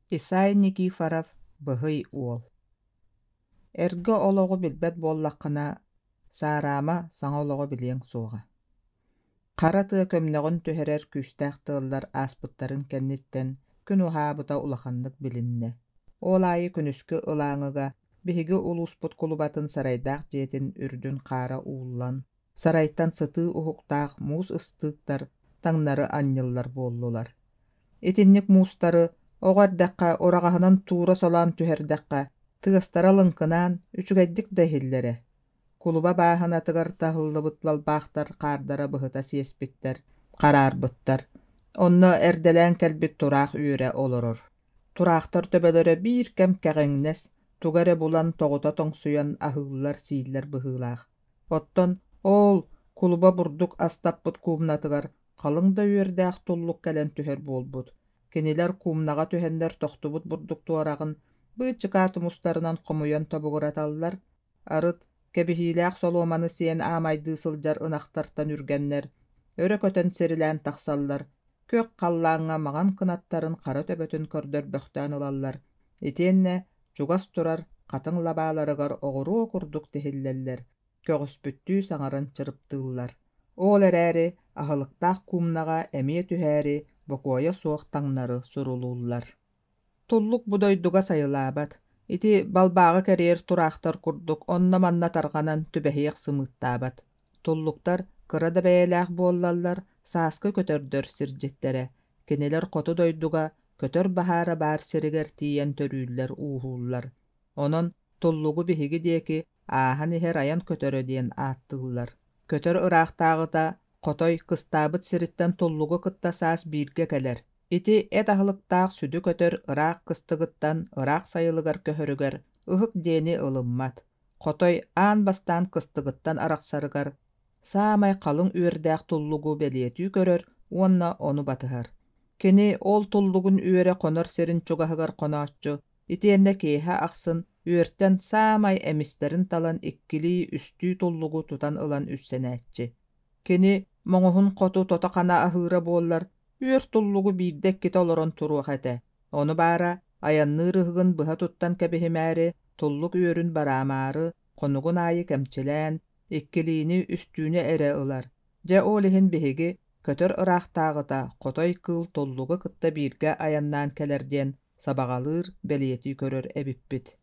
Исай Никифоров быһый уол. Эрге олоҕу билбэт буоллаххына Саарама саҥа олоҕо билиэҥ суоҕа. Хара тыа көмнөҕүн түһэрэр күүстээх тыаллар ааспыттарын кэнниттэн күн уһаабыта улаханнык билиннэ. Оолаайы күнүскү ылааҥыга биһиги улууспут кулубатын сарайдаах дьиэтин үрдүн хаара ууллан, сарайттан сытыы уһуктаах муус ыстыыктар таҥнары анньыллар буоллулар. Итинник муустары оҕордакка ураҕаһынан туора солоон түһэрдэкка тыастара лыңкынаан үчүгэйдик да иһиллэрэ. Кулуба бааһын атыгар таһыллыбыт балбаахтар хаардара быһыта сиэспиттэр, хараарбыттар. Онно эрдэлээн кэлбит тураах үөрэ олорор. Тураахтар төбөлөрө биир кэм кэҕиҥнэс, тугары булан тоҕута тоҥсуйан аһыыллар сииллэр быһыылаах. Оттон ол кулуба бурдук астаппыт куумнатыгар халыҥ да үөрдээх туллук кэлэн түһэр буолбут. Кинилэр куумнаҕа түһэннэр тохтубут бурдук туораҕын быыччыкаа тумустарынан хомуйан тобугураталлар, арыт кэбиһиилээх солуоманы сиэн аамайдыы сылдьар ынахтартан үргэннэр, өрө көтөн сэрилээн тахсаллар, көк халлааҥҥа маҕан кынаттарын хара төбөтүн көрдөр бөхтөөн ылаллар. Итиэннэ чугас турар хатыҥ лабааларыгар оҕуруу курдук тиһиллэллэр, көҕүспүттүү саҥаран чырыптыыллар. Ол эрээри аһылыктаах куумнаҕа эмиэ түһээри бокуойа суох таҥнары сурулууллар. Туллук будойдуга сайылаабат. Ити балбааҕы кэриэр тураахтар курдук онно манна тарҕанан түбэһиэх сымыыттаабат. Туллуктар кыра да бэйэлээх буоллаллар сааскы көтөрдөр сирдьиттэрэ. Кинилэр хоту дойдуга көтөр баһаара баар сиригэр тиийэн төрүүллэр уухууллар. Онон туллугу биһиги диэки ааһан иһэр аян көтөрө диэн ааттыыллар. Көтөр ыраахтааҕыта хотой кыстаабыт сириттэн туллугу кытта саас бииргэ кэлэр. Ити эт аһылыктаах сүдү көтөр ыраах кыстыгыттан ыраах сайылыгар көһөрүгэр ыһык диэни ылыммат. Хотой аан бастаан кыстыгыттан арахсарыгар саамай халыҥ үөрдээх туллугу бэлиэтүү көрөр, уонна ону батыһар. Кини ол туллугун үөрэ хонор сирин чугаһыгар хонооччу, итиэннэ киэһэ ахсын үөртэн саамай эмистерин талан иккилии үстүү туллугу тутан ылан үссэнээччи. Кини моҥуһун хоту тотохана аһыыра буоллар, үөр туллугу биирдек ките олорон туруах этэ. Ону баара аянныы рыһыгын быһа туттан кэбиһимээри туллук үөрүн бараамаары хонугун аайы кэмчилээн, иккилиини үстүүнэ эрэ ылар. Дьэ ол иһин биһиги көтөр ыраахтааҕыта хотой кыыл туллугу кытта бииргэ аяннаан кэлэр диэн сабаҕалыыр бэлиэтии көрөр эбиппит.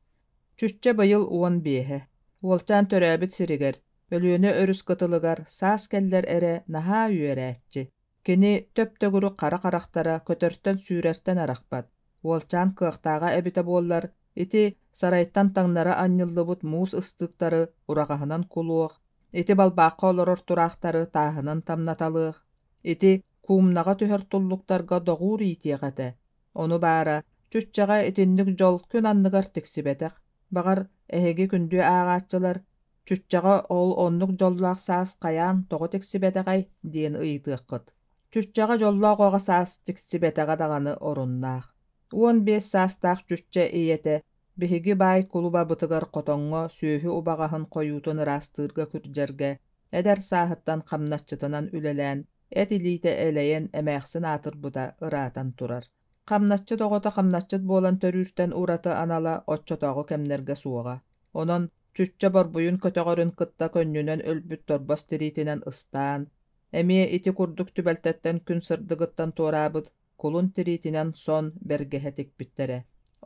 Чүччэ быйыл уон биэһэ. Уолчаан төрөөбүт сиригэр, өлүөнө өрүс кытылыгар саас кэллэр эрэ наһаа үөрээччи. Кини төп-төгүрү хара-харахтара көтөртөн сүүрэртэн арахпат. Уолчаан кыахтааҕа эбитэ буоллар, ити сарайттан таҥнара анньыллыбыт муус ыстыыктары ураҕаһынан кулуох, ити балбаахха олорор тураахтары тааһынан тамнаталыах, ити куумнаҕа түһэр туллуктарга доҕуур иитиэх этэ. Ону баара чүччэҕэ итинник дьол күн анныгар тиксибэтэх, баҕар эһиги күндүө ааҕааччылар, чүччэҕэ ол оннук дьоллоох саас хайаан тоҕо тиксибэтэҕэй диэн ыйытыаххыт. Чүччэҕэ дьоллоох оҕо саас тиксибэтэҕэ даҕаны оруннаах. Уон биэс саастаах чүччэ ийэтэ, биһиги баай кулуба бытыгар хотоҥҥо сүөһү убаҕаһын хойуутун ыраастыырга күрдьэргэ, эдэр сааһыттан хамначчытынан үлэлээн, эт илиитэ элэйэн эмээхсин аатырбыта ыраатан турар. Хамначчыт оҕото хамначчыт буолан төрүүртэн ураты анала оччотоҕу кэмнэргэ суоҕа. Онон чүччэ борбуйун көтөҕөрүн кытта көннүнэн өлбүт торбос тириитинэн ыстаан, эмиэ ити курдук түбэлтэттэн күн сырдыгыттан туораабыт кулун тириитинэн сон бэргэһэ тикбиттэрэ.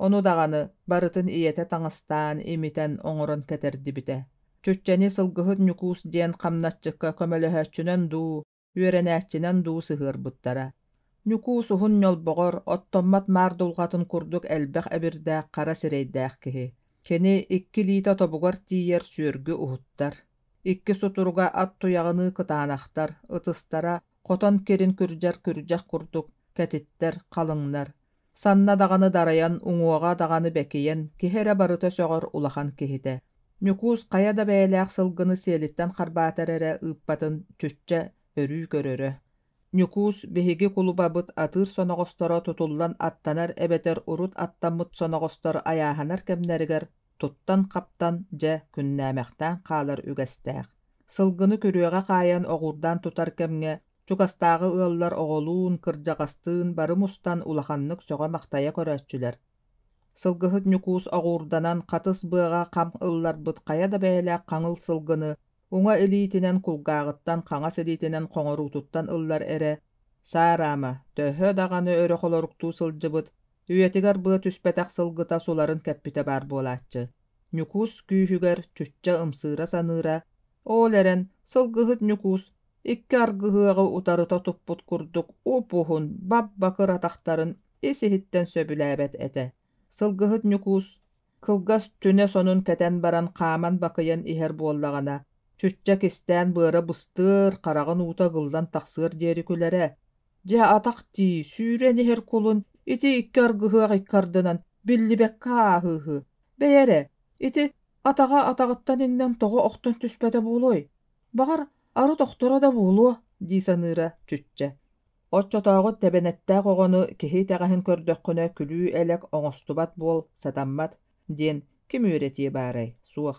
Ону даҕаны барытын ийэтэ таҥастаан имитэн оҥорон кэтэрдибитэ. Чүччэни сылгыһыт Ньукуус диэн хамначчыкка көмөлөһөөччүнэн дуу, үөрэнээччинэн дуу сыһыарбыттара. Ньукуус уһун ньолбоҕор оттоммат маар дулҕатын курдук элбэх эбирдээх хара сирэйдээх киһи. Кини икки лиита тобугар тиийэр сүөргү уһуттар. Икки сутуруга ат туяҕыныы кытаанахтар, ытыстара хотон кирин күрдьэх курдук, кэтиттэр, халыҥнар. Санна даҕаны дарайан, уҥуоҕа даҕаны бэкийэн, киһи эрэ барыта сөҕөр улахан киһитэ. Ньукуус хайа да бэйэлээх сылгыны сиэлиттэн харбаатар эрэ ыыппатын чүччэ өрүү көрөрө. Ньукуус биһиги кулубабыт атыыр соноҕосторо тутуллан аттанар эбэтэр урут аттаммыт соноҕостор аяаһанар кэмнэригэр туттан хаптан дьэ күннээмэхтээн хаалар үгэстээх. Сылгыны күрүөҕэ хаайан оҕурдаан тутар кэмҥэ чугастааҕы ыаллар оҕолуун, кырдьаҕастыын, барым устан улаханнык сөҕө махтайа көрөөччүлэр. Сылгыһыт ньукуус оҕуурданан хатыс быаҕа хам ылларбыт хая да бэйэлээх хаҥыл сылгыны уҥа илиитинэн кулгааҕыттан хаҥас илиитинэн хоҥоруутуттан ыллар эрэ саараама төһө даҕаны өрө холоруктуу сылдьыбыт үөтигэр быа түспэтэх сылгыта суларын кэппитэ баар буолааччы. Ньукуус күүһүгэр чүччэ ымсыыра саныыра ол эрэн сылгыһыт ньукуус икки аргыһыаҕы утарыта туппут курдук упуһун баббакыр атахтарын исиһиттэн сөбүлээбэт этэ. Сылгыһыт ньукуус кылгас түнэ сонун кэтэн баран хааман бакыйан иһэр буоллаҕана чүччэ кистээн быара быстыыр хараҕын уута гылдан тахсыар диэри күлэрэ. Дьэ атах дии сүүрэн иһэр кулун ити икки аргыһыах иккардынан биллибэкка ааһыыһы. Бэйэрэ, ити атаҕа атаҕыттан иҥнэн тоҕо охтон түспэтэ буолуой. Баҕар ары тохтора да буолуо, дии саныыра чүччэ. Оччотооҕут тэбэнэттээх оҕону киһи тэҕэһин көрдөххүнэ күлүү элек оҥостубат буол сатаммат диэн ким үөретии баарай, суох.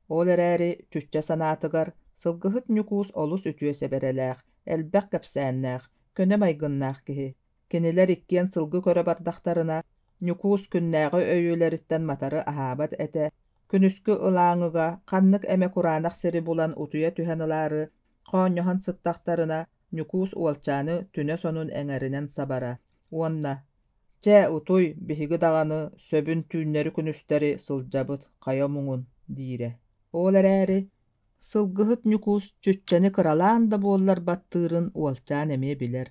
Ол эрээри чүччэ санаатыгар сылгыһыт ньукуус олус үтүө сэбэрэлээх, элбэх кэпсээннээх, көнө майгыннаах киһи. Кинилэр иккиэн сылгы көрө бардахтарына ньукуус күннээҕи өйүөлэриттэн матары аһаабат этэ, күнүскү ылааҥыга ханнык эмэ кураанах сири булан утуйа түһэн ылаары хоонньоһон сыттахтарына ньукуус уолчааны түнэ сонун эҥэринэн сабара. Уонна «Чэ утуй биһиги даҕаны сөбүн түүннэри күнүстэри сылдьабыт хайа муҥун» диирэ. Ол эрээри сылгыһыт ньукуус чүччэни кыралаан да буоллар баттыырын уолчаан эмиэ билэр.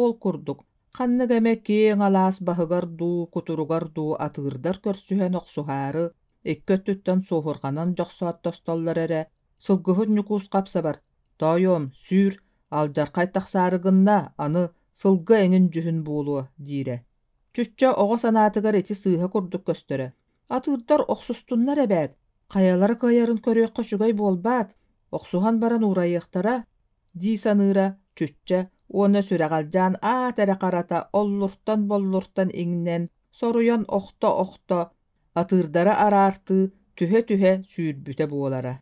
Ол курдук ханнык эмэ киэҥ алаас баһыгар дуу, кутуругар дуу атыырдар көрсүһэн охсуһаары иккөттүттэн суохурҕанан дьохсоот тостоллор эрэ сылгыһыт ньукуус хапсабар. «Тойом, сүүр, алдьархай тахсаарыгынна аны сылгы эҥин жүһүн буолуо» диирэ. Чүччэ оҕо санаатыгар ити сыыһа курдук көстөрө. Атыырдар охсустуннар эбээт, хайалары кыайарын көрүөххэ үчүгэй буолбаат, охсуһан баран уурайыахтара, дии саныыра чүччэ уонна сүрэҕэлдьаан аат эрэ харата оллуртан боллуртан иҥнэн соруйан охто атыырдара араартыы түһэ сүүрбүтэ буолара.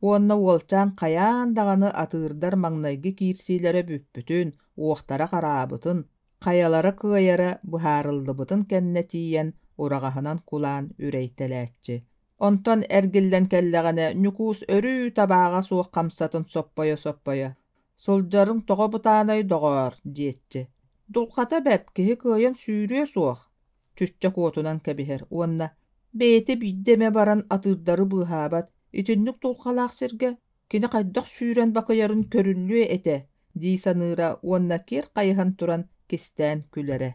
Уонна уолчаан хайаан даҕаны атыырдар маҥнайгы киирсиилэрэ бүппүтүн, уохтара хараабытын, хайалара кыайара быһаарыллыбытын кэннэ тиийэн ураҕаһынан кулаан үрэйтэлээччи. Онтон эргиллэн кэллэҕэнэ ньукуус өрүү табааҕа суох хамсатын соппойо. «Сылдьарыҥ тоҕо бытаанай доҕоор» диэтчи. «Дулхата бэп, киһи кыайан сүүрүө суох». Чүччэ куотунан кэбиһэр. Уонна «Бэйэти бииддэмэ баран атыырдары быһаабат, итинник дулхалаах сиргэ, кини хайдах сүүрэн бакыйарын көрүллүө этэ» дии саныыра уонна киир хайыһан туран кистээн күлэрэ.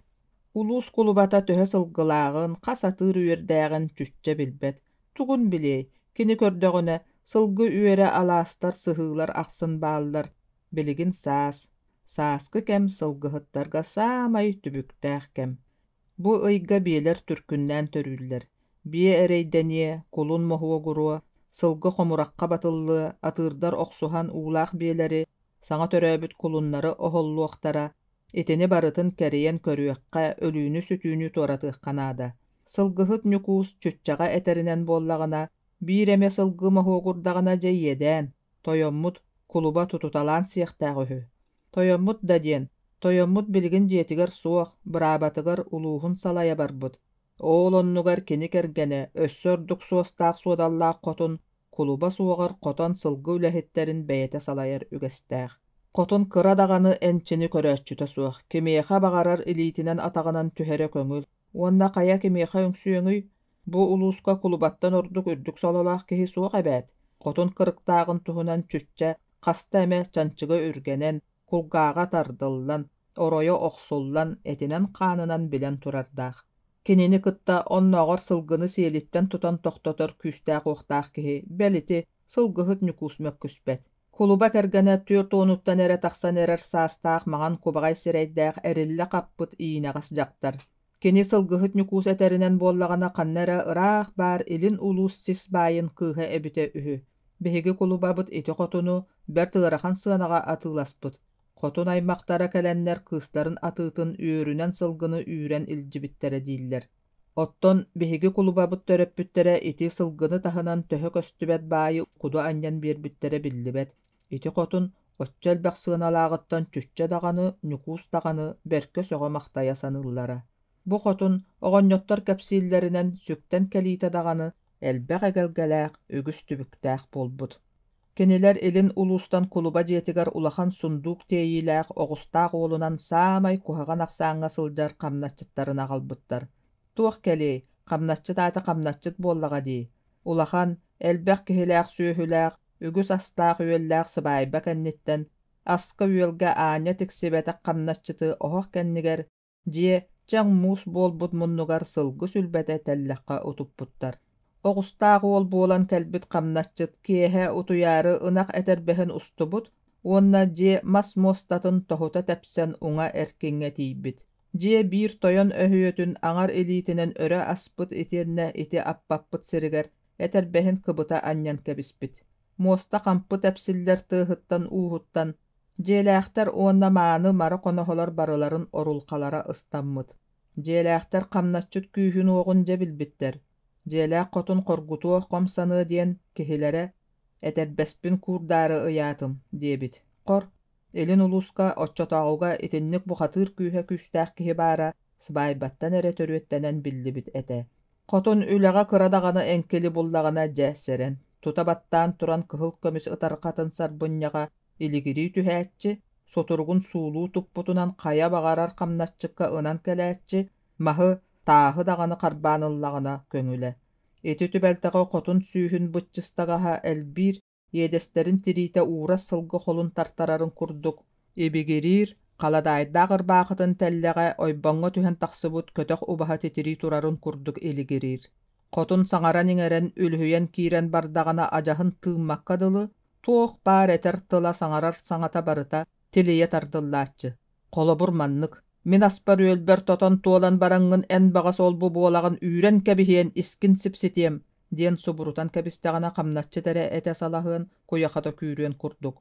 Улуус кулубата төһө сылгылааҕын, хас атыыр үөрдээҕин чүччэ билбэт. Тугун билей, кини көрдөҕүнэ сылгы үөрэ алаастар сыһыылар ахсын бааллар. Билигин сааскы кэм сылгыһыттарга саамай түбүктээх кэм. Бу ыйга биэлэр түркүннээн төрүүллэр. Бие эрэйдэние, кулун моһуогуруо, сылгы хомуракка батыллыы атыырдар охсуһан уулаах биэлэри саҥа төрөөбүт кулуннары оһоллуохтара итини барытын кэриэн көрүөххэ өлүүнү сүтүүнү туоратыахханаада. Сылгыһыт ньукуус чүччэҕэ этэринэн буоллаҕына биир эмэ сылгы моһуогурдаҕына дьэйиэдээн, тойоммут кулуба тутуталаан сиэхтээх үһү. Тойоммут да диэн, тойоммут билигин дьиэтигэр суох, быраабатыгар улууһун салайа барбыт. Ол оннугар кини кэргэнэ өссөрдүк суостаах суодаллаах хотун кулуба суоҕар хотон сылгы үлэһиттерин бэйэтэ салайар үгэстээх. Хотун кыра даҕаны энчини көрөөччүтэ суох, кимиэхэ баҕарар илиитинэн атаҕынан түһэрэ көҥүл. Уонна хая кимиэхэ үҥсүөҥүй, бу улууска кулубаттан ордук үрдүк сололаах киһи суох эбээт. Хотун кырыктаагын туһунан чүччэ хаста эмэ чанчыга үргэнэн, кулгааҕа тардыллан, оройо охсуллан, этинэн хаанынан билэн турардаах. Кинини кытта оннооҕор сылгыны сиэлиттэн тутан тохтотор күүстээх уохтаах киһи бэлити сылгыһыт ньукуус мөккүспэт. Кулуба кэргэнэ түөр туонуттан эрэ тахсан эрэр саастаах маҕан кубаҕай сирэйдээх эриллэ хаппыт иинэҕас дьахтар. Кини сылгыһыт ньукуус этэринэн буоллаҕана ханнара ыраах баар илин улуус сис баайын кыыһа эбитэ үһү. Биһиги кулубабыт ити хотуну бэр тыарахан сыанаҕа атыыласпыт. Хотун аймактара кэлэннэр кыыстарын атыытын үөрүнэн сылгыны үүрэн илдьибиттэрэ дииллэр. Оттон биһиги кулубабыт төрөппүттэрэ ити сылгыны таһынан төһө көстүбэт баайы куду аньян биэрбиттэрэ биллибэт. Ити хотун оччэлбэх сыаналааҕыттан чүччэ даҕаны, ньукуус даҕаны бэркэ сөҕө махтайа саныыллара. Bu xotun oҕonньоттор кэпсииллэринэн сүктэн кэлиитэ даҕаны элбэх эгэлгэлээх үгүс түбүктээх буолбут. Кинилэр илин улуустан кулуба дьиэтигэр улахан сундуук тиэйиилээх оҕустаах уолунан саамай куһаҕан ахсааҥҥа сылдьар хамначчыттарын аҕалбыттар. Туох кэлиэй, хамначчыт аата хамначчыт буоллаҕа дии. Улахан элбэх киһилээх сүөһүлээх, үгүс астаах үөллээх сыбаайба кэнниттэн, аска үөлгэ ааня тиксибэтэх хамначчыты оһох кэннигэр дьиэ чаҥ муус буолбут муннугар сылгы сүлбэтэ тэллэххэ утуппуттар. Оҕустаах уол буолан кэлбит хамначчыт киэһэ утуйаары ынах этэрбэһэн устубут, уонна дьиэ мас муостатын тоһута тэпсэн уҥа эркиҥҥэ тиийбит. Дьиэ биир тойон өһүөтүн аҥар илиитинэн өрө аспыт итиэннэ ити аппаппыт сиригэр этэрбэһин кыбыта анньан кэбиспит. Муоста хампы тэпсиллэр тыаһыттан ууһуттан, дьиэлээхтэр уонна мааны мары хоноһолор барыларын орулхалара ыстаммыт. Дьиэлээхтэр хамначчыт күүһүн уоҕун дьэ билбиттэр. Дьиэлээх хотун хоргутуох хомсаныы диэн киһилэрэ этэрбэспин куурдаары ыяатым диэбит. Хор, элин улууска оччотооҕуга итинник бухатыыр күүһэ күүстээх киһи баара сыбаайбаттан эрэ төрүөттэнэн биллибит этэ. Хотун үлэҕэ кырадаҕаны эҥкили буллаҕына дьэ сэрэн. Тутабаттаан туран кыһыл көмүс ытархатын сарбынньаҕа илигирии түһээччи, сотургун суулуу туппутунан хая баҕарар хамначчыкка ынан кэлээччи, маһы тааһы даҕаны харбааныллаҕына көҥүлэ. Ити түбэлтэҕэ хотун сүүһүн быччыстаҕаһа элбиир иэдэстерин тириитэ уурас сылгы холун тартарарын курдук, ибигириир халадаайдаах ырбаахытын тэллэҕэ ойбоҥҥо түһэн тахсыбут көтөх убаһа титирии турарын курдук илигириир. Хотун саҥаран иҥэрэн үлүһүйэн киирэн бардаҕына адьаһын тыыммакка дылы, туох баар этэр тыла саҥарар саҥата барыта тилийэ тардыллааччы. Холобур маннык, мин аспар үөлбэр тотон туолан бараҥҥын эн баҕас олбу буолагын үүрэн кэбиһиэн искин сипситиэм диэн субурутан кэбистэҕинэ хамначчы тэрэ этэ салаһыан куйахата күүрүөн курдук.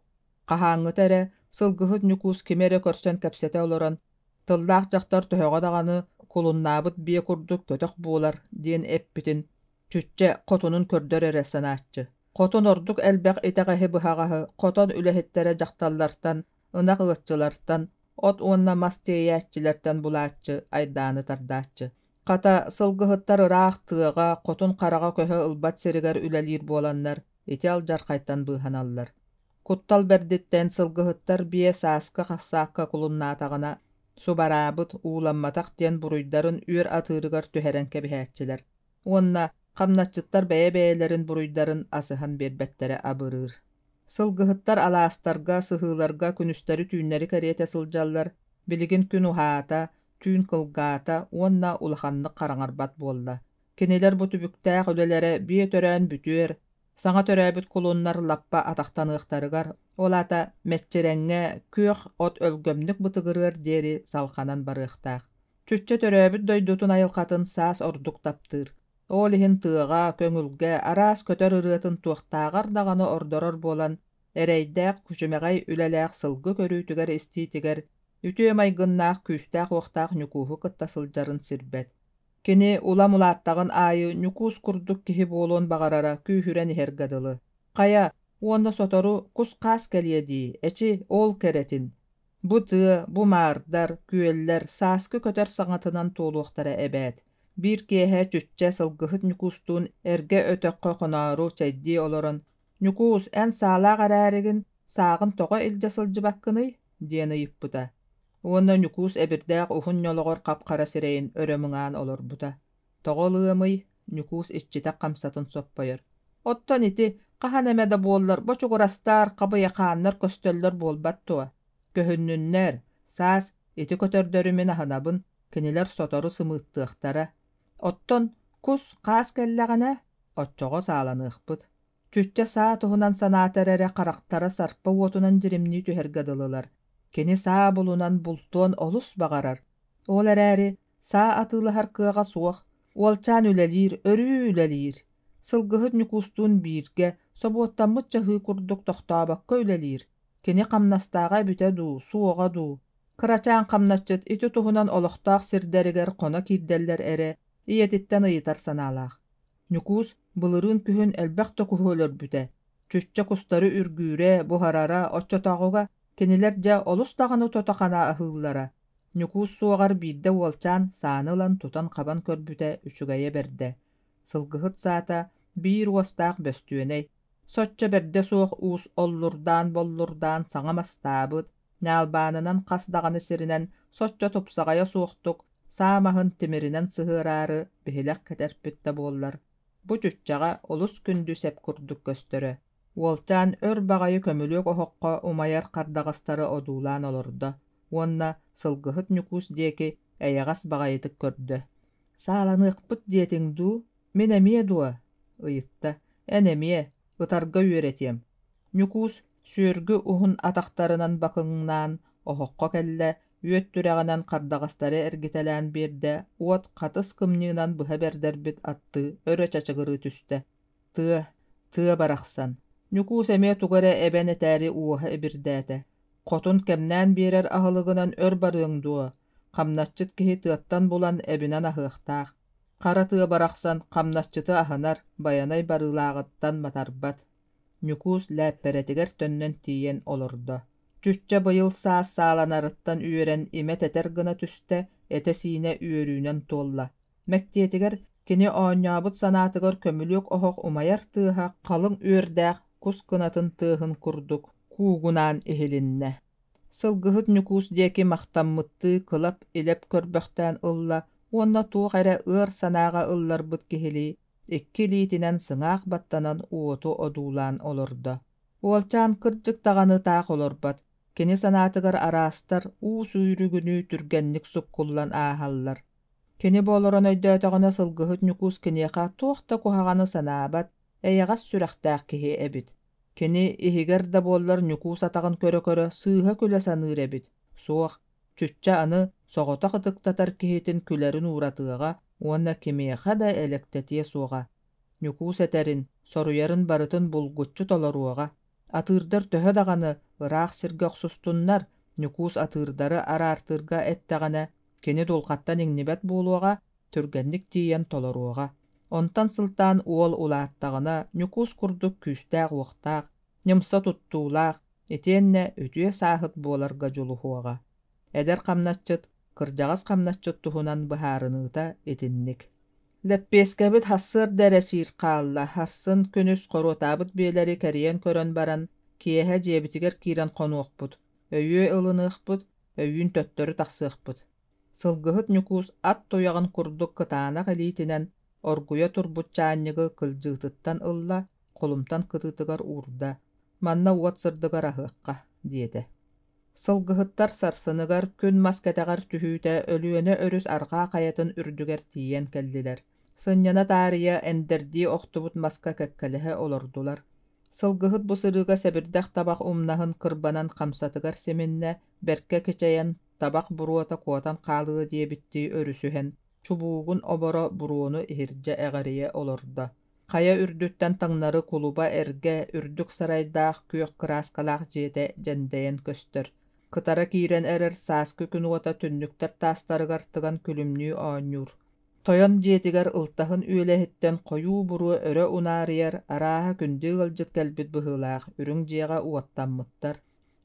Хаһааҥҥы тэрэ сылгыһыт Ньукуус кимэрэ көрсөн кэпсэтэ олорон, тыллаах дьахтар төһөҕө даҕаны кулуннаабыт бие курдук көтөх буолар диэн эппитин чүччэ хотунун көрдөр эрэ санааччы. Хотун ордук элбэх итэҕэһи быһаҕаһы хотон үлэһиттэрэ дьахталлартан, ынах ыаччылартан, от уонна мас тиэйээччилэртэн булааччы айдааны тардааччы. Хата сылгыһыттар ыраах тыаҕа хотун хараҕа көһө ылбат сиригэр үлэлиир буоланнар, ити алдьар хайттан быыһаналлар. Куттал бэрдиттэн сылгыһыттар бие сааска хахсаакка кулуннаатаҕына субараабыт ууламматах диэн буруйдарын үөр атыырыгар түһэрэн кэбиһээччилэр. Уонна хамначчыттар бэйэ-бэйэлэрин буруйдарын асыһан биэрбэттэрэ абырыыр. Сылгыһыттар алаастарга, сыһыыларга күнүстери түүннэри кэриэтэ сылдьаллар, билигин күн уһаата, түүн кылгаата, уонна улаханнык хараҥарбат буолла. Кинилэр бу түбүктээх үлэлэрэ бие төрөөн бүтүөр, саҥа төрөөбүт кулуннар лаппа атахтаныахтарыгар, олата мэччирэҥҥэ күөх от өлгөмнүк бытыгырыар диэри салханан барыахтаах. Чүччэ төрөөбүт дойдутун айылхатын саас ордук таптыыр. Ол иһин тыаҕа, көҥүлгэ, араас көтөр ырыатын туохтааҕар даҕаны ордорор буолан, эрэйдээх күчүмэҕэй үлэлээх сылгы көрүүтүгэр истиитигэр, үтүө майгыннаах күүстээх уохтаах Ньукууһу кытта сылдьарын сирбэт. Кини улам улааттаҕын аайы Ньукуус курдук киһи буолуон баҕарара күүһүрэн иһэргадылы. Хая, уонна сотору кус хаас кэлиэ дии, эчи ол кэрэтин. Бу тыа, бу маардар, күөллэр сааскы көтөр саҥатынан туулуохтара эбээт. Биир киэһэ чүччэ сылгыһыт Ньукуустуун эргэ өтөккө хоноору чайдии олорон, «Ньукуус эн саалаах эрээригин саагын тоҕо илдьэ сылдьыбаккыный» диэн ыйыппыта. Уонна Ньукуус эбирдээх уһун ньолоҕор хап-хара сирэйин өрөмүҥаан олорбута. «Тоҕо лыамый» Ньукуус иччитэ хамсатын соппойор. «Оттон ити хаһан эмэ да буоллар, бо чугурастаар, хабыйахааннар көстөллөр буолбат туа. Көһүннүннэр, саас ити көтөрдөрүмүн аһынабын, кинилэр сотору сымыыттыахтара. Оттон кус хаас кэллэҕинэ оччоҕо сааланыахпыт. Чүччэ саа туһунан санаатерэрэ харахтара сарпа уотунан дьиримнии түһэргадылылар. Кини саа булунан бултуон олус баҕарар. Ол эрээри саа атыылаһар кыаҕа суох, уолчаан үлэлиир, өрүү үлэлиир. Сылгыһыт Ньукуустуун бииргэ собуоттаммыт чаһыы курдук тохтообакка үлэлиир. Кини хамнастааҕа бүтэ дуу, суоҕа дуу. Кырачаан хамначчыт ити туһунан олохтоох сирдэригэр хоно киирдэллэр эрэ ийэтиттэн ыйытар санаалаах. Ньукуус былырыын күһүн элбэхтэ куһуолөрбүтэ. Чүччэ кустары үргүүрэ, бухарара, оччотоҕуга кинилэр дьэ олус даҕаны тотоханаа аһыыллара. Nükus soğar bidde uolçan saanılan tutan kaban körbüte üçügeye berde. Sılgıhıt saata bir uostaq böstüöney. Soçça berde soğuk uus ollurdan bollurdan sağa mastabıt. Nalbanınan kasdağını sirinen soçça topsagaya soğuktuk. Saamahın timirinen sıhırarı bihilak keterpitte bollar. Bu cüccağa olus kündü sep kurduk göstöre. Uolçan ör bagayı kömülük ohoqqa umayar kardağastары odulan olurdu. Уонна сылгыһыт ньукуус диэки эйэҕас баҕайытык көрдө. Сааланыахпыт диэтиҥ дуу, мин эмиэ дуо? Ыйытта, эн эмиэ, ытарга үөретиэм. Ньукуус сүөргү уһун атахтарынан бакыҥнаан оһоққо кэллэ, үөт түрэҕинэн хардаҕастары эргитэлээн биэрдэ уот хатыс кымньыынан быһа бэрдэрбит атты өрө чачыгырыы түстэ. Тыа барахсан. Ньукуус эмиэ тугара эбэн этээри уоһа эбирдээтэ. Хотун кемнään биэрэр аһылыгынан өр барыаҥ дуо. Хамначчыт киһи тыаттан булан эбинэн аһыахтаах. Хара тыа барахсан хамначчыты аһынар, баянай барылааҕыттан матарбат. Ньукуус лээппэрэтигэр төннөн тиийэн олордо. Чүччэ быйыл саас сааланарыттан үөрэн имэ тэтэр гына түстэ, этэ сиинэ үөрүүнэн туолла. Мэктиэтигэр кини оонньообут санаатыгар көмүлүк оһох умайар тыаһа халыҥ үөрдээх кус кынатын тыаһын курдук. Куугунаан ихилиннэ. Сылгыһыт ньукуус диэки махтаммытты кылап илеп көрбөхтään ылла, уонна туох эрэ ыар санааҕа ылларбыт киһили, икки лиитинэн сыҥаах баттанан уоту одуулаан олордо. Уолчаан кырдьык таҕаны таах олорбат, кини санаатыгар араастар уу сүүрүгүнүү түргэнник суккуллан ааһаллар. Кини буолорон өйдөөтөҕүнэ сылгыһыт ньукуус киниэхэ туохта куһаҕаны санаабат, эйэҕас сүрэхтээх киһи эбит. Кини иһигэр да буоллар ньукуус атаҕын көрө-көрө сыыһа күлэ саныыр эбит. Суох, чүччэ аны соҕото хытыктатар киһитин күлэрин ууратыаҕа, уонна кимиэхэ да электэтиэ суоҕа. Ньукуус этэрин, соруйарын барытын булгуччу толоруоҕа. Атыырдар төһө даҕаны ыраах сиргэ охсустуннар, ньукуус атыырдары араартыырга эттэҕэнэ, кини дулхаттан иҥнибэт буолуоҕа, түргэнник тиийэн толоруоҕа. Онтан сылтаан уол улааттаҕына ньукуус курдук күүстээх уохтаах, ньымса туттуулаах, итиэннэ үтүө сааһыт буоларга дьулуһуоҕа. Эдэр хамначчыт, кырдьаҕас хамначчыт туһунан быһаарыныыта итинник. Лэппиэскэбит хассыар дэрэсиир хаалла, харсын күнүс хоруотаабыт биэлэри кэриэн көрөн баран, киэһэ дьиэбитигэр киирэн хонуохпут, өйүө ылыныахпыт, өйүүн төттөрү тахсыахпыт. Сылгыһыт ньукуус ат туяҕын курдук кытаанах илиитинэн, оргуя турбут чаанньыгы кылдьыытыттан ылла, холумтан кытыытыгар уурда, манна уот сырдыгар аһыахха, диэтэ. Сылгыһыттар сарсыныгар күн маскэтэҕэр түһүүтэ өлүөнэ өрүс арҕаа хайатын үрдүгэр тиийэн кэллилэр. Сынньана таарыйа эндэрдии охтубут маска кэккэлэһэ олордулар. Сылгыһыт бу сырыга сэбирдэх табах умнаһын кырбанан хамсатыгар семиннэ, бэркэ кичэйэн табах буруота куотан хаалыа диэбиттии өрүсүһэн, чубуугун оборо буруону иһирдьэ эҕэрийэ олордо. Хая үрдүттэн таҥнары кулуба эргэ үрдүк сарайдаах күөх кырааскалаах дьиэтэ дьэндэйэн көстөр. Кытара киирэн эрэр сааскы күнуота түннүктэр таастарыгар күлүмнүү оонньуур. Тойон дьиэтигэр ылтаһын үөлэһиттэн хойуу буруо өрө унаарыйар арааһа күндү ылдьыт кэлбит быһыылаах үрүҥ дьиэҕэ уоттаммыттар.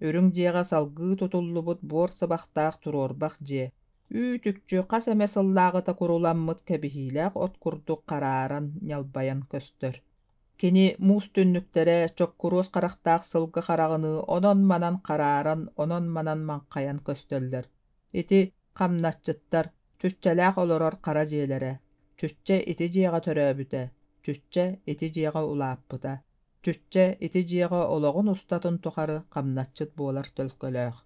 Үрүҥ дьиэҕэ салгыы тутуллубут буор сыбахтаах туруорбах дьиэ. Үүтүкчү хас эмэ сыллааҕыта куруламмыт кэбиһиилээх от курдук харааран ньалбайан көстөр. Кини муус түннүктэрэ чоккуруос харахтаах сылгы хараҕыны онон манан харааран, онон манан маҥхайан көстөллөр. Ити хамначчыттар, чүччэлээх олорор хара дьиэлэрэ. Чүччэ ити дьиэҕэ төрөөбүтэ, чүччэ ити дьиэҕэ улааппыта. Чүччэ ити дьиэҕэ ологун устатын тухары хамначчыт буолар төлкөлөөх.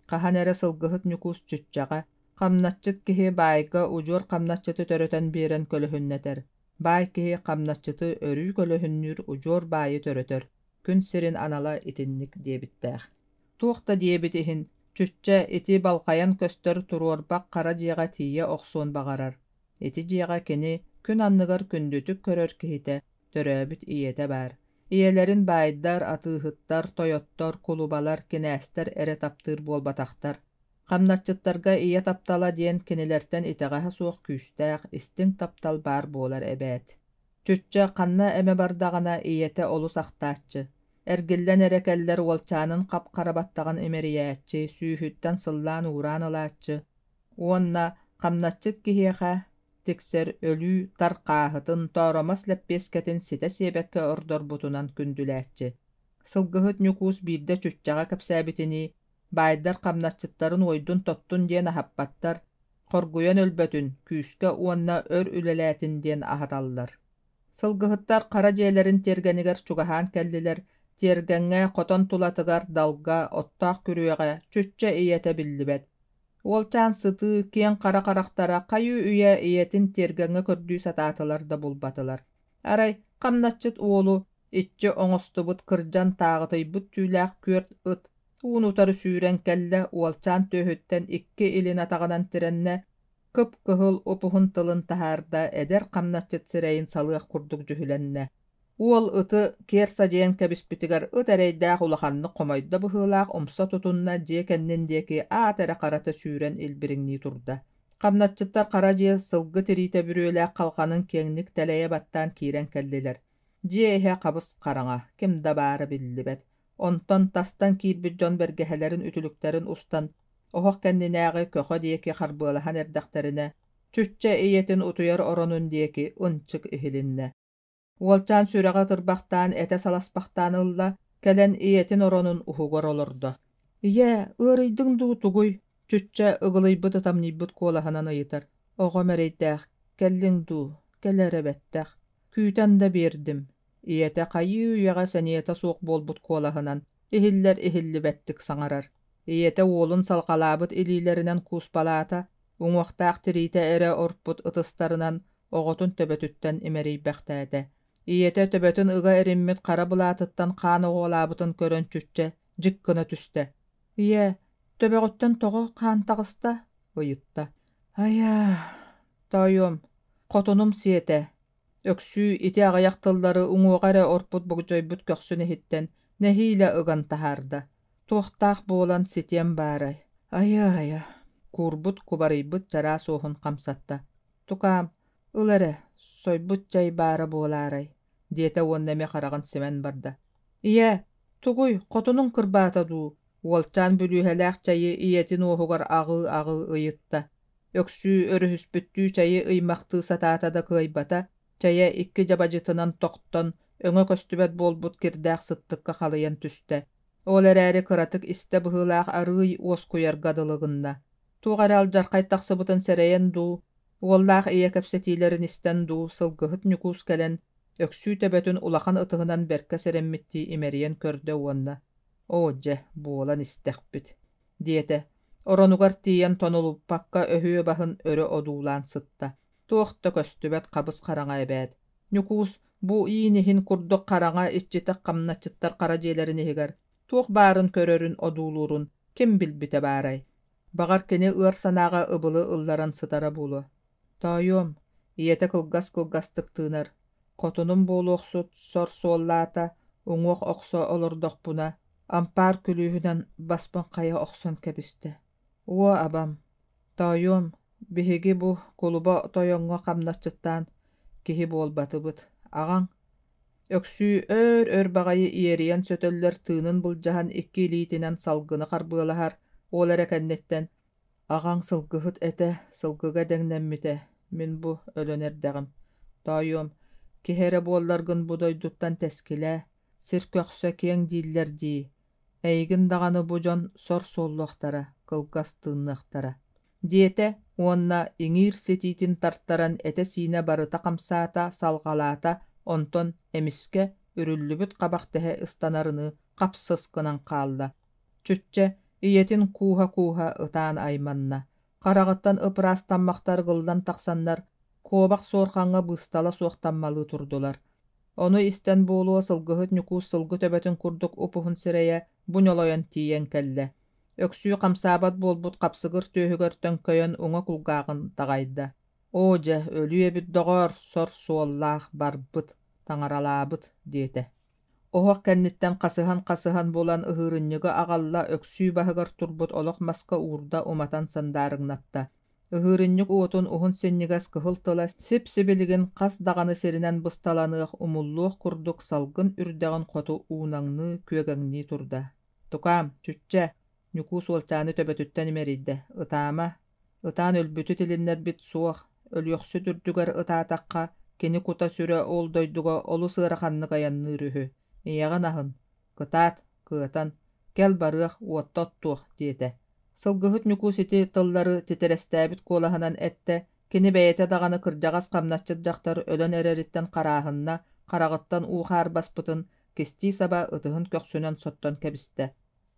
Хаһан эрэ сылгыһыт ньукуус чүччэҕэ, хамначчыт киһи баайга ужуор хамначчыты төрөтөн биэрэн көлөһүннэтэр. Баай киһи хамначчыты өрүү көлөһүннүүр ужуор баайы төрөтөр. Күн сирин анала итинник диэбиттээх. Туохта диэбит иһин, чүччэ ити балхайан көстөр туруорбак хара дьиэҕэ тиийэ охсуон баҕарар. Ити дьиэҕэ кини күн анныгар күндүтүк көрөр киһитэ, төрөөбүт ийэтэ баар. Ийэлэрин баайдар, атыыһыттар, тойоттор, кулубалар, кинээстэр эрэ таптыыр буолбатахтар. Хамначчыттарга ийэ таптала диэн кинилэртэн итэҕэһэ суох күүстээх, истиҥ таптал баар буолар эбээт. Чүччэ ханна эме бардаҕына ийэтэ олус ахтааччы. Эргиллэн эрекэллэр уолчаанын хап харабаттаҕын имэрийээччи, сүүһүттэн сыллаан уураан ылааччы. Уонна камначчыт киһиэхэ тиксер өлүү тарқааһытын тооромас лэппиэскэтин ситэ сиэбэккэ ордорбутунан күндүлээччи. Сылгыһыт Ньукуус биирдэ чүччаҕа кэпсээбитини баайдар камначчыттарын ойдун тоттун диэн аһаппаттар, хоргуйан өлбөтүн күүскэ уонна өр үлэлээтин диэн аһаталлар. Сылгыһыттар хара дьиэлэрин тиэргэнигэр чугаһаан кэллилэр, тиэргэҥҥэ хотон тулатыгар далга, оттоох күрүөҕэ чүччэ ийэтэ биллибэт. Уолчаан сытыы киэн хара-харахтара хайыы үйэ ийэтин тиэргэҥҥэ көрдүү сатаатылар да булбатылар. Арай, хамначчыт уолу итчи оҥостубут кырдьан тааҕытыйбыт түүлээх күөрт ыт уун утары сүүрэн кэллэ уолчаан төһүттэн икки илин атаҕынан тирэннэ кып кыһыл упуһун тылын таһаарда эдэр хамначчыт сирэйин салыах курдук дьүһүлэннэ. Уол ыты киэр садьыан кэбиспитигэр ыт эрэйдээх улаханны хомойдо быһыылаах омсо тутунна дьиэ кэннин диэки аат эрэ харата сүүрэн илбириҥнии турда. Хамначчыттар хара дьиэ сылгы тириитэ бүрүөлээх халханын киэҥник тэлэйэ баттаан киирэн кэллилэр. Дьиэ иһэ хабыс хараҥа, ким да баара биллибэт. Онтон тастан киирбит дьон бэргэһэлэрин үтүлүктэрин устан оһох кэннинээҕи көхө диэки харбыалахан эрдэхтэринэ, чүччэ ийэтин утуйар оронун диэки ынчык иһилиннэ. Уолчаан сүрэҕэ тырбахтаан этэ саласпахтаан ылла кэлэн ийэтин оронун уһугар олордо. Ийэ, ыарыйдыҥ дуу тугуй, чүччэ ыгылыйбыт ытамнийбыт куолаһынан ыйытар. Оҕо мэрэйдээх, кэллиҥ дуу, кэлэрэбэттэх, күүтэн да биэрдим. Ийэтэ хайыы үйэҕэ сэниэтэ суох буолбут куолаһынан иһиллэр иһиллибэттик саҥарар. Ийэтэ уолун салҕалаабыт илиилэринэн кууспалаата, уҥуохтаах тириитэ эрэ орпут ытыстарынан оҕотун төбөтүттэн имэрийбэхтээтэ. Ийэтэ төбөтүн ыга эриммит хара былаатыттан хаан оҕуолаабытын көрөн чүччэ дьыккына түстэ. Ийэ, төбөҕүттэн тоҕо хаан таҕыста, ыйытта. Ая, тойом, хотунум сиэтэ. Өксүү ити аҕайахтыллары уҥуоҕа эрэ орпут бугдьойбут көхсүн иһиттэн нэһиилэ ыган таһаарда. Туохтаах буолан ситиэм баарай. Ая, куурбут кубарыйбыт чараа суоһун хамсатта. Тукаам, ылэрэ, сойбут чай баара буолаарай, диэтэ уоннэме хараҕын симэн барда. Ийэ, тугуй, хотунуң кырбаата дуу, уолчаан бүлүүһэлээх чайы ийэтин уоһугар агыы ыйытта. Өксүү өрүһүспүттүү чайы ыймахтыы сатаата да кыайбата, чайа икки жабажытынан тохтон, өҥө көстүбэт буолбут кирдээх сыттыкка халыйан түстэ. Ол эрээри кыратык истэ быһыылаах арыый уоскуйарга дылыгынна. Туuҕараал жархай тахсыбытын сэрэйэн дуу, уоллаах ийэ кэпсэтиилэрин истэн дуу сылгыһыт Ньукуус кэлэн, өксүү төбөтүн улахан ытыһынан бэркэ сэрэммиттии имэриэн көрдө уонна. Оодьэ, буолан истэхпит. Диэтэ, оронугар тиийэн тонулуппакка өһүө баһын өрө одуулаан сытта. Туохта көстүбэт хабыс хараҥа эбээт. Ньукуус бу ииниһин курдук хараҥа иччитэх хамначчыттар хара дьиэлэрин иһигэр, туох баарын көрөрүн одуулуурун ким билбитэ баарай. Багар кини ыар санааҕа ыбылы ылларан сытара буолуо. Тойом, ийэтэ кылгас тыынар. Хотунум буолуохсут сор суоллаата, уҥуох охсо олордохпуна, ампаар күлүүһүнэн баспын хайа охсон кэбистэ. Уо абам, тойом, биһиги бу кулуба тойоҥҥо хамначчыттаан киһи буолбатыбыт. Аҕаҥ, өксүү өр баҕайы иэриэн сөтөллөр тыынын булдьаһан икки илиитинэн салгыны харбыалаһар, ол эрэ кэнниттэн, аҕаҥ сылгыһыт этэ сылгыга дэҥнэммитэ, мин бу өлөнэрдэҕим. Тойом, киһэрэ буолларгын будойдуттан тэскилэ, сир көхсө киэҥ дииллэр дии. Эйигин даҕаны бу дьон сор суоллуохтара, кылгас тыынныахтара. Диэтэ, уонна иҥиир сетиитин тартаран этэ сиинэ барыта хамсаата, салҕалаата, онтон эмискэ үрүллүбүт хабах тэһэ ыстанарыны хапсыскынан хаалла. Чүччэ ийэтин кууһа ытаан айманна. Хараҕыттан ыпыраастаммахтар гылдан тахсаннар, куобах суорхаҥҥа быстала суохтаммалыы турдулар. Ону истэн буолуо сылгыһыт Ньукуус сылгы төбөтүн курдук упуһун сирэйэ буņолойон тиийэн кэллэ. Өксүү хамсаабат буолбут хапсыгыр түөһүгөр төҥкөйөн уҥа кулгааҕын таҕайда. Оодьэ, өлүү эбит доҕоор сор суоллаах барбыт, таҥаралаабыт диэтэ. Оһох кэнниттэн хасыһан булан ыһыырынньыга аҕалла өксүү баһыгар турбут олох маска уурда уматан сандаарыҥнатта. Ыһыырынньык уотун уһун синньигас кыһыл-тыла сип-сибилигин хас даҕаны сиринэн бысталаныах умуллуох курдук салгын үрдэҕин хоту уунаҥныы күөгэҥнии турда. Тукаам, чүччэ, Ньукуус уолчааны төбөтүттэн имэрийдэ, ытаама, Ытаан өлбүтү тилиннер бит суох, өлүөхсү дүрдүгэр ытаатакка, кини кута сүрэ олдойдуга олу сыараханнык аянны үрүһү. Ийэҕин аһын. Кытаат, кыатан, кэл барыах уотта оттуох диэтэ. Сылгыһыт ньукуус ити тыллары титерэстээбит куолаһынан этте, кини бэйэтэ даҕаны кырдьаҕас хамначчыт дьахтар өлөн эрэриттэн хараахынна, хараҕыттан уухаар баспытын, кистии саба ытыһын көхсүнэн соттон кэбистэ.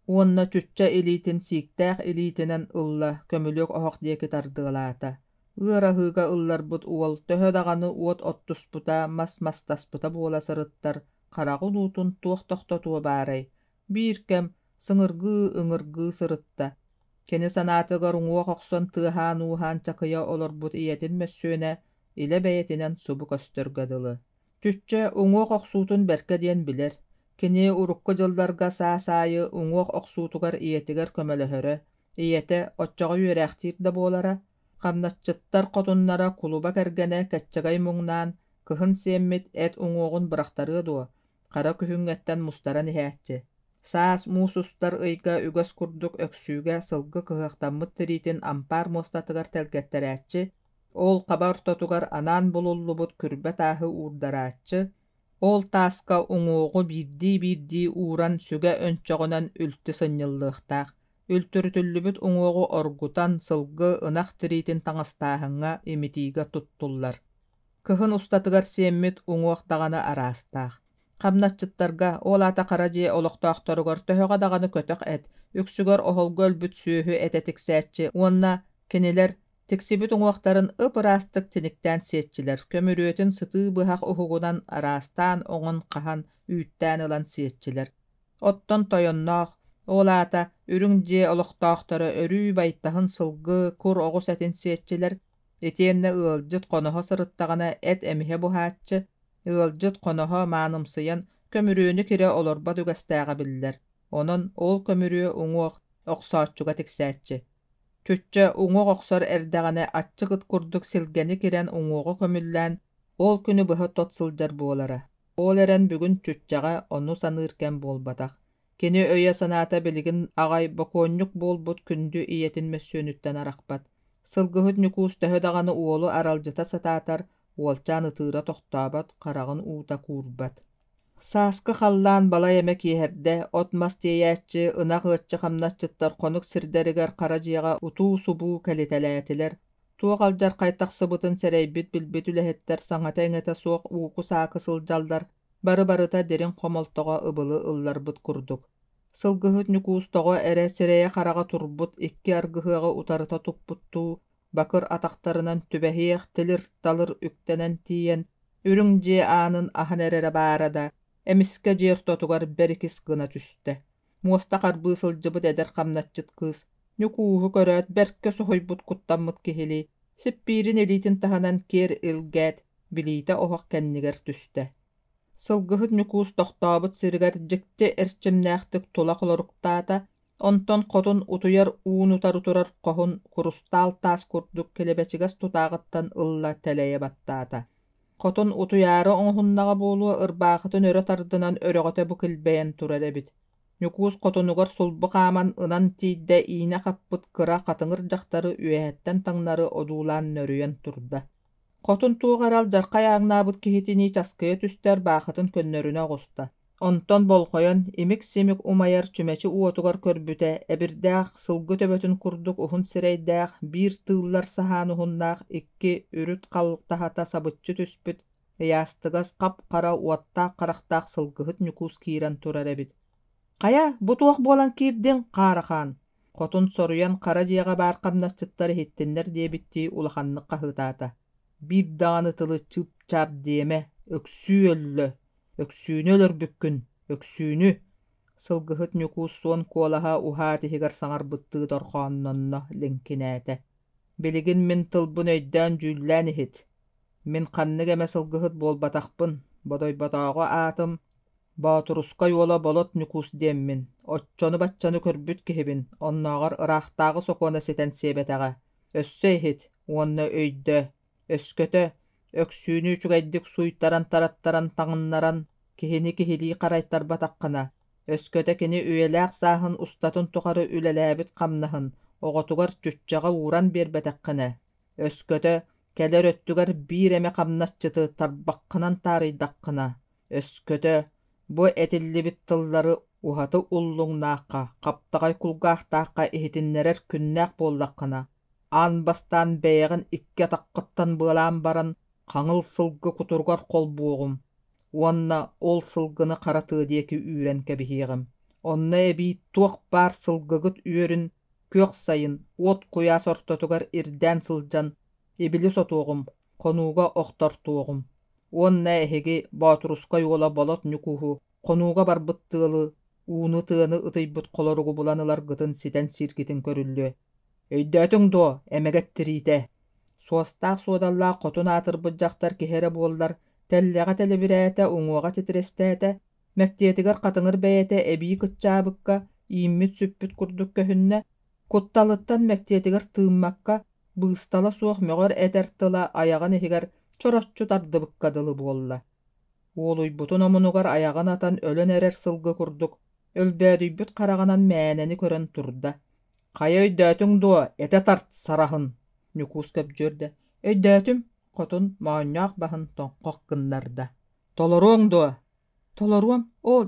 Уонна чүччэ илиитин сииктээх илиитинэн ылла көмүлүөк оһох диэки тардыалаата. Ыараһыыга ылларбыт уол төһө даҕаны уот оттуспута, мас-мастаспыта буола сырыттар, хараҕын уутун туох тохтотуо баарай. Биир кэм сыҥыргыы ыҥыргыы сырытта. Кини санаатыгар уҥуох охсон тыаһаан-ууһаан чакыйа олорбут ийэтин мөссүөнэ, илэ бэйэтинэн субу көстөргөдылы. Чүччэ уҥуох охсуутун бэркэ диэн билэр. Кини урукка дьылларга саа-саайы уҥуох охсуутугар ийэтигэр көмөлөһөрө, ийэтэ оччоҕо үөрээхтиир да буолара, хамначчыттар хотуннара кулуба кэргэнэ кэччэгэй муҥнаан, кыһын сиэммит эт уҥуоҕун бырахтарыа дуо, хара күһүҥҥэттэн мустаран иһээччи. Саас муусустар ыйга үгөс курдук өксүүгэ сылгы кыһыахтаммыт тириитин ампаар муостатыгар тэлгэттэрээччи, ол хаба ортотугар анаан булуллубут күрбэ тааһы уурдарааччы, ол тааска уҥуоҕу биирдии ууран сүгэ өнчөҕүнэн үлтү сынньыллыахтаах, үлтүрүтүллүбүт уҥуоҕу оргутан сылгы ынах тириитин таҥастааһыҥҥа имитиигэ туттуллар. Кыһын устатыгар сиэммит уҥуох даҕаны араастаах. Хамначчыттарга олаата хара дьиэ олохтоохторугар төһөҕө даҕаны көтөх эт, үксүгөр оһолго өлбүт сүүһү этэ тиксээччи, уонна кинилэр тиксибит уҥуохтарын ыпыраастык тиниктään сиэтчилэр, көмүрүөтүн сытыы быһах уһугунан араастаан оҥон хаһан үүttäэн ылан сиэтчилэр. Оттон тойонноох, олаата үрүҥ дьиэ олохтоохторо өрүү байтаһын сылгы кур оҕус этин сиэтчилэр, итиэннэ ыалдьыт хоноһо сырыттаҕына эт эмиһэ буһааччы, ыалдьыт хоноһо маанымсыйан көмүрүөнү кире олорбат үгэстээҕэ биллэр. Онон ол көмүрүө уҥуох охсооччуга тиксээччи. Чүччэ уҥуох охсор эрдэҕинэ аччыгыт курдук силгэни кирэн уҥуоҕу көмүллээн, ол күнү быһа тот сылдьар буолара. Ол эрэн бүгүн чүччэҕэ ону саныыр кэм буолбатах. Кини өйө санаата билигин аҕай бокуонньук буолбут күндү ийэтин мөссүөнүттэн арахпат. Сылгыһыт ньукуус төһө даҕаны уолу аралдьыта сатаатар, уолчаан ытыыра тохтообот, хараҕын уута куурбат. Сааскы халлаан бала эме киэһэрдэ, от мас тиэйээччи ынах ыаччы хамначчыттар хонук сирдэригэр хара дьиэҕэ утуу субуу кэлитэлээтилэр, туох алдьар хайтахсыбытын сэрэйбит билбит үлэһэттэр саҥата эҥэтэ суох ууку саакы сылдьаллар, бары-барыта дерин хомолтоҕо ыбылы ылларбыт курдук. Сылгыһыт ньукуус тоҕо эрэ сирэйэ хараҕа турбут икки аргыһыаҕа утарыта туппуттуу, бакыр атахтарынан түбэһиэх тилир талыр үктэнэн тиийэн, үрүҥ дьиэ аанын аһан эрэрэ баарада, эмискэ дьиэр тотугар бэрикис гына түстэ. Муоста харбыы сылдьыбыт эдэр хамначчыт кыыс, ньукууһу көрөөт бэркэ соһойбут куттаммыт киһили, сиппиирин илиитин таһанан киэр илгээд, билиитэ оһох кэннигэр түстэ. Сылгыһыт ньукуус тохтообут сиригэр дьикти эрчимнээхтик тула холоруктаата, онтон хотун утуяр уунутар турар коһун курустаал таас курдук келебэчигас тутааҕыттан ылла тэлэйэ баттаата. Хотун утуяары оҥохуннаҕа буолуо ырбаахытын өрө тардынан өрөҕөтө бу килбэйэн турар эбит. Ньукуус хотунугар сулбу хааман ынан тииддэ иine хаппыт кыра хатыҥыр дьахтары үөһэттэн таҥнары одуулаан нөрүйэн турда. Хотун туuҕарал дьархай ааҥнаабыт киһитинии часкыйа түстэр баахытын көннөрүнэ оҕуста. Онтон болхойон имик-симик умайар чүмэчи уотугар көрбүтэ, эбирдээх сылгы төбөтүн курдук уһун сирэйдээх биир тыыллар саһаан уһуннаах икки үрүт халлыктаһата сабыччы түспүт, ыяастыгас хап-хара уоттаах харахтаах сылгыһыт ньукуус киирэн турар эбит. «Хая, бу туох буолан киирдиҥ, Хаарахаан?» Хотун соруян хара дьиэҕэ баар хамначчыттар иһиттиннэр диэбиттии улаханнык хаһыытаата. «Биир даҕаны тылы чыып-чаап диэмэ, өксүү өллө. Өксүүнү өлөрбүккүн, өксүүнү!» Сылгыһыт ньукуус суон куолаһа уһаа тиһигэр саҥарбыттыы торхооннонно лиҥкинээтэ. «Билигин мин тылбын өйдөөн дьүүллээн иһит. Мин ханнык эмэ сылгыһыт буолбатахпын, бодойботоого аатым, баатуруска юола болот ньукуус диэммин, оччону-баччаны көрбүт киһибин, оннооҕор ыраахтааҕы сокуона ситэн сиэбэтэҕэ. Өссө иһит, уонна өйдө, өскөтө, өксүүнүү чугайдык суйтаран тараттаран таҥыннаран киһини киһилии харайтарбатаххына, өскөтө кини үөлээх сааһын устатын тухары үлэлээбит хамнаһын, оҕотугар чүччаҕа ууран биэрбэтэххинэ. Өскөтө кэлэр өттүгэр биир эме хамначчыты тарбаххынан таарыйдаххына. Өскөтө бу этиллибит тыллары ухаты уллуҥнаахха, хаптаҕай кулгаахтаахха иһитиннэрэр күннээх буоллаххына. Аан бастаан бэйэҕин икки атаххыттан быалаан баран хаҥыл сылгы кутургар холбуоҕум. Уонна ол сылгыны хара тыадиэки үүрэн кэбиһиэҕим. Онна эбии туох баар сылгыгыт үөрүн күөх сайын уот куяас ортотугар ирдээн сылдьан ибили сотуоҕум, хонууга охтортуоҕум. Уонна эһиги Баатуруска юола болот ньукуһу хонууга барбыт тыалы ууну тыаны ытыйбыт холоругу буланылар гытын ситэн сиргитин көрүллүө. Өйдөөтүң дуо эмэгеттириите. Суостаах суодаллаа хотун аатырбыт дьахтар киһэрэ буоллар тэллэҕэ тэлэбирээте уҥуоҕа титирэстээте мэктиэтигэр хатыҥыр бэйэтэ эбии кыччаабыкка ииммит сүппүт курдук көһүннэ кутталыттан мэктиэтигэр тыыммакка быыстала суох мөҕөр этэр тыла аяҕын иһигэр чороччу тардыбыкка дылы буолла. Уолуйбутун омунугар аяҕын атан өлөн эрэр сылгы курдук өлбөөдүйбүт хараҕанан мээнэни көрөн турда. Хайа өйдөөтүң дуо эте тарт сараһын. Ньукуус көбдьүөрдэ. Өйдөөтүм хотун маанньаах баһын тоҥхох гыннарда. Толоруоҥ дуо. Толоруом, о,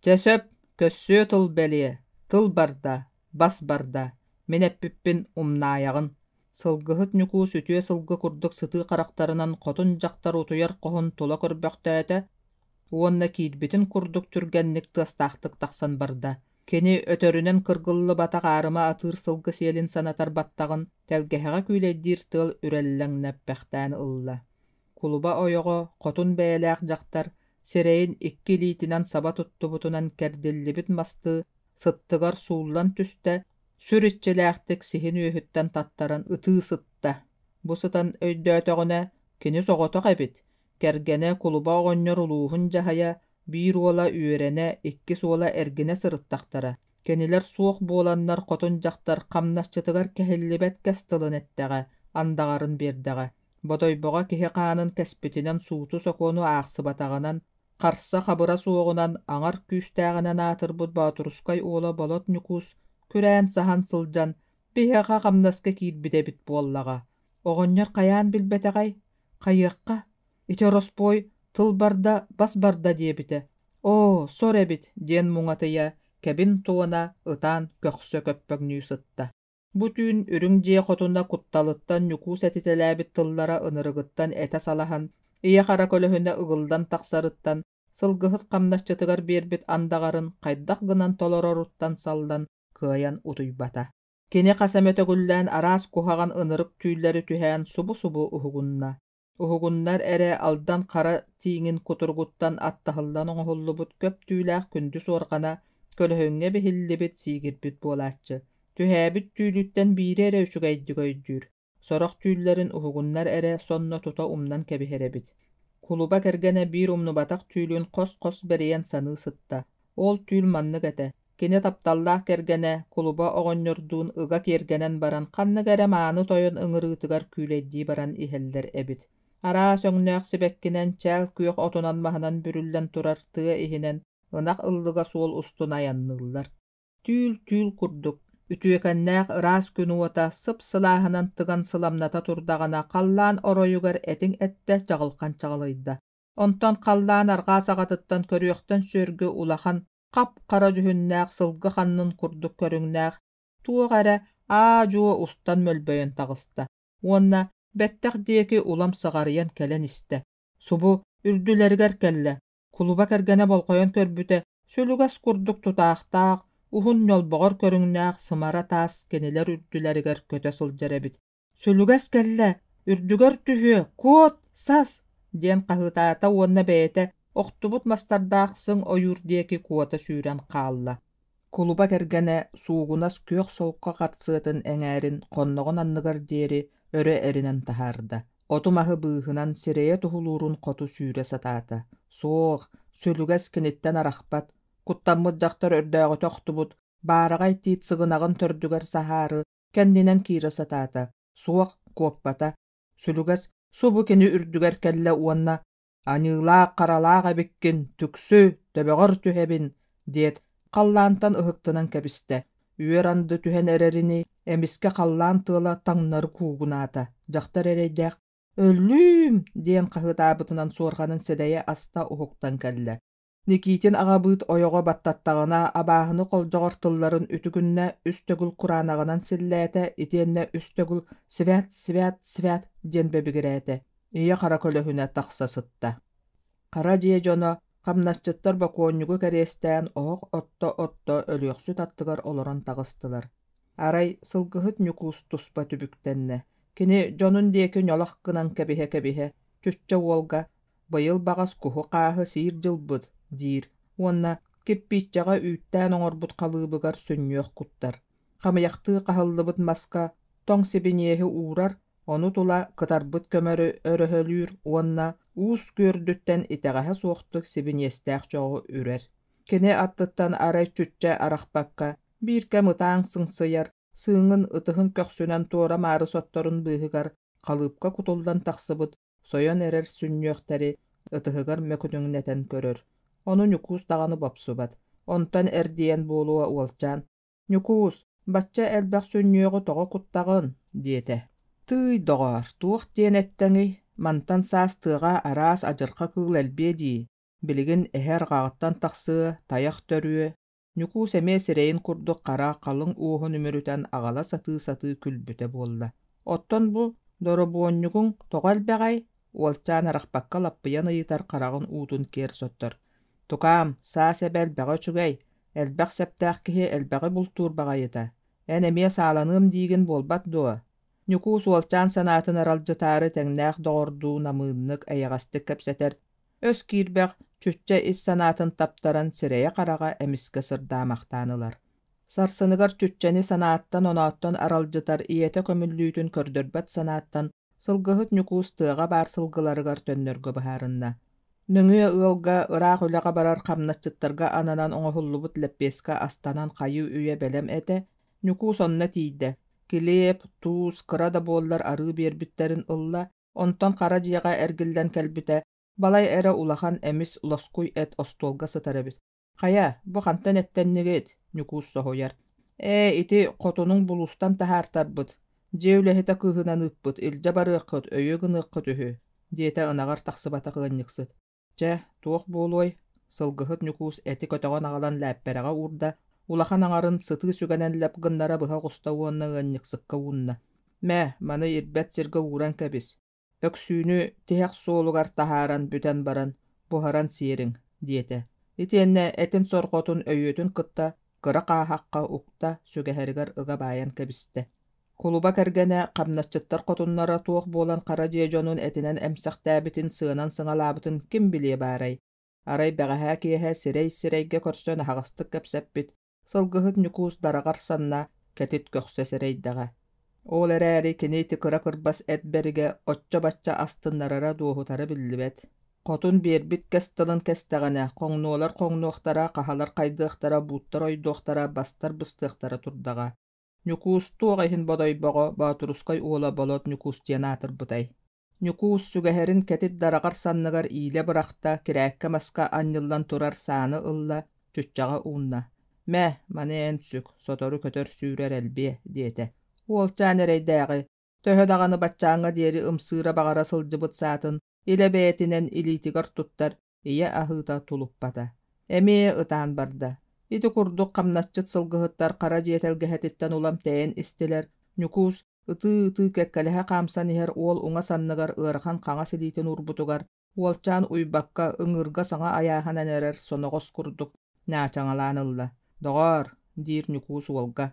сөп, көссүө тыл бэлиэ. Тыл барда, бас барда. Мен эппиппин умнааyaҕын. Сылгыһыт ньукуус үтүө сылгы курдук сытыы харахтарынан хотун дьахтар утуйар коһун тула көрбөхтөөтө. Уонна киирбитин курдук түргэнник тыастаахтык тахсан барда. Кени өтөрүнэн кыргыллы батак аарыма атыыр сылгы сиэлин санатар баттагын тэлгэһэҕэ күйлэйдиир тыл үрэллэҥнэппэхтээн ылла. Кулуба ойоҕо хотун бэйэлээх дьахтар сирэйин икки лиитинан саба туттубутунан кэрдиллибит масты сыттыгар сууллан түстэ сүр иччилээхтик сиһин үөһүттэн таттаран ытыы сытта. Бу сытан өйдөөтөҕүнэ кини соҕотох эбит. Кэргэнэ кулуба оҕонньор улууһун дьаһайа биир уола үөрэнэ икки суола эргинэ сырыттахтара. Кенилэр суох буоланнар хотун дьахтар хамначчытыгар käһиллибэт кэс тылын эттэҕэ, андаҕарын биэрдэҕэ. Бодойбоҕа киһи хаанын кэспитинэн сууту сокуону аахсыбатаҕынан харса хабыра суоҕунан аҥар күүстээҕинэн аатырбыт Баатурускай уола болот ньукуус күрээн саһан сылдьан биһэҕэ хамнаска киирбитэбит буоллаҕа. Оҕонньор хайаан билбэтэҕэй, хайыахха, ити ороспой тыл барда, бас барда диэбитэ. О, сор эбит, диэн муҥатыйа кэбин туона ытаан көхсө көппөҥнүү сытта. Бу түүн үрүҥ дьиэ хотуна кутталыттан ньукуус этитэлээбит тыллара ынырыгыттан этэ салаһан, ийэ хара көлөһүнэ ыгылдан тахсарыттан, сылгыһыт хамначчытыгар биэрбит андаҕарын хайдах гынан толороруттан салдан кыайан утуйбата. Кини хасамөтөгүллээн араас куһаҕан ынырык түүллэри түһээн субу-субу уһугунна. Уһугуннар эрэ алдан хара тииҥин кутургуттан аттаһыллан оҥоһуллубут көп түүлээх күндү суорҕана көлөһүҥҥэ биһиллибит сиигирбит буолааччы. Түһээбит түүлүттэн биири эрэ үчүгэйдүгөйдүүр. Сорох түүллэрин уһугуннар эрэ сонно тута умнан кэбиһэрэбит. Кулуба кэргэнэ биир умнубатах түүлүүн хос-хос бэриэн саныы сытта. Ол түүл маннык этэ. Кини тапталлаах кэргэнэ кулуба оҕонньордуун ыга киэргэнэн баран ханнык эрэ мааны тойон ыҥырыытыгар күүлэйдии баран иһэллэр эбит. Араа сөҥнөөх сибэккинэн чээл күөх отунан маһынан бүрүллэн турар тыа иһинэн ынах ыллыга суол устун аянныллар. Түүл курдук. Үтүөкэннээх ыраас күн уота сып сылааһынан тыган сыламната турдаҕана халлаан оройугар этиҥ этте чаҕылхан чаҕылайда. Онтон халлаан аргаа саҕатыттан көрүөхтэн сүөргү улахан хап хара жүһүннээх сылгы ханнын курдук көрүҥнээх туох эрэ жуо устан мөлбөйөн таҕыста. Уонна бэттэх диэки улам саҕарыйан кэлэн истэ. Субу үрдүлэригэр кэллэ. Кулуба кэргэнэ болхойон көрбүтэ сүлүгэс курдук тутаахтаах ухун ньолбоҕор көрүҥнээх сымара таас кенилэр үрдүлэригэр көтө сылдьар эбит. Сүлүгэс кэллэ, үрдүгөр түһүө, куот, сас диэн хаһыытаата уонна бэйэтэ охтубут мастардаах сыҥ ойуур диэки куота сүүрэн хаалла. Кулуба кэргэнэ суугунас күөх солка хатсыатын эҥээрин хонноҕун анныгар диэри өрө эринэн таһаарда. Оту маһы быыһынан сирэйэ туһулуурун хоту сүүрэ сатаата. Суох, сүлүгэс киниттэн арахпат, куттаммыт дьахтар өрдөөҕөтө охтубут, баараҕай тиит сыгынагын төрдүгэр саһаары кэннинэн киирэ сатаата. Суох куоппата. Сүлүгэс субу кини үрдүгэр кэллэ уонна аньыылаах харалаах эбиккин түксү төбөҕөр түһэбин диэт халлаантан ыһыктынан кэбистэ. Үөр анды түһэн эрэрини Эмиске қаллаан тыла таңнары куугунаата, жақтар эрейдәк «Өллүм!» диэн қағытабытынан суорғанын седәйе аста ухуктан кәллә. Никитин аҕабыыт ойоҕо баттаттаҕына абааһыны қолдьоҕор тылларын үтүгүннэ үстөгүл кураанағынан силлээте, итиэннэ үстөгүл «Свят, свят, свят» диэн бэбигирээте. Ийэ хара көлөһүнэ тахса сытта. Хара дие дьоно хамначчыттар бакуонньугу кэриэстээн оҕох отто өлүөхсүт аттыгар олорон таҕыстылар. Арай сылгыһыт ньукуус туспа түбүктэннэ. Кини дьонун диэки ньолох гынан кэбиһэ, чүччэ уолга, быйыл баҕас куһу хааһы сиир дьылбыт, диир. Уонна киппииччэҕэ үүttäэн оҥорбут халыыбыгар сүнньүөх куттар. Хамыйахтыы хаһыллыбыт маска тоҥ сибиниэһи уурар, ону тула кытарбыт көмөрү өрөһөлүүр, уонна уус күөрдүттэн итэҕэһэ суохтук сибиниэстээх чоҕу үрэр. Кини аттыттан арай чүччэ арахпакка, бииргэ мытааҥ сыңсыйар, сыыңын ытыһын көхсүнэн туора маары сотторун быыһыгар халыыпка кутулдан тахсыбыт сойон эрэр сүннүөхтэри ытыһыгар мөкүнүҥнэтэн көрөр. Ону ньукуус даҕаны бопсубат. Онтон эрдиэн буолуа уолчаан: «Ньукуус, бачча элбэх сүннүөҕү тоҕо куттаҕын» диэтэ. «Тый доҕор, туох диэн эттэҥи, мантан саас тыаҕа араас адьырха кыыл элбие дии, билигин эһэр гаҕыттан тахсыа, таях төрүө». Ньукуус эмиэ сирэйин курдук хара халыҥ уоһун үмүрүтэн аҕала сатыы күлбүтэ буолла. Оттон бу доробуонньугуҥ тоҕо элбэҕэй, уолчаан арахпакка лаппыйан ыйытар хараҕын уутун киэр соттор. «Тукаам, саас эбэ элбэҕэ үчүгэй, элбэх сэптээх киһи элбэҕи бултуур баҕайыта. Эн эмиэ сааланыым диигин буолбат дуо». Ньукуус уолчаан санаатын аралдьытаары тэҥнээх доҕордуу намыыннык эйэҕастык кэпсэтэр, өс киирбэх чүччэ ис санаатын таптаран сирэйэ хараҕа эмискэ сырдаамахтаанылар. Сарсыныгар чүччэни санааттан онооттон аралдьытар ийэтэ көмүллүүтүн көрдөрбөт санааттан сылгыһыт ньукуус тыаҕа баар сылгыларыгар төннөргө быһаарынна. Нүҥүө ыалга ыраах үлэҕэ барар хамначчыттарга ананан оҥоһуллубут лэппиэска астанан хайыы үйэ бэлэм этэ, ньукуус онно тиийдэ. Килиэп, туус, кыра да буоллар арыы биэрбиттэрин ылла, онтон хара дьиэҕэ эргиллэн кэлбитэ, балай эрэ улахан эмис лоскуй эт остуолга сытарабит. «Хая, бу хантан эттэннигит?» Ньукуус соһуйар. Ити хотунуң булустан таһаартарбыт, дьэ үлэһитэ кыыһынан ыппыт, илдьэ барыаххыт, өйө гыныаххыт үһү» диэтэ ынаҕар тахсыбата кыанньыксыт. «Дьэ, туох буолуой». Сылгыһыт ньукуус эти көтөҕөн аҕалан лээппэрэҕэ уурда, улахан аҥарын сытыы сүгэнэн лэп гыннара быһа оҕуста уонна ыанньыксыкка уунна. «Мэ, маны ирбэт сиргэ ууран кэбис. Өксүүнү тиһэх суолугар таһааран бүтэн баран, буһаран сиэриҥ» диэтэ. Итиэннэ этин сорҕотун өйүөтүн кытта, кыра хааһакка укта сүгэһэригэр ыга баайан кэбистэ. Кулуба кэргэнэ хамначчыттар хотуннара туох буолан хара дьиэдьонун этинэн эмсэхтээбитин сыанан сыҥалаабытын ким билие баарай. Арай бэҕэһээ киэһэ сирэй-сирэйгэ көрсөн аһаҕастык кэпсэппит, сылгыһыт ньукуус дараҕар санна кэтит көхсө сэрэйдэҕэ. Ол эрээри кини тикыра кырбас эт беригэ оччо-бачча астыннарара дуоһутары биллибэт. Хотун биэрбит кэс тылын кэстэҕэнэ, хоҥнуолар хоҥнуохтара, хаһалар хайдыахтара, бууттар ойдуохтара, бастар быстыахтара турдаҕа. Ньукуус туох иһин бодойбоҕо баатурускай уола болот ньукуус диэн аатырбытай. Ньукуус сүгэһэрин кэтит дараҕар санныгар иилэ бырахта кирээккэ маска анньыллан турар сааны ылла чүччэҕэ уунна. «Мэ, маны эн сүк, сотору көтөр сүүрэр элбие» диэтэ. Уолчаан эрэйдээҕи, төһө даҕаны баччааҥҥа диэри ымсыыра баҕара сылдьыбыт саатын илэ бэйэтинэн илиитигэр туттар ийэ аһыыта тулуппата. Эмиэ ытаан барда. Ити курдук хамначчыт сылгыһыттар хара дьиэтэлгэһэтиттэн улам тэйэн истилэр, ньукуус ытыы кэккэлэһэ хаамсан иһэр уол уҥа санныгар ыарахан хаҥа силиитин урбутугар уолчаан уйбакка ыҥырга саҥа аяаһан эрэр соноҕос курдук наачаҥалаан ылла. «Доҕор» диир ньукуус уолга.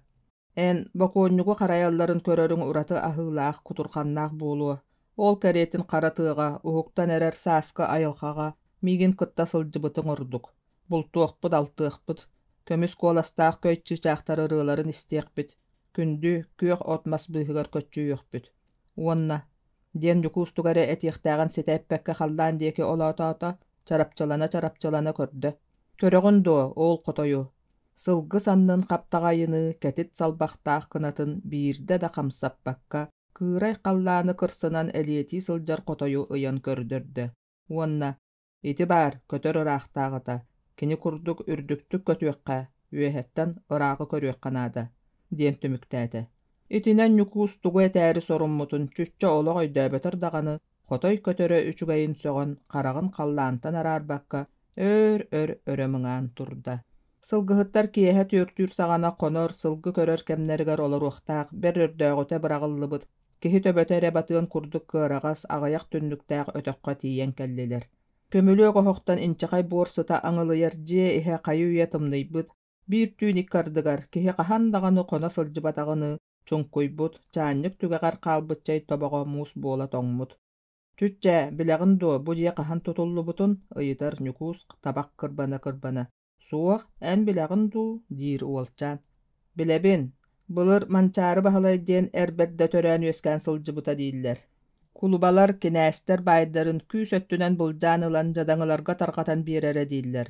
«Эн бокуонньугу харайалларын көрөрүҥ ураты аһыылаах кутурханнаах буолуо. Ол кэриэтин хара тыаҕа, уһуктан эрэр сааска айылхаҕа миигин кытта сылдьыбытыҥ ордук. Бултуохпут алтыахпыт, көмүс куоластаах көйччи чаахтар ырыыларын истиэхпит, күндү күөх отмас быыһыгар көччүүөхпүт. Уонна диэн ньукуустугаре этиэхтээҕин ситэппэккэ халлаан диэки олоотоото чарапчалана көрдө. Көрөҕүн дуо, ол хотойу. Сылгы саннын хаптаҕайыны кэтит салбахтаах кынатын биирдэ да хамсаппакка кыырай халлааны кырсынан элиэти сылдьар хотойу ыйан көрдөрдө. Уонна ити баар көтөр ыраахтааҕыта, кини курдук үрдүктүк көтүөххэ, үөһэттэн ырааҕы көрүөхханаада диэн түмүктээте. Itinen Nüküs tugu etääri sorunmutun çüççe oloq öydöbötör dağını xotoy kötörö üçügeyin soğan qarağın qallaantan ararbakka ör örömüňän turda. Sılgıhıttar kiyehe türtür sagana konor sılgı körör kemneriger olur uhtaq bir ördöğüte bıragıllıbıt. Kihi töbötere batığın kurduk kıragas ağayak tünnüktäq ötökkä tiýen kelliler. Kömülüö gohoktan inçaqay borsuta aňylyar je ihe qayu yatımnıybyt. Bir tüün ikkardygar kihi qahandagany kona sılжыбатаgyny çuňkuýbut çaannyk tügegar kalbytçay tobogo mus bola toňmut. Çüççe bilegin do bu je qahan tutullubutun ıyıtar Nüküs tabak kırbana. Suaq en bilegin du diir uolçan. Bilebin, bılır mançarı bahalay diyen erberde törän ösken sılжыбыта diýiller. Kulubalar kinäster baýdaryn küs öttünen buljan ylan jadaňylarga targatan berere diýiller.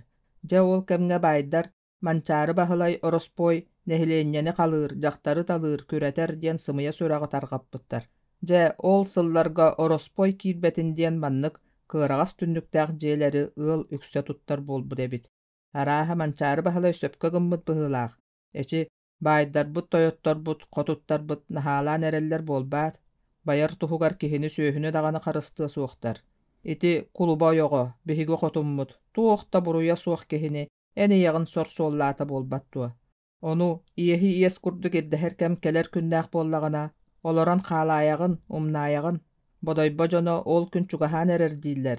Ja ol kemge baýdar mançarı bahalay orospoy nehilenýeni kalyr, jaktary talyr, küreter diýen symyya söragy targapdypdyr. Ja ol syllarga orospoy kirbetin diýen mannyk kıragas tünnüktäq jeleri ıl ükse tuttar bolbu debit. Araha mançarı bahalay söpke gymyt bıhylaq. Eçi baýdar bu toyottor but, qotuttar but nahalan ereller bolbat. Bayar tuhugar kihini söhüne dagana karıstığı suoqtar. Iti kuluba yogo, bihigi qotummut, tuoqta buruya suoq kihini, eni yağın sor sollata bolbattua. Onu iyehi iyes kurdu girdi herkem keler künnäq bollagana, oloran qalayagın, umnayagın, bodoyba jona ol gün çugahan erer diýiller.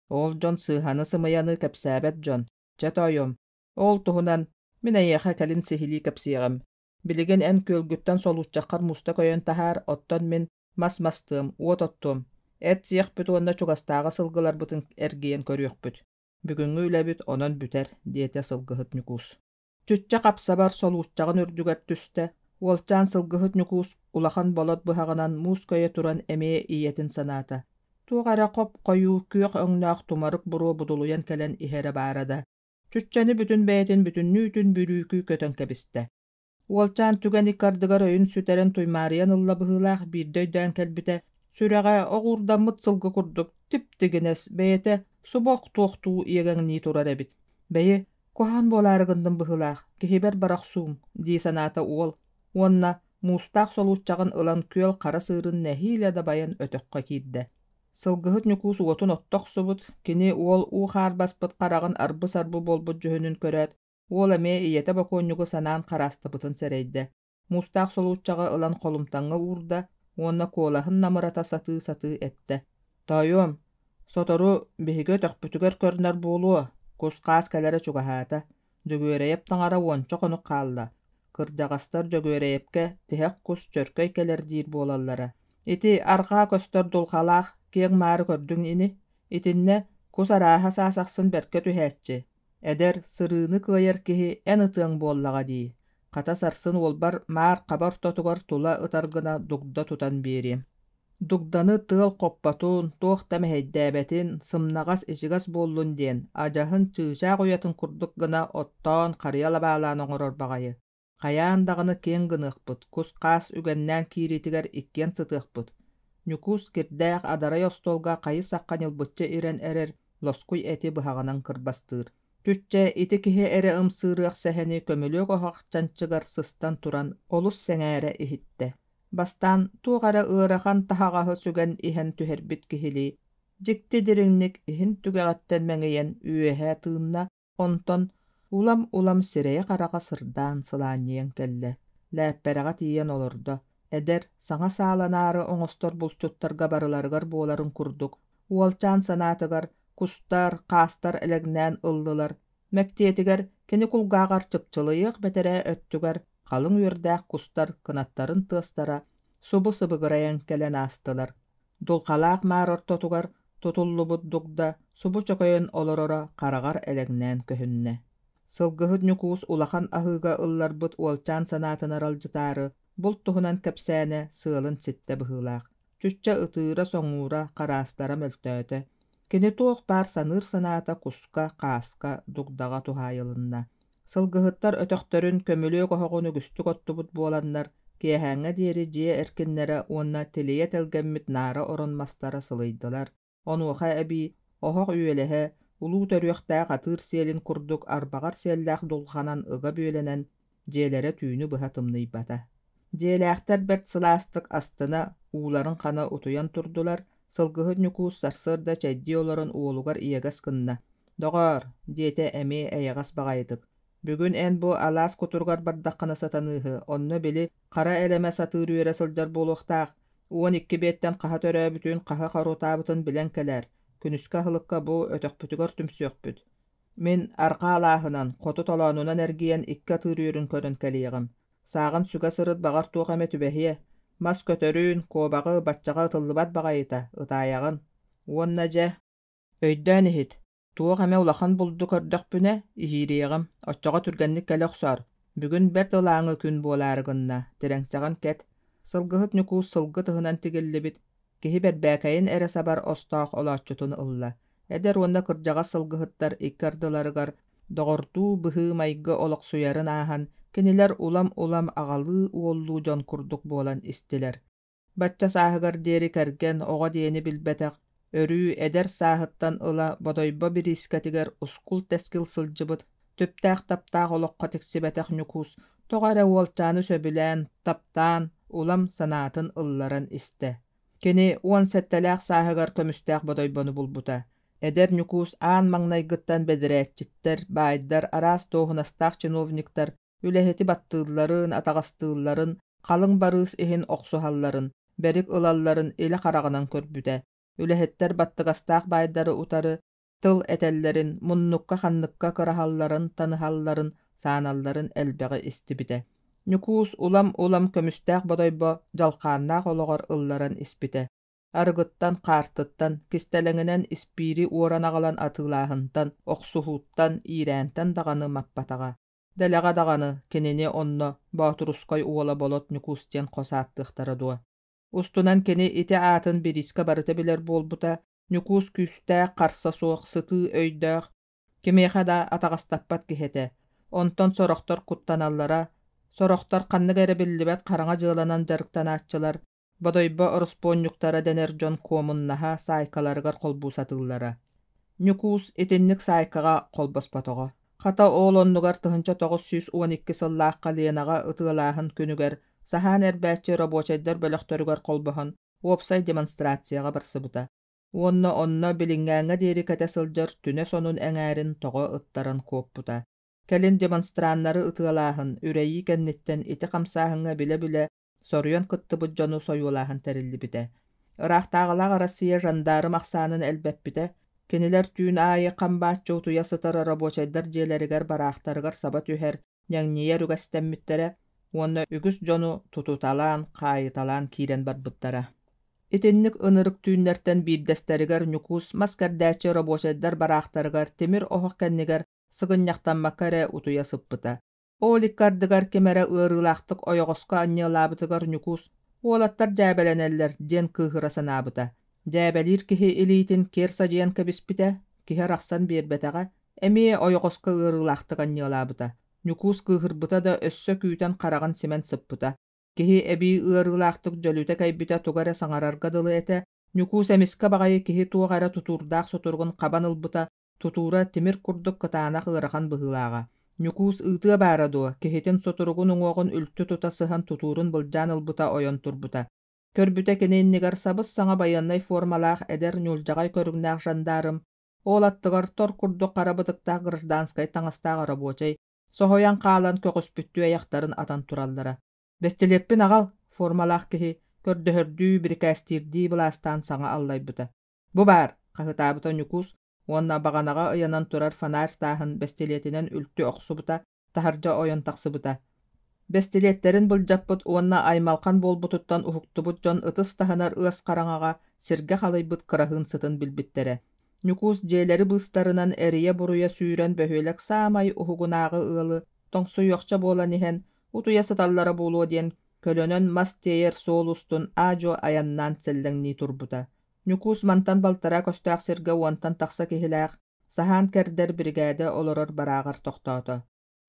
Ol jon sığhanı sımıyanı kepsäbet jon, jatoyum, ol tuhunan, mine yeha kelin sihili kepsiýagam. Biligen en kölgütten soluççakar musta köyen tahar, otton min mas-mastım, uot ottum. Et siyahbüt onna çugastağa sılgılar butun ergeyen körüyokbüt. Bugüngü ülebüt onan büter, diyete sılgıhıt Nüküs. Çüççe kapsabar soluççağın ürdüger tüste, uolçan sılgıhıt Nüküs ulahan bolot bıhağınan mus köye turan emeye iyetin sanata. Tuğara kop koyu kүйök öňnäq tumarık buru buduluyan kelen ihere barada. Çüççeni bütün beytin bütün nütün bürükü kötön kebiste. Uolçan tügen ikardygar öýün süteren tuýmaryan ylla bıhylaq bir döýdän kelbite süreğe oğurdamyt sılgı kurduk tipdigines beyete subok tuoqtuu iyegeňni turar ebit. Beyi kohan bolarygyndan bıhylaq kihiber baraqsum diýi sanata uol. Onna mustaq soluççagyn ylan köl qara syryn nähile da bayan ötökkä kirdi. Sılgıhıt Nüküs otun ottoq subut kini uol uğar baspıt qaragın arby sarby bolbut jühünün körät. Uol eme iyete bakonyugu sanan qarastıbıtın sereydi. Mustaq soluççaga ylan kolumtaňa urda, onna kolahın namırata satı etti. Taýom, sotoru bihige tökpütüger körner bolu, kusqas kelere çugahata. Jөгөрeyep taňara onça konuq qalda. Kırjagastar jөгöreyepke tehek kus çörköy keler diýir bolallara. Iti arqa köster dulxalaq keň mary kördüň ini, itinne kus araha sasaqsyn berke tühäççi. Eder sırыны kıyer kihi en ıtıň bollaga diýi. Kata sarsyn olbar mar qabar totugar tula ıtargına dugda tutan beri. Dugdany tyl qoppatun, toqta meheddäbetin, sımnagas eşigas bollun diýen, ajahyn çyşa goýatyn kurduk gına otton qarýala bağlan oňoror bagaýy. Qayan dagyny keň gynykpyt, kus qas ügenden kiritiger ikken sıtyqpyt. Nüküs kirdäq adara yostolga qayy saqqan ýylbytça iren erer, loskuy eti bıhaganan kırbastyr. Çüççe iti kihi ere ımsırıaq seheni kömülü gohaq çançıgar sıstan turan olus seňäre ihitte. Bastan tuğara ırahan tahagahy sügen ihen tüherbit kihili. Jikti diringnik ihin tügegatten meňeyen üehe tığınna onton ulam sireye qaraga sırdan sılanýen kelle. Läpperega tiýen olurda. Eder saňa salanary oňostor bulçuttarga barılargar bolaryn kurduk. Uolçan sanatygar kustar, qastar elegnen ıllılar. Mektietiger kini kulgagar çıpçılıйyk betere öttüger. Kalyň üerdäk kustar kynattaryn tыстara subu sıbıgırayan kelen astılar. Dulqalaq mar ortotugar tutullubut dugda subu çököyen olorora qaragar elegnen köhünne. Sılgıhıt Nüküs ulahan ahıga ıllarbıt uolçan sanatyn araljytary bult tuhunan kepsäne sığılyn sitte bıhylaq. Çüççe ıtyra soňura qarastara möltöte. Kini tuoq bar sanır sanata kuska, qaska, dugdaga tuhaýylynna. Sılgıhıttar ötöktörün kömülü gohoguny güstü gottubut bolanlar, kiähäňe diýeri je erkinlere onna teliye telgemmit nara oronmastara sylydylar. Onuha ebi, ohok üelehe, ulu törüyektä gatyr sielin kurduk arbagar sielläq dulhanan yga bölenen jelere tüýnü bıha tymnybata. Дьиэлээхтэр бэрт сылаастык астына ууларын хана утуян турдулар, сылгыһы ньукуус сарсыарда чэйдии олорон уолугар иэгас кынна. «Доҕоор» диэтэ эмиэ эйэҕас баҕайытык. Бүгүн эн бу алаас кутургар бардаххына сатаныыһы, онно били хара элэмэ сатыыр үөрэ сылдьар буолуохтаах, уон икки биэттэн хаһа төрөөбүтүн хаһа харуутаабытын билэн кэлэр, күнүскэ ыһылыкка бу өтөхпүтүгөр түмсүөхпүт. Мин арҕа алааһынан, хоту толоонунан эргийэн икки атыыр үөрүн көрөн кэлиэҕим. Саагын сүгэ сырыт баҕар туох эмэ түбэһиэ, мас көтөрүүн, куобаҕы, баччаҕа ытыллыбат баҕайыта, ытааyaҕын. Уонна дьэ, өйдөөн иһит, туох эмэ улахан булду көрдөхпүнэ, иһиириэҕим, оччоҕо түргэнник кэлэ охсоор, бүгүн бэрт ылааҥы күн буолаарыгынна, тэрэҥсэҕин кэт, сылгыһыт ньукуус сылгы тыһынан тигиллибит, киһи бэрбээкэйин эрэ сабар остоох олооччутун ылла. Эдэр уонна кырдьаҕа сылгыһыттар икки ардыларыгар доҕортуу быһыы майгы олохсуйарын ааһан, кинилэр улам аҕалыы уоллуу дьон курдук буолан истилэр. Бачча сааһыгар диэри кэрген оҕо диэни билбэтэх, өрүү эдэр сааһыттан ыла бодойбо бириискэтигэр ускул тэскил сылдьыбыт, түптээх таптаах олоххо тиксибэтэх ньукуус тоҕо эрэ уолчааны сөбүлээн, таптаан, улам санаатын ылларан истэ. Кини уон сэттэлээх сааһыгар көмүстээх бодойбону булбута. Эдэр ньукуус аан маҥнайгыттан бэдэрээччиттэр, баайдар араас тоохунастаах чиновниктар үлэһити баттыылларын, атаҕастыылларын, халыҥ барыыс иһин охсуһалларын, бэрик ылалларын илэ хараҕынан көрбүтэ. Үлэһиттэр баттыгастаах баайдары утары тыл этэллэрин, муннукка ханныкка кыраһалларын, таныһалларын, сааналларын элбэҕи истибитэ. Ньукуус улам көмүстээх бодойбо дьалхааннаах олоҕор ылларан испитэ. Арыгыттан, хаартыттан, кистэлэҥинэн испиири уоран аҕалан атыылааһынтан, охсуһууттан, иирээнтэн даҕаны маппатаҕа. Дэлэҕэ даҕаны кинини онно баатурускай уола болот ньукуустиэн хосааттыахтара дуо. Устунан кини ити аатын бириска барыта билэр буолбута, ньукуус күүстээх харса суох сытыы өйдөөх, кимиэхэ да атаҕастаппат киһэтэ. Онтон сорохтор куттаналлара, сорохтор ханнык эрэ биллибэт хараҥа дьыаланан дьарыктанааччылар, бодойбо ороспоонньуктара дэнэр дьон куомуннаһа саайкаларыгар холбуусатыыллара. Ньукуус итинник саайкаҕа холбоспотоҕо. Хата оолоннугар тыһынча 912 сыллаах калыанаҕа ытыалааһын күнүгэр саһаан эрбээччи робочайдар бөлөхтөрүгөр холбоһон уопсай демонстрацияға барсыбыта. Онно билиҥҥээҥҥэ диэри кэтэ сылдьар түнэ сонун эҥээрин тоҕо ыттаран куоппута. Кэлин демонстрааннары ытыалааһын, үрэйии кэнниттэн ити хамсааһыҥҥа билэ-билэ соруйан кыттыбыт дьону сойуулааһын тэриллибитэ. Ыраахтааҕалаах Россия жандарым ахсаанын элбэппитэ, кинилэр түүн аайы хамбааччы утуйа сытара робочайдар дьиэлэригэр бараахтарыгар саба түһэр ньаҥнийэр үгэстэммиттэрэ, уонна үгүс дьону тутуталаан, хаайыталаан киирэн барбыттара. Итинник ынырык түүннэртэн биирдэстэригэр ньукуус маскэрдээччи робочайдар бараахтарыгар тимир оһох кэннигэр сыгынньахтаммакка эрэ утуйа сыппыта. Ооликкардыгар кемэрэ ыарыылаахтык ойоҕоско анньыалаабытыгар ньукуус уолаттар дьээбэлэнэллэр диэн кыыһыра санаабыта. Дьээбэлиир киһи илиитин киэр садьыан кэбиспитэ, киһи арахсан биэрбэтэҕэ, эмиэ ойоҕоско ыарыылаахтык анньыалаабыта. Ньукуус кыыһырбыта да өссө күүтэн хараҕын симен сыппыта. Киһи эбии ыарыылаахтык дьөлүтэ кэйбитэ тугара саҥарарга дылы этэ, ньукуус эмискэ баҕайы киһи туох эрэ тутуурдаах сотургун хабан ылбыта, тутуура тимир курдук кытаанах ыарахан быһыылааҕа. Ньукуус ыытыа баара дуо, киһитин сотуругун уҥуоҕун үлтү тута сыһан тутуурун былдьаан ылбыта ойон турбута. Көрбүтэ кинииннигэр сабыс саҥа байаннай формалаах эдэр ньулдьаҕай көрүҥнээх жандарым, оолаттыгар тор курдук харабытыктаах гражданскай таҥастаах рабочай, соһуйан хаалан көҕүспүттү эйахтарын атан тураллара. Бестилеппин аҕал, формалаах киһи, көрдөһөрдүү бирикээстиирдии былаастаан саҥа аллайбыта. Бу баар, хаһытаабыта ньукуус, уонна баҕанаҕа ыйанан турар фонарь тааһын бестилетинэн үлтү охсубута, таһардьа ойон тахсыбыта. Бестилеттерин былдьаппыт уонна аймалхан буолбутуттан уһуктубут дьон ытыс таһынар ыас хараҥаҕа сиргэ халайбыт кыраһыын сытын билбиттерэ. Ньукуус дьиэлэри быыстарынан эрийэ буруйа сүүрэн бөһүөлэк саамай уһугунааҕы ыалы тоҥсуйуохча буолан иһэн утуйа сыталлара буолуо диэн көлөнөн мас тиэйэр суолустун аадьо аяннаан сэллэҥнии турбута. Ньукуус мантан балтара көстөөх сиргэ уонтан тахса киһилээх саһаан кэрдэр бригада олорор барааҕар тохтоото.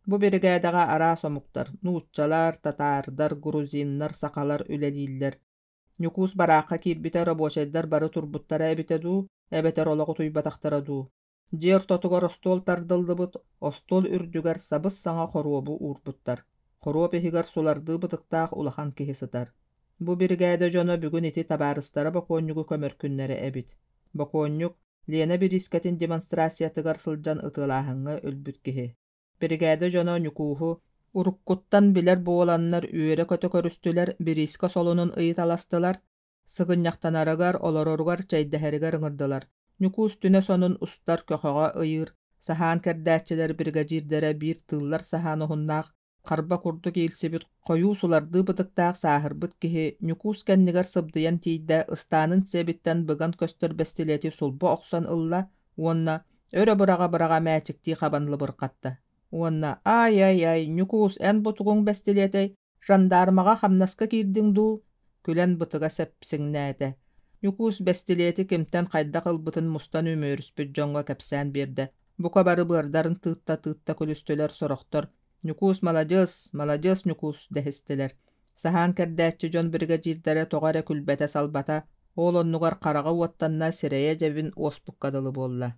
Бу бригадаға араас омуктар, нууччалар, татаардар, грузиннар, сакалар үлэлииллэр. Ньукуус барааққа киирбитэ робочайдар бары турбуттара эбитэ дуу, эбетер олоҕу туйбатахтара дуу. Дьиэр тотугар остуол тардыллыбыт, остуол үрдүгэр сабыс саҥа хоруобу уурбуттар. Хоруоп эхигар суларды бытыктаах улахан киһи сытар. Бу бригада жоно бүгүн ити табаарыстара боконнюгу көмөркүннәре эбит. Боконнюк Лена бирискетин демонстрациятыгар сылжан ытылааһыңа өлбүт киһи. Бригада жоно нюкууху уруккуттан билер буоланнар үөрэ көтө көрүстүлэр бириска солунун ыйыт аластылар. Сыгынняктанарыгар олороругар чайдаһарыгар ыңырдылар. Нюкуус түнэ сонун устар көхөҕө ыйыр, саһаан кэрдээччилэр бригадирдэрэ биир тыыллар саһаан уһуннаах, харба курдук иилсибит хойуу суларды бытыктаах сааһырбыт киһи Нюкуус кэннигэр сыбдыйан тиийдэ ыстаанын сиэбиттэн быган көстөр бэстилиэти сулбу охсон ылла, уонна өрө бырага мээчиктии хабанлы быркатта. Уонна ай, Нюкуус эн бутугуң бэстилиэтэй, жандармаға хамнаска киирдиң дуу, күлэн бытыга сепсиңнээте. Нюкуус бэстилиэти кимтэн хайда кылбытын мустан үмөөрүспүт дьоҥҥо кэпсээн биэрдэ. Бука бары быардарын тыытта күлүстөлөр сорохтор. Нюкуус молодец, Нюкуус дэхистилэр. Саһаан кэрдээччи дьон бригадирдэрэ тоҕо күлбэтэ салбата, ол оннугар харага уоттанна сирэйэ дьэбин уоспуккадылы буолла.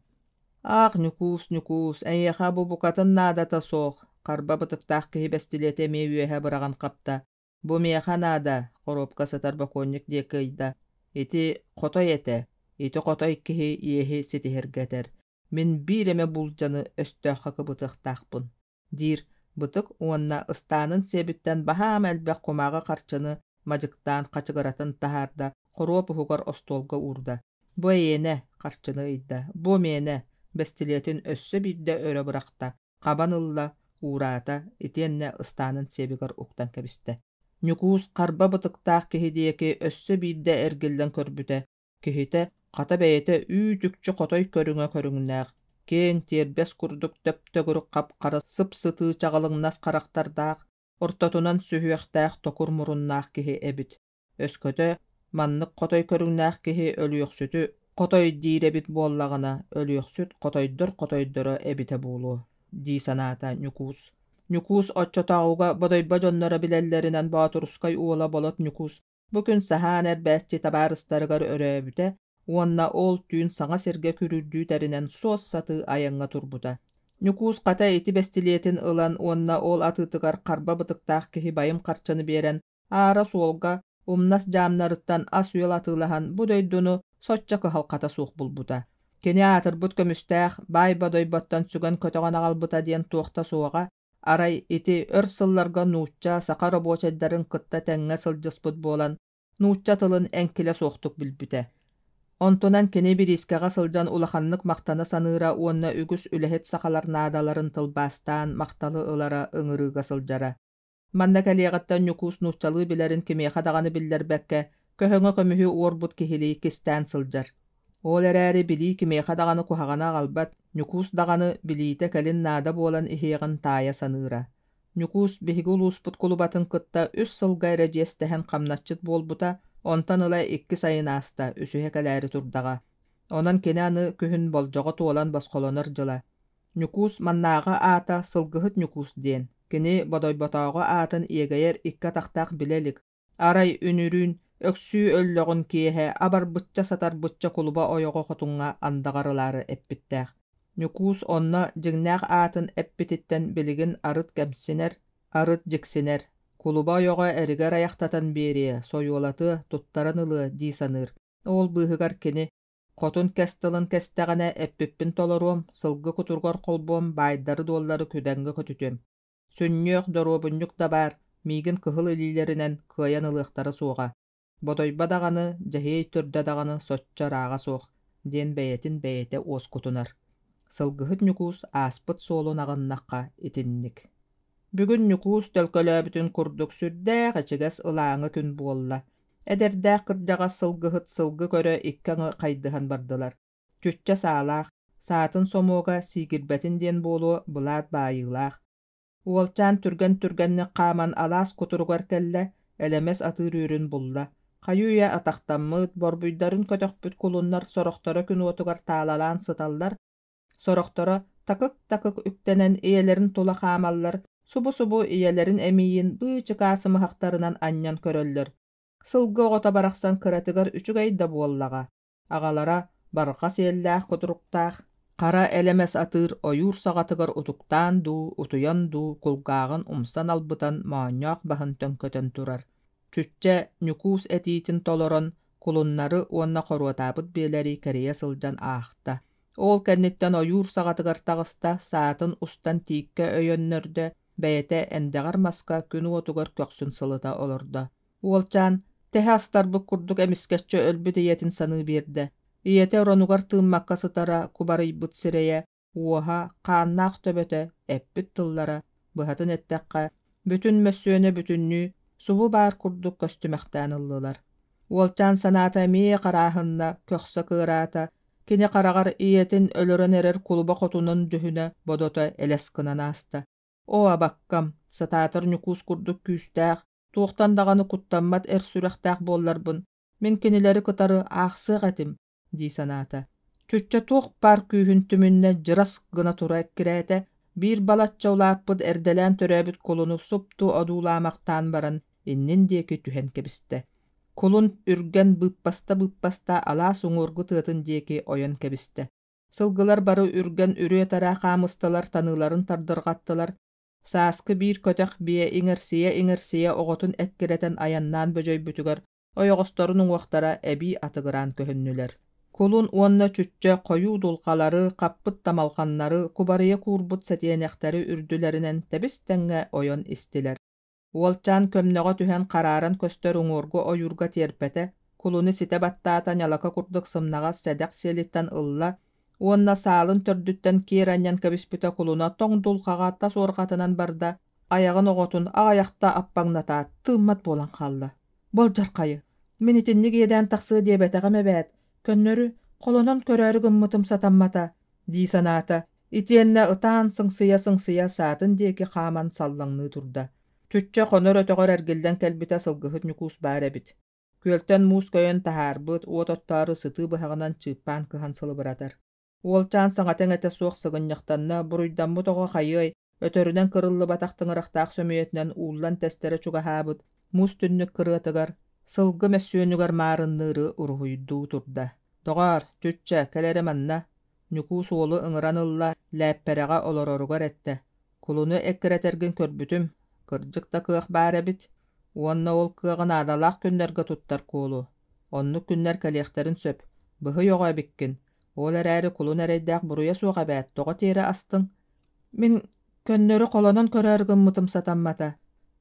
Ах, Нюкуус, эйэхэ бу букатын наадата суох, харба бытыктаах киһи бэстилиэти эмиэ үөһэ быраган капта. Бу миэхэ наада, хоропка сатар боконньук диэкыйда. Ити хотой эте, ити хотой киһи иэһи ситиһэргэтэр. Мин бииреме булдьаны өстөөххэ кыбытыахтаахпын. Диир, бытык уонна ыстаанын сиэбиттэн баһаам элбэх кумаага харчыны мадьыктаан хачыгаратын таһаарда хоруоп уһугар остуолга уурда. Бу эйэне харчыны ыйда, бу миэне бэстилиэтин өссө биирдэ өрө бырахта, хабан ылла уuraата итиэннэ ыстаанын сиэбигэр уктан кэбистэ. Нюкуус харба бытыктаах киһи диэки өссө биирдэ эргиллэн көрбүтэ. Киһите хата бэйэтэ үүтүкчү хотой көрүҥнээх. Кең тиэрбэс курдук төптөгүрүк капкара сып-сытыы чаҕалыҥнас харахтардаах, ортотунан сүһүөхтээх токур муруннаах киһи эбит. Өскөтө маннык хотой көрүҥнээх киһи өлүөхсүтү хотой диирэбит буоллаҕына өлүөхсүт хотойдоро эбитэ буолуо, дии санаата Нюкуус. Нюкуус оччотааҕуга бодойба дьоннора билэллэринэн баатурускай уола болот Нюкуус. Бу күн саһаан эрбээсчи табаарыстарыгар өрөөбүтэ, уонна ол түүн саҥа сиргэ күрүрдүүтэринэн суос сатыы айаҥҥа турбута. Нюкуус хата ити бэстилиэтин ылан уонна ол атыытыгар харба бытыктаах киһи байым харчыны биэрэн, аара суолга умнас дьаамнарыттан ас үөл атыылаһан бу дойдуну сочча кыһалхата суох булбута. Кини аатырбыт көмүстээх баай бодойботтон сүгэн көтөҕөн аҕалбыта диэн туохта суоҕа, арай ити өр сылларга нуучча саха робочайдарын кытта тэҥҥэ сылдьыспыт буолан, нуучча тылын эҥкилэ суохтук билбүтэ. Онтунан кини бирискэҕэ сылдьан улаханнык махтана саныыра уонна үгүс үлэһит сахалар наадаларын тылбаастаан махталы ылара ыҥырыыга сылдьара. Манна кэлиэҕэттэн Нюкуус нууччалыы билэрин кимиэхэ даҕаны биллэрбэккэ, көһөҥө көмүһү уорбут киһилии кистээн сылдьар. Ол эрээри билии кимиэхэ даҕаны куһаҕана аҕалбат, Нюкуус даҕаны билиитэ кэлин наада буолан иһиэҕин таайа саныыра. Нюкуус биһиги улууспут кулубатын кытта үс сылга эрэ дьиэстэһэн хамначчыт буолбута, онтан ыла 2 сайын ааста үсүһэ кэлээри турдаҕа. Онон кини аны күһүн болдьоҕо туолан босхолонор дьыла. Нюкуус маннааҕа аата сылгыһыт Нюкуус диэн. Кини бодойботоого аатын иэгэйэр 2 тахтаах билэлик. Арай үнүрүүн өксүү өллөҕүн киэһэ абар бычча сатар бычча кулуба ойоҕо хотуҥҥа андаҕарылаары эппиттээх. Нюкуус онно дьиҥнээх аатын эппититтэн билигин арыт кэмсинэр, арыт дьиксинэр. Кулуба ойоҕо эригэр аяхтатан биэрие, сойуолаты туттаран ылыа дии саныыр. Ол быыһыгар кини хотун кэстылын кэстэҕэнэ эппиппин толоруом, сылгы кутургор холбуом баайдары дуоллары күдэҥҥи көтүтүөм. Сүнньүөх доруобунньук да баар, миигин кыһыл илиилэринэн кыайан ылыахтара суоҕа. Бодойба даҕаны, дьаһиэй түрдэ даҕаны соччо рааҕа суох, диэн бэйэтэ уоскутунар. Сылгыһыт Нюкуус ааспыт суолун аҕыннахха итинник. Бүгүн Нюкуус төлкөлөөбүтүн курдук сүрдээх эчигэс ылааҥы күн буолла. Эдэрдээх кырдьаҕа сылгыһыт сылгы көрө 2 хайдыһан бардылар. Чүччэ саалаах, саатын сомуога сиигирбэтин диэн буолуо былаат баайыылаах. Уолчаан түргэнни хааман алаас кутуругар кэллэ, элемес атыыр үөрүн булла. Хайууя атахтаммыт борбуйдарын көтөхпүт кулуннар сорохторо күн уотугар таалалаан сыталлар. Сорохторо такык үктенен иелерин тула хаамаллар, субу иелерин эмиийин быычы каасымыхактарынан аннян көрөллөр. Сылгы оҕото барахсан кыратыгар үчүгэй да буоллаҕа. Аҕалара барха сиэллээх кутуруктаах, Qara elemes atır oyur sagatıgar utuktan du, utuyan du, kulgağın umsan albutan maanyaq bahın tönkötön turar. Çütçe nükus etitin toloron, kulunnары onna qoruatabıt beleri kereye sılcan ahta. Ol kennitten oyur sagatıgar tağısta saatın ustan tiikke öyönnörde, beyete endegar maska günü otugar köksün sılıta olurda. Olcan, tehe astarbu kurduk emisketçe ölbü diyetin sanığı birde. İyete oranugar tığmakka sıtara kubarıybıt sireye, uoha qaannaq töböte, eppüt tıllara, bıhatın ettekka, bütün mössüöne bütünlüğü, subu bar kurduk köstümekten ıllılar. Olcan sanata mie qarahınna, köksa kıraata, kini qaragar iyetin ölörön erer kuluba qotunun cühüne bodota eleskınan asta. Oa bakkam, satatır nükus kurduk küstääq, tuğtan dağını kuttanmat sürektääq bollarbın, min kinileri kıtarı ağsıq etim, di sanata. Çütçe tuğ par kühün tümünne jıras gına tura ekkiräte, bir balatça ulappıd erdelen töröbüt kolunu suptu odulamaqtan baran, innin dieki tühen kebiste. Kulun ürgen bıppasta ala suңurgu tığıtın dieki oyan kebiste. Sılgılar barı ürgen ürüye tara qamıstalar tanıların tardırgattılar. Saskı bir kötek biye iňersiye oğotun ekkireten ayannan böjöy bütüger, oyoğostorunun uaqtara ebi atıgıran köhünnüler. Kulun onna çütçe koyu dulqalары, qappıt tamalqanları, kubarıya kurbut setiyenekleri ürdülerinen tebistenge oyon istiler. Uolcan kömnöge tühen qararan köstör uňurgu oyurga terpete, kulunu site battata nyalaka kurduk sımnaga sedek selitten ılla, onna saalın tördütten kiranyan kebispüte kuluna toň dulqaga tas orgatınan barda, ayağın oğotun ayakta appaňnata tığmat bolan qalla. Boljarqayı, minitinni gieden taqsı diyebeteğem ebet, könnörü kolonan körörü gımmıtım satammata, di sanata, itienne ıtan sıngsıya saatın diyeki qaman sallaňny turda. Çütçe konor ötögör ergilden kelbite sılgıhıt nükus bärebit. Költen mus köyön taharbıt, uotottarı sıtı bıhağынан çıppan kıhan sılı bıratar. Olcan saŋaten ete soğuk sıgınnyaqtanna buruydan butoga qayıy, ötörünen kırıllı bataqtıngıraqtaq sömüyetinden uullan testere çugahabıt, mus tünnük kırıtıgar, sılgı messüönügar marınnırı urhuydu turda. Dogar, çütçe, kelere manna. Nükus oğlu ıngıranılla läppereğa olororugar ette. Kulunu ekkiretergin körbütüm. Kırjıkta kığ bärebit. Onna ol kığın adalaq günlerge tuttar kolu. Onnu günler kelekterin söp. Bıhı yoga bikkin. Ol eräri kulun ereydäq buruya soğa bät. Toga tere astın. Min könnörü kolonan körärgin mıtım satammata.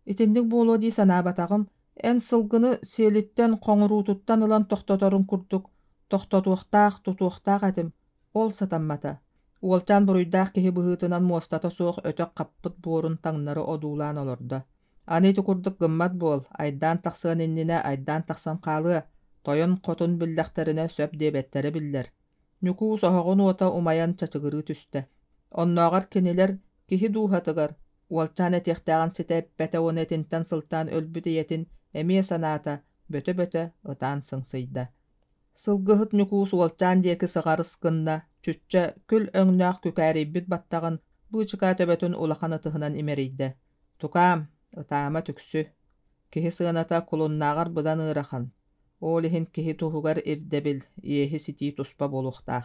İtindik bolu di sana batağım. En sılgını selitten qoňurututtan ılan toxtotorun kurduk. Toxtotuqtaq etim. Ol satammata. Olcan buruydaq kehi bıhıtınan mostata soğuk ötök qappıt borun taňnary odulan olurda. Aniti kurduk gımmat bol, aydan taqsıgan innine aydan taqsan qalı, toyon qotun bildakterine söp debetleri biller. Nükus ohoğun ota umayan çaçıgırı tüste. Onnoğar kiniler kehi duhatıgar. Olcan etiektağın site bete on etinten sıltan ölbüt eyetin emiye sanata böte ıtan sıngsıyda. Sılgıhıt nükus olcan dieki sığarı sıkında, çütçe kül öňnäq kükäribbit battagyn bıçıka töbötün ulakan atıhınan imeriydi. Tukam, ıtama tüksü. Kihi sığınata kulunnagar budan ırahan. Olihin kihi tuhugar irdebil, iyehi siti tuspa boluqtaq.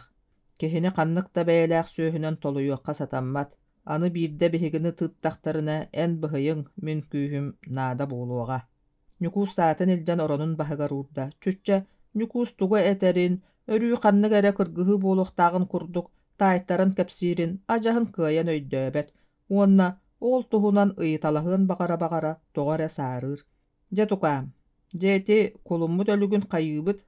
Kihini qannıqta beyläq söhünen toluyuqqa satammat. Anı birde bihigini tıttaqtarına en bıhıyın münkühüm nada boluğa. Nükus saatin ilcan oronun bahıgar urda. Çütçe, nükus tugu eterin, örüy qanны gere kırgıhı boluqtağın kurduk, taýtların kepsirin, ajahın kıyan öydöbet. Onna, ol tuhunan ıyıtalahın bagara togar sarır. Je tukam, jeti kulummut ölügün qayıbıt,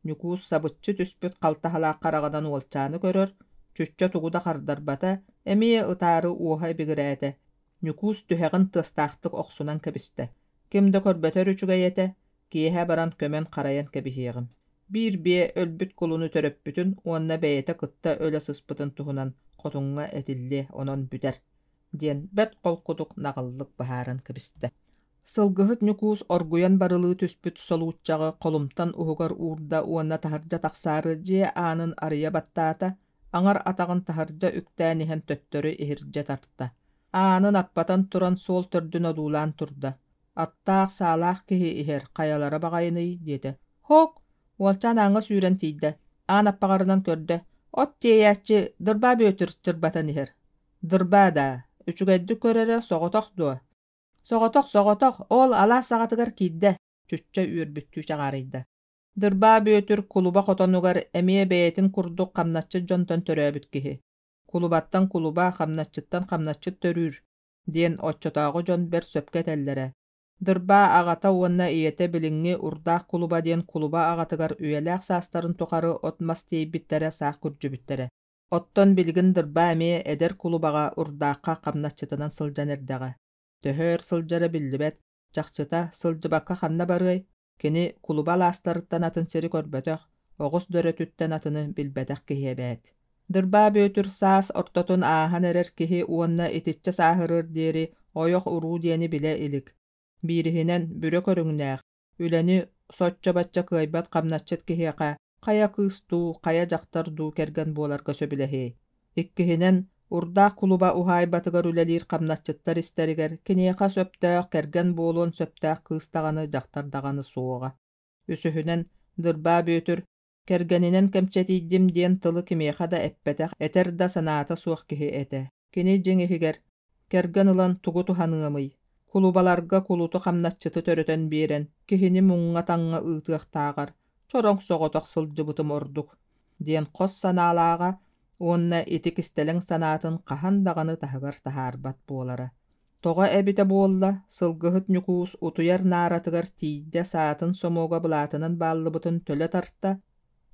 nükus sabıtçı tüspüt qalta halaq qaragadan olçanı görür, çütçe tuguda qardarbata, emiye ıtarı uhay bigirete. Nükus tüheğin tыстaqtık oqsunan kebiste. Kimde körböter üçügeyete, kiyehe baran kömen qarayan kebihiğim. Bir biye ölbüt kulunu töröpbütün, onna beyete kıtta öle sıspıtın tuhunan qotunga etilli onon büter, diyen bet qolquduk naqıllık baharan kebiste. Sılgıhıt nükus orguyan barılı tüspüt soluutçağı kolumtan uhugar uurda onna taharja taqsarı je anın arıya battata, aňar atağın taharja üktäänihen töttörü ihirje tartta. Anın appatan turan sol tördün odulan turda. Attaq salaq kihi iher qayalara bagayını diýdi. Hok! Olcan aňa sürän tiýdi. An appagarynan körde. Ot teyäççi dırba bötür çırbatan iher. Dırba da, üçügeddi körere soğotoq duwa. Soğotoq, ol ala sağatıgar kidde, çüççe ürbüttü çağarıydı. Dırba bötür kuluba xotonugar emiye beyetin kurduk kamnatçı jonton töröbüt kihi. Kulubattan kuluba, kamnatçıttan kamnatçıt törür, diyen otçotağu jon ber söpke tellere. Dırba ağata uonna iyete bilingi urdaq kuluba diyen kuluba ağatıgar üyelek sastarın toqarı otmas teybittere sağ kürcübüttere. Otton bilgin dırba emiye eder kulubağa urdaqqa kamnatçıtınan sılcan erdeğe. Töhөр sılcara billibet, жақчыта сылжыбакка ханна барый, кини кулуба ластарыттан атын сери көрбөтөх, оғус дөрөтүттен атыны билбетэх киһиэбэт. Дырба бөтүр саас ортотун аахан эрер киһи уонна итиччэ сааһырыр диэри ойох уруу диэни билэ илик. Биирихинэн бүрө көрүңнээх, үлэни соччо-бачча кыайбат камначчыт киһиэхэ, кая кыыстуу, кая жактардуу керген буоларга сөбүлэһи. Иккиһинэн урдаах кулуба уһаай батыгар үлэлиир камначчыттар истеригер, киниэхэ сөптөөх керген буолуон сөптөөх кыыстаҕаны жактардағаны суоҕа. Үсүһүнэн дырбаа бөтүр, кергенинэн кэмчэтииддим диэн тылы кимиэхэ да эппэтэх, этер да санаата суох киһи эте. Кини жиҥиһигер, керген ылан тугу туһаныамый. Кулубаларга кулуту камначчыты төрөтөн биэрэн, киһини муҥҥа таҥҥа ыытыахтааҕар, чороҥ соҕотох сылдьыбытым ордук, диэн хос санаалааҕа, уонна итик истэлэҥ санаатын хаһан даҕаны таһыгар таһаарбат буолара. Тоҕо эбитэ буолла, сылгыһыт ньукуус утуйар нааратыгар тииддэ саатын сомуога былаатынан бааллыбытын төлө тарта,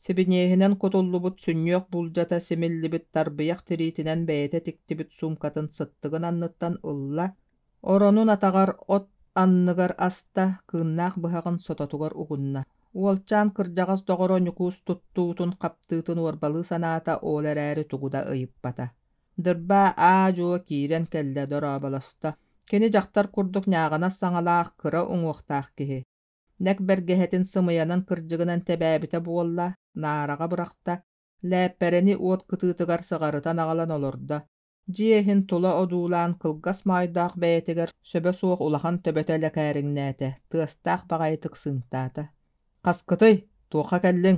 сибинеэһинэн кутуллубут сүнньүөх булдьата симиллибит тарбыйах тириитинэн бэйэтэ тиктибит сумкатын сыттыгын анныттан ылла, оронун атаҕар от анныгар аста кыыннаах быһаҕын сототугар угунна. Уолчаан кырдьаҕас тоҕоро ньукуус туттуутун хаптыытын уорбалыы санаата оолэрээри тугуда ыйыппата. Дырба жуо киирэн кэллэ дорооболоста. Кини дьахтар курдук ньааҕанас саҥалаах кыра уҥуохтаах киһи. Нэк бэргэһэтин сымыйанан кырдьыгынан тэбээбитэ буолла, наараҕа бырахта, лээппэрэни уот кытыытыгар сыҕарытан аҕалан олорда. Дьиэһин тула одуулаан кылгас маайдаах бэйэтигэр сөбө суох улахан төбөтө кээриҥнээтэ, тыастаах баҕайытык сыҥтаата. Хаскытый, туоха кэллиҥ,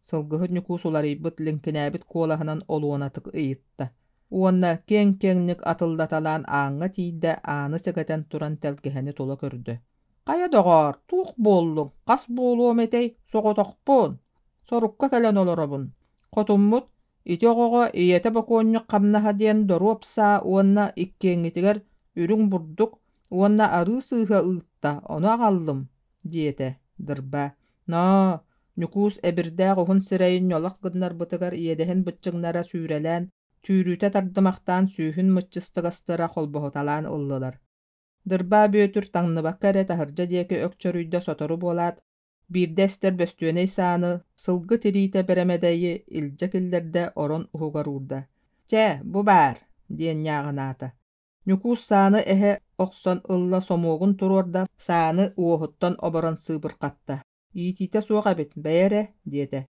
сылгыһыт ньукуус уларыйбыт лиҥкинээбит куолаһынан олуонатык ыйытта. Уонна кең-кеҥник атылдаталаан ааҥҥа тииддэ ааны сэгэтэн туран тэлгэһэни тула көрдө. Кая доҕоор, туох буоллуҥ, хас буолуом этей, соҕотохпуун, сорукка кэлэн олоробун. Хотуммут, ити оҕоҕо ийэтэ бокуонньук хамнаһа диэн доруопсаа уонна иккиэҥҥитигэр үрүҥ бурдук, уонна арыы сыыһа ыытта, ону аҕаллым, диэтэ, дырба. Но, ньукуус эбирдээх уһун сирэйин ньолох гыннарбытыгар иэдэһин быччыҥнара сүүрэлээн, түүрүүтэ тардымахтаан сүүһүн мыччыстыгастыра холбоһуталаан ыллылар. Дырба бөтүр таҥныбакка эрэ таһырдьа диэки өкчөрүйдө сотору буолаат, биирдэ эстэр бөстүөнэй сааны сылгы тириитэ бэрэмэдэйи илдьэ киллэрдэ орон уһугаруурда. «Чэ, бу баар» диэн ньааҕынаата. Ньукуус сааны эһэ охсон ылла сомуогун туруорда сааны уоһуттан оборон сыыбырхатта. «Иитиитэ суох эбит, бэйэрэ» диэтэ.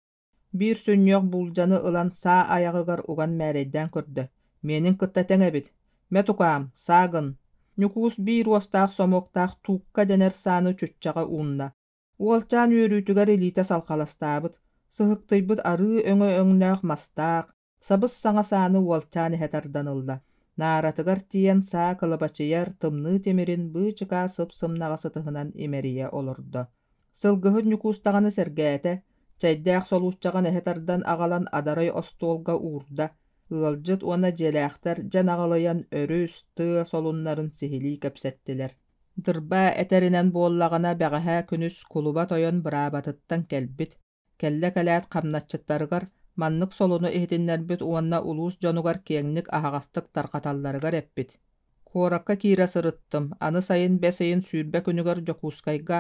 Биир сүнньүөх булдьаны ылан саа аяҕыгар уган мээрэйдээн көрдө. «Менин кыттатаң эбит, мэ тукаам, саагын». Ньукуус биир уостаах сомуоктаах туукка денер сааны чүччаҕа уунна. Уолчаан үөрүүтүгэр илиитэ салхаластаабыт, сыһыктыйбыт арыы өҥө өҥнөөх мастаах, сабыс саҥа сааны уолчаан эһэ тарданылла. Нааратыгар тиийэн саа кылыбачыйар тымныы тимирин быычыгаа сып-сымнаҕасы тыһынан имэрийэ олордо. Сылгыһыт ньукуустаҕаны сэргээтэ, чэйдээх солууччаҕан эһэ тардан аҕалан адарай остуолга уурда, ыалдьыт уона дьиэлээхтэр дьэн аҕалыйан өрүс, тыа солуннарын сиһилии кэпсэттилэр. Дырба этэринэн буоллаҕына бэҕэһээ күнүс кулуба тойон быраабатыттан кэлбит, кэллэ кэлээт хамначчыттарыгар маннык солуну иһитиннэрбит уонна улуус дьонугар киэҥник аһаҕастык тархаталларыгар эппит. Куоракка киирэ сырыттым, аны сайын бэ сайын сүүрбэ күнүгэр дьокуускайга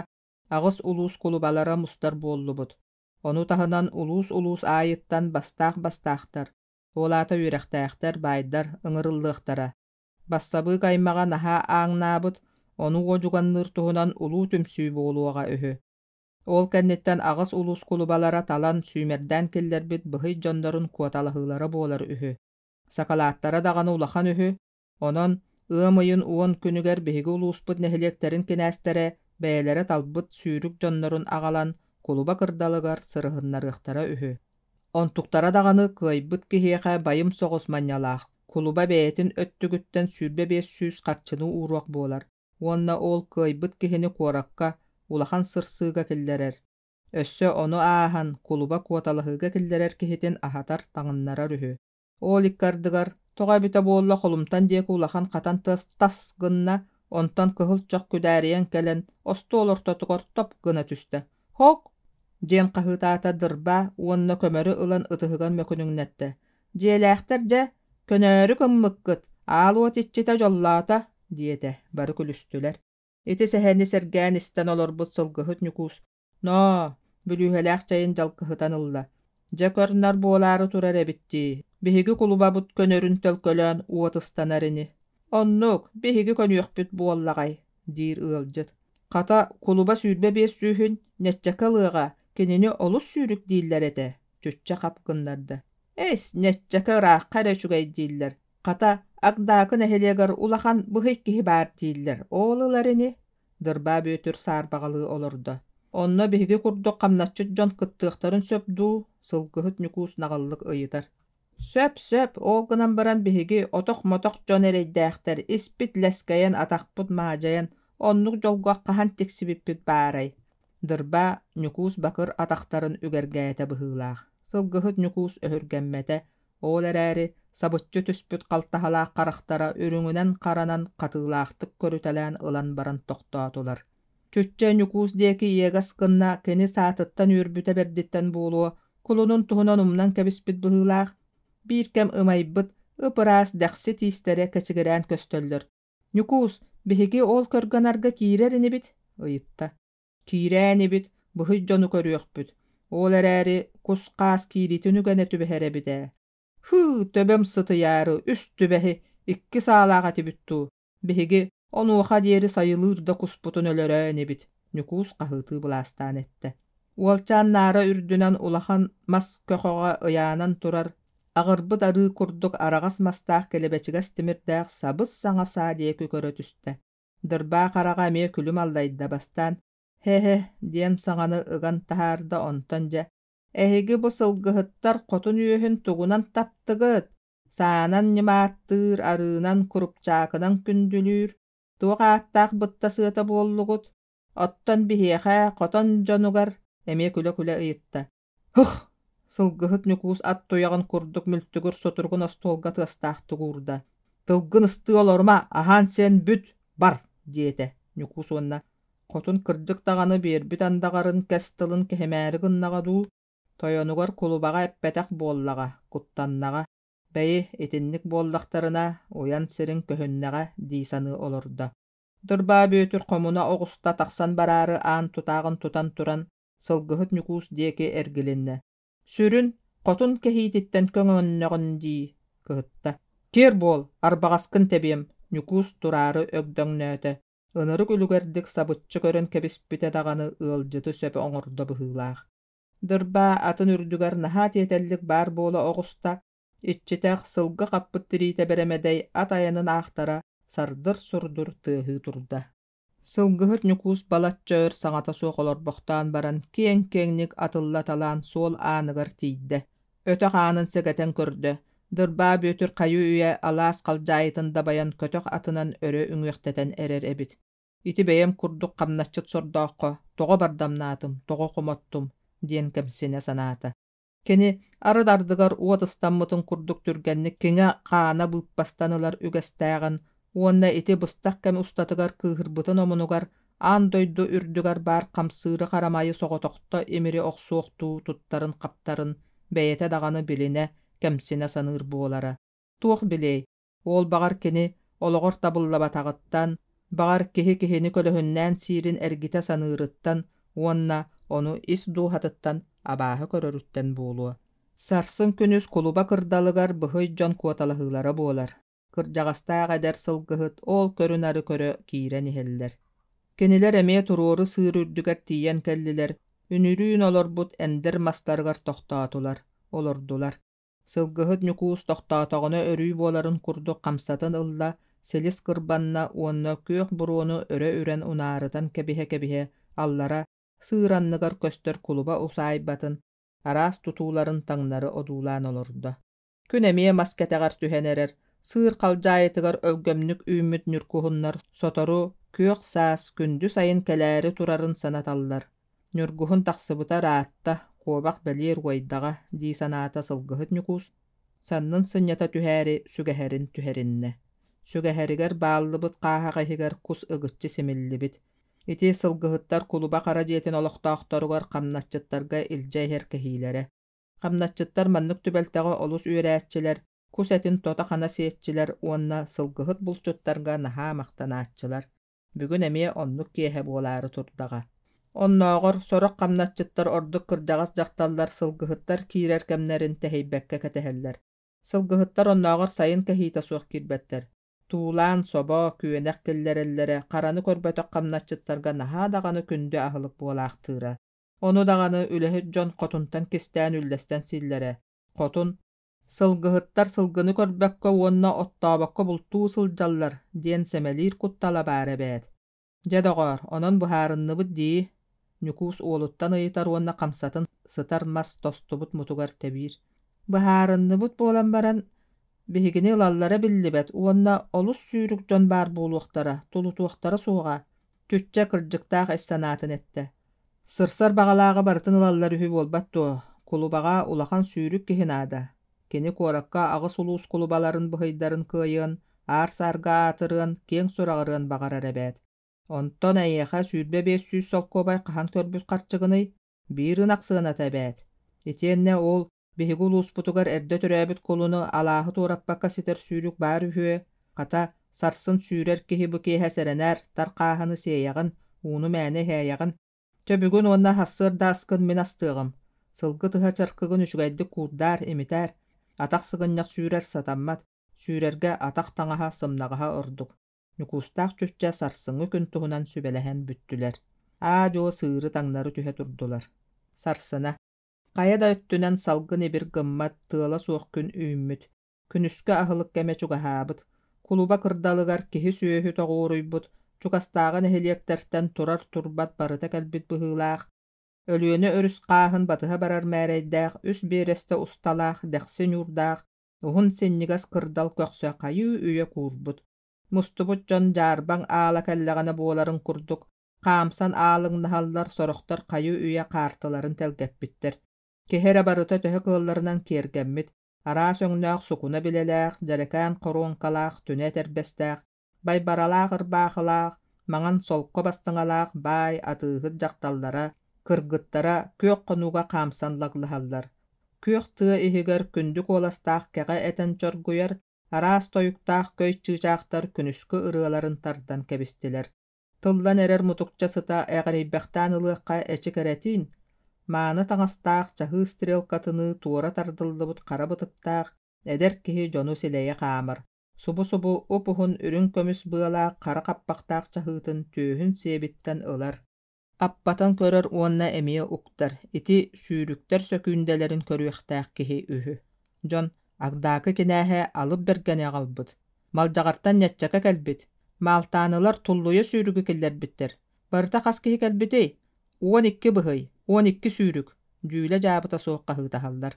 аҕыс улуус кулубалара мустар буоллубут. Ону таһынан улуус аайыттан бастаах-бастаахтар, уолаата үөрэхтээхтэр байдар ыҥырыллыахтара. Бассабыы каймаҕа наһаа ааҥнаабыт, ону уожуганныр туһунан улуу түмсүү буолуоҕа өһү. Ол кэнниттэн аҕыс улуус кулубалара талан сүүмэрдээн киллэрбит быһый дьондорун куоталаһыылара буолар үһү. Сакалааттара даҕаны улахан үһү, онон ыамыйын уон күнүгэр биһиги улууспут нэһилиэктерин кинээстэрэ бэйэлэрэ талбыт сүүрүк дьоннорун аҕалан кулуба кырдалыгар сырыһыннарыахтара үһү. Онтуктара дағаны кыйбыт киһиэхэ байым соҕус манньалаах. Кулуба бэйэтин өттүгүттэн сүүрбэ биэс сүүс хатчыны ууруак буолар. Уонна ол кыйбыт киһини куоракка улахан сырсыыга киллэрэр. Өссө ону аахан кулуба куоталаһыыга киллэрэр киһитин аһатар таҥыннара үһү. Ол иккардыгар тоҕо бүтэ буолла холумтан диэки улахан хатан тас гынна, онтон кыһыл чох күдээриэн кэлэн остуолортотугор топ гына түстэ. Хок! Диэн хаһыытаата дырба уонна көмөрү ылан ытыһыган мөкүнүҥнэтте. Дьиэлээхтэр дьэ, көнөөрү кыммыккыт, аалуот иччите дьоллаата, диэтэ бары күлүстүлэр. Ити сэһэни сэргээн истэн олорбут сылгыһыт Ньукуус. Но, бүлүүһэлээх чайын жалкыһытан ылла. Дьэ көрнөр буолаары турар эбитти. Биһиги кулубабут көнөрүн төлкөлөөн уотыстанар ини. Оннук, биһиги көнүөхпүт буоллаҕай, диир ыалдьыт. Хата кулуба сүүрбэ биэс сүүһүн няччака лыаҕа кинини олус сүүрүк дииллэр этэ, чүччэ хапкыннарда. Эс, няччака ыраахха эрэ үчүгэй дииллэр. Хата агдаакын эһэлиэгэр улахан быһый киһи баар дииллэр. Оолылар ини. Дырбаа бүөтүр саарбаҕалыы олордо. Онно биһиги курдук хамначчыт дьон кыттыахтарын сөп-дуу, сылгыһыт Ньукуус наҕаллык ыйытар. Сөп, ол гынан баран биһиги отох-мотох дьон эрэйдээхтэр испит лэскэйэн атахпыт маадьайан оннук дьолгуах хаһан тиксибиппит баарай. Дырба Ньукуус бакыр атахтарын үгэргээтэ быһыылаах. Сылгыһыт Ньукуус өһүргэммэтэ, ол эрээри сабытчы түспүт халтаһалаах харахтара үрүҥүнэн харанан хатыылаахтык көрүтэлээн ылан баран тохтоотулар. Чүччэ Ньукуус диэки иэгас гынна кини саатыттан үөрбүтэ бердиттэн буолуо, кулунун туһунан умнан кэбиспит быһыылаах. Биир кэм ымайбыт, ыпыраас дäхси тиистере кэчигэрээн көстөллөр. Ньукуус, биһиги ол көргөнарга киирэр инибит, ыйытта. Киирэн ибит, быһый дьону көрүөхпүт. Ол эрээри кус-хаас кииритин үгэнэ түбэһэрэ төбөм сытыяары, үс түбэһи, икки саалаага тибиттүү. Биһиги онуоха диэри сайылыырда куспутун өлөрөөн эбит. Ньукуус хаһыытыы булаастаан этте. Уолчаан наара үрдүнэн улахан мас көхөҕө ыяанан турар, аҕырбыт арыы курдук араҕас мастаах кэлэбэчигас тимирдээх сабыс саҥасаа диэки көрө түстэ. Дырбаа хараҕа эмиэ күлүм аллайда бастаан, «Хе-хе» диэн саҥаны ыган таһаарда онтон дьэ. «Эһиги бу сылгыһыттар хотун үөһүн тугунан таптыгыт, саанан ньымааттыыр арыынан курупчаакынан күндүлүүр, туоҕааттаах бытта сыата буоллугут, оттон биһиэхэ хотон дьонугар» эмиэ күлэ-күлэ ыйытта. «Хых!» Сылгыһыт Ньукуус ат туйаҕын курдук мүлтүгүр сотургун остуолга тыастаах тугуурда. «Тылгын ыстыы олорма, аһаан сиэн бүт, бар» диэтэ. Ньукуус уонна хотун кырдьык таҕаны биэрбит андаҕарын кэс тылын кэһэмээри гыннаҕа дуу, тойонугар кулубаҕа эппэтэх буоллаҕа, куттаннаҕа, бэйи итинник буоллахтарына уян сирин көһүннэҕэ дии саныы олорда. Дырбаа бүөтүр хомуна оҕуста тахсан бараары аан тутааҕын тутан туран, сылгыһыт Ньукуус диэки эргилиннэ. Сүрүн хотун кэһиититтэн көҥөөннөҕүн дии кыһытта. «Киэр буол, арбаҕаскын тэбиэм» Ньукуус тураары өкдөҥнөөтө. Ынырык үлүгэрдик сабытчы көрөн кэбиспитэ даҕаны ыалдьыты сөпө оҥордо быһыылаах. Дырбаа атын үрдүгэр наһаа тиэтэллик баар буола оҕуста, иччитэх сылга хаппыт тириитэ бэрэмэдэй ат айанын аахтара сардыр-сурдур тыаһыы турда. Сылгыһыт Ньукуус балаччыыр саҥата суох олорбохтоон баран киэн-киэҥник атылла талаан суол ааныгар тиийдэ. Өтөх аанын сэгэтэн көрдө. Дырбаа бүөтүр хайуу үйэ алаас халдьаайытында баян көтөх атынан өрө үҥүөхтэтэн эрэр эбит. Ити бэйэм курдук хамначчыт сордооххо, тоҕо бардамнаатым, тоҕо хомоттум диэн кэмсине санаата. Кини арыд ардыгар уотыстаммытын курдук түргэнник киҥэ хаана быыппастанылар үгэстээҕин, уонна ити быстах кэм устатыгар кыыһырбытын омунугар аан дойду үрдүгар баар хамсыыры харамайы соҕотохто имири охсуохтуу туттарын хаптарын бэйэтэ даҕаны билине кэмсине саныыр буолара. Туох билей, ол баҕар кини олоҕор табыллабатаҕыттан, баҕар киһи-киһини көлөһүннээн сиирин эргитэ саныырыттан, уонна ону ис дуухатыттан абааһы көрөрүттэн буолуо. Сарсын күнүс кулуба кырдалыгар быһый дьон куоталаһыылара буолар. Кырдьаҕастаах эдэр сылгыһыт ол көрүн ары көрө киирэн иһэллэр. Кинилэр эмиэ туруору сыыр үрдүгэр тиийэн кэллилэр, үнүрүүн олорбут эндэр мастарыгар тохтоотулар, олордулар. Сылгыһыт Ньукуус тохтоотоҕуна өрүү буоларын курдук хамсатын ылла, селис кырбанна уонна күөх буруону өрө үрэн унаарытан кэбиһэ аллара сыыранныгар көстөр кулуба усаайбатын, Aras tutuuların taŋnary oduulan olurda. Күн эмиэ маскетеғар түһэнерер, сыыр қалжайытыгар өлгөмнүк үймүт нүргуһуннар сотору күөх саас күндү сайын кэлээри турарын санаталлар. Нүргуһун тахсыбыта раатта, куобах бэлиэр уайдаға дии санаата сылгыһыт нүкуус. Саннын сыннята түһээри сүгэһэрин түһэринне. Сүгэһэригэр бааллыбыт қааһаҕыһигэр кус ыгытчы симиллибит. Ити сылгыһыттар кулуба хара диэтин олохтоохторугар хамначчыттарга илдьэйһэр кэһиилэре. Хамначчыттар маннык түбэлтэҕэ олус үөрээччилэр, кус этин тота хана сиэтчилэр уонна сылгыһыт булчуттарга наһаа мактанааччылар. Бүгүн эмиэ оннук киэһэ буолаары турдаҕа. Онноогор сорох хамначчыттар ордук кырдьаҕас дьахталлар сылгыһыттар киирэр кэмнэрин тэһийбэккэ кэтэһэллэр. Сылгыһыттар онноогор сайын кэһиитэ суох киирбэттэр. Туулаан собо күөнэх киллэрэллэре хараны көрбөтөх хамначчыттарга наһаа даҕаны күндү аһылык буолаахтыыра. Ону даҕаны үлэһит дьон хотунтан кистээн үллэстэн силлэре. Хотун сылгыһыттар сылгыны көрбөккө уонна оттообокко бултуу сылдьаллар диэн сэмэлиир куттала баара бэät. Дьэдоҕоор, онон буһаарынныбыт дии. Нүкуус уолуттан ыйытар уонна хамсатын сытар мас тостубут мутугар тэбиир. Буһаарынныбыт буолан баран биһигини ылаллара биллибэт уонна олус сүүрүк дьон баар буолуохтара, тулутуохтара суоҕа. Түччэ кырдьыктаах эс санаатын этте. Сырсар бағалааға бартын ылаллар үһү буолбат туо, кулубаға улахан сүүрүк киһин аада. Кини куоракка аҕыс улуус кулубаларын быһыйдарын кыайыан, аар-саарга аатырыан, кең сурағырыан бағарар эбэт. Онтон эйэхэ сүүрбэ 500 солкобай хаһан көрбүт харчыгыный биирин аксыына тэбэт. Итиэнне ол биһиги улууспутугар эрдэ төрөөбүт кулуну алааһы туураппакка ситер сүүрүк баар үһүө, хата сарсын сүүрэр киһи бу киэһэ сэрэнээр тарқааһыны сиэйэҕин, ууну мээни хэйэҕин. Чө бүгүн уонна хассыыр дааскын мин астыыҕым. Сылгы тыһа чаркыгын үчүгэйди куурдаар, имитээр. Атах сыгынньах сүүрэр сатаммат, сүүрэргэ атах таҥаһа сымнаҕаһа ордук. Нүкуустаах чүччэ сарсыҥҥы күн туһунан сүбэлэһэн бүттүлэр. Жоо сыыры таҥнары түһэ турдулар. Сарсына. Кая да өттүнэн салгын ибир гыммат тыала суох күн үйммүт. Күнүскө аһылык кэме чугаһаабыт. Кулуба кырдалыгар киһи сүөһү тоҕууруйбут. Чукастаагын эһилиэктэртэн турар турбат барыта кэлбит быһыылаах. Өлүөнө өрүс кааһын батыһа барар мээрэйдээх үс биэрэстэ усталаах дäхси ньуурдаах уһун синнигас кырдал көөхсө хайыы үйө куурбут. Мустубут дьон жаарбаң аала кэллэҕинэ буоларын курдук. Хаамсан аалыҥнаһаллар сорохтор хайыы үйө хаартыларын тэлгэппиттэр. Киһэрэ барыта төһө кыалларынан киэргэммит. Араас өҥнөөх сукуна билэлээх, дьэрекээн хоруонкалаах, түнэ тэрбэстээх, бай баралаах ырбаахылаах, маҥан солко бастыҥалаах бай атыыһыт дьахталлара, кыргыттара күөх хонууга хаамсанлаглаһаллар. Күөх тыа иһигэр күндүк уоластаах кэҕэ этэн чоргуйар, араас тойуктаах көй чыычаахтар күнүскө ырыаларын тардан кэбистилэр. Тыллан эрэр мутукча сыта эҕэрийбэхтээн ылыахха эчи кэрэтиин, мааны таҥастаах чаһыы стрелкатыны туора тардыллыбыт хара бытыктаах, эдэр киһи дьону силэйэ хаамар. Субу-субу упуһун үрүн көмүс быалаах хара каппахтаах чаһыытын түөһүн сиэбиттэн ылар. Аппатан көрөр уонна эмиэ уктар, ити сүүрүктэр сөкүүндэлэрин көрүөхтээх киһи үһү. Дьон, агдаакы кинээһэ алып бэргэни аҕалбыт. Малдьаҕартан ньяччака кэлбит. Маалтаанылар туллуйа сүүрүгү киллэрбиттэр. Барыта хас киһи кэлбитей. 12 быһый, 12 сүүрүк. Дүүлэ жаабыта суохха хыытаһаллар.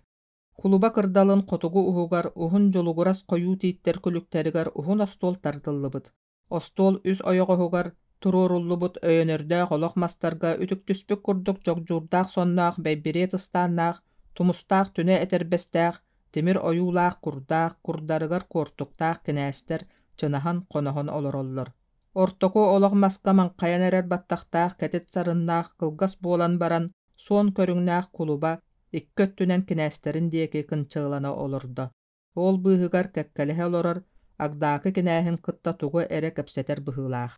Кулуба кырдалын хотугу уһугар уһун жолугурас койуу тииттэр күлүктэригэр уһун остуол тардыллыбыт. Остуол үс ойоҕоһугар туруоруллубут өйөнөрдөөх олох мастарга үтүк түспүк курдук жогжуурдаах соннаах бэйбирие тыстааннаах, тумустаах түнэ этербэстээх, тимир ойуулаах курдаах, курдарыгар куортуктаах кинээстэр чынаһан хоноһон олороллор. Ортоку олох маска маңхайан эрэр баттахтаах кэтит сарыннаах кылгас буолан баран суон көрүңнаах кулуба иккөттүнэн кинээстерин диэки кынчыылана олордо. Ол быыһыгар кэккэлэһэ олорор, агдаакы кинээһин кытта тугу эре кэпсэтэр быһыылаах.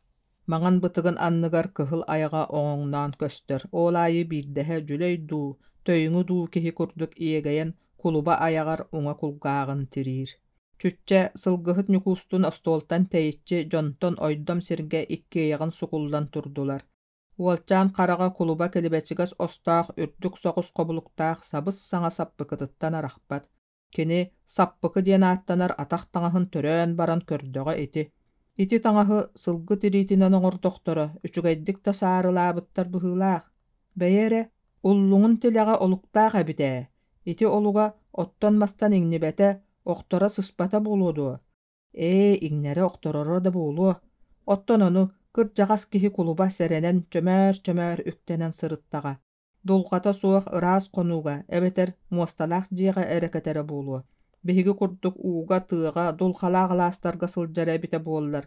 Маҥан бытыгын анныгар кыһыл аяҕа оҥоҥноон көстөр. Ол айы биирдэһэ жүлөй дуу, төйүҥү дуу киһи курдук иэгэйэн кулуба аяҕар уҥа кулгааҕын тириир. Чүччэ сылгыһыт нүкуустун остуолтан тэйиччи дьонтон ойдом сиргэ иккиэйэҕин сукуллан турдулар. Уолчаан хараҕа кулуба кэлибэчигас остаах үрдүк соҕус кобулуктаах сабыс саҥа саппыкытыттан арахпат. Кини саппыкы диэн ааттанар атах таҥаһын төрөөн баран көрдөҕө ити. Ити таҥаһы сылгы тириитинэн оҥордохторо, үчүгэйдик та саарылаабыттар быһыылаах. Бэйэре, Уллуңун тилэҕэ олуктаах эбитэ. Ити олуга оттон мастан иҥнибэтэ, охтора сыспата буолуоду. Иҥнэри охтороро да буолуо. Оттон ону кырдьаҕас киһи кулуба сэрэнэн чөмөөр үктэнэн сырыттаҕа. Дулҕата суох ыраас хонууга эбэтэр муосталаах дьиэҕэ эрэкэтэрэ буолуо. Биһиги курдук ууга тыаҕа дулхалаа-галаастарга сылдьара эбитэ буоллар.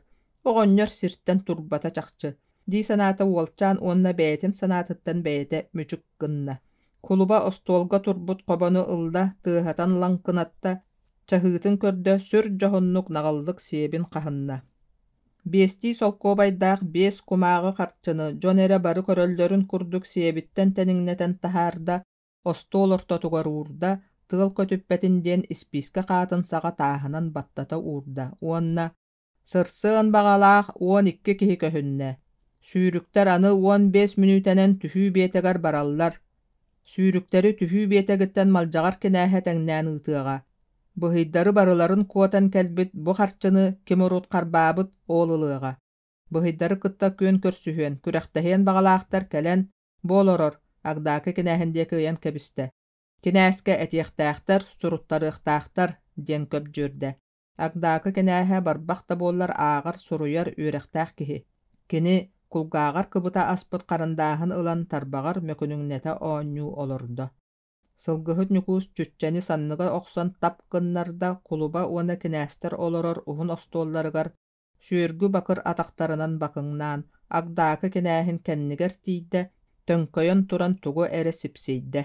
Оҕонньор сирттэн турбата чахчы. Дии санаата уолчаан уонна бэйэтин санаатыттан бэйэтэ мүчүк гынна. Кулуба остуолга турбут хобону ылда тыаһатан лаңкынатта чаһыытын көрдө сүр жоһуннук наҕаллык сиэбин хаһынна. Биэстии солкуобайдаах 5 кумааҕы харчыны дьон эрэ бары көрөллөрүн курдук сиэбиттэн тэниҥнэтэн таһаарда остуол ортотугар уурда тыал көтүппэтин диэн испиискэ хаатын саҕа тааһынан баттата уурда. Уонна сырсыан баҕалаах 12 киһи көһүннэ. Сүүрүктэр аны 15 минутэнэн түһүү биэтэгэр бараллар. Сүүрүктери түһүү биэтэгиттэн малдьаҕар кинээһэ тэҥнээн ыытыаҕа. Быһыйдары барыларын куотан кэлбит бу харчыны кимурут харбаабыт оолылыаҕа. Быһыйдары кытта күөн көрсүһүөн, күрэхтэһиэн баҕалаахтар кэлэн буолорор агдаакы кинээһиндиэки ыйан кэбистэ. Кинээскэ этиэхтээхтэр, суруттарыахтаахтар диэн көп дьүөрдэ. Агдаакы кинээһэ барбахта буоллар ааҕар суруйар үөрэхтээх киһи. Кини кулгааҕар кыбыта аспыт карындааһын ылан тарбаҕар мөкүнүҥнэтэ оонньуу олордо. Сылгыһыт ньукуус чүччэни санныга охсон тап гыннарда кулуба уона кинээстэр олорор уһун остуолларыгар сүүргү бакыр атахтарынан бакыҥнаан агдаакы кинээһин кэннигэр тиийдэ төҥкөйөн туран тугу эрэ сипсийдэ.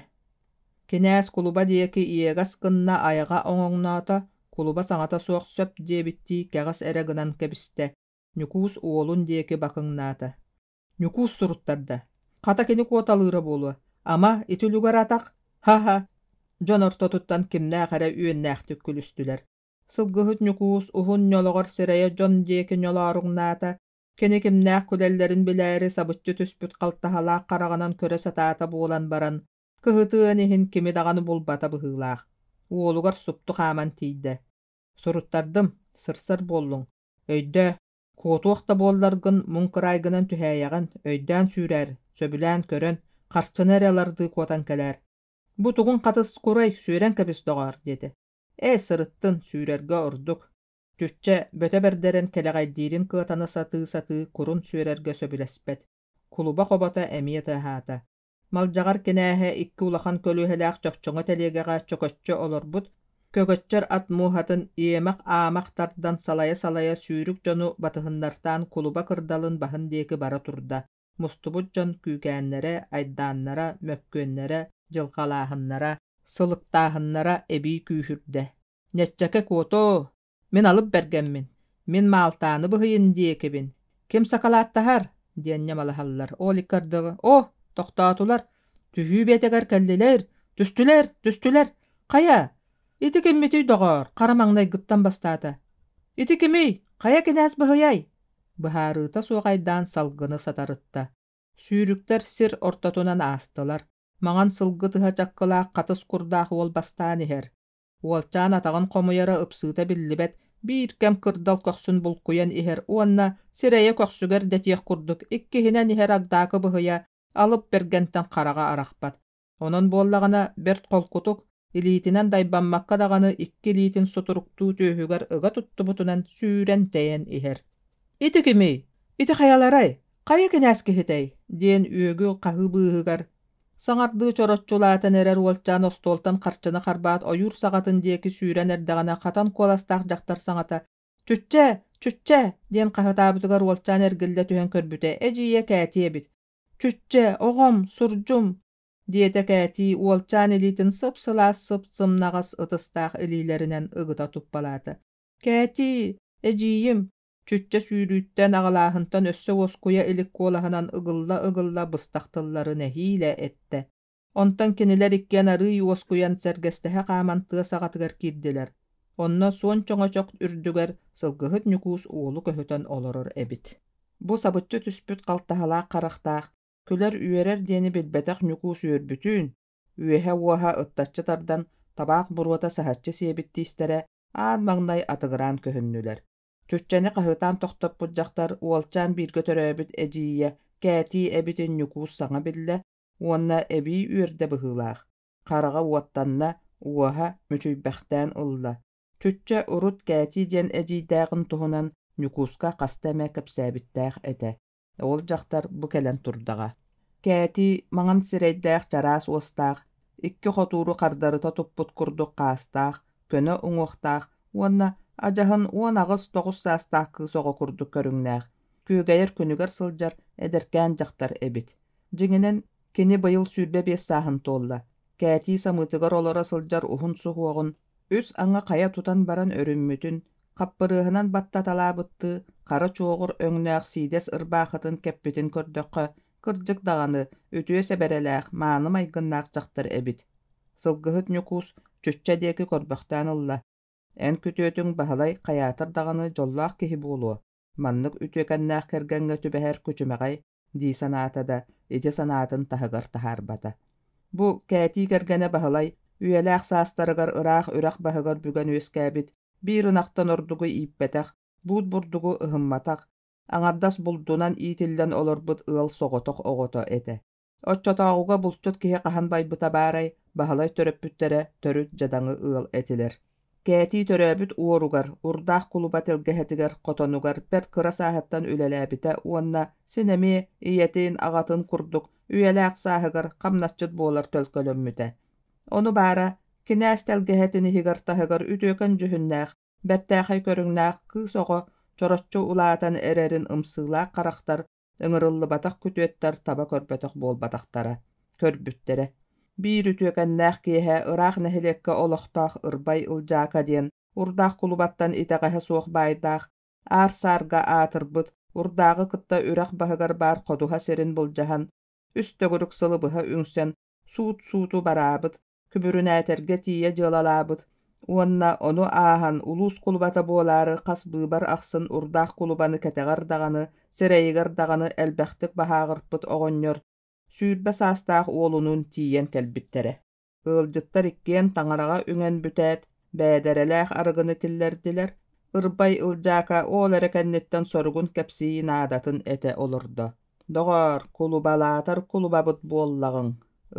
Кинээс кулуба диэки иегас гынна айаҕа оҥоҥноото кулуба саҥата суох сөп диэбиттии кэҕас эрэ гынан кэбистэ. Ньукуус уолун диэки бакыҥнаата. Ньукуус суруттарда. Хата кини куоталыыра буолуа. Ама итүлүгэр атах. Ха-ха. Дьон ортотуттан кимнээхэрэ үөннээхтик күлүстүлэр. Сылгыһыт ньукуус уһун ньолоҕор сирэйэ дьон диэки ньолооруҥнаата. Кини кимнээх күлэллэрин билээри сабыччы түспүт халтаһалаах хараҕанан көрө сатаата буолан баран, кыһытыан иһин кими даҕаны булбата быһыылаах. Уолугар супту хааман тиийдэ. Суруттардым, сырсар буоллуҥ. Өйдө, куотуохта буолларгын муҥкырайгынан түһээйэҕин, өйдөөн сүүрээр, сөбүлээн көрөн, харчыны эрэ алардыы куотан кэлээр. Бу тугун хатыс курай сүүрэн кэбис доҕоор, диэти. Сырыттын сүүрэргэ ордук. Чүччэ бөтө бердерен кэлэҕайдиирин кыатана сатыы курун сүүрэргэ сөбүлэспэт. Кулуба хобота эмиэ тыаһаата. Малдьаҕар кинээһэ икки улахан көлүөһэлээх чохчоҥо тэлиэгэҕэ чөкөччө олорбут, көгөччөр ат муухатын иэмэх аамахтардан салайа сүүрүк дьону батыһыннартаан кулуба кырдалын баһын диэки бара турда. Мустубут дьон күүгээннэрэ, айдааннара, мөккүөннэрэ, дьылҕалааһыннара, сылыктааһыннара эбии күүһүрдэ. Няччаке куото, мин алып бэргэммин. Мин маалтааны быһыйын диэкибин. Ким сакалааттаһар? Диэннэ малаһаллар. Оликкардыгы. Тохтоотулар. Түһүү биэтэгэр кэллилэр. Түстүлэр. Кая? Ити киммитүй доҕоор, харамаҥнай гыттан бастаата. Ити кимий? Кая кинээс быһыяй? Быһаарыыта суоҕайдаан салгыны сатарытта. Сүүрүктэр сир ортотунан аастылар. Маҥан сылгы тыһа чаккылаах хатыс курдаах уол бастаан иһэр. Уолчаан атаҕын хомуйара ыпсыыта биллибэт биир кэм кырдал көхсүн булкуйан иһэр уонна сирэйэ көхсүгэр дэтиэх курдук иккиһинэн иһэр агдаакы быһыя алып бэргэнтэн хараҕа арахпат. Онон буоллаҕына берт холкутук илиитинэн дайбаммакка даҕаны икки илиитин сутуруктуу төөһүгэр ыга туттубутунан сүүрэн тэйэн иһэр. Ити кими? Ити хаяларай? Кайа кинээс киһитэй? Диэн үөгү хаһы быыһыгар. Саҥардыы чороччулаатын эрэр уолчаан остуолтан харчыны харбаат ойуур саҕатын диэки сүүрэн эрдэҕинэ хатан куоластаах дьахтар саҥата. Чүччэ! Диэн хаһытаабытыгар уолчаан эргиллэ түһэн көрбүтэ эдьиийэ кээти эбит. Чүччэ, оҕом, сурдьум! Диэтэ кээти уолчаан илиитин сып-сылаас сып-сымнаҕас ытыстаах илиилэринэн ыгыта туппалаата. Кээти, эдьиийим! Чүччэ сүүрүүттэн аҕалааһынтан өссө уоскуйа илик куолаһынан ыгылла быстахтыллары нэһиилэ этте. Онтон кинилэр иккиэн арыый уоскуйан сэргэстэһэ хаамантыа саҕатыгар киирдилэр. Онно суон чоҥочок үрдүгэр сылгыһыт ньукуус уолу көһөтөн олорор эбит. Бу сабыччы түспүт халтаһалаах харахтаах, күлэр үөрэр диэни билбэтэх ньукуус үөрбүтүүн, үөһэ уоһа ыттаччы тардан табаах буруота саһаччы сиэбиттиистэрэ аан маҥнай атыгыраан көһүннүлэр. Чүччэни хаһыытаан тохтоппут дьахтар уолчаан бииргэ төрөөбүт эдьиийэ кээти эбитин ньукуус саҥа биллэ, уонна эбии үөрдэ быһыылаах. Хараҕа уоттанна уоһа мүчүйбэхтээн ылла. Чүччэ урут Кэти диэн эдьиидээҕин туһунан Ньукууска хаста эмэ кэпсээбиттээх этэ. Ол дьахтар бу кэлэн турдаҕа. Кэти маҥан сирэйдээх чараас уостаах, икки хотууру хардарыта туппут курдук хаастаах, көнө уҥуохтаах, уонна адьаһын уон аҕыс тоҕус саастаах кыыс оҕо курдук көрүҥнээх. Күөгэйэр күнүгэр сылдьар эдэркээн дьахтар эбит. Дьиҥинэн кини быйыл сүүрбэ биэс сааһын туолла. Кэти самыытыгар олора сылдьар уһун суһуоҕун, үс аҥа хая тутан баран өрүммүтүн, хаппырыһынан баттаталаабытты, хара чуоҕур өҥнөөх сиидэс ырбаахытын кэппитин көрдөккө, кырдьык даҕаны, үтүө сэбэрэлээх, мааны майгыннаах дьахтар эбит. Сылгыһыт Ньукуус чүччэ диэки көрбөхтөөн ылла. Эн күтүөтүң баһылай хайаатар даҕаны дьоллоох киһи буолуо. Маннык үтүөкэннээх кэргэҥҥэ түбэһэр күчүмэҕэй, дии санаата да, ити санаатын таһыгар таһаарбата. Бу Кэти кэргэнэ баһылай, үөлээх саастарыгар ыраах үрэх баһыгар бүгэн үөскээбит, биир ынахтан ордугу ииппэтэх, буут бурдугу ыһымматах, аҥардас булдунан иитиллэн олорбут ыал соҕотох оҕото этэ. Оччотооҕуга булчут киһи хаһан байбыта баарай, баһылай төрөппүттэрэ төрүт жадаҥы ыал этилэр. Кэти төрөөбүт уоругар, урдаах кулуба телгэһэтигэр хотонугар пэр кыра сааһыттан үлэлээбитэ уонна синеми ийэтиин аҕатын курдук үөлээх сааһыгар хамначчыт буолар төлкөлөммүтэ. Ону баара кинээс телгэһэтини иһигэр таһыгар үтүөкэн дьүһүннээх, бэртээхэй көрүҥнээх кыыс оҕо чороччу улаатан эрэрин ымсыылаах харахтар ыҥырыллыбатах күтүөттэр таба көрбөтөх буолбатахтара, көрбүттэрэ. Биир үтүөкэннээх киэһэ ыраах нэһилекке олохтоох ырбай ылдьаака диэн урдаах кулубаттан итэҕэһэ суох баайдаах, аар саарга аатырбыт, урдааҕы кытта үрэх баһыгар баар ходуһа сирин булдьаһан, үстөгүрүк сылыбыһа үҥсэн, суут-сууту бараабыт, күбүрүнээтергэ тиийэ дьыалалаабыт, уонна ону ааһан улуус кулубата буолаары хас быыбар ахсын урдаах кулубаны кэтэҕэр даҕаны, сирэйигэр даҕаны элбэхтик баһаагырпыт оҕонньор, сүүрбэ саастаах уолунун тиийэн кэлбиттэрэ. Ыалдьыттар иккиэн таҥараҕа үҥэн бүтээт, бээдэрэлээх арыгыны киллэрдилэр, ырбай ылдьаака ол эрэ кэнниттэн соругун кэпсии наадатын этэ олордо. Доҕор, кулубалаатар кулубабыт буоллаҕыҥ.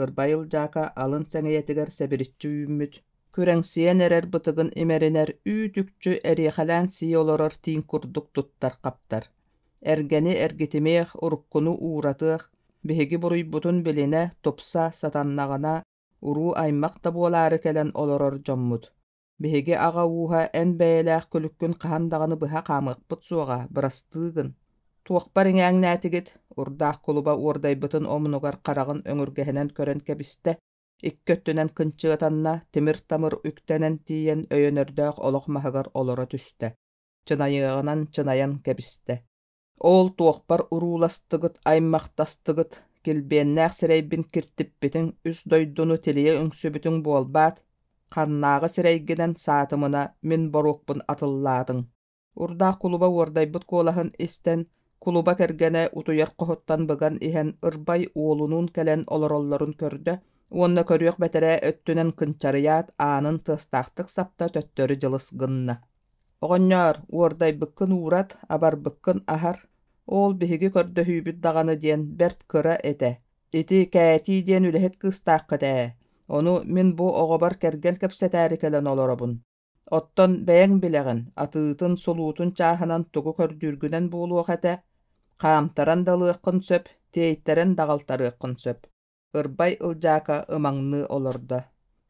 Ырбай ылдьаака алын сэҥэйэтигэр сэбириччи үүммүт. Күрэҥсиэн эрэр бытыгын имэринэр үүтүкчү эриэхэлээн сии олорор тиин курдук туттар хаптар. Эргэни эргитимиэх уруккуну ууратыах, биһиги буруйбутун билине тупса сатаннаҕына уруу аймак да буолаары кэлэн олорор дьоммут. Биһиги аҕа ууһа эн бэйэлээх күлүккүн хаһан даҕаны быһа хаамыахпыт суоҕа, бырастыыгын. Туохпар иҥээҥ нээтигит, урдаах кулуба уордайбытын омунугар хараҕын өҥүргэһинэн көрөн кэбистэ, иккөттүнэн кынчыатанна тимир тамыр үктэнэн тиийэн өйөнөрдөөх олох маһыгар олоро түстэ. Чынайыаҕынан чынайан кэбистэ. Ол туохпар урууластыгыт, аймахтастыгыт, килбиэннээх сирэйбин киртиппитиҥ үс дойдуну тилийэ үҥсүбүтүҥ буолбаат, ханнааҕы сирэйгинэн саатымына мин боруокпун атыллаатыҥ. Урдаах кулуба уордайбыт куолаһын истэн, кулуба кэргэнэ утуйар хоһуттан быган иһэн ырбай уолунуун кэлэн олороллорун көрдө, уонна көрүөх бэтэрээ өттүнэн кынчарыяат аанын тыастаахтык сапта төттөрү жылыс гынна. Оҕонньоор уордайбыккын уурат, абарбыккын ахар, ол биһиги көрдөһүүбүт даҕаны диэн бэрт кыра этэ. Ити Кэти диэн үлэһит кыыстааххыт ээ. Ону мин бу оҕобар кэрген кэпсэтээри кэлэн олоробун. Оттон бэйэҥ билэҕин, атыытын сулуутун чааһынан тугу көрдүүргүнэн буолуох этэ, хаамтаран далыаххын сөп, тиэйттэрэн даҕалтарыаххын сөп. Ырбай ылдьаака ымаҥныы олордо.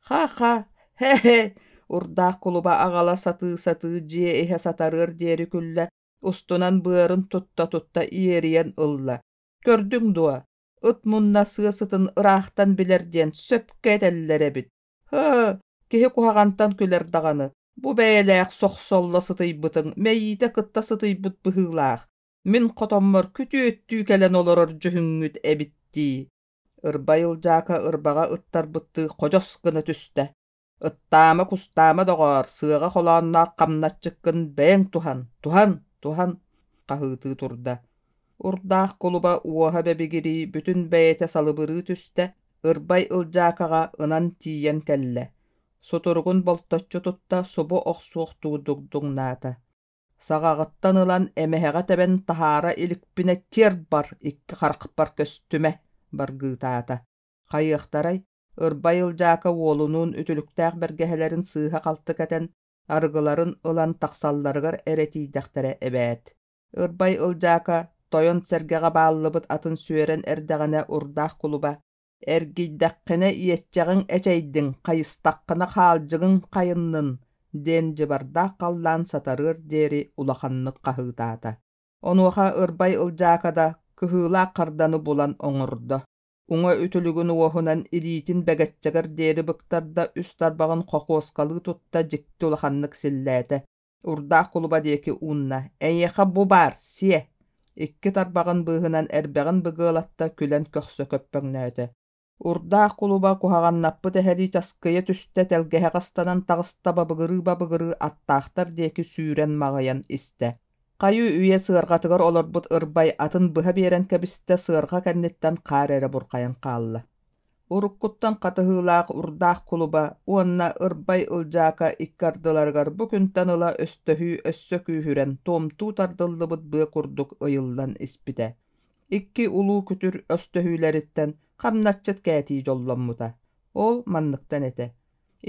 Ха-ха, хе-хе, урдаах кулуба аҕала сатыы дьиэ иһэ сатарыар диэри күллэ, устунан быарын тутта иэриэн ылла. Көрдүң дуа, ыт мунна сыасытын ыраахтан билэр диэн сөпкэ этэллэр эбит. Хы, киһи куһаҕантан күлэр даҕаны, бу бэйэлээх сохсолло сытыйбытыҥ, мэйиитэ кытта сытыйбыт быһыылаах. Мин хотоммор күтүөттүү кэлэн олорор дьүһүҥҥүт эбиттии. Ырбай ылдьаака ырбаҕа ыттарбыттыы хожос гына түстэ. Ыттаама кустаама доҕоор сыаҕа холоонноох хамначчыккын бэйэҥ туһан хаһыытыы турда. Урдаах кулуба уоһа бэбигири бүтүн бэйэтэ салыбырыы түстэ, ырбай ылдьаакаҕа ынан тиийэн кэллэ. Сутургун болточчу тутта субу охсуохтуудугдуҥ наата. Саҕаҕыттан ылан эмэһэҕэ тэбэн таһаара иликпинэ тиэр бар икки харахпар көстүмэ баргыытаата. Хайыахтарай, ырбай ылжаaka уолунуун үтүлүктээх бэргэһэлэрин сыыһа халтык этэн, аргыларын ылан тахсалларыгар эретиийдэхтэрэ эбээт. Ырбай ылжаaka тойон сэргэҕэ бааллыбыт атын сүөрэн эрдэҕинэ урдаах кулуба, эргийдэххинэ иэччэҕиҥ эчэйдиҥ хайыстаххына хаалдьыгыҥ хайыннын диэн дьыбардаах халлаан сатарыыр диэри улаханнык хаһыытаата. Онуоха ырбай ылжаaka да кыһыылаах харданы булан оҥордо. Уҥа үтүлүгүн уоһунан илиитин бэгэтчэгэр диэри быктарда үс тарбаҕын хохуоскалыы тутта дьикти улаханнык силлээтэ. Урдаах кулуба диэки уунна: «Эйиэхэ бу баар, сиэ!» Икки тарбаҕын быыһынан эрбэҕин быгыалатта күлэн көхсө көппөҥнөөтө. Урдаах кулуба куһаҕаннаппыт эһэлии часкыйа түстэ тэлгэһэ хастанан таҕыста бабыгырыы аттаахтар диэки сүүрэн маҕайан истэ. Хайы үйэ сыарҕатыгар олорбут ырбай атын быһа биэрэн кэбистэ сыарҕа кэнниттэн хаар эрэ бурхайан хаалла. Уруккуттан хатыһыылаах урдаах кулуба уонна ырбай ылжаaka иккардыларыгар бу күнтэн ыла өстөһүү өссө күүһүрэн туомтуу тардыллыбыт быа курдук ыйыллан испитэ. Икки улуу күтүр өстөһүүлэриттэн хамначчыт кээtii дьолломмута. Ол манныктан эте.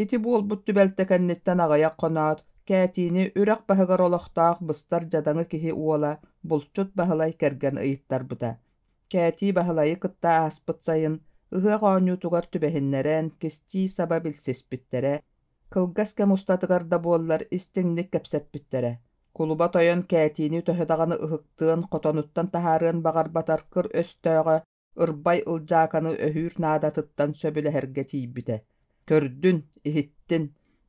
Ити буолбут түбэлтэ кэнниттэн аҕайах хоноот, кээtiini үрэх баһыгар олохтоох быстар дьадаҥы киһи уола булчут баһылай кэргэн ыйыттарбыта. Кээtii баһылайы кытта ааспыт сайын, ыһыах оонньуутугар түбэһиннэрэн кистии саба билсиспиттэрэ, кылгас кэм устатыгар да буоллар истиҥник кэпсэппиттэрэ. Кулуба тойон кээtiini төһөдаҕаны ыһыктыан хотонуттан таһаарыан баҕарбатар кыр өстөöҕө ырбай ылжааканы өһүүр наадатыттан сөбүлэһэргэ тиийбитэ. Көрдүн, иһиттин,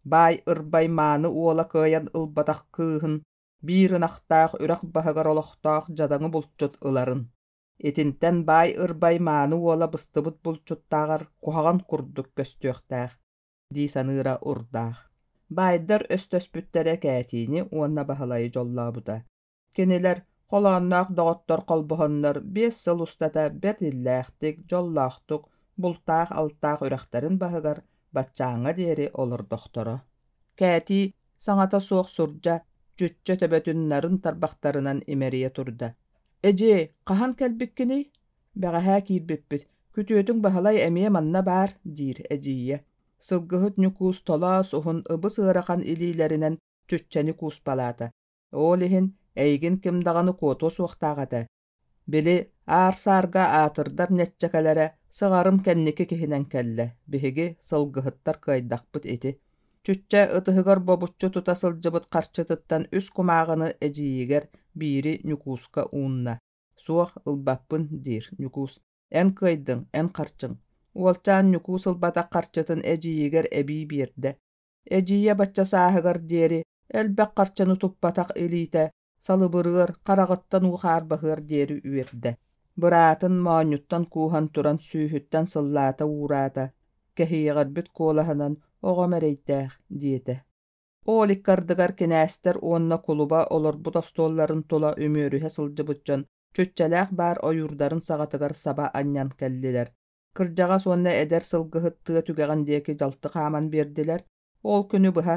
баай ырбай мааны уола кыайан ылбатах кыыһын, биир ынахтаах үрэх баһыгар олохтоох дьадаҥы булчут ыларын. Итинтэн баай ырбай мааны уола быстыбыт булчуттааҕар куһаҕан курдук көстүөхтээх дии саныыра урдаах. Баайдар өстөспүттэрэ кээtiini уонна баһылайы дьоллообута. Кинилэр холоонноох доҕоттор холбоһоннор 5 сыл устата бэр иллээхтик, дьоллоохтук, бултаах алтаах үрэхтэрин баһыгар баччааҥҥа диэри олордохторо. Кээти саҥата суох сурдьа дьүччэ төбөтүн тарбахтарынан имэрийэ турда. «Эдьи, хаһан кэлбиккини?» «Бэҕэһээ киирбиппит, күтүөтүҥ баһылай эмиэ манна баар» диир эдьиийэ. Сылгыһыт ньукуус толоос уһун ыбы сыарахан илиилэринэн чүччэни кууспалаата. Ол иһин эйигин кимдаҕаны куотуо суохтааҕата. Били аар-саарга аатырдар ньяччакалара сыҕарым кэнники киһинэн кэллэ, биһиги сылгыһыттар кыайдахпыт ити. Чүччэ ытыһыгар бобуччу тута сылдьыбыт харчытыттан үс кумааҕыны эдьиигэр биири ньукууска уунна. «Суох ылбаппын» диир ньукуус. «Эн кыайдыҥ, эн харчыҥ». Уолчаан ньукуус ылбатах харчытын эдьиигэр эбии биэрдэ. Эдьиийэ бачча сааһыгар диэри элбэх харчыны туппатах илиитэ, салыбырыар, хараҕыттан уухаар баһыар диэри үөрдэ. Быраатын моонньуттан кууһан туран сүүһүттэн сыллаата уураата, кэһииэҕэрбит куолаһынан оҕом эрэйдээх диэтэ. Ол иккардыгар кинээстэр уонна кулуба олорбут остуолларын тула үмүөрүһэ сылдьыбытдьан чүччэлээх баар ойуурдарын саҕатыгар саба анньан кэллилэр. Кырдьаҕа суонна эдэр сылгыһыт тыа түгэҕин диэки дьалтык ааман биэрдилэр. Ол күнү быһа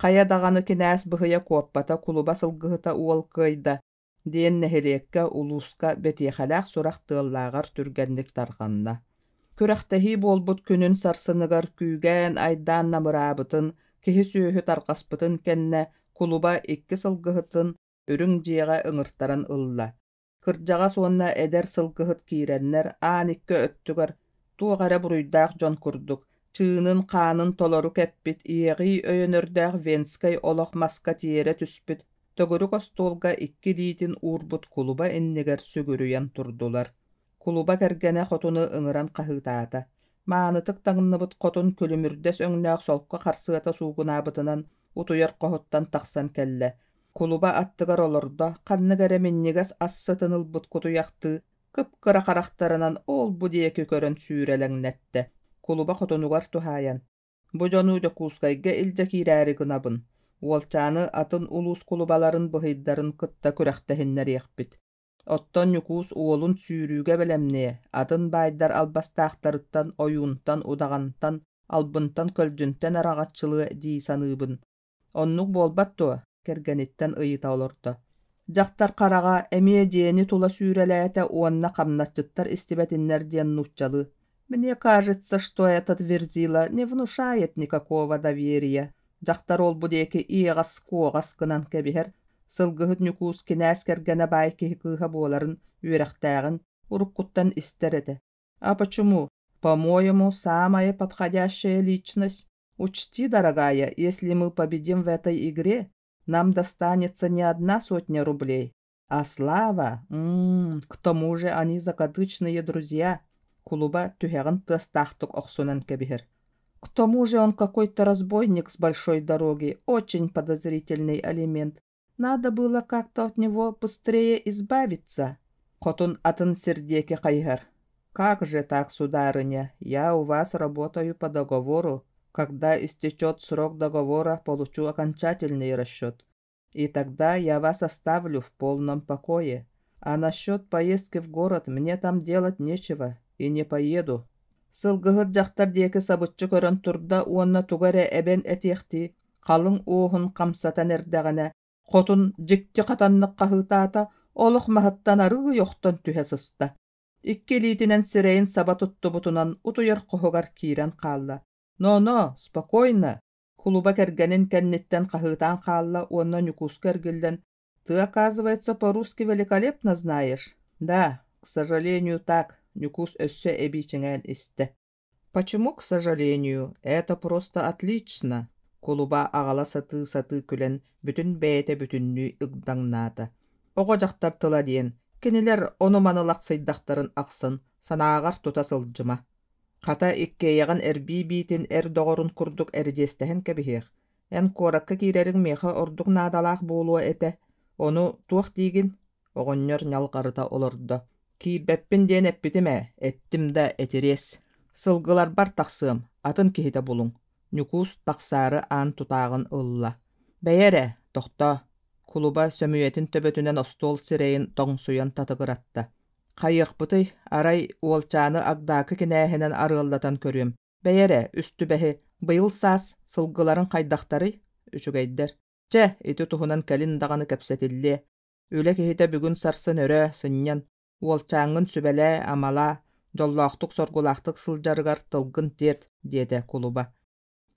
хая даҕаны кинээс быһыйа куоппата кулуба сылгыһыта уол кыайда диэн нэһилиэккэ улууска бэтиэхэлээх сурах тыаллааҕар түргэнник тарҕанна. Күрэхтэһии буолбут күнүн сарсыныгар күүгээн айдаан намыраабытын, киһи сүөһү тарҕаспытын кэннэ кулуба икки сылгыһытын үрүҥ дьиэҕэ ыҥыртаран ылла. Кырдьаҕа суонна эдэр сылгыһыт киирэннэр аан икки өттүгэр туох эрэ буруйдаах дьон курдук, чыынын хаанын толору кэппит иэҕии өйөнөрдөөх венскай олох маска тиэрэ түспүт, төгүрүк остуолга икки диитин уурбут кулуба иннигэр сүгүрүйэн турдулар. Кулуба кэргэнэ хотуну ыҥыран хаһыытаата. Маанытык таҥныбыт хотун күлүмүрдэс өҥнөөх солко харсыата суугунаабытынан утуйар коһуттан тахсан кэллэ. Кулуба аттыгар олордо, ханнык эрэ миннигас ассытынылбыт кутуяхтыы, кыпкыра харахтарынан ол бу диэки көрөн сүүрэлэҥнэтте. Кулуба хотунугар туһааyan. Бу дьону дьокуускайга илдьэ киирээри гынабын. Уолчааны атын улуус кулубаларын быһыйдарын кытта күрэхтэһиннэриэхпит. Оттон ньукуус уолун сүүрүүгэ белэмнэе, атын баайдар албастаахтарыттан, ойуунтан, удағантан, албынтан көлдьүнтэн араҕаччылыа дии саныыбын. Оннук буолбат туа, кэргэниттэн ыйыта олордо. Дьахтар хараҕа эмиэ диэни тула сүүрэлээтэ уонна хамначчыттар истибэтиннэр диэн нууччалы. Мне кажется, что этот Верзила не внушает никакого доверия. Жақтар ол будеки иегас коогас кынан кебихер, сылгыһыт нюкус кинәс кергәнә бай киһи кыыһа буоларын үөрәхтәәгин уруккуттан истерете. А почему? По-моему, самая подходящая личность. Учти, дорогая, если мы победим в этой игре, нам достанется не 100 рублей, а слава. К тому же они закадычные друзья. Кулуба түһәгин тыстахтык оксунан кебихер. К тому же он какой-то разбойник с большой дороги, очень подозрительный элемент. Надо было как-то от него быстрее избавиться. Хотун атын сердеке кайгар. Как же так, сударыня? Я у вас работаю по договору. Когда истечет срок договора, получу окончательный расчет. И тогда я вас оставлю в полном покое. А насчет поездки в город мне там делать нечего, и не поеду. Сылгыһыр жақтар диэки сабытчы көрөн турда уонна тугаре эбен этиэхти, қалың уохун камсатан эрдэҕинэ, хотун жикти қатаннык каһыытаата, олох маһыттан арыгы йохтон түһэ сыста. Икки лиитинэн сирэйин саба туттубутунан утуйар коһугар киирэн хаалла. Но, спокойно. Кулуба кэргэнин кэнниттэн каһыытаан хаалла уонна нюкус кэргиллэн. Ты, оказывается, по-русски великолепно знаешь. Да, к сожалению, так. Нюкус өссө эбичиңэн истэ. Почему, к сожалению? Это просто отлично. Кулуба аҕала саты күлэн бүтүн бэйэтэ бүтүннүү ыгдаңнаата. Ого жактар тыла диэн, кинилер ону манылак сыйдахтарын аксын, санаагар тута сылжыма. Хата иккейяган эрbii биитин эр доҕорун курдук эрдиэстэһэн кэбиһиэх. Эн куоракка киирэриң меха ордук наадалаах буолуо эте. Ону туох диигин, оҕонньор ньалгарыта олордо. Киирбэппин диэн эппитимэ, эттим да этирес. Сылгылар бар тахсыам, атын киһитэ булуң. Нюкус тахсаары аан тутаагын ылла. Бэйэрэ, тохто. Кулуба сөмүйэтин төбөтүнэн остуол сирэйин тоҥсуйан татыгыратта. Хайыахпытый, арай уолчааны агдаакы кинээһинэн арыаллатан көрүөм. Бэйэрэ, үстү бэһи, быйыл саас сылгыларын хайдахтары, үчүгэйдэр. Че, ити туһунан кэлин даҕаны кэпсэтиллиэ. Үлэ киһитэ бүгүн сарсын өрө, сынньан. Уолчааңын сүбэлэ, амала, жоллоохтук соргулаахтык сылдьарыгар тылгын тиэрт, диэтэ Кулуба.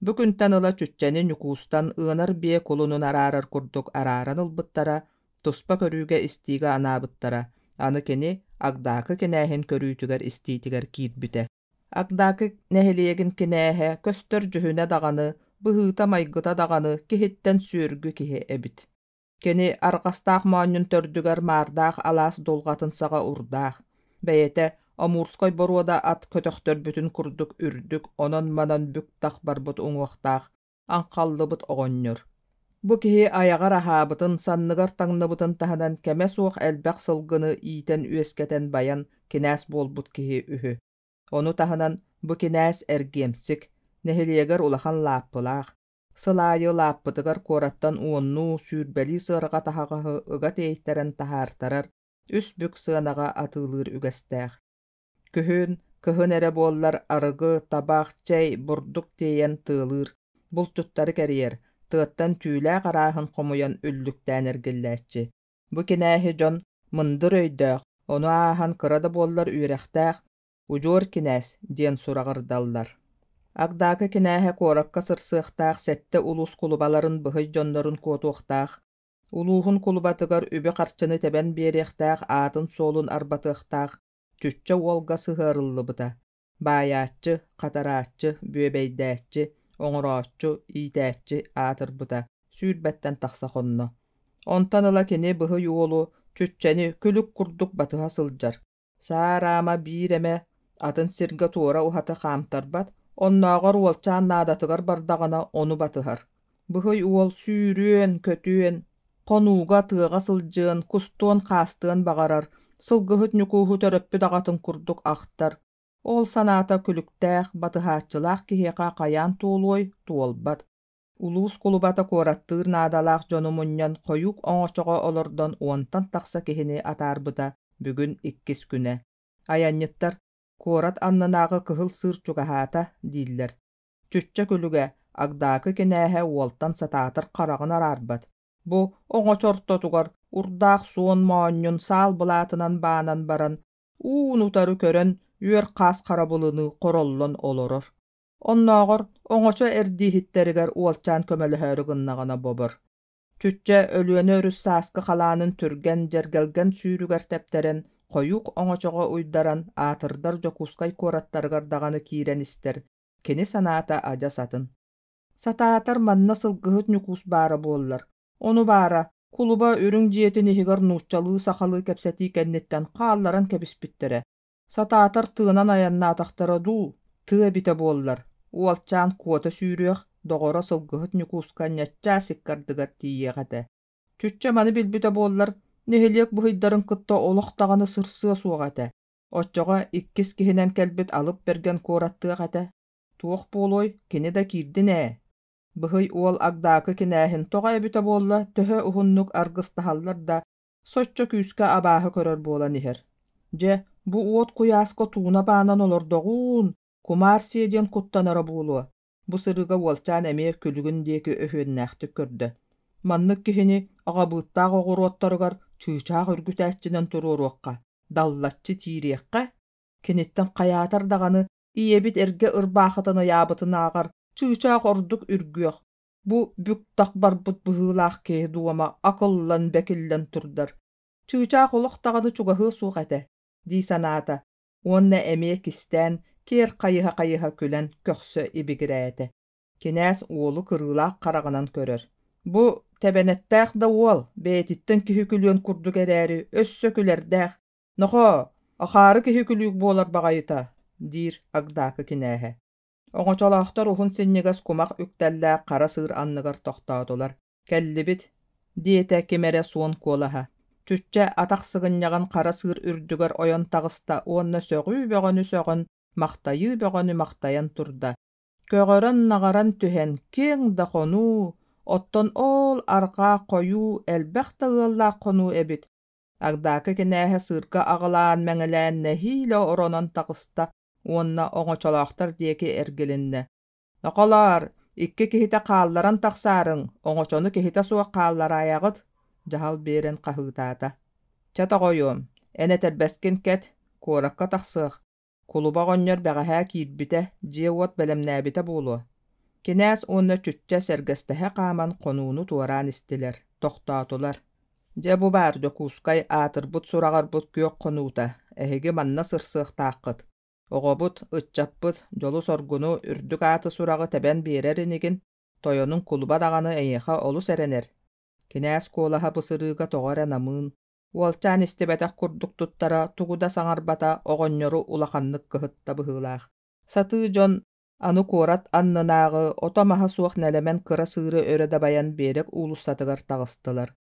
Бүгүнтэн ыла чүччэни нюкуустан ыанар бие кулунун араарар курдук арааран ылбыттара, туспа көрүүгэ истиигэ анаабыттара, аны кини агдаакы кинээһин көрүүтүгэр истиитигэр киирбүтэ. Агдаакы нэһилиэгин кинээһэ көстөр жүһүнэ даҕаны, быһыыта майгыта даҕаны киһиттэн сүүргү киһи эбит. Кини арҕастаах моонньун төрдүгэр маардаах алаас дулҕатын саҕа урдаах. Бэйэтэ Амурской боруода ат көтөхтөрбүтүн курдук үрдүк, онон манан бүк тах барбыт уҥуохтаах, аҥхаллыбыт оҕонньор. Бу киһи аяҕар аһаабытын, санныгар таҥныбытын таһынан кэмэ суох элбэх сылгыны иитэн үөскэтэн баян кинээс буолбут киһи үһү. Ону таһынан бу кинээс эргиэмсик, нэһилиэгэр улахан лааппылаах. Сылаайы лааппытыгар куораттан уоннуу сүүрбэли сыарга таһаҕаһы ыга тэйихтэрэн таһаартарар, үс бүк сыанаҕа атыылыыр үгэстээх. Кыһын эрэ буоллар арыгы, табаах, чэй, бурдук тиийэн тыылыыр. Булчуттары кэриэр, тыаттан түүлээх арааһын хомуйан үллүктээн эргиллээччи. Бу кинээһи дьон мындыр өйдөөх, ону ааһан кырада буоллар үөрэхтээх, ужуор кинээс диэн сураҕардаллар. Агдаакы кинээһэ куоракка сырсыахтаах сэтте улус кулубаларын быһый дьоннорун куотуохтаах. Улуухун кулубатыгар үбү харчыны тэбэн биэриэхтээх аатын суолун арбатыахтаах. Чүччэ уолга сыһаарыллыбыта. Бааyaаччы, хатарааччы, бүөбэйдээччи, оҥорооччу, иитээччи аатырбыта. Сүүрбэттэн тахсахонно. Онтан ыла кини быһый уолу чүччэни күлүк курдук батыһа сылдьар. Саараама биирэмэ атын сиргэ туора ухата хаамтарбат, оннооҕор уолчаан наадатыгар бардаҕына ону батыһар. Быһый уол сүүрүөн, көтүөн, хонууга тыаҕа сылдьыан, кустуон хаастыан бағарар, сылгыһыт нюкууху төрөппү даҕатын курдук ахтар. Ол санаата күлүктээх, батыһааччылаах киһиэхэ кайаан туулуой туолбат. Улуус кулубата куораттыыр наадалаах дьону мунньан хойук оҥочоҕо олордон уонтан тахса киһини атаарбыта бүгүн 2 күнэ. Аянньыттар куорат аннанаагы кыһыл сыыр чугаһаата дииллэр. Чүччэ күлүгэ агдаакы кинээһэ уолтан сатаатар хараҕын араарбат. Бу оҥочортотугар урдаах суон моонньун саал былаатынан баанан баран, уун утары көрөн üer qas qarabuluny qorollon oloror. Onnoğor oňoça erdihitteriger uolçan kömelehäri gınnagana bobor. Tütçe ölüeni örüs saskı xalanın türgen jergelgen sürüger tepteren koyuk oňoçoga uydaran atırdar jokuskay korattargar dagany kiren ister. Keni sanata aja satın. Sataatar manna sılgıhıt nükus bara bollar. Onu bara kuluba ürün jietini higar nuççalığı sakalığı kepseti kennetten qallaran kebispittere. Sataatar tığınan ayanna ataktara du, tığı bite bollar. Ualçan kuota sürüyek, doğora sılgıhıt nükuskan yatça sikkardıgar tiyeğete. Tütçe manı bilbite bollar, nehiliyek bu hiddarın kıtta olaq dağını sırsığa suğate. Otçoga ikkis kihinen kelbet alıp bergen korattığı ete. Tuğuk boloy, kini da kirdine. Bıhıy uol agdakı kinähin toga ebite bolla, töhö uhunnuk argıstahallar da, soçça küske abahı körör bola niher. Je, bu uot kuyasko tuğuna banan olur doğun, kumar siyedien kuttanara bolu. Bu sırıga wolçan emeye külügün deki öhünnähti kördü. Manныk kihini agabıttaq oğurottargar çığçaq ürgütäççinen tururuqqa, dallatçı tiriyeqqa, kinitten qayatar dağını iyebit erge ırbaxıtını yabıtını ağar, çığçaq orduk ürgüyoq. Bu bük takbarbut bıhılaq kehi duama akıllan bekillen turdar. Çığçaq oluq dağını çugahı suq ete, di sanata. Onna emeye kisten, ker qayıha külen köksö ibigirete. Kinäs oğlu kırılaq qarağınan körör. Bu tebenettaq da ol, beytitten kihi külüön kurduk ereri, össö külerdaq. Noxo, axarı kihi külüyük bolar bagayıta, dir agdakı kinähe. Oňoçalaqtar uhun sinnigas kumaq üktellä qara sığır anныгар toxtadolar. Kellibit, diete kemere suon kolaha. Tütçe ataq sığınyagan qara sığır ürdüger oyon tağısta onna sögü bögönü sögün, maqtayı bögönü maqtayan turda. Kögören nagaran tühen keň da konu, otton ol arqa koyu elbäxte ılla konu ebit. Agdakı kinähe sığırga agılan meňelen nehile oronan tağısta onna oňoçalaqtar dieki ergelinne. Noqalar, ikki kihite qallaran taqsarın, oňoçonu kihite suwa qallara ayağıt, jahal beren qahytata. Çata goýum, ene terbeskin ket, korakka taqsıq. Kuluba goňňor bägähä kiidbite, jiewot belemnäbite bolu. Kinäs onna tütçe sergestehe qaman konuunu tuaran istiler, toxtatular. Je bu bar jokuskay atırbut suragarbut kök konuuta, ehigi manna sırsıq taqıt. Oğobut, ıtçapbıt, jolu sorgunu ürdük atı surağı teben bererinigin, toyonun kuluba dağını eýeha olu serener. Kinäs kolaha bısırıga toğara namın. Uolçan istebetek kurduk tuttara, tuguda saňarbata ogoňňoru ulakanlyk kıhıtta bıhılaq. Satı jon, anu korat annınağı, otamaha suaq nelemen kıra sığırı örede bayan berek ulusatıgar tağıstılar.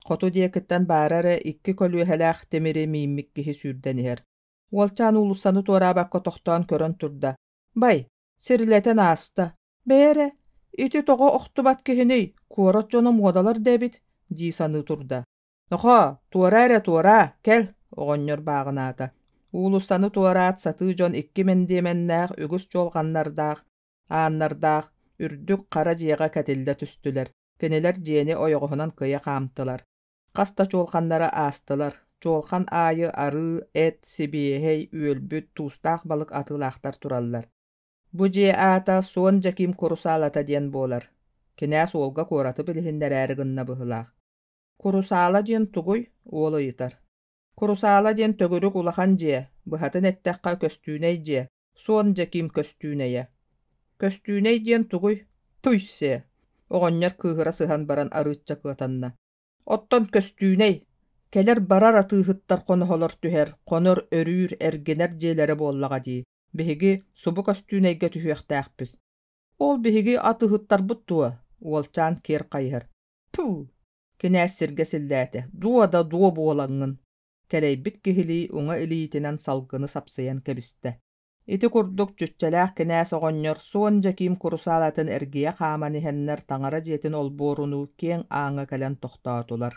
Kotu diekitten barara ikki kolühelaq temiri mimmik kihi sürden iher. Uolçan ulusanı torabakka toxtan körön turda. Bay, sirileten asta. Bere, iti togo oxtubat kihini, korat jona modalar debit, di sanı turda. Noxo, tuara, kel, ogoňňor bağınata. Ulusanı tuarat satı jon ikki mendemennäq ügüs jolganlardaq, annardaq, ürdük qara jiýaga katilde tüstüler. Keneler jeni oyoğunan kıya qamtılar. Qasta jolganlara astılar. Jolgan ayı, arı, et, sibihey, üölbüt, tustaq balık atılaqtar turallar. Bu jiye ata son jakim kurusalata diyen bolar. Kinäs olga koratı bilihinler ärigynna bıhılaq. Kurusala diyen tuguy, oğlu yitar. Kurusala diyen tögürük ulahan jiye, bıhatın ettekka köstüğüney jiye, son jakim köstüğüneye. Köstüğüney diyen tuguy, tuyse. Ogoňňor kıhıra sıhan baran arıtça kıtanna. Otton köstüğüney. Keler barar atıhıttar konuholar tüher, konor örüür ergener jeleri bollaga di. Bihigi subu köstüğüneyge tühüyektäkpis. Ol bihigi atıhıttar buttua, uolçan ker qayhar. Puh! Kinäs sirge sildäte, duada duo bolaňyn. Keleýbit kihili uňa ilitinen salgyny sapsayan kebiste. Iti kurduk cütçelääk kinäs ogoňňor son jakim kurusalatyn ergiye qamany henner taňara jetin olborunu keň aňa kelen toxtatular.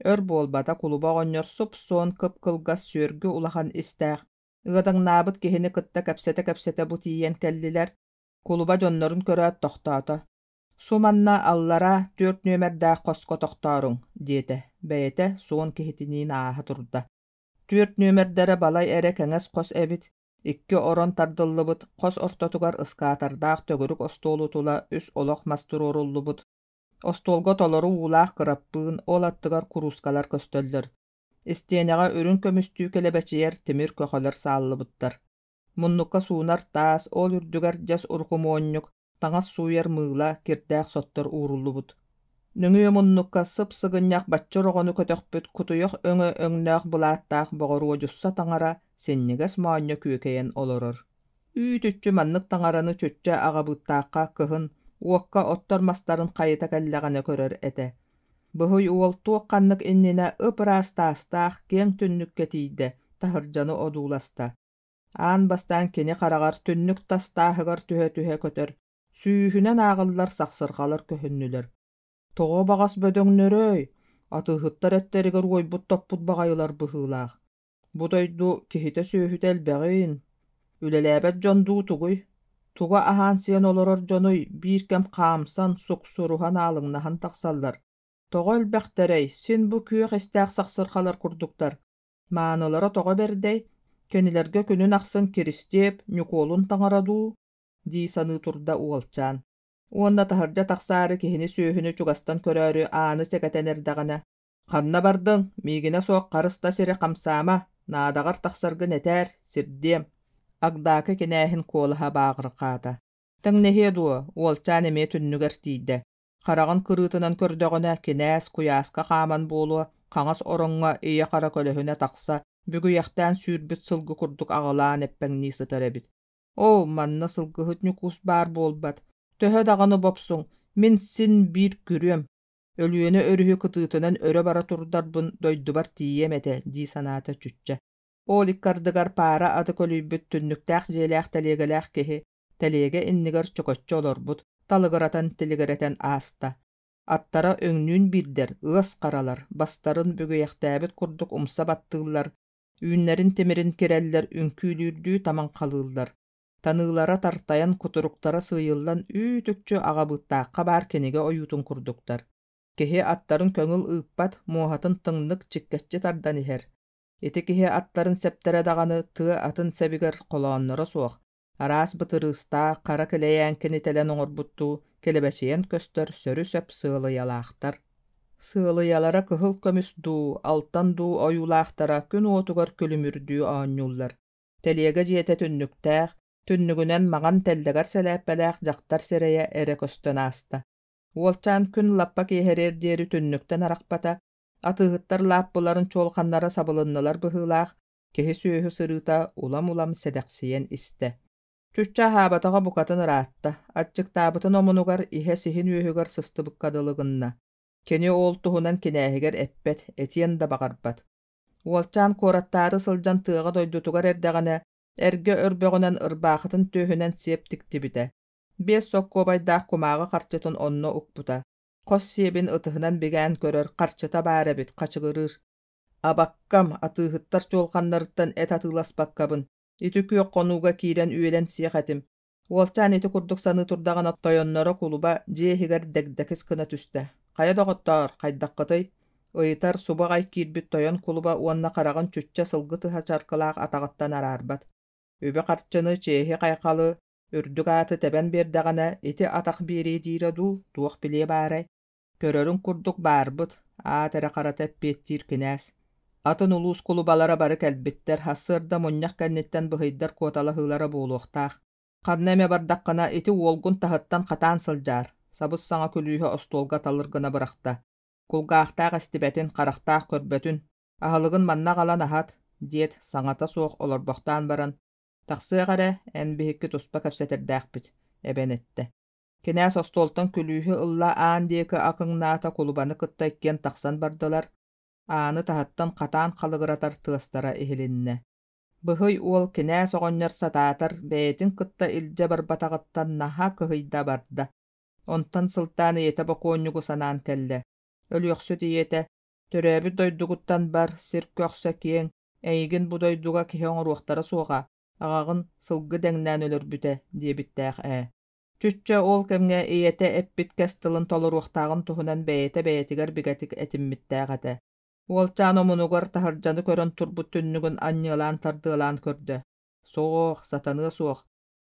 Ör bolbata kuluba ogoňňor sup son kıpkılgas sörgü ulahan istäq. Ygadaň nabyt kihini kıtta kepsete bu tiýen kelliler. Kuluba jonnorun körät toxtata. Sumanna allara 4 nömerdä qosko toxtaruň, diýete. Beýete son kihitiniň aha turda. 4 nömerdere balay ere keňes qos ebit. Ikki oron tardыллыбыт, қос ортотугар ыскаатардаах төгөрүк остуолу тула үс олох мастыр оруллубут. Остуолго толору уулаах кыраппыын ол аттыгар курускалар көстөллөр. Истиэнэҕэ үрүн көмүстүү келебэчиэр тимир көхөлөр сааллыбыттар. Муннукка суунар таас ол үрдүгэр дьас урхумуонньук таҥас сууяр мыыла кирдээх соттор ууруллубут. Нүҥүө муннукка сып-сыгынньах баччы роҕону көтөхпүт кутуйох өҥө өҥнөөх булааттаах боҕоруо дьусса таҥара синнигэс моонньо күөкэйэн олорор. Үүтүччү маннык таҥараны чүччэ аҕабыттаахха кыһын уокка оттор мастарын хайыта кэллэҕинэ көрөр этэ. Быһый уол туох ханнык иннинэ ыпыраастаастаах киэҥ түннүккэ тиийдэ, таһырдьаны одууласта. Аан бастаан кини хараҕар түннүк тастааһыгар түһэ-түһэ көтөр, сүүһүнэн ааҕыллар сахсырҕалар көһүннүлэр. Тоҕо баҕас бөдөҥнөрөй, атыыһыттар эттеригэр уойбут топпут баҕайылар быһыылаах. Будойду киһитэ сүүһүтэ элбэҕиин. Үлэлээбэт дьондуу тугуй. Туга аһаан сиэн олорор дьонуй биир кэм хаамсан сук-суруһан аалыҥнаһан тахсаллар. Тоҕо элбэхтэрэй, син бу күөх истээх сахсырхалар курдуктар. Маанылара тоҕо бердэй, кэнилэргэ күнүн ахсын киристиэп, ньукуолун таҥарадуу, дии саныы турда уолчаан. Уонна таһырдьа тахсаары киһини сүүһүнү чугастан көрөөрү ааны сэгэтэн эрдэҕинэ. Ханна бардың, миигине суох харыста сири хамсаама, наадағар тахсаргын этээр, сирдиэм. Агдаакы кинээһин куолаһа бааҕырыхаата. Тэҥнэһиэ дуо, уолчаан эмиэ түннүгэр тиийдэ. Хараҕын кырыытынан көрдөҕүнэ кинээс куйааска хааман буолуа, хаҥас ороҥҥа ийэ хара көлөһүнэ тахса, бүгүйэхтээн сүүрбүт сылгы курдук аҕалаан эппэҥнии сытар эбит. Оо, манна сылгыһыт ньукуус баар буолбат. Төһө даҕаны бопсуҥ, мин син биир күрүөм. Өлүөнө өрүһү кытыытынан өрө бара турдарбын дойдубар тиийэм этэ, дии санаата чүччэ. Ол иккардыгар паара аты көлүйбүт түннүктээх дьиэлээх тэлиэгэлээх киһи, тэлиэгэ иннигэр чөкөччө олорбут, талыгыратан тилигэрэтэн ааста. Аттара өҥнүүн биирдэр, ыас харалар, бастарын бүгүйэхтээбит курдук умса баттыыллар, үүннэрин тимирин кирэллэр үҥкүүлүүрдүү таман халыыллар. Таныылара тартайан кутуруктара сыйыллан үүтүкчү аҕабыттаахха баар кениге ойуутун курдуктар. Киһи аттарын көҥүл ыыппат, муоһатын тыҥнык чиккэччи тардан иһэр. Ити киһи аттарын сэптэрэ даҕаны тыа атын сэбигэр холоонноро суох, араас бытырыыстаа хара килэйээн кинителэн оҥорбуттуу келебэчиэн көстөр сөрү сөп сыалыйалаахтар. Сыалыялара кыһыл көмүс дуу, алтан дуу ойуулаахтара күн уотугар күлүмүрдүү оонньууллар. Телиэгэ дьиэтэ түннүктээх, түннүгүнэн маҕан теллэгэр сэлээппэлээх дьахтар сэрэйэ эрэ көстөн ааста. Уолчаан күн лаппа киэһэрээр диэри түннүктэн арахпата, атыыһыттар лааппыларын чуолханнара сабылыннылар быһыылаах, киһи сүөһү сырыыта улам-улам сэдэхсийэн истэ. Чүччэ хаабатаҕа букатын ыраатта, аччыктаабытын омунугар иһэ сиһин үөһүгэр сыстыбыккадылыгынна. Кини оол туһунан кинээһигэр эппэт, этиэн да баҕарбат. Уолчаан куораттаары сылдьан тыаҕа дойдутугар эрдэҕинэ, эргэ өрбөҕүнэн ырбаахытын түөһүнэн сиэп тиктибитэ. Биэс соккуобайдаах кумааҕа харчытын онно укпута. Хос сиэбин ытыһынан бигээн көрөр, харчыта баар эбит, хачыгырыр. Абаккам атыыһыттар чуолханнарыттан эт атыыласпаккабын. Ити күөк конууга киирэн үөлэн сиэхэтим. Уолчаан ити курдук саны турдаҕына тойонноро кулуба дьиэһигэр дэгдэкис кына түстэ. Хайа доҕоттоор, хайдаххытый. Ыйытар субаҕай киирбит тойон кулуба уонна хараҕын чүччэ сылгы тыһа чаркылаах атаҕыттан араарбат. Үбэ харчыны чеэһи хайхалы, үрдүк ааты тэбэн биэрдэҕинэ ити атах биэрии диирэ дуу, туох билиэ баарай. Көрөрүн курдук баарбыт, аатэрэ харата пиэттиир кинээс. Атын улуус кулубалара бары кэлбиттэр, хассырда мунньах кэнниттэн быһыйдар куоталаһыылара буолуохтаах. Ханна эмэ бардаххына ити уолгун таһыттан хатаан сылдьаар, сабыс саҥа күлүүһэ остуолга талыргына бырахта. Кулгаахтаах эстибэтин, харахтаах көрбөтүн, аһылыгын манна галан аһат, диэт саҥата суох олорбохтаан баран, тахсыаҕара эн биһикки туспа кэпсэтэрдээхпит, эбэнэтте. Кинээс остуолтан күлүүһү ылла аан диэки акыҥнаата кулубаны кытта иккиэн тахсан бардылар, ааны таһыттан хатаан халыгыратар тыастара иһилиннэ. Быһый уол кинээс оҕонньор сатаатар бэйэтин кытта илдьэ барбатаҕыттан наһа кыһыйда барда. Онтан сылтаан ийэтэ бокуонньугу санаан кэллэ. Өлүөхсүт ийэтэ, төрөөбүт дойдугуттан бар сир көхсө киэҥ, эйигин бу дойдуга киһи оҥоруохтара суоҕа, аҕаҕын сылгы дэҥнээн өлөрбүтэ диэбиттээх ээ. Чүччэ ол кэмҥэ ийэтэ эппит кэс тылын толоруохтааҕын туһунан бэйэтэ бэйэтигэр бигэтик этиммиттээҕэтэ. Уолчаан омунугар таһырдьаны көрөн турбут түннүгүн анньыалаан тардыалаан көрдө. Соох, сатаны суох.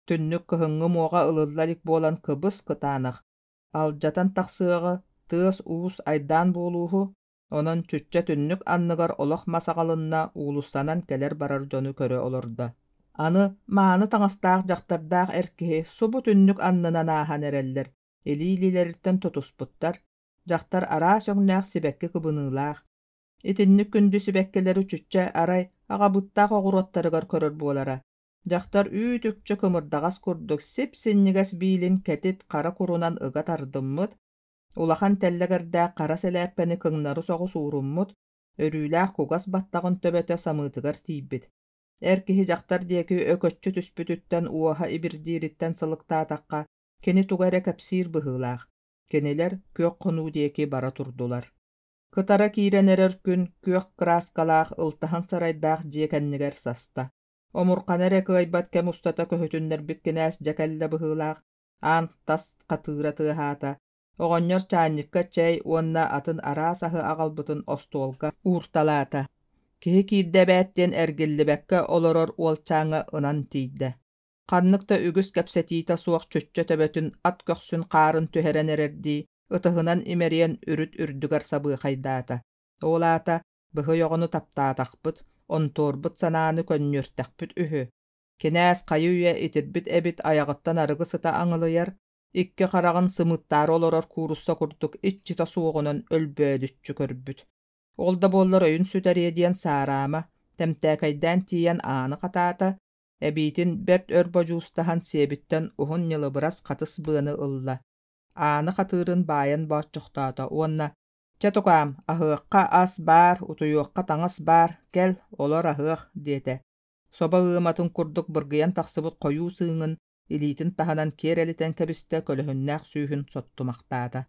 Түннүк кыһыҥҥы муоҕа ылылларик буолан кыбыс кытаанах. Алдьатан тахсыаҕы тыас уус айдаан буолууху, онон чүччэ түннүк анныгар олох масаҕалынна уулустанан келер барар дьону көрө олорда. Аны мааны таҥастаах дьахтардаах эркиһи субу түннүк аннынан ааһан эрэллэр, илиилилэриттэн тутуспуттар, дьахтар араас өҥнээх сибэкки кыбыныылаах. Итинник күндү сибэккелери чүччэ арай аҕабыттаах оҕуруоттарыгар көрөр буолара. Дьахтар үүтүкчө кымырдағас курдук сип-синнигас биилин кэтит хара курунан ыга тардыммыт, улахан теллэгэрдээ хара сэлээппэни кыҥнары соҕус ууруммут, өрүүлээх кугас баттагын төбөтө самыытыгар тииббит. Эркиһи дьахтар диэки өкөччү түспүтүттэн уоһа ибирдиириттэн сылыктаатахха кини туга эрэ кэпсиир быһыылаах. Кинилэр күөх хонуу диэки бара турдулар. Кытара киирэн эрэр күн күөх кырааскалаах ылтахан сарайдаах диэкэннигэр саста. Омурханар экыайбат кэм устата көһөтүннэрбит кинээс дьэкэллэ быһыылаах, аан тас хатыыра тыаһаата, оҕонньор чаанньыкка чэй уонна атын араас аһы аҕалбытын остуолга уурталаата. Киһи киирдэбээттен эргиллибэккэ олорор уолчааҥҥа ынан тиийдэ. Ханныкта үгүс кэпсэтиита суох чөччө төбөтүн ат көхсүн хаарын түһэрэн эрэрдии, ытыһынан имэриэн үрүт үрдүгэр сабыахайдаата. Оолаата быһы йоҕону таптаатахпыт, онтуорбут санааны көннүөртэхпүт үһү. Кинээс хайыйа итирбит эбит аяҕыттан арыгы сыта аҥылыйар, икки хараҕын сымыттаары олорор куурусса курдук иччита суоҕунан өлбөөдүччү көрбүт. Олда буоллар өйүн сүтэрие диэн саараама, тэмтээкайдаан тиийэн ааны хатаата, эбиитин бэрт өр божуустахан сиэбиттэн уһун ньылыбырас хатыс быаны ылла. Ааны хатыырын баайан бааччохтоото уонна: «Чэ тукаам, аһыахха ас баар, утуйуохха таҥас баар, кэл, олор аһыах» диэтэ. Соба ыаматын курдук быргыйан тахсыбыт хойуу сыыҥын илиитин таһанан киэрэлитэн кэбистэ көлөһүннээх сүүһүн соттумахтаата.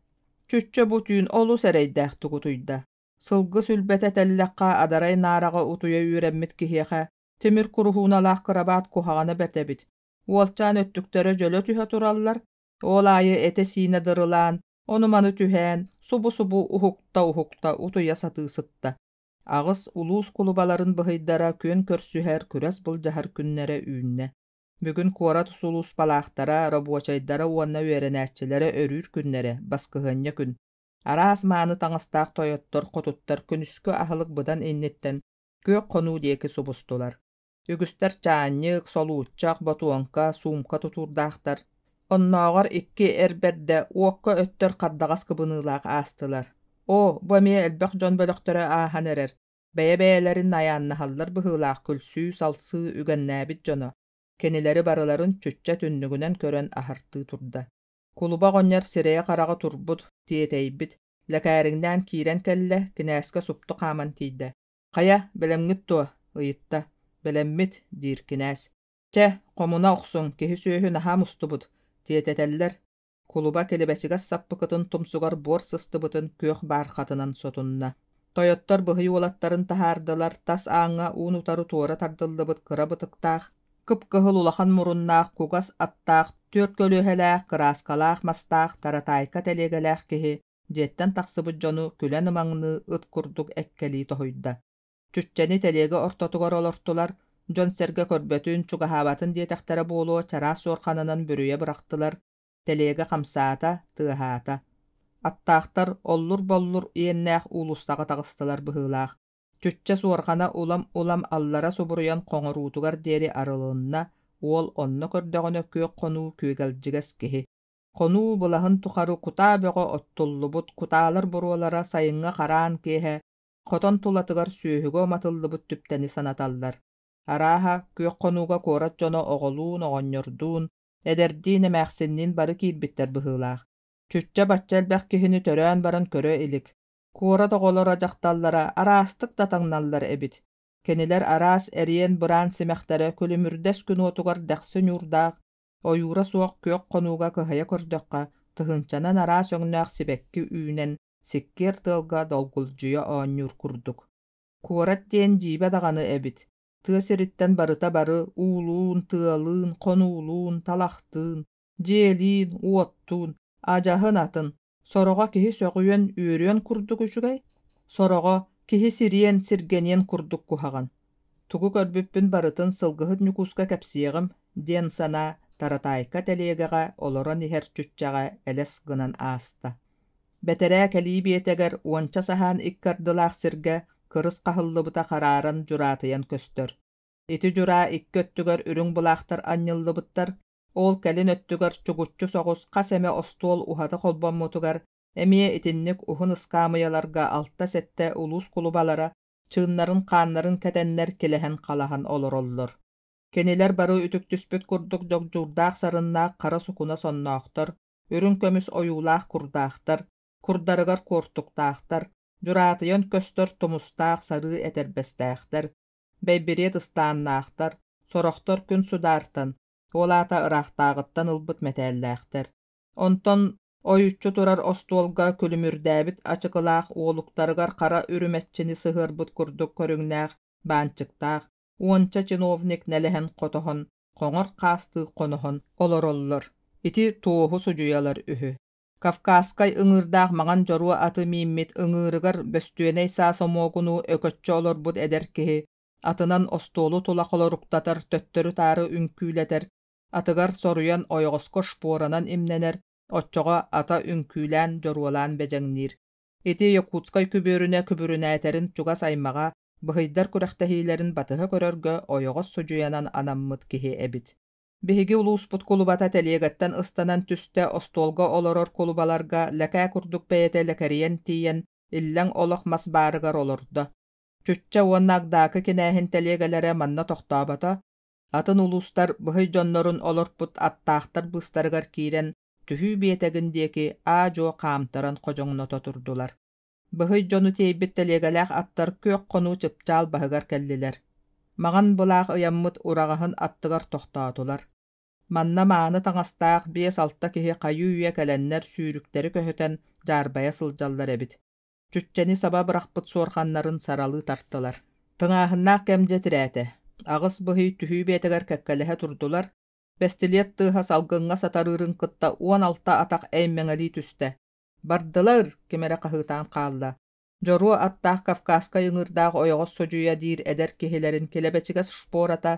Чүччө бу түүн олус эрэйдээх тугутуйда. Сылгы сүлбэтэ тэллэхха адарай наарага утуйа үүрэммит киһиэхэ тимир куруһууналаах кырабаат куһаҕана бэтэбит. Уолчаан өттүктөрө дьөлө түһэ тураллар, оолаайы этэ сиинэ дырылаан, онуманы түһээн, субу-субу ухукта утуйа сатыысытта. Аҕыс улуус кулубаларын быһыйдара күөн көрсүһэр күрэс булдьаһар күннэрэ үүннэ. Бүгүн куора тусулуус балаахтара, робуочайдара уонна үөрэнээччилэрэ өрүүр күннэрэ, баскыһынньа күн. Араас мааны таҥастаах тойоттор хотуттар күнүскө аһылык быдан инниттэн күөх хонуу диэки субустулар. Үгүстэр чаанньык, солууччах, ботуонка, суумка тутуурдаахтар. Оннооҕор икки эрбэрдэ уокка өттөр хардағас кыбыныылаах аастылар. О, бу эмиэ элбэх дьон бөлөхтөрө ааһан эрэр. Бэйэ-бэйэлэрин аяаннаһаллар быһыылаах күлсүү, салсыы үгэннээбит дьоно. Кенилери барыларын чүччэ түннүгүнэн көрөн аһартыы турда. Кулуба оҕонньор сирэйэ хараҕа турбут, тиэтэйбит, лэкээриҥнээн киирэн кэллэ кинээскэ супту хааман тиийдэ. «Хая, бэлэмҥит туа, ыйытта, бэлэммит» диир кинээс. «Чэ, хомуна охсуң, киһи сүөһү наһаа мустубут» тиэтэтэллэр. Кулуба келебэчигас саппыкытын тумсугар буор сыстыбытын күөх баархатынан сотунна. Тойоттор быһый уолаттарын таһаардылар, тас ааҥҥа уун утары туора тардыллыбыт кыра бытыктаах, кып-кыһыл улахан муруннаах, кугас аттаах, түөрт көлүөһэлээх, кырааскалаах мастаах, таратайка телегелээх киһи, дьиэттэн тахсыбыт дьону күлэн ымаҥны ыт курдук эккелии тоһуйда. Чүччэни телеге ортотугар олортулар, дьон сэргэ көрбөтүн чугаһаабатын диэтэхтэрэ буолуо чараас суорхананан бүрүйэ бырахтылар, телеге хамсаата, тыаһаата. Аттаахтар оллур-боллур иэннээх уулустаҕа таҕыстылар быһыылаах. Чүччэ суорхана улам аллара субуруйан хоҥоруутугар диэри арылыынна уол онно көрдöҕөнө күөх хонуу күүгэлдьигэс киһи. Хонуу булаһын тухары кутаа бөҕө оттуллубут кутаалар буруолара сайыҥҥа хараан киэһэ хотон тулатыгар сүөһүгө матыллыбыт түптэни санаталлар. Арааһа күөх хонууга куорат дьоно оҕолуун, оҕонньордуун, эдэрдиин эмээхсинниин бары киирбиттэр быһыылаах. Чүччэ баччалбэх киһини төрөөн баран көрө илик. Куора тоҕолора дьахталлара араастык датаҥналлар эбит. Кенилэр араас эриэн быраан симэхтэрэ күлүмүрдэс күн уотугар дäхси ньуурдаах, ойуура суох күөх хонууга кыһайа көрдөкка тыһынчанан араас өҥнөөх сибэкки үүнэн сиккиэр тыалга долгулдьуйа оонньуур курдук. Куорат диэн дьиибэ даҕаны эбит. Тыа сириттэн барыта бары уулуун, тыалыын, хонуулуун, талахтыын, дьиэлиин, уоттуун, ажаһын атын, сороҕо киһи сөҕүйөн үөрүөн курдук үчүгэй, сороҕо киһи сириэн сиргэнийэн курдук куһаҕан. Тугу көрбүппүн барытын сылгыһыт нюкуска кэпсиэҕим диэн сана таратайка тэлиэгэҕэ олорон иһэр чүччэҕэ элес гынан ааста. Бэтэрээ кэлии биэтэгэр уонча саһаан иккардылаах сиргэ кырыс хаһыллыбыта харааран дьураатыйан көстөр. Ити дьураа икки өттүгэр үрүҥ булаахтар анньыллыбыттар, ол кэлин өттүгэр чугуччу соҕус хас эмэ остуол ухата холбоммутугар эмиэ итинник ухун ыскаамыйаларга алта сэтте улуус кулубалара чыыннарын хааннарын кэтэннэр килэһэн халаһан олороллор. Кенилер бары үтүк түспүт курдук жогжуурдаах сарыннаах хара сукуна сонноохтор, үрүҥ көмүс оюулаах курдаахтар, курдарыгар куортуктаахтар, дьураатыйан көстөр тумустаах сарыы этэрбэстээхтэр, бэйбириэт ыстааннаахтар, сорохтор күн судаартан, уолаата ыраахтааҕыттан ылбыт мэтээллээхтэр. Онтон ойуччу турар остуолга күлүмүрдээбит ачыкылаах уолуктарыгар хара үрүмэтчини сыһыарбыт курдук көрүҥнээх баанчыктаах, уонча чиновник нэлэһэн хотоһон, хоҥор хаастыы хоноһон олороллор. Ити туоһу судьуялар үһү. Кавказкай ыҥыырдаах маҕан дьоруо аты мииммит ыҥыырыгар бөстүөнэй саасомуогуну өкөччө олорбут эдэр киһи, атынан остуолу тула холоруктатар төттөрү таары үҥкүүлэтэр, атыгар соруйан ойоҕоско шпуоранан имнэнэр, оччоҕо ата үҥкүүлээн дьоруолаан бэдьэҥниир. Ити Якутскай күбүөрүнэ күбүрүнээтерин чугас аймаҕа быһыйдар күрэхтэһиилэрин батыһа көрөргө ойоҕос судьуянан анаммыт киһи эбит. Биһиги улууспут кулубата тэлиэгэттэн ыстанан түстэ остуолга олорор кулубаларга лэкээ курдук бэйэтэ лэкэриэн тиийэн иллэң олох мас баарыгар олордо. Чүччэ уоннаакдаакы кинээһин тэлиэгэлэрэ манна тохтообото, атын улуустар быһый дьоннорун олорпут аттаахтар быстарыгар киирэн түһүү биэтэгин диэки жоо хаамтаран хожоҥното турдулар. Быһый дьону тиэйбит тэлиэгэлээх аттар күөх хонуу чыпчаал баһыгар кэллилэр. Маҕан булаах ыйаммыт ураҕаһын аттыгар тохтоотулар. Манна мааны таҥастаах 5-6 киһи хайыы үйэ кэлэннэр сүүрүктери көһөтэн дьаарбайа сылдьаллар эбит. Чүччэни саба бырахпыт суорханнарын саралыы тартылар. Тыҥааһыннаах кэмдьэ тирээтэ. Аҕыс быһый түһүү биэтэгэр кэккэлэһэ турдулар. Бэстилиэт тыыһа салгыҥҥа сатарыырын кытта 16 атах эймэҥэлии түстэ. Бардылар кимэрэ хаһыытаан хаалла. Дьоруо аттаах Кавказкай ыҥырдаах ойоҕос содьуйа диир эдэр киһилэрин килэбэчигас шпуората,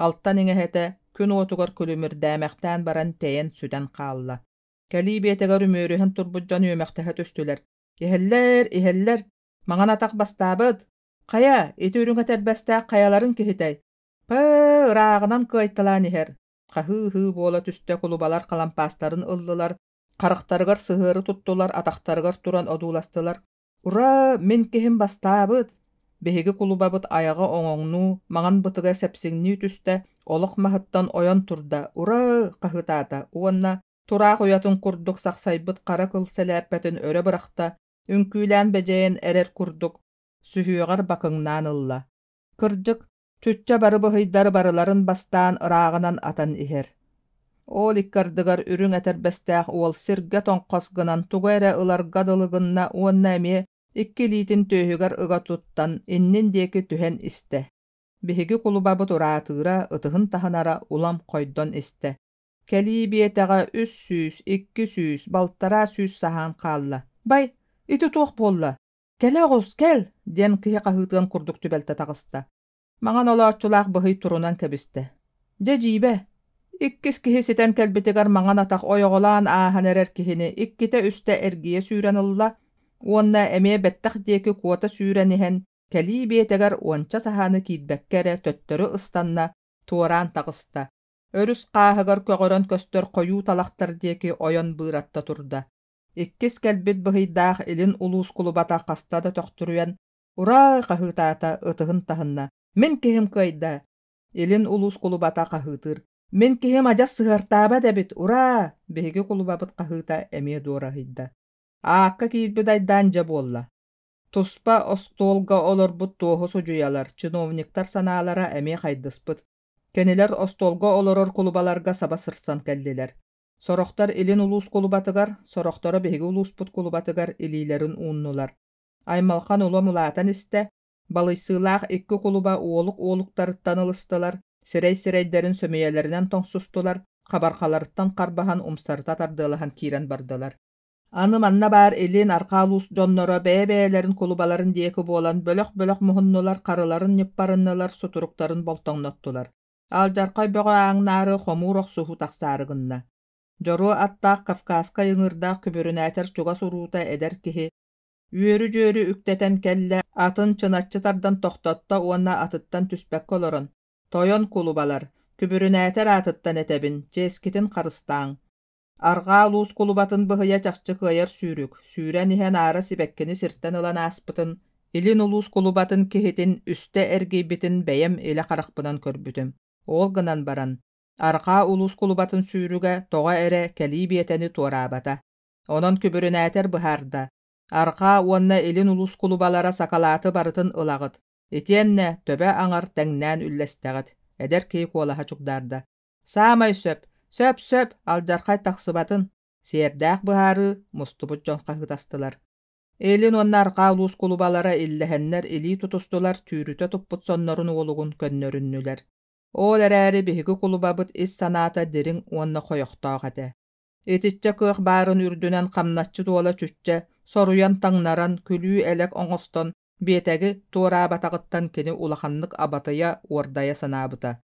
алтан иҥэһэтэ күн уотугар күлүмүрдээмэхтээн баран тэйэн сүтэн хаалла. Кэлии биэтэгэр үмүөрүһэн турбут дьон үөмэхтэһэ түстүлэр. Иһэллэр, маҥан атах бастаабыт. Хая, ити үрүҥэ тэрбэстээх хайаларын киһитэй. Ыраагынан кыайталаан иһэр. Хаһыы буола түстэ кулубалар халампаастарын ыллылар, харахтарыгар сыһыары туттулар, атахтарыгар туран одууластылар. Ура, мен киһим бастаабыт. Биһиги кулубабыт аяҕа оҥоҥнуу, маҕан бытыга сэпсиҥнии түстэ, олох маһыттан ойон турда. Ура, хаһыытаата, уонна тураах уятын курдук сахсайбыт хара кыл сэлээппэтин өрө бырахта, үҥкүүлээн бэдьэйэн эрэр курдук, сүһүөҕэр бакыҥнаан ылла. Кырдьык, чүччэ бары быһыйдары барыларын бастаан ырааҕынан атын иһэр. Ол иккардыгар үрүҥ этэрбэстээх уол сиргэ тоҥхос гынан тугу эрэ ыларга дылыгынна уонна эмиэ икки лиитин төһүгэр ыга туттан иннин диэки түһэн истэ. Биһиги кулубабыт ураатыыра ытыһын таһынара улам хойдон истэ. Кэлии биэтэҕэ 3 сүүс, 2 сүүс, балтараа сүүс саһаан хаалла. Бай, ити туох буолла. Кэлэ оҕус, кэл, диэн киһи хаһыытыан курдук түбэлтэ таҕыста. Маҥан олооччулаах быһый турунан кэбистэ. Дьэ дьиибэ, иккис киһи ситэн кэлбитигэр маҥан атах ойоҕолаан ааһан эрэр киһини икките үстэ эргийэ сүүрэн ылла, уонна эмиэ бэттэх диэки куота сүүрэн иһэн кэлии биэтэгэр уонча саһааны киирбэккэ эрэ төттөрү ыстанна туораан таҕыста. Өрүс хааһыгар көҕөрөн көстөр хойуу талахтар диэки ойон быыратта турда. Иккис кэлбит быһыйдаах илин улуус кулубата хаста да тохтуруян. Ура, хаһыытаата ытыһын таһынна. Мен киһим кыайда. Илин улуус кулубата хаһыытыр. Мен киһим адьас сыһартааба дебит. Ура! Биһиги кулубабыт хаһыыта эмиэ дуораһыйда. Аакка киирбит айдаан дьэ буолла. Туспа остуолга олорбут туоһу судьуялар, чиновниктар санаалара эмиэ хайдыспыт. Кенилер остуолга олорор кулубаларга саба сырсан кэллилэр. Сорохтар илин улуус кулубатыгар, сорохтора биһиги улууспут кулубатыгар илиилэрин ууннулар. Аймалхан улом улаатан истэ, балыйсыылаах икки кулуба уолук-уолуктарыттан ылыстылар, сирэй-сирэйдэрин сөмүйэлэринэн тоҥсустулар, хабархаларыттан харбаһан умсарыта тардыалаһан киирэн бардылар. Аны манна бар элин аркалус жоннора бәбәләрен кулубаларын диеки болан бөлөх мухуннолар карыларын неппарыннылар сутуруктарын болтоңноттулар. Ал жаркай бөҕө аңнары хомуурох суху тахсаарыгынна. Жору аттаах Кавказка йыңырдаах күбүрүнәтер чуга суруута эдер киһи. Үөрү жөөрү үктетен келле атын чынатчытардан тохтотта уонна атыттан түспәк колорон. Тойон кулубалар, күбүрүнәтер атыттан этебин, жескитин карыстаң. Аргаа луус кулубатын быһыйа чахчы кыайар сүүрүк, сүүрэн иһэн аара сибэккини сиртэн ылан ааспытын, илин улуус кулубатын киһитин үстэ эргийбитин бэйэм илэ харахпынан көрбүтүм. Ол гынан баран. Аргаа улуус кулубатын сүүрүгэ тоҕа эре кэлии биэтэни туораабата. Онон күбүрүнәтер быһаарда. Аргаа уонна илин улуус кулубалара сакалааты барытын ылагыт. Итиэннэ төбө аңар тэҥнээн үллэстэгит. Эдер кии куолаха чугдарда. Саамай сөп, сөп, алжархай тахсыбатын. Сиэрдээх быһаары мустубут дьонха хытастылар. Элин уонна аргаа улуус кулубалара иллэһэннэр илии тутустулар түүрүтэ туппут соннорун уолугун көннөрүннүлэр. Ол эрээри биһиги кулубабыт ис санаата дириң уонна хойохтоох этэ. Итиччэ кыах баарын үрдүнэн хамначчы туола чүччэ, соруян таҥнаран күлүү элек оҥостон, биэтэги туораабатаҕыттан кини улаханнык абатыя уордая санаабыта.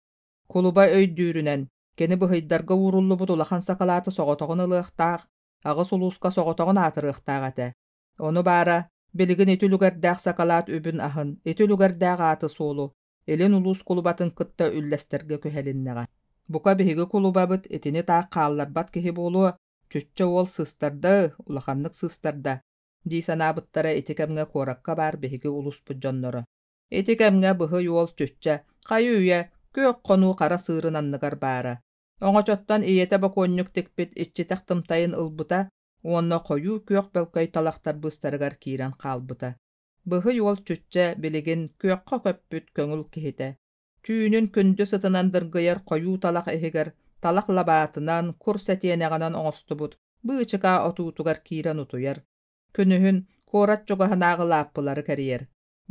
Кулуба өйдүүрүнэн, кини быһыйдарга ууруллубут улахан сакалааты соҕотоҕун ылыахтаах, аҕыс улууска соҕотоҕун аатырыахтаах этэ. Ону баара, билигин ити үлүгэрдээх сакалаат үбүн аһын, ити үлүгэрдээх ааты суолу, элин улуус кулубатын кытта үллэстерге күһэлиннэҕэ. Бука биһиги кулубабыт итини таах хаалларбат киһи буолуо, чүччэ уол сыстарда, улаханнык сыстарда. Дии санаабыттара ити кэмҥэ куоракка баар биһиги улуспут дьонноро. Ити кэмҥэ быһый уол чүччэ, хайы үйэ, күөх хонуу хара сыырын анныгар баара. Оҥочоттан ийэтэ бокуонньук тикпит иччитэх тымтайын ылбыта, уонна хойуу күөх бөлкөй талахтар быстарыгар киирэн хаалбыта. Быһый уол чүччэ билигин күөххө көппүт көҥүл киһитэ. Түүнүн күндү сытынан дыргыйар хойуу талах эһигэр, талах лабаатынан, кур сэтиэнэҕинэн оҥостубут, быычыка отуутугар киирэн утуяр. Күнүһүн куорат чугаһынааҕы лааппылары кэриэр.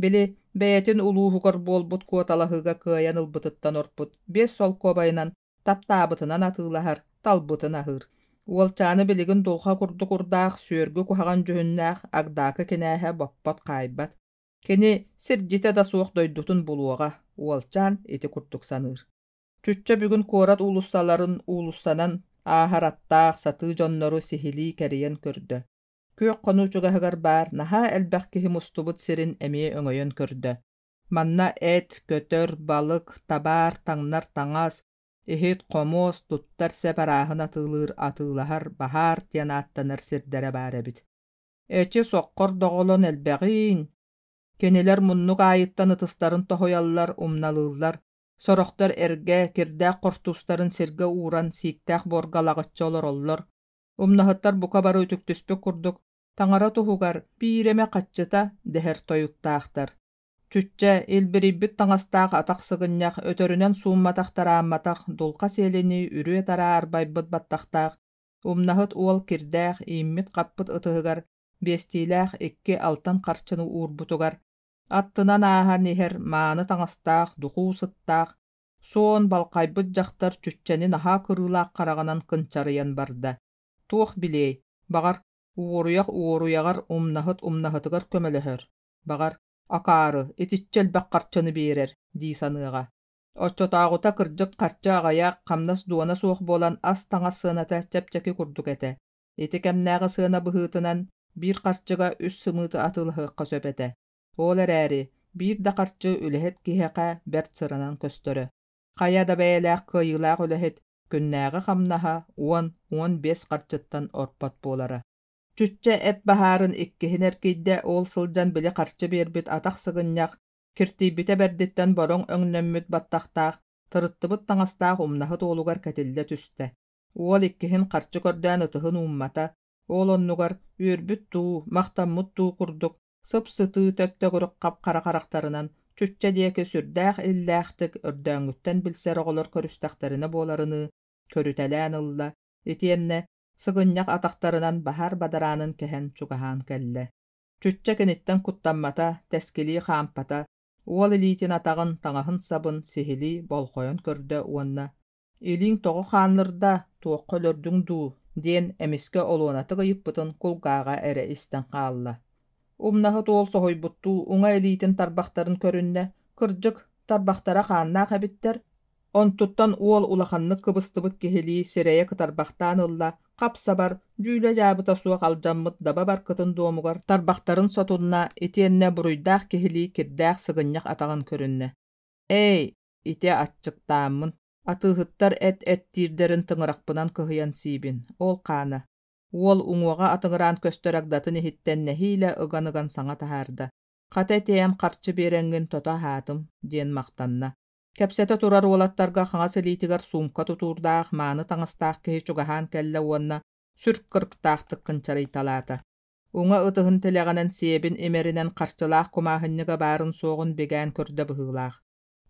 Били бэйэтин улууһугар буолбут куоталаһыга кыайан ылбытыттан орпут, биэс сол куобайынан таптаабытынан атыылаһар, талбытын аһыыр. Уолчааны билигин дулха курдук урдаах сүөргү куһаҕан дьүһүннээх агдаакы кинээһэ боппот хаайбат. Кини сирдьитэ да суох дойдутун булуоҕа, уолчаан ити курдук саныыр. Чүччэ бүгүн куорат уулуссаларын уулуссанан ааһараттаах сатыы дьоннору сихилии кэриэн көрдө. Күөх хонуу чугаһыгар баар наһаа элбэх киһи мустубут сирин эмиэ өҥөйөн көрдө. Манна эт, көтөр, балык, табаар, таҥнар, таҥас, иһит, хомоос, туттар сэпэр ааһын атыылыыр атыылаһар баһаар тиэн ааттанар сирдэрэ баар эбит. Эчи соккор доҕолон элбэҕиин. Кенилер муннук аайыттан ытыстарын тоһуяллар, умналыыллар, сорохтор эргэ, кирдээх хортуустарын сиргэ ууран сииктээх боргалагыччы олороллор. Умнаһыттар бука бары үтүктүспүк курдук, таҥара туһугар биирэме хаччыта дэһэр тойуктаахтар. Чүччэ илбирийбит таҥастаах атах сыгынньах өтөрүнэн суумматах тараамматах дулха сиэлини үрүө тараа арбайбыт баттахтаах, умнаһыт уол кирдээх ииммит хаппыт ытыһыгар биэстиилээх икки алтан харчыны уурбутугар, аттынан ааһан иһэр мааны таҥастаах, духуу сыттаах, суон балхайбыт дьахтар чүччэни наһаа кырыылаах хараҕынан кынчарыйан барда. Туох билей, бағар уоруйағар умнаһытыгар көмөлөһөр. Бағар акаары, итиччэлбэх харчыны биэрэр, дии саныаҕа. Оччотааҕута кырдьык харчы аҕайаах хамнас дуона суох буолан ас таҥас сыаната чэпчэки курдук этэ. Ити кэмнээҕи сыана быһыытынан биир харчыга үс сымыыты атыылаһыакка сөпэтэ. Ол эрээри, биир да харчы үлэһит киһэхэ бэрт сыранан көстөрө. Хая да бэйэлээх кыайыылаах үлэһит, күннээҕи хамнаһа 10-15 харчыттан орпот буолара. Чүччэ эт баһаарын иккиһинэр кииддэ ол сылдьан били харчы биэрбит атах сыгынньах, киртиибите бэрдиттэн бороҥ өҥнөммүт баттахтаах, тырыттыбыт таҥастаах умнаһыт уолугар кэтиллэ түстэ. Уол иккиһин харчы көрдөөн ытыһын ууммата, ол оннугар үөрбүт туу, махтаммут туу курдук, сып-сытыы төптөгүрүк-хап хара-харахтарынан чүччэ диэки сүрдээх иллээхтик өрдөөҥүттэн билсэр оҕолор көрүстэхтэринэ буоларыны көрүтэлээн ылла, итиэннэ сыгынньах атахтарынан баһар бадараанын кэһэн чугаһаан кэллэ. Чүччэ киниттэн куттаммата, тэскилии хаампата, уол илиитин атаҕын таҥаһын сабын сиһилии болхойон көрдө уонна. Илииҥ тоҕо хааннырда туохха өлөрдүҥ дуу diyen emiske oluğunatı gıyıppıtın kulgağa ere isten qalla. Umnağı tol sohoybuttu uňa elitin tarbaktarın körünne, kırjık tarbaktara qaanna qabitter. Ontuttan uol ulaxanlyk kıbıstybyt gihili sereye kıtarbaktan ylla, kapsabar, jüýle jabıta suwa qaljammyt daba barkытyn domugar tarbaktarın sotunna etienne buruydaq gihili kirdaq sygynjak atagyn körünne. Ey, ite atçyktaamyn, atyhyttar et tirderin tıngırakpınan kıhıyan sibin, ol qaana. Uol uňuga atıngıran köstöragdatyn ihittenne hile ıgan saňa taharda. Qata eteýän qarçy berengin tota hatym, diyen maktanna. Kepsete turar olattarga xaňa selitigar sumka tuturdaaq maany taňystaaq kihi çugahan kelle uonna sürk kırktaaqtyk kynçarytalata. Uňa ıtıhyn telegenen sebin emerinen qarçylaaq kumahynnyga baryn soğun begän körde bıhylaaq.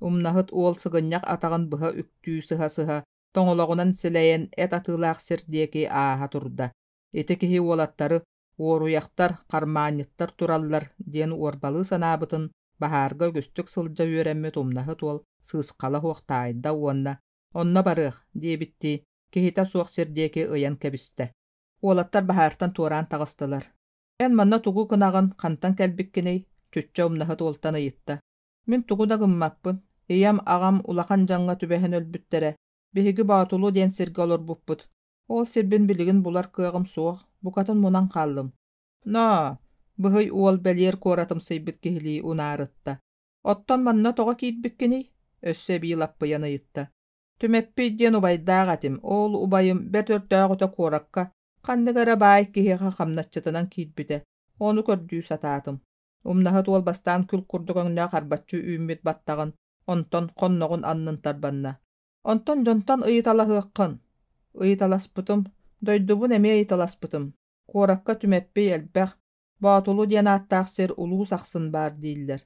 Umnahyt uol sygynjak atagyn bıha üktüü syha toňologunan sileyen et atylaaq sirdeki aha turda. Eti kihi olattary oruýaktar, karmaňyttar turallar diyen orbaly sanabytyn baharga göstük sylja ýöremmet umnahyt ol sysqala hoqtaýda onna barık diye bitti. Kihita soğuk sirdeki öyen kebiste. Olattar bahartan turan tağıstılar. En manna tugu kınağın kantan kelbikkiney çötçe umnahyt oltan ayıtta. Min tugu da gımmappın. Eyam ağam ulakan janğa tübehen ölbüttere. Bihigi batulu den sirge olur bupput. Ol sirbin biligin bular kığım soğuk. Bu katın munan kallım. No, bıhıy ol beliyer koratım sıybit gihili unarıtta. Ottan manna toga kiitbikkiney. Össe biilappa yanayıtta. Tümeppi diyen ubaydağatim. Ol ubayım betörtağıta korakka. Kannigara bayi kihiha xamnatçatınan kiitbite. Onu kördüğü satatım. Umnahyt ol bastan kül kurdugöňne garbatçy ümmit battagyn. Onton konnogun annın tarbanna. Onton jontan ıyıtalahykkyn. Iyıtalaspytym, doýdubun eme ıyıtalaspytym. Korakka tümeppi elbäk, batulu diyen attaq ser uluu saksyn bar diýiller.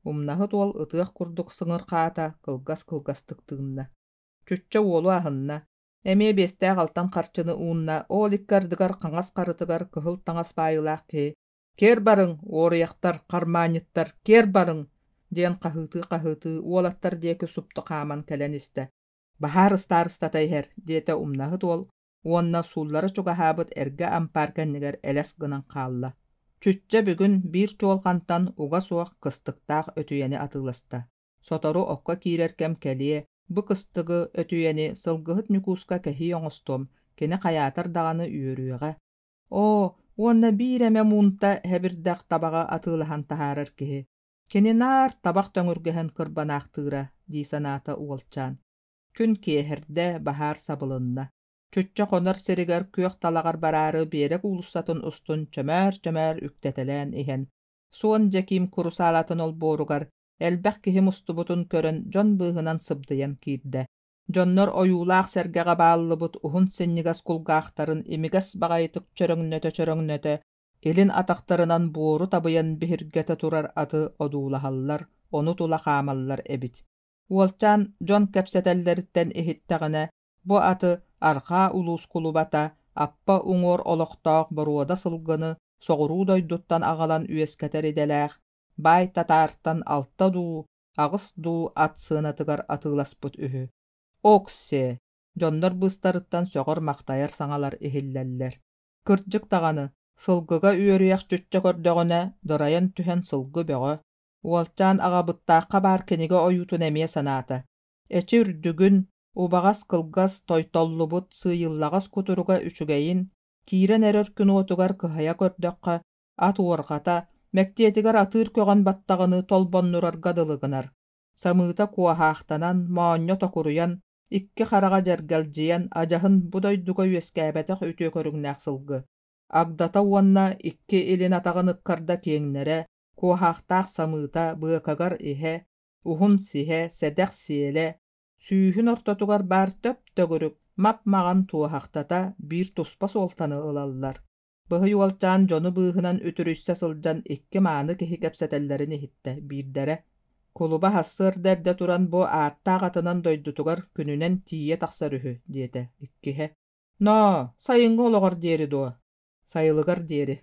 Umnahyt ol ıtyk kurduk syňyr qata kılgas tykdygynda. Çötçe olu ahynna. Eme beste galtan qarçyny uunna ol ikkardygar qaňas qarytygar kyhyl taňas baýylak ki. Ker barıň, oruýaktar, karmaňyttar, ker barıň, diyen qahyty olattar diýeki supty qaman kelen iste. Bahar ıstar her, diýete umnahyt ol, onna sullary çugahabyt erge amparkenniger eles gynan qalla. Çütçe bugün bir çol qantan uga soğuk kıstyktaaq ötüýeni atylasta. Sotoru okka kirerkem kelie, bu kıstygy ötüýeni sılgyhyt nükuska kehi oňostom, kene qayatar dagany üýerüýege. O, onna bir eme munta hebirdaq tabaga atylahan taharar kihi. Kene nar tabak töňürgehen kırbanaqtyra, di sanata uolçan. Gün keherde bahar sabılynda. Çötçe konar seriger kök talagar barary berek ulusatyn ustun çömer üktetelen ehen. Suan jekim kurusalatyn ol borugar, elbäk kihi mustubutun körön jon bıhınan sıbdyyan kiidde. Jonnor oyulaq sergege bağlılıbıt uhun sennigas kulgaqtarın emigas bagaýytyk çöröňnöte, elin ataktarınan boru tabayan bihirgete turar adı odulahallar, onu tula qamallar ebit. Uolçan jon kepsetelleritten ehittegine, bu atı arqa ulus kulubata, appa uňor oloktaaq boruoda sılgyny, soğuruu doýduttan agalan üesketer edelääq, bay tatartan altta duu, agys duu at synatygar atylaspyt ühü. Okse, jonnor bıstarıttan soğur maktaýar saňalar ehilleller. Kırjyk dagany, sılgyga üýerýäk çötçe kördegine dorayan tühen sılgy böge. Uolçan agabyttaaqqa bar kenige oýutun emie sanata. Eçi ürdügün, ubagas kılgas toýtollubut syýyllagas kuturuga üçügeyin, kiren erörkün otugar kıhaya kördekka, at uorgata, mektietigar atyr kögen battagyny tolbonnurar gadylygınar. Samyta kuahaaqtanan, maňa tokuruyan, ikki qaraga jergeljiyen ajahyn bu doýduga üeskäbetek ütüe körüňnäq sılgy. Agdata uonna ikki elin atagyn ykkarda keňnere, kuahaaqtaaq samyta bıakagar ihe, uhun sihe, sedek siyele, süühün ortotugar bar töp tögürük, mapmagan tuahaqtata bir tuspas oltany ыlallar. Bıhy uolçan jonu bıhynan ötürüsse sıljan ikki maany kihi kepsetellerini hitte birdere. Kuluba hassır derde turan bu aattaq atınan doýdutugar gününen tiýe taqsar ühü, diýete ikkihe. No, sayıňy olagар diýeri doğa. Sayılıgar diýeri.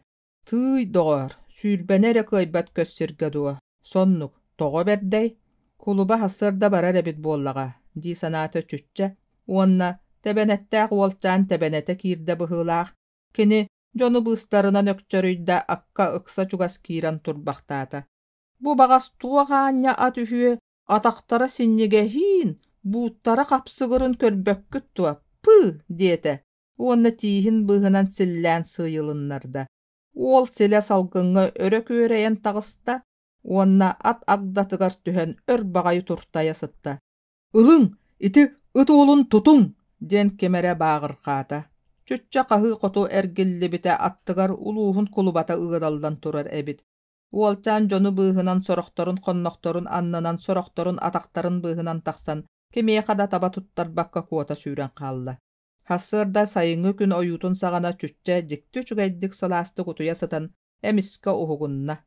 Tüy dogar, sürbenere kıybat kössirge doğa. Sonnuk, toğa berdey. Kuluba hassırda barar ebit bollaga, di sanata çütçe. Onna Tebenettäq uolchaan tebenete kiirde bıhılaaq. Kini jonu bııstarına nökçörüydä akka ıksa çugas kiiran turbaqtaata. Bu bagas tuğaanya at ühüe ataqtara sinnige hiin, buuttara kapsıgırın körbökküt tuğa. Pı diyete. Onna tiihin bıhınan sillään sıyılınlarda. Uol sile salgınga örök öreyen tağısta, onna at agdatıgar tühen ör bagayı turtaya sıtta. Ilın, iti ıt olun tutun, den kemere bağırqaata. Çütçe qahı qotu ergilli bite attıgar uluhun kulubata ığdaldan turar ebit. Uolcaan jonu bıhınan soroktorun qonnoktorun annanan soroktorun ataqtarın bıhınan taqsan, kemeye qada taba tuttar bakka kuota süüren qalla. Hassırda sayıngı gün oyutun sağana çütçe jikti çügeydik salastı kutuya satan emiska uhugunna.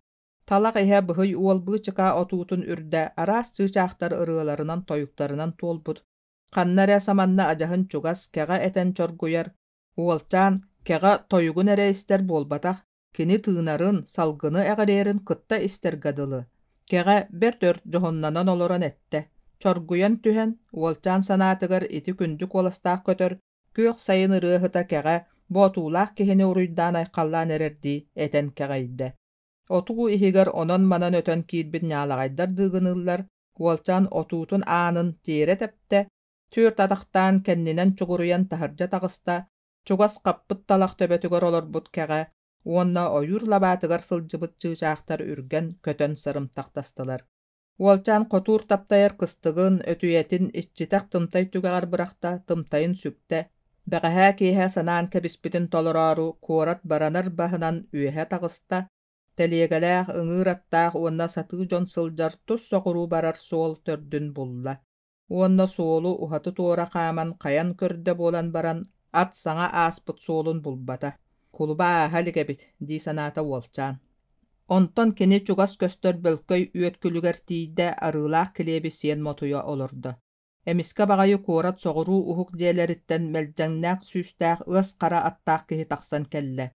Talaq ehe bıhıy uol bıçıka otutun ürde aras çığçaqtar ırılarından toyuklarından tolbut. Qannara samanna ajahın çugas keğa eten çorguyar. Uolcaan keğa toyugun ere ister bolbataq. Kini tığınarın salgını eğlerin kıtta ister gadılı. Keğa bir johonnanan oloran ette. Çorguyan tühen uolcaan sanatıgar iti kündük olastaq kötör. Kök sayın ırıhıta keğa botuulaq kehini uruydan ayqallan ererdi eten keğaydı. Otuğu ihigar onan manan ötön kiidbit ñalağaydar dığınırlar. Uolcaan otutun aanın tire tepte. Türt adaqtan kenninen çuguruyan taharca tağısta. Çugas qappıt talaq töbetügar olorbut keğa. Onna oyur labatıgar sılcıbıt çığçaqtar ürgen kötön sarımtaqtastılar. Uolcaan qotur taptayar kıstığın ötüyetin iççitaq tımtay tügeğar bıraqta tımtayın sükte. Beqehe kihe sanaan kebispitin toloraru kuorat baranar bahınan üyehe tağısta. Telegeleğ ıngırattaq onna satı jon sıljar tus soquru barar sol tördün bulla. Onna solu uhatı tuora qaman qayan körde bolan baran at sana aspıt solun bulbata. Kuluba ahaligebit di sanata uolcaan. Onton kini çugas köstör bölköy üetkülüger tiide arılaaq kilebisiyen motuya olurdu. Emiska bagayı kuorat soğuru uhuk jeleritten meljannaaq süstaaq ıs qara attaaq kihi taqsan kelle.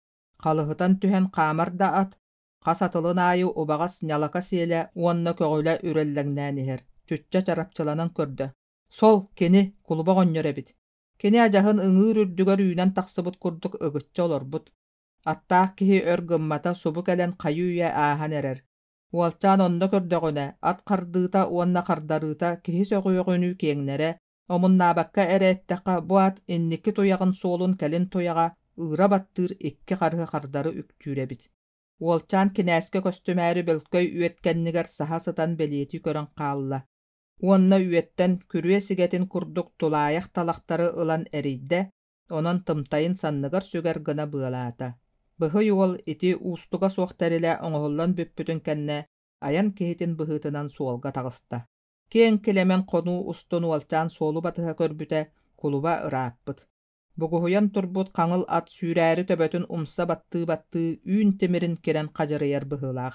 Qalıhıtan tühen qamarda at, qasatılın ayı obagas ñalaka sele onna kögüle ürellengnäniher. Çütçe çarapçılanan kördü. Sol kini kuluba gonyor ebit. Kini ajahın ıngır ürdüger üyünen taqsıbıt kurduk ıgıtça olorbut. Attaaq kihi ör gımmata subuk elen qayuya ahan erer. Uolcaan onna kördögüne at qardığıta onna qardarıta kihi sögüyögünü keňnere, omunnabakka eretteqa bu at inniki tuyagın solun kelin tuyaga ıra battır ikki qarhı qardары üktürebit. Uolcaan kinäske köstümäri bölköy üetkenniger saha sıtan beliyeti kören qalla. Onna üetten kürüye sigetin kurduk tulayaq talaqtары ılan eride, onan tımtayın sanныгар süger gına bıalaata. Bıhı yol iti ustuga soğterile oňollan büppütün kenne ayan kehitin bıhıtınan suolga tağısta. Keň kilemen konu ustun uolcaan solu batıha körbüte kuluba ıraappıt. Buguhuyan turbut qaňyl at sürääri töbötün umsa battığı üün temirin kiren qajarıyar bıhılaq.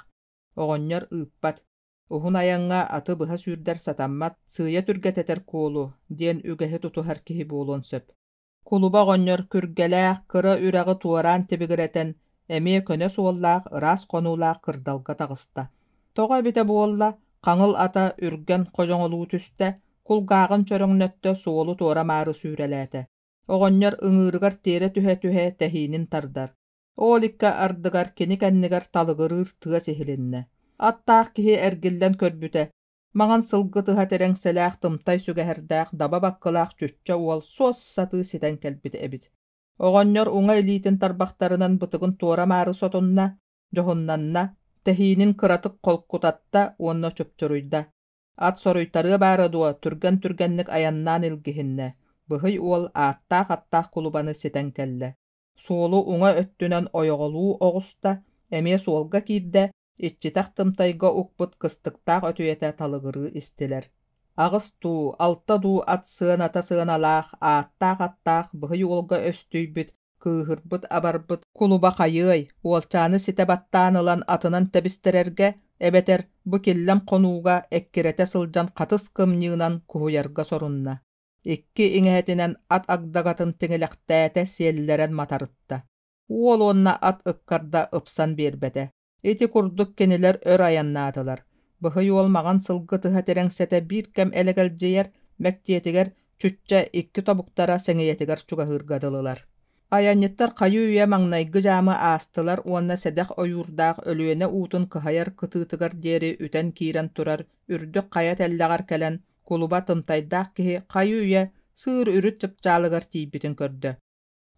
Oğonyor ıppat. Uhun ayaňa atı bıha sürder satammat, sığya türget eter kulu, diyen ügehi tutuhar kihi bolon söp. Kuluba oňor kürgelääq kıra ürağı tuaran tebigireten, emi köne suollaq ras konulaq kırdalga tağısta. Toga bite bolla, qaňyl ata ürgen kojoňoluu tüste, kulgağın çöröňnötte suolu tuara mary sürelete. Oňor ıngırgar tere tühe tehinin tardar. Olikka ardıgar keni kennigar talıgırır tığa sehilenne. Attaaq kihi ergilden körbüte. Maňan sılgıtıha tereňselääq tymtay sügeherdääq daba bakkılaq çütçe uol sos satı siten kelbite ebit. Oňor uňa elitin tarbaqtarynan bıtygyn tuara mary sotunna, johonnanna, tehinin kıratık kolkutatta onna çöpçürüyda. At soruytarı baraduwa türgennik ayannan ilgihinne. Bıhıy uol attaq kulubany siten kelle. Solu uňa öttünen oýogoluu ogusta, eme solga kiirde, iççitaq tymtayga ukbut kıstyktaq ötüyete talıgırı istiler. Ağız tu, altta du at sığınata sığınalaq, attaq bıhıy uolga östüybüt, kıhırbıt abarbıt, kuluba qayıy, uolçanı site battan ılan atınan tebistererge, ebeter bu killem konuga ekkirete sılcan katыс kımnyığınan kuhuyarga sorunna. Ikki iňehetinen at agdagatın tiňileqtäte sielleren matarıtta. Uol onna at ıkkarda ıpsan berbete. Eti kurduk keniler ör ayannadılar. Bıhıy olmagan sılgıtıha tereňsete bir kem elegeljeyer, mektiyetiger Çütçe ikki tobuktara seŋeyetigar çugahırgadılılar. Ayannyttar kayı üye maŋnaygı jamı aastılar uonna sedek oyurdaq ölüene uutun kıhayar kıtıtıgar deri üten kiren turar ürdük kaya tellegar kelen kuluba tımtaydaq kihi kayı üye sığır ürüt çıpçalıgar tiybitin kördü.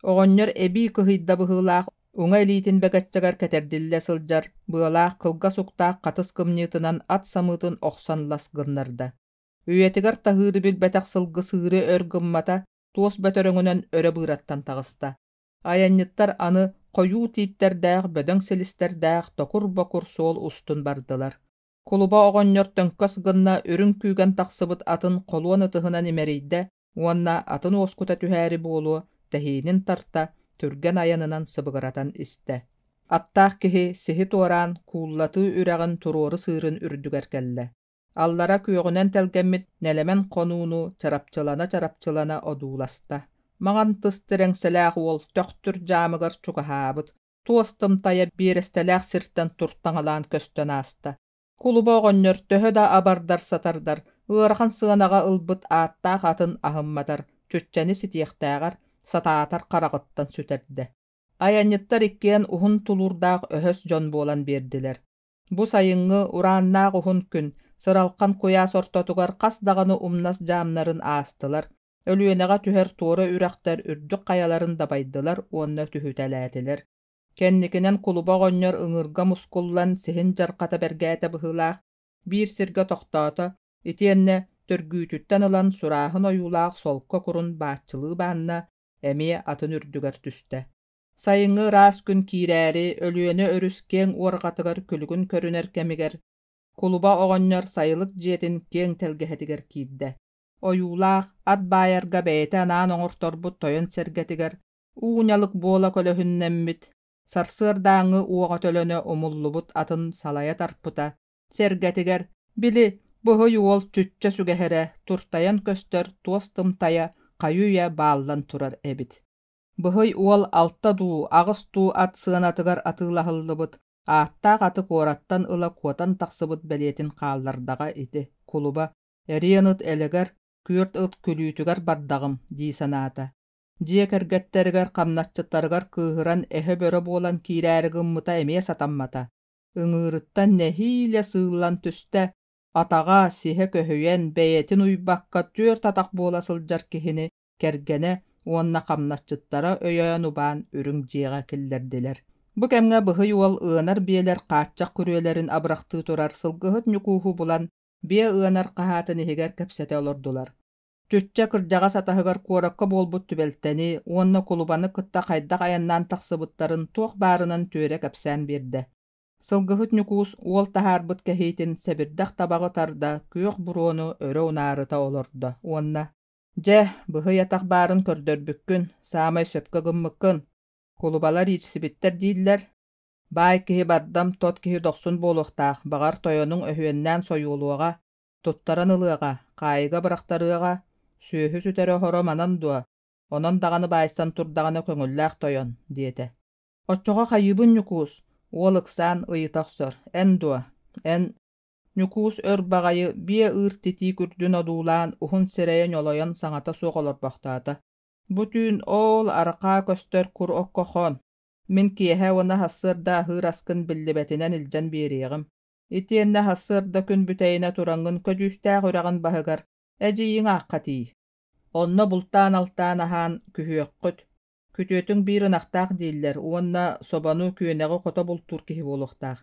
Oğonyor ebi kıhıyda bıhılaq uŋa elitin begetçegar keterdille sıljar bığılaq kılga suktaq katыс kımnyıtınan at samıtın oxsan lasgınlarda. Üyetigar tahırı bilbetak sılgı sığırı ör gımmata tuos bötöröŋünön öre bırattan tağısta. Ayannyttar anı koyuu tiitterdaaq böдөň silisтерdaaq tokur bokur sol ustun bardylar. Kuluba oҕonньор töňkös gynna örüň kүүgen taqsыбыт atın koluan ыtıhınan imeriyde, uonna atın oskuta tühäri buolu tähiinin tarta türgen ayanınan sıbıgıratan iste. Attaaq kihi sihi tuoran kuullatıı ürägin turoru sığırın ürdüger kelle. Allara küögünen telgemmit nelemen konuunu çarapçılana oduulasta. Magan tıstıreŋselääx uol töktür jamıgar çugahabıt. Tuostımtaya biresteleäx sirtten turttaŋalaan köstön asta. Kuluba oҕonньор töhö da abardar satardar, ıarahan sığanaga ılbıt aattaaq atın ahımmatar, çütçeni sitiýektäägar, sataatar karagıttan süterde. Ayannyttar ikkien uhun tulurdaaq öhös jon bolan berdiler. Bu sayıŋŋı uraannaaq uhun kün, sıralkan kuya sortotugar kas dağını umnas jamnарын aastılar, ölüeneğe tüher tuora ürekter ürdük kayaların da baydılar, onna tühüteläätiler. Kennikinen kuluba oňňor ıŋırga muskullan sihin jarkata bergäte bıhılaq, bir sirge toxtata, itienne törgüütütten ılan surahın oyulaaq solka kurun baatçılığı banna, emi atın ürdüger tüste. Sayıŋı ras gün kiräri, ölüene örüskeň uargatıgar külgün körüner kemiger, kuluba oňňor sayılık jetin keň telgehetiger kiirde. Oyulaaq at bayarga bäte anaan oňortorbut toyon sergetiger, uňalyk bola kölöhünnemmit, sarsıardaňy uoga tölönö umullubut atın salaya tarpıta, sergetiger, bili buhu yuol çütçe sügehere, turtayan köstör tuostımtaya kayuya bağlan turar ebit. Buhuy uol altta duu, ağız duu at sığanatıgar atılahıllыбыт, aattaaq atı korattan ıla kuotan taqsыбыт belietin qaallardaga iti, kuluba, eriyanıt eleger, küört ıt külütügar bardağım, dii sanata. Diye kergetteriger kamnatçıttargar kıhıran ehe börö bolan kiräri gımmıta emeye satammata. Iŋıırıttan nehiyle sığıllan tüste, ataga sihe köhüyen beyetin uybakka tüört atak bola sıljar kihini kergene onna kamnatçıttara öýöön ubaan ürüň jiega killerdiler. Bu kemge bıhı yuol ığanar biyeler qaatçak kurüelerin abraktığı turar sılgıhıt nyukuhu bulan biye ığanar qahatın ehiger kepsete olordular. Çütçe kırjaga satahıgar kuorakka bolbut tübelteni, onna kulubanı kıtta kaydaq ayannan taqsıbıtların tuoq barınan töre kepsen birde. Sılgıhıt nyukus uol taharbıt kehitin sebirdaq tabağı tarda kүйök buronu öre unarıta olordu. Onna, "Jeh, bıhı yatak barın kördörbükkün, samay söpke gımmıkkın." Kulubalar yitisibitter diýdiler. Bay kihi baddam tot kihi 90 boluqtaq, bagar toyonun öhüenden soyuluğa, tuttaran ılığa, qayıga bıraktarığa, sühü sütere horo manan dua, onon dağını baystan turdağını köngüllaq toyon, diýete. Oçoğa hayybın nyukus, olıksan ıyıtaqsor, en dua, en nyukus ör bagayı biye ır titi kürdün odulan uhun sereyen yolayan saňata soğ olorbaktata. Бүтүн ол арqa көстөр kur okkohon. Min kiyehe ona hasırda hır askın billibetinen ilcan biriğim. Itienne hasırda kün büteyine turangın köcüstää hırağın bahıgar. Ejiyin akkati. Onna bultan altan ahan kühüökküt. Kütüötün bir ınaqtaq diller. Onna sobanu küyönegi kota bultur kihi boluqtaq.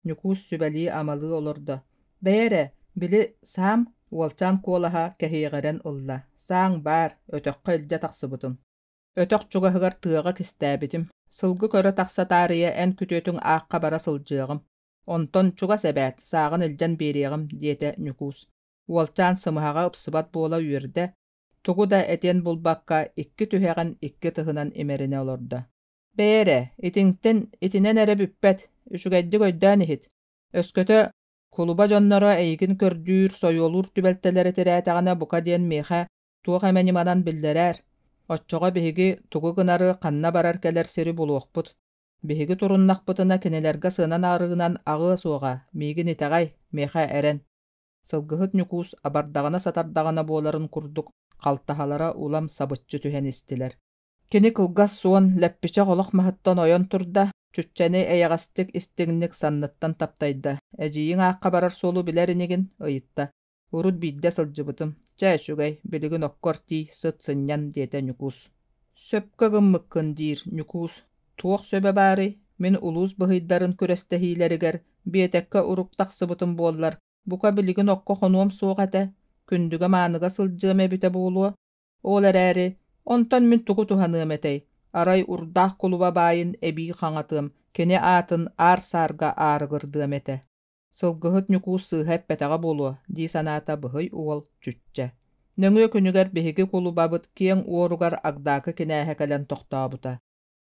Nyukus sübeli amalı olurdu. Beyre, bili sam Uolchan kuolaha kehiğeren ılla. Saaň bar, ötökkä ilja taqsıbıtım. Ötök çugahygar tığaga kistääbitim. Sılgı körö taqsa tariye en kütüötüň aaqqa bara sıljaagym. Onton çuga sebät, sağın iljan beriğim, diýete nyukus. Uolchan sımıhaga ıpsıbat bola üýerde. Tugu da eten bulbakka ikki tühägen ikki tıhınan emerine olordu. Bere, itinen ere büppet, üşügeddi göydän ihit. Öskötö kuluba jonnora eýigin kördüür soýulur tübelteleri terätägine buka diýen mehe tuğ hemenimanan bildirer. Otçoga bihigi tugu gınarı qanna barar keler seri buluokput. Bihigi turunnakpıtına kinelerge sığınan ağrığınan ağı soğa, migin itegay, mehe eren. Sılgıhıt nyukus abardağına satardağına boların kurduk. qaltahalara ulam sabıtçı tühen istiler. Kini kılgas suon leppiçe golok mahattan oyon turda, çücceni eyagastik istignik sannıttan taptayda. Ejiyin aqqa barar solu bilerinigin ıyıtta. Urud bidde sılcıbıtım. Cay şugay, biligin okkorti sıt sınyan diyete nyukus. Söpka gımmıkkın dir nyukus. Tuoq söbe bari, min ulus bıhıydarın küreste hileriger, biyetekka uruktaq sıbıtım bollar. Buka biligin okko xonuam soğuk ete, kündüge manıga sılcığım ebite boğuluğa. Olar äri, ontan min tuku tuhanığım etey. Aray urdaq kuluba bayın ebi xaŋatığım, kene atın ar sarga arıgırdığım ete. Sılgıhıt nyukus sığhep betaga bolu, di sanata bıhıy uol cücce. Nöŋö künüger bihigi kulubabıt kiyen uorugar agdakı kinähe kelen toxtabuta.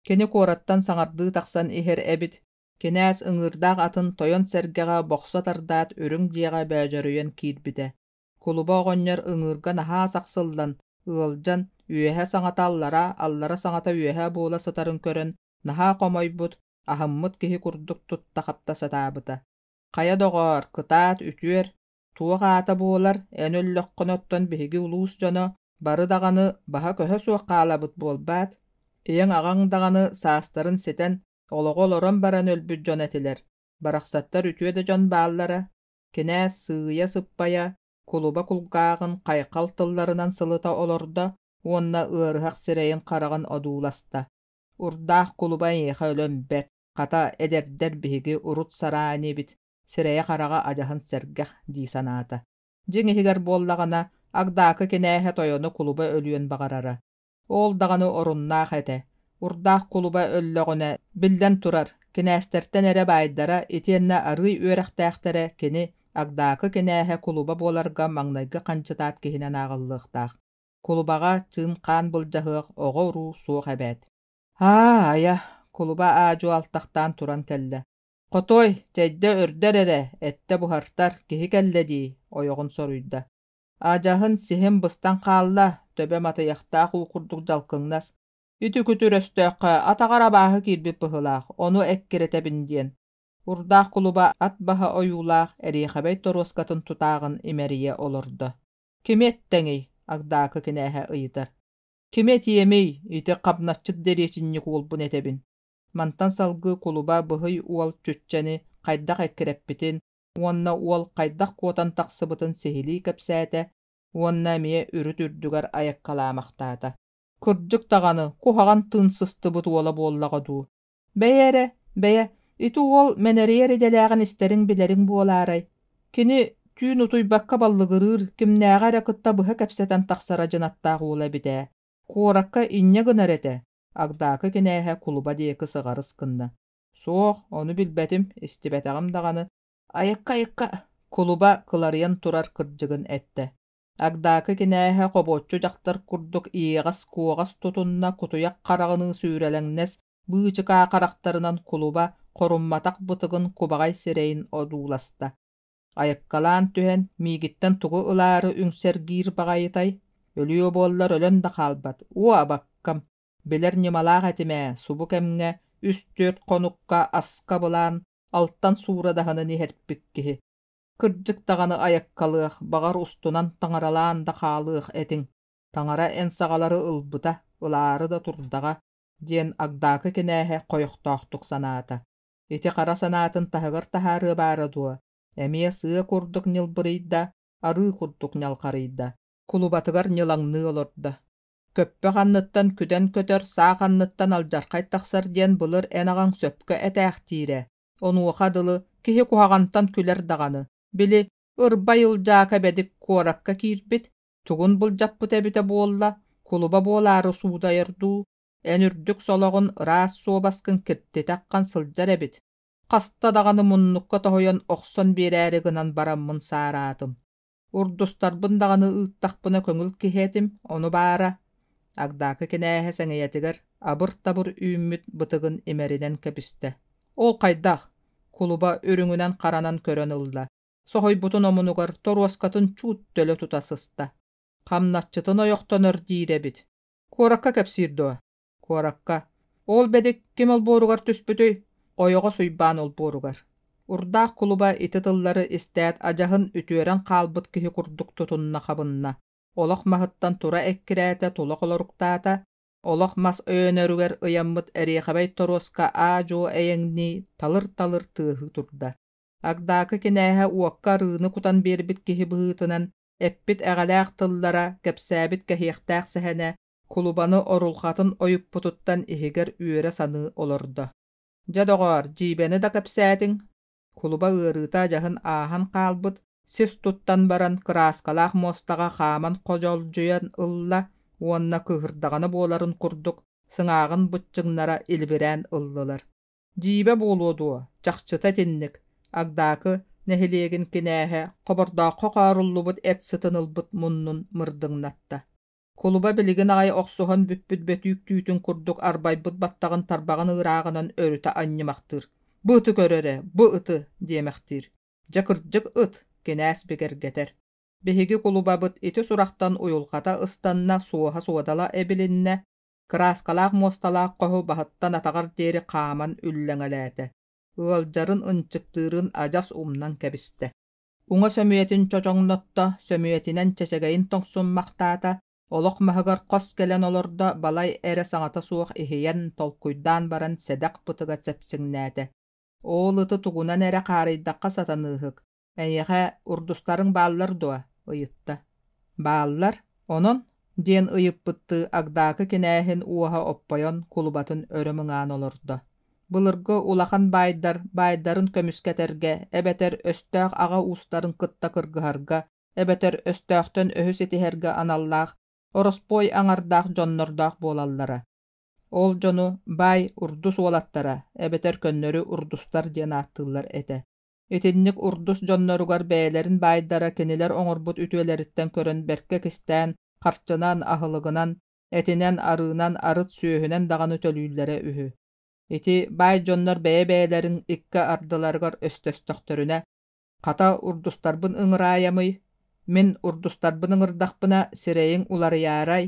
Kene korattan saŋardığı taqsan iher ebit, kenäs ıŋırdaq atın toyon sergeға boqsa tardaat örüň diyaga bäjörüyen kiirbite. Kuluba oğonyer ıŋırga naha saqsıldan, ııljan, üehe saŋatallara, allara saŋata üehe boğula satarın körün, naha qomoybut, ahımmıt kihi kurduk tutta qapta satabıta. Kaya doğor, kıtaat, ütüer, tuğağa ata boğular, en öllöqqönöttön bihigi ulus jono, barı dağanı baha köhö suaq qalabıt bolbat, eýen aгаň dağanı saastarın seten, oloğol oron baran ölbüt jon etiler. Baraqsattar ütüe de jon baallara, kenäs sığıya sıppaya, kuluba kulgağın qaykal tıllarынан sılıta olorda, onna ıarıhaq sireyin qaragan oduulasta. Urdaq kuluba yeha ölömbek, qata ederder bihigi urut sarani bit, sireye qaraga ajahan sergeq di sanata. Jiŋihiger bollagana, agdakı kinähe toyonu kuluba ölüyen bagarara. Ol dağını orunnaq ete. Urdaq kuluba öllögüne bilden turar, kinästerten ere baydara itienne arıy öreqtäxtere kini agdakı kinähe kuluba bolarga maŋnayga qançıtaat kihinen agıllıqtaq. Kulubaga çyn qan buljahıq ogo uru suoq ebet. Aya, kuluba aju altaqtan turan kelle. Qotoy, çeýde örder ere, ette buhartar, kihi kelle di, oyoğun soruyda. Ajahın sihem bıstan qalla, töbe matayaqtaq uqurduk jalkıŋnas. Ütü kütür östöqqa, ataqara bahı kirbip bıhılaq, onu ekkirete bindiyen. Urdaq kuluba at baha oyulaq, eriqabey toroskatın tutağın imeriye olurdu. Kim etteŋi, agdakı kinähe ıyıtar. Kim etiyemey, iti qabnatçıt dereçinnik olbun etebin. Mantan salgı kuluba bıhıy uol çücceni qaydaq ekkirepitin, onna uol qaydaq kuotan taqsıbıtın sehili kepsäte, onna miye ürüt ürdügar ayak kalamaqtata. Kırcık dağanı, kuhagan tığınsıztı bu tuola bollaga du. Beyere, beye, iti uol meneriyeri delägin isterin bilerin buolaray. Kini tüün utuybakka ballıgırır, kimnäge rakıtta bıha kepseten taqsara jınattaq ola bide. Kuorakka inne gınar ete. Agdakı kinähe kuluba diýeki sygarys kynna. Soğ, onu bilbetim, istibetagym dağanı. Ayakka, kuluba kılarıyan turar kırjıgın ette. Agdakı kinähe qoboççu jaktar kurduk iýegas kuogas tutunna kutuyak qaragını süreleňnes bıçık aqaraqtarынан kuluba korunmatak bıtygın kubagay sireyin oduulasta. Ayakkalan tühen migitten tugu ılary üňser gir bagayıtay. Ölüyo bollar ölön da kalbat. Ua bakkam. Biler nimalaq etime, subuk emŋe, üst-dört konukka aska bulan, alttan suura dahını niherpikkihi. Kırjık dağanı ayakkalıq, bagar ustunan taŋaralan da qalıq etin. Taŋara en sağaları ılbıta, ılary da turdaga, diyen agdakı kinähe koyuqtoqtuk sanata. Iti qara sanatın tahıgır taharı baraduwa. Emiye sığı kurduk nilbırıyda, arı kurduk nalqarıyda. Kulubatıgar nilaŋnı olurda. Köppe qannyttan küden kötör, sağ qannyttan aljarqay taqsar diyen bılır en agan söpkö etääx tire. Onu oqadılı, kihi kuhagantan küler dağanı. Bili, ırba yıljaka bedik kuorakka kirbit, tugun buljappıt ebite bolla, kuluba bolary suuda yerdu, en ürdük soloğun ras sobaskın kirtti taqqan sıljar ebit. Qasta dağanı munnukka tohoyan oqson beräri gınan barammın saratım. Urdustarbın dağanı ıttaqpına köngül kihetim, onu bara. Agdakı kinähe seňeýetiger abır-tabır üýmüt bıtygyn emeriden kepiste. Ol qaydaq, kuluba örüňünen qaranan kören ılda. Sohoy butun omunugar torwaskatyn çuut döle tutasısta. Qamnatçytyn oýoktanır diýre bit. Korakka kepsirdi o. Korakka. Ol bedik kim ol borugar tüspütüy? Oyoga suýban ol borugar. Urdaq kuluba iti tılları istät ajahın ütüeren qalbyt kihi kurduk tutunna qabynna. Олох маһыттан тура эккирээте тулох олоруктаата, олох мас өөнөрүгер ыйаммыт эриэхабай тороска аажоо эйэҥни талыр тыыһы турда. Агдаакы кинээһэ уокка рыыны кутан биэрбит киһи быһыытынан эппит эҕэлээх тыллара кэпсээбит кэһиэхтээх сэһэнэ кулубаны орулхатын ойуппутуттан иһигэр үөрэ саныы олордо. Дьадоҕоор, дьиибэни да кэпсээтиҥ? Кулуба ыарыыта дьаһын ааһан хаалбыт, сис туттан баран кырааскалаах мостаҕа хааман хожолдьуйан ылла, уонна кыыһырдаҕаны буоларын курдук, сыҥааҕын быччыҥнара илбирээн ыллылар. Дьиибэ буолуо дуо, чахчыта тинник, агдаакы нэһилиэгин кинээһэ хобордооххо хааруллубут эт сытынылбыт муннун мырдыҥнатта. Кулуба билигин аҕай охсуһан бүппүт бөтүүк түүтүн курдук арбайбыт баттаҕын тарбаҕын ыырааҕынан өрүтэ анньымахтыыр. «Бу ыты көрөрэ, бу ыты» диэмэхтиир. «Дьакырдьык ыт» кинээс бигэргэтэр. Биһиги кулубабыт ити сурахтан уйулхата ыстанна суоһа суодала эбилиннэ, кырааскалаах мосталаах коһу баһыттан атаҕар диэри хааман үллэҥэлээтэ. Ыалдьарын ынчыктыырын адьас умнан кэбистэ. Уҥа сөмүэтин чочоҥнотто, сөмүэтинэн чэчэгэйин тоҥсуммахтаата, олох маһыгар хос кэлэн олордо балай эрэ саҥата суох иһийэн толкуйдаан баран сэдэх бытыга цэпсиҥнээтэ. Ол ыты тугунан эрэ хаарыйдахха сатаныыһык. Эйэхэ урдустарың бааллар дуа, ыйытта. Бааллар? Онон? Диэн ыйыппытты агдаакы кинээһин уоһа оппойон кулубатын өрөмүҥаан олордо. Былыргы улахан байдарын көмүскэтерге, эбэтэр өстөөх аҕа уустарын кытта кыргыһарга, эбэтэр өстөөхтөн өһүс итиһэргэ аналлаах, ороспой аҥардаах дьоннордоох буолаллара. Ол дьону бай урдус уолаттара, эбэтэр көннөрү урдустар диэн ааттыыллар этэ. Итинник урдус дьонноругар бэйэлэрин байдара кинилэр оҥорбут үтүөлэриттэн көрөн берке кистээн, харчынан аһылыгынан, этинэн арыынан арыт сүөһүнэн даҕаны төлүүллэрэ үһү. Ити бай дьоннор бэйэ-бэйэлэрин икка ардыларыгар өстөстөхтөрүнэ, хата урдустарбын ыҥыраайамый, мин урдустарбын ыҥырдахпына сирэйиҥ уларыйаарай,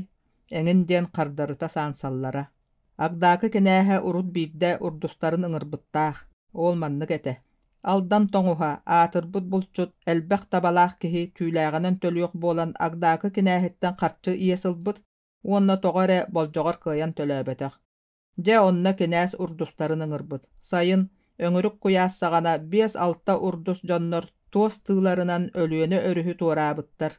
эҥин диэн хардарыта саансаллара. Агдаакы кинээһэ урут биирдэ урдустарын ыҥырбыттаах, ол маннык этэ. Алдан тоҥуһа аатырбыт булчут элбэх табалаах киһи түүлээҕинэн төлүөх буолан агдаакы кинээһиттэн харчы ийэсылбыт, уонна тоҕо эрэ болдьоҕор кыайан төлөөбөтөх. Дьэ онна кинээс урдустарын ыҥырбыт. Сайын өҥүрүк куяас саҕана 5-6 урдус дьоннор туос тыыларынан өлүөнө өрүһү туораабыттар.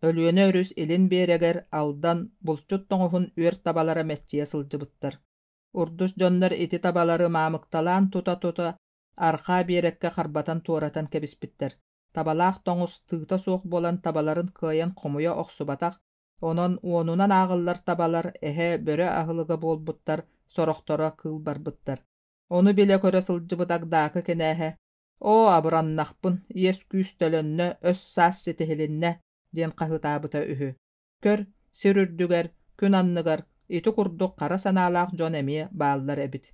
Өлүөнө өрүс илин биэрэгэр алдан булчут тоҥуһун үөр табалара мэччиэ сылдьыбыттар. Урдус дьоннор ити табалары маамыкталаан тута архаа биэрэккэ харбатан туорatan кэбиспиттэр. Табалаах тоҥус тыыта суох буолан табаларын кыайан хомуйа охсубатах, онон уонунан ааҕыллар табалар эһэ бөрө аһылыга буолбуттар, сорохтора кыыл барбыттар. Ону билэ көрө сылдьыбыт агдаакы кинээһэ: «О, абыраннахпын, иэс күүс төлөннө, өс саас ситиһилиннэ» диэн хаһыытаабыта үһү. Көр, сир үрдүгэр, күн анныгар, ити курдук хара санаалаах дьон эмиэ бааллар эбит.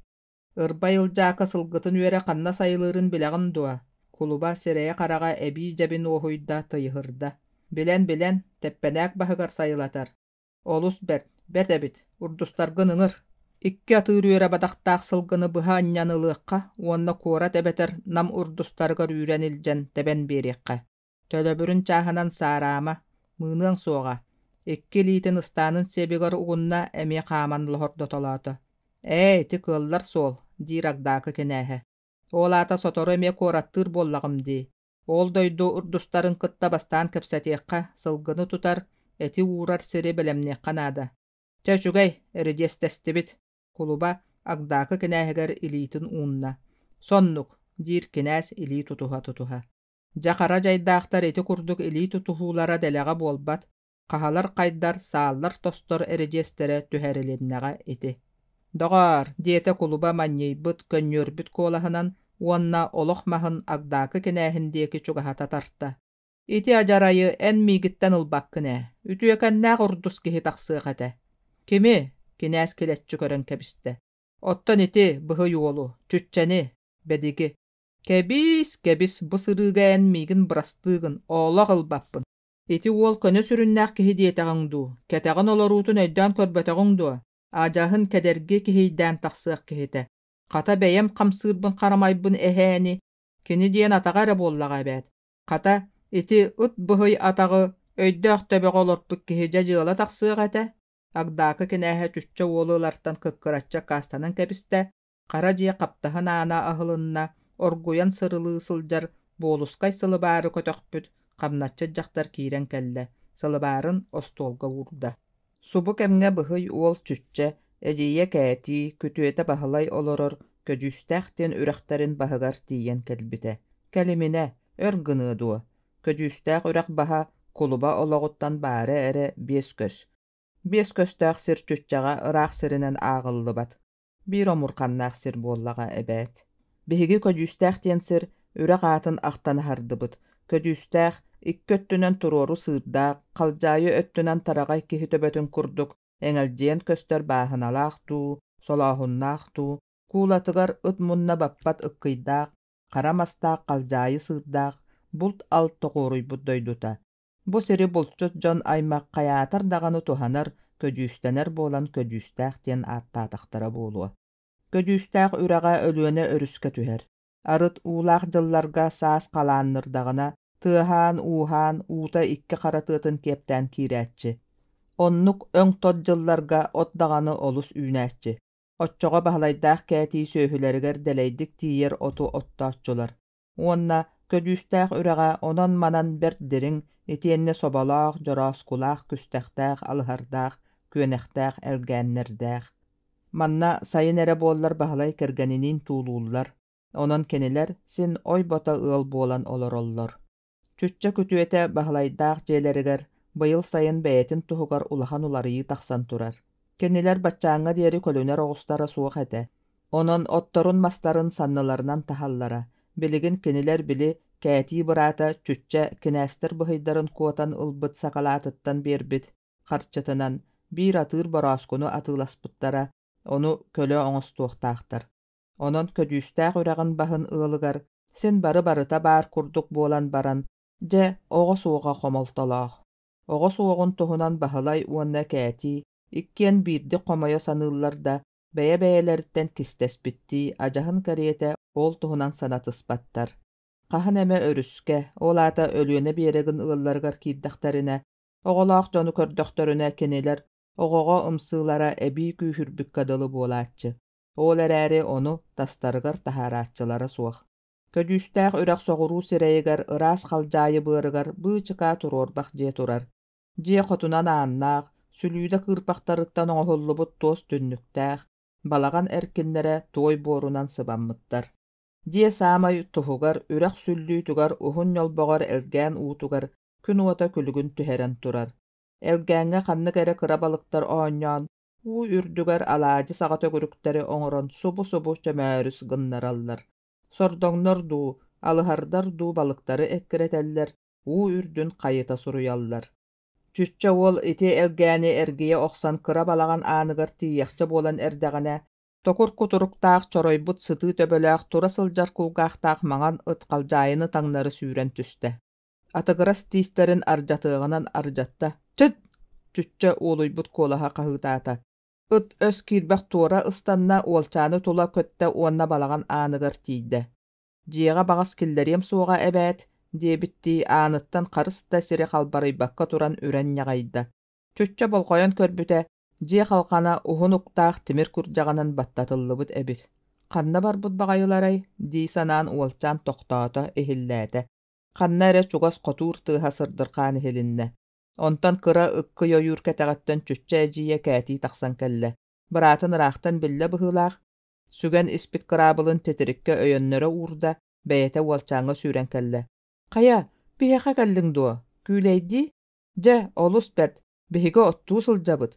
Ырбай ылдьаакка сылгытын үөрэ ханна сайылыырын билэҕин дуа. Кулуба сирэйэ хараҕа эбии дьэбин уоһуйда тыйыһырда. Билэн, тэппэнээк баһыгар сайылатар. Олус бэрт эбит, урдустаргын ыҥыр. Икки атыыр үөрэ бадахтаах сылгыны быһа анньанылыахха, уонна куорат эбэтэр нам урдустаргар үүрэн илдьэн тэбэн биэриэххэ. Төлөбүрүн чааһынан саараама, мыыныаҥ суоҕа. Икки лиитин ыстаанын себигар угунна эмиэ хааман лоһордо толоото. Ти кыаллар суол, диир агдаакы кинээһэ. Олаата сотору эмиэ куораттыыр буоллаҕым дии. Ол дойду урдустарын кытта бастаан кэпсэтиэххэ сылгыны тутар, эти уурар сири белэмниэххэ наада. Чэчүгэй, эридиэстэстибит. Кулуба агдаакы кинээһигэр илиитин уунна. Соннук, диир кинээс илии тутуһа. Дьахара дьайдаахтар ити курдук илии тутуһуулара дэлэҕэ буолбат, хаһалар хайдар сааллар тостор эридиэстэрэ түһэрилиннэҕэ ити. Доҕоор, диэтэ кулуба манньыйбыт, көнньүөрбүт куолаһынан уонна олох маһын агдаакы кинээһин диэки чугаһата тарта. Ити адьарайы эн миигиттэн ылбаккынэ, үтүөкэннээх урдус киһи тахсыах этэ. Кими? Кинээс килэччү көрөн кэбистэ. Оттон ити быһы юолу, чүччэни, бэдиги. Кэбис бу сырыыга эн миигин бырастыыгын, оолоох ылбаппын. Ити уол көнө сүрүннээх киһи диэтэҕиҥ дуу, кэтэҕин олоруутун өйдөөн көрбөтэҕиҥ дуо. Ажаһын кэдэрги киһийдээн тахсыах киһитэ. Хата бэйэм хамсыырбын харамайбын эһээни, кини диэн атаҕа эрэ буоллаҕа эбээт. Хата ити ыт быһый атаҕы Өйдөөх төбөг олорпук киһиже дьыала тахсыах этэ. Агдаакы кинээһэ чүччэ уолуулартан кыккырачча каастанан кэбистэ, хара дьиэ хаптаһын аана аһылынна, оргуйан сырылыы сылдьар буолускай сылыбаары көтөхпүт, хамначчы дьахтар киирэн кэллэ, сылыбаарын остуолга уурда. Субу кэмҥэ быһый уол чүччэ, эдьиийэ кээти, күтүөтэ баһылай олорор, көдьүүстээх диэн үрэхтэрин баһыгар тиийэн кэлбитэ. Кэлиминэ, өр гыныы дуо. Көдьүүстээх үрэх баһа кулуба олоҕуттан баары эрэ 5 көс. 5 көстөөх сир чүччэҕэ ыраах сиринэн ааҕыллыбат. Биир омурханнаах сир буоллаҕа эбээт. Биһиги көдьүүстээх диэн сир үрэх аатын ахтана хардыбыт. Көдьүүстээх икки өттүнэн туруору сыырдаах, халдьаайы өттүнэн тараҕай киһи төбөтүн курдук, эҥэлдьиэн көстөр бааһыналаах дуу, солоохуннаах дуу, куулатыгар ыт мунна баппат ыккыйдаах, харамастаах халдьаайы сыырдаах, булт ал тоҕууруйбут дойдута. Бу сири булчут дьон аймак хайаатар даҕаны туһанар, көдьүүстэнэр буолан көдьүүстээх диэн ааттаатахтара буолуо. Көдьүүстээх үрэҕэ өлүөнэ өрүскэ түһэр. Арыт уулаах дьылларга саас халааннырдаҕына тыаһаан ууһаан уута икки харатыатын киэптээн киирээччи. Оннук өҥ тот дьылларга от даҕаны олус үүнээччи. Оччоҕо баһылайдаах кээtii сөөһүлэригэр дэлэйдик тиийэр оту оттооччулар. Уонна көдьүүстээх үрэҕэ онон манан бэрт-дириҥ итиэннэ соболоох, дьорооскулаах, күстэхтээх, алыһардаах, күөнэхтээх, элгээннэрдээх. Манна сайын эрэ буоллар баһылай кэргэнинин туулууллар. Онон кэнилэр син ой бота ыал буолан олороллор. Чүччэ күтүөтэ баһылайдаах дьиэлэригэр быйыл сайын бэйэтин туһугар улахан уларыйыы тахсан турар. Кэнилэр баччааҥҥа диэри көлүнэр оҕустара суох этэ. Онон отторун мастарын санныларынан таһаллара. Билигин кэнилэр били кээtii быраата чүччэ кинээстэр быһыйдарын куотан ылбыт сакалаатыттан биэрбит, харчытынан биир атыыр борооскуну атыыласпыттара, ону көлө оҥостуохтаахтар. Онон көдьүүстээх үрэҕин баһын ыалыгар, син бары-барыта баар курдук буолан баран, дьэ оҕо суоҕа хомолтолоох. Оҕо суоҕун туһунан баһылай уонна кээtii, иккиэн биирди хомойо саныыллар да, бэйэ-бэйэлэриттэн кистэспиттии адьаһын кэриэтэ ол туһунан санатыспаттар. Хаһан эмэ өрүскэ, олаата өлүөнэ биэрэгин ыалларыгар киирдэхтэринэ, оҕолоох дьону көрдөхтөрүнэ кинилэр оҕоҕо ымсыылара эбии күүһүрбүккэ дылы буолааччы. Ол эрээри ону тастарыгар таһаарааччылара суох. Көдьүүстээх үрэх соҕуруу сирэйигэр ыраас халдьаайы быарыгар быычыкаа туруорбах дьиэ турар. Дьиэ хотунан ааннаах, сүлүүдэ кыырпахтарыттан оҥоһуллубут туос түннүктээх, балаган эркиннэрэ туой буорунан сыбаммыттар. Дьиэ саамай туһугар үрэх сүллүүтүгар уһун ньолбоҕор элгээн уутугар күн уота күлүгүн түһэрэн турар. Элгээҥҥэ ханнык эрэ кыра балыктар оонньоон, уу үрдүгэр алаадьы саҕа төгүрүктэри оҥорон субу-субу чөмөөрүс гыннараллар. Сордоҥнор дуу, алыһардар дуу балыктары эккирэтэллэр, уу үрдүн хайыта суруйаллар. Чүччэ уол ити элгээни эргийэ охсан кыра балаган ааныгар тиийэхчэ буолан эрдэҕинэ, токур кутуруктаах чоройбут сытыы төбөлөөх тура сылдьар кулгаахтаах маҥан ыт халдьаайыны таҥнары сүүрэн түстэ. Атыгырас тиистерин ардьатыаҕынан ардьатта, «Чыт!» Чүччэ уолуйбут куолаһа хаһыытаата. Ыт өс киирбэх туора ыстанна уолчааны тула көттэ уонна балаган ааныгар тиийдэ. Дьиэҕэ баҕас киллэриэм суоҕа эбээт, диэбиттии ааныттан харыс да сири халбарыйбакка туран үрэн ньаҕайда. Чүччэ болхойон көрбүтэ, дьиэ халхана уһун уктаах тимир курдьаҕанан баттатыллыбыт эбит. «Ханна барбыт баҕайыларай» дии санаан уолчаан тохтоото иһиллээтэ. Ханна эрэ чугас хотуур тыаһа сырдырхаан иһилиннэ. Онтон кыра ыккы йойуур кэтэҕэттэн чүччэ эдьиийэ кээtii тахсан кэллэ. Быраатын ыраахтан биллэ быһыылаах, сүгэн испит кыраабылын тетирикке өйөннөрө уурда, бэйэтэ уолчааҥҥа сүүрэн кэллэ. «Хая, биһэхэ кэллиҥ дуо, күүлэйдии?» «Дьэ, олус бэрт, биһиги оттуу сылдьабыт.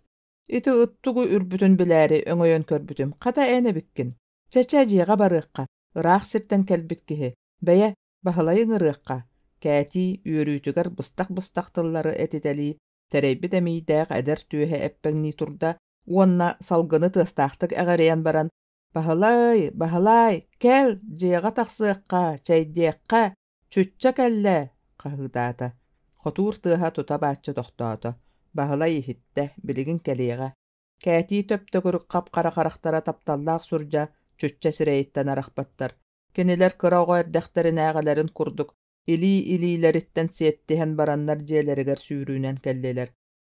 Ити ыттугу үрбүтүн билээри өҥөйөн көрбүтүм, хата эне биккин. Чэчэ дьиэҕэ барыахха, ыраах сиртэн кэлбит киһи, бэйэ, баһылайыҥ ырыахха». Кээtii үөрүүтүгэр быстах-быстахтыллары этитэлии тэрэйбит эмиийдээх эдэр түөһэ эппэҥнии турда, уонна салгыны тыастаахтык эҕэрэйэн баран, «Баһылай, баһылай, кэл, дьиэҕэ тахсыахха, чэйдиэххэ, чүччэ кэллэ» хаһыытаата. Хотуур тыаһа тута бааччы тохтоото. Баһылай иһиттэ, билигин кэлиэҕэ. Кээtii төп-төгүрүк хап-харахарахтара тапталлаах сурдьа чүччэ сирэйиттэн арахпаттар. Кинилэр кыра оҕо эрдэхтэринээҕэлэрин курдук ilileritten siettihen baranlar jeeleriger sүүrүүnэн kelleler.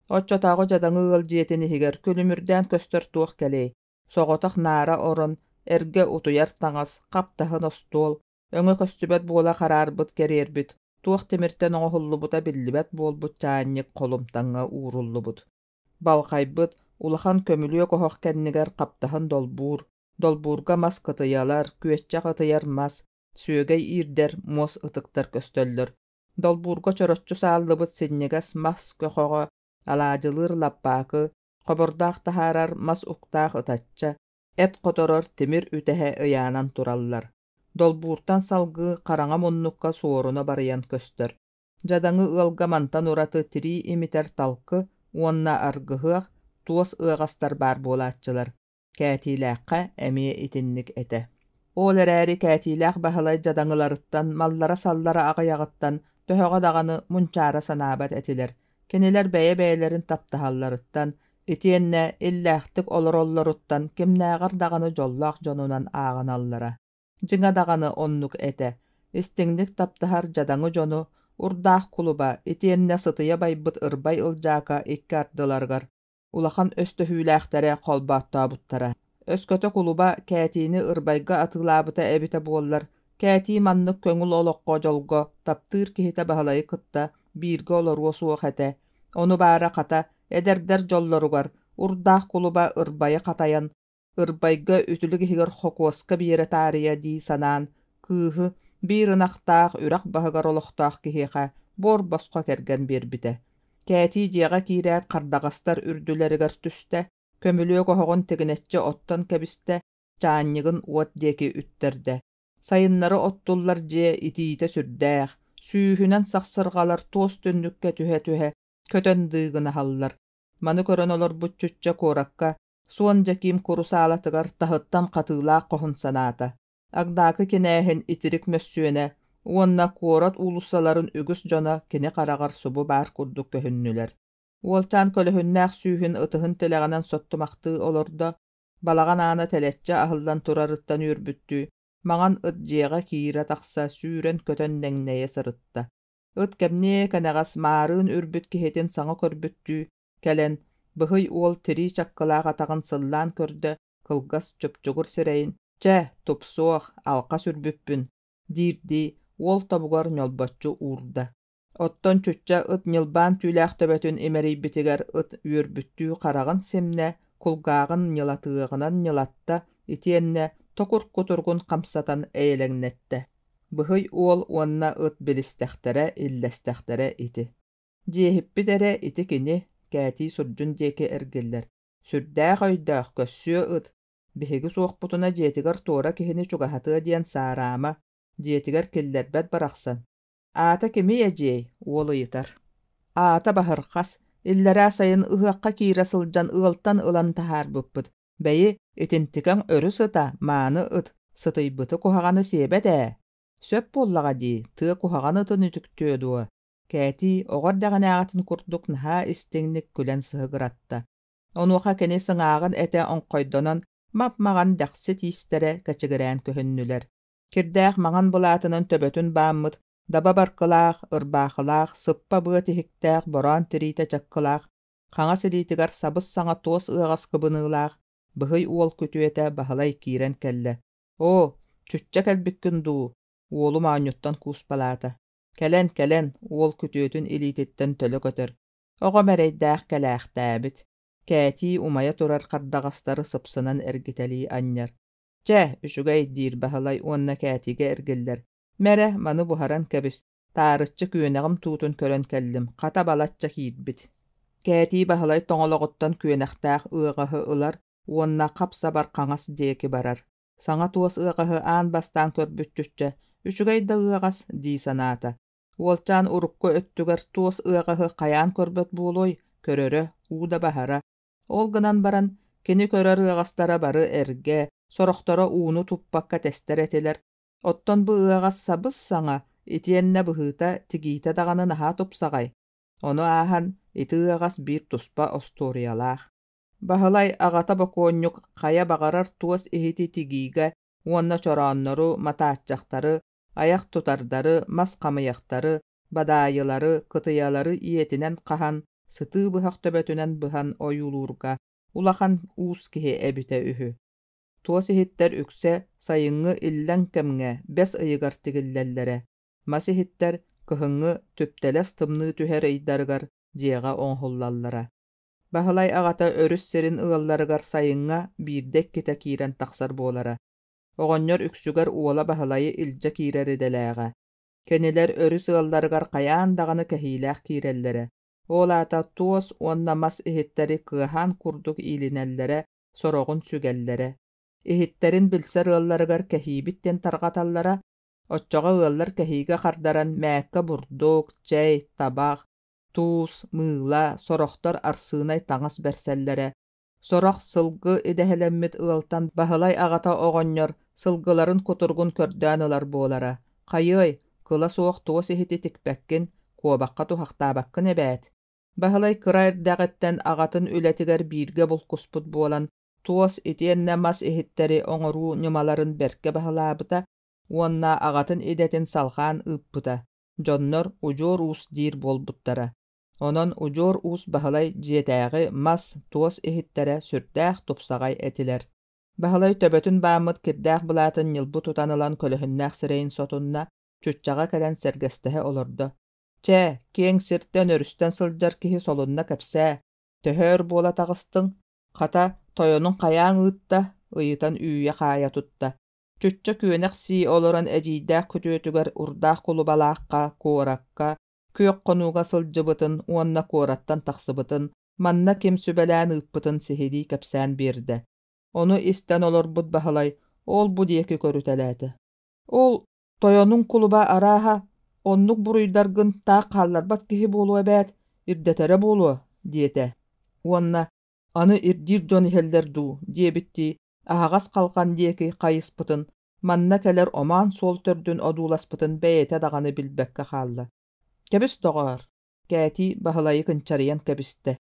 Oççotağo jadaňy ıl jietini higer külümürden köstör tuğ keley. Soğotaq nara oron, erge utuyar taňas, kaptaһyn ostol, öňe köstübet bola kararbıt gererbit. Tuğ timirten oňa hullubuta billibet bolbut çaannyk kolumtaňa uurullubut. Balkaýbyt, ulahan kömülüe kohoq kenniger kaptaһyn dolburga mas kıtıyalar, küetçe kıtıyar mas, süögey irder, mos ıtıktar köstölдөр. Dolburga çorotçu saallıbıt sinniges mas köhoğa, alacılır lappakı, qobordaq taharar mas uktaq ıtatça, et kotoror timir ütehe ıyanan turallar. Dolburtan salgı karaňa munnukka sooruna barayan köstör. Jadaňy ılga mantan uratı tiri imiter talkı, onna argıhıaq, tuos ıgastar bar bolatçılar. Kätiläqqa emie itinnik ete. Ol eräri kätiläq bahalay jadaňylaryttan, mallara sallara agayagıttan, töhöge dagany munçara sanabat etiler. Keniler bäye-bäyelerin taptahallaryttan, etienne illähtik olorollaruttan kimnäger dagany jollaq jonunan aganallara. Jiňa dagany onnuk ete. Istinglik taptahar jadaňy jonu, urdaq kuluba, etienne sytyya baýbyt ırbay yljaka iki ardylargar. Ulahan östöhülähtere kolbattabuttara. Ösköte kuluba kätini ırbayga atylabıta ebite bollar. Käti mannyk köňül olokko jolgo, taptır kihite bahalayı kıtta, birge olorgo suoq ete. Onu bara kata, ederder jollorugar, urdaq kuluba ırbayı katayan, ırbayga ütülü gihiger hokoska bire tariya di sanan, kıhı bir ınaqtaq üraq bahagar oloqtaq gihiqa, bor bosqa kergen birbite. Käti jiaga kirät qardagastar ürdüleriger tüste, kömülüe kohogon teginetçe ottan kebiste, çaannygyn uot deki ütterde. Sayınları ottullar je itiite sürdäq, sүүhünen saksırgalar toos tünnükke tühe, kötön dıygına hallar. Many kören olar bu çütçe korakka, suon jekim kuru salatygar tahyttan katylaq kohun sanata. Agdaki kinähin itirik mössüene, onna korat ulussaların ügüs jona kine karagar subu bar kurduk köhünnüler. Woltan kölühünnäq sүүhün ыtıhın teleganan sottumakty olorda, balagan ana teletçe ahıldan turarıttan ürbüttü, maňan ıt jiega kira taqsa sүүren kötön neňneye sırıtta. It kemne kenegas marın ürbüt kihetin saňa körbüttü, kelen, bıhıy ol tiri çakkalaaq atagyn sıllan körde, kılgas çöpçugur sireyin, çeh, tupsuaq, alqa sürbüppün, dirdi, ol tabugar ñolbatçı urda. Otton çütçe ıt nylban tüylaq töbetün emeri bitiger ıt ürbüttü karagın simne, kulgağın nyılatığınan nyılatta, itienne tokur kuturgun kamsatan eýleňnette. Bıhıy ol onna ıt bilistextere, illestextere iti. Jehippidere iti kini, käti surjun deki ergiller. Sürdäq öydäq kössüö ıt, bihigi soğputuna jetiger tora kihini çugahatı diyen sarama, jetiger killerbet baraqsan. Ata kimi ejey, olu yitar. Ata bahırqas, illere sayın ıhaqqa kira sıljan ıltan ılan tahar bupput. Beyi, itintiken örü sıta, mani ıt, sıtıybıtı kuhagаны sebede. Söp bollaga di, tığ kuhagаны ıtın ütüktüödüö. Käti, oğar dağınağatın kurduk naha istingnik külen sıhıgıratta. Onuqa keni sıngağın ete onqoydonan, mapmagan daqsi tistere kaçıgıran köhünnüler. Kirdäq maňan bulatının töbötün bammıt, daba barkılaq, ırbaqılaq, sıppa bığı tihiktäq, boran tirite çakkılaq, qaňa silitigar sabыс saňa toos ıgas kıbınılaq, bıhıy uol kütüete bahalay kiren kelle. O, çütçe kelbikkün duu, uolu maňuttan kuspalata. Kelen, uol kütüetün ilititten tölö götür. Oğa mereydäq keläq täbit. Käti umaya turar qardagastarı sıpsınan ergiteli anjar. Çeh, üşügey dir bahalay onna kätige ergiller. Mere manu buharan kebis, tarıççı küönägim tutun kören kellim, kata balatça hiidbit. Käti bahalay toňologuttan küönäqtäq ıgahy ыlar, onna kapsa bar qaňas deki barar. Saňa tuos ıgahy an bastan körbütçüççe, üşügey da ıgas di sanata. Wolçan urukku öttüger tuos ıgahy qayan körbet boloy, körörö, uda bahara. Ol gınan baran, kini körer ıgastara barı erge, soroqtora uunu tuppakka tester etiler. Otton bu ıgas sabыс saňa, itienne bıhıta tigite dagany naha tupsagay. Onu ahan, iti ıgas bir tuspa ostoriyalaq. Bahalay agata bokonnyuk qaya bagarar tuos ihiti tigiga, onna çorannoru, mataatçaqtары, Ayak tutardары, mas kamıyaqtары, badayıları, kıtıyaları iyetinen kahan, sıtı bıhaq töbötünen bıhan oyulurga, ulahan uus kihi ebite ühü. Tuos ihitler ükse sayıngı illen kemge, bes ıyıgar tigillellere. Mas ihitler kıhıngı tüpteles tımnı tüher eydargar, diyaga onhullallara. Bahılay ağata örüs serin ığıllarıgar sayınga birdek kite kiren taksar bolara. Oğonyor üksügar uola bahalayı ilce kireri deläge. Keniler örüs ığıllarıgar kayan dağını kehiylaq kirellere. Olata tuos onna mas ihitteri kıhan kurduk ilinellere, sorogun sügellere. Ihitterin bilser ığıllarıgar kehibitten targatallara, otçoga ığıllar kehiga kardaran mäkka burduk, çey, tabaq, tuus, mığla, soroxtor arsıınay taňas bersellere. Sorox sılgı edehelemmit ığıltan bahılay ağata oğonyor, sılgıların kuturgun kördään ılar bolara. Qayıy, kıla soğuk tuos ihiti tikbekkin, kuobaqqa tuhaqtabakkın ebät. Bahılay kıra erdägetten ağatın ületiger birge bulkusput bolan, tuos itienne mas ihitteri oňoru nyumaların berke bahılabıta, onna ağatın edetin salxan ıppıta. Jonnor ujor us dir bolbuttara. Onon ujor us bahılay jietägi mas tuos ihittere sürtäh tupsagay etiler. Bahılay töbötün bamıt kirdäh bulatın yılbu tutanılan kölühünnäh sireyin sotunna çüççaga kelen sergestehe olurdu. Çe, kiň sirtten örüsten sıljar kihi solunna kepsä. Töhör bola tagыстın, kata toyonun kayan ıtta, ıyıtan üye kaya tutta. Çüççe küönek si oloran ejidäh kütüötüger urdaq kulubalaqqa, korakka, kök konuga sıljıbıtın, onna korattan taksıbıtın, manna kim sübelän ıppıtın sihidi kepsän birde. Onu isten olur bud bahılay, ol bu diyeki körüteläti. Ol, toyonun kuluba araha, onnuk buruydargın ta kallarbat kihi bolu ebät, irdetere bolu, diyete. Onna, anı irdir joni heller du, diye bitti, ahagas kalkan diyeki kayıspıtın, manna keler oman sol tördün odulaspıtın beyete dağını bilbekke kallı. Kebis doğar. Käti bahalayı kınçarıyan kebiste.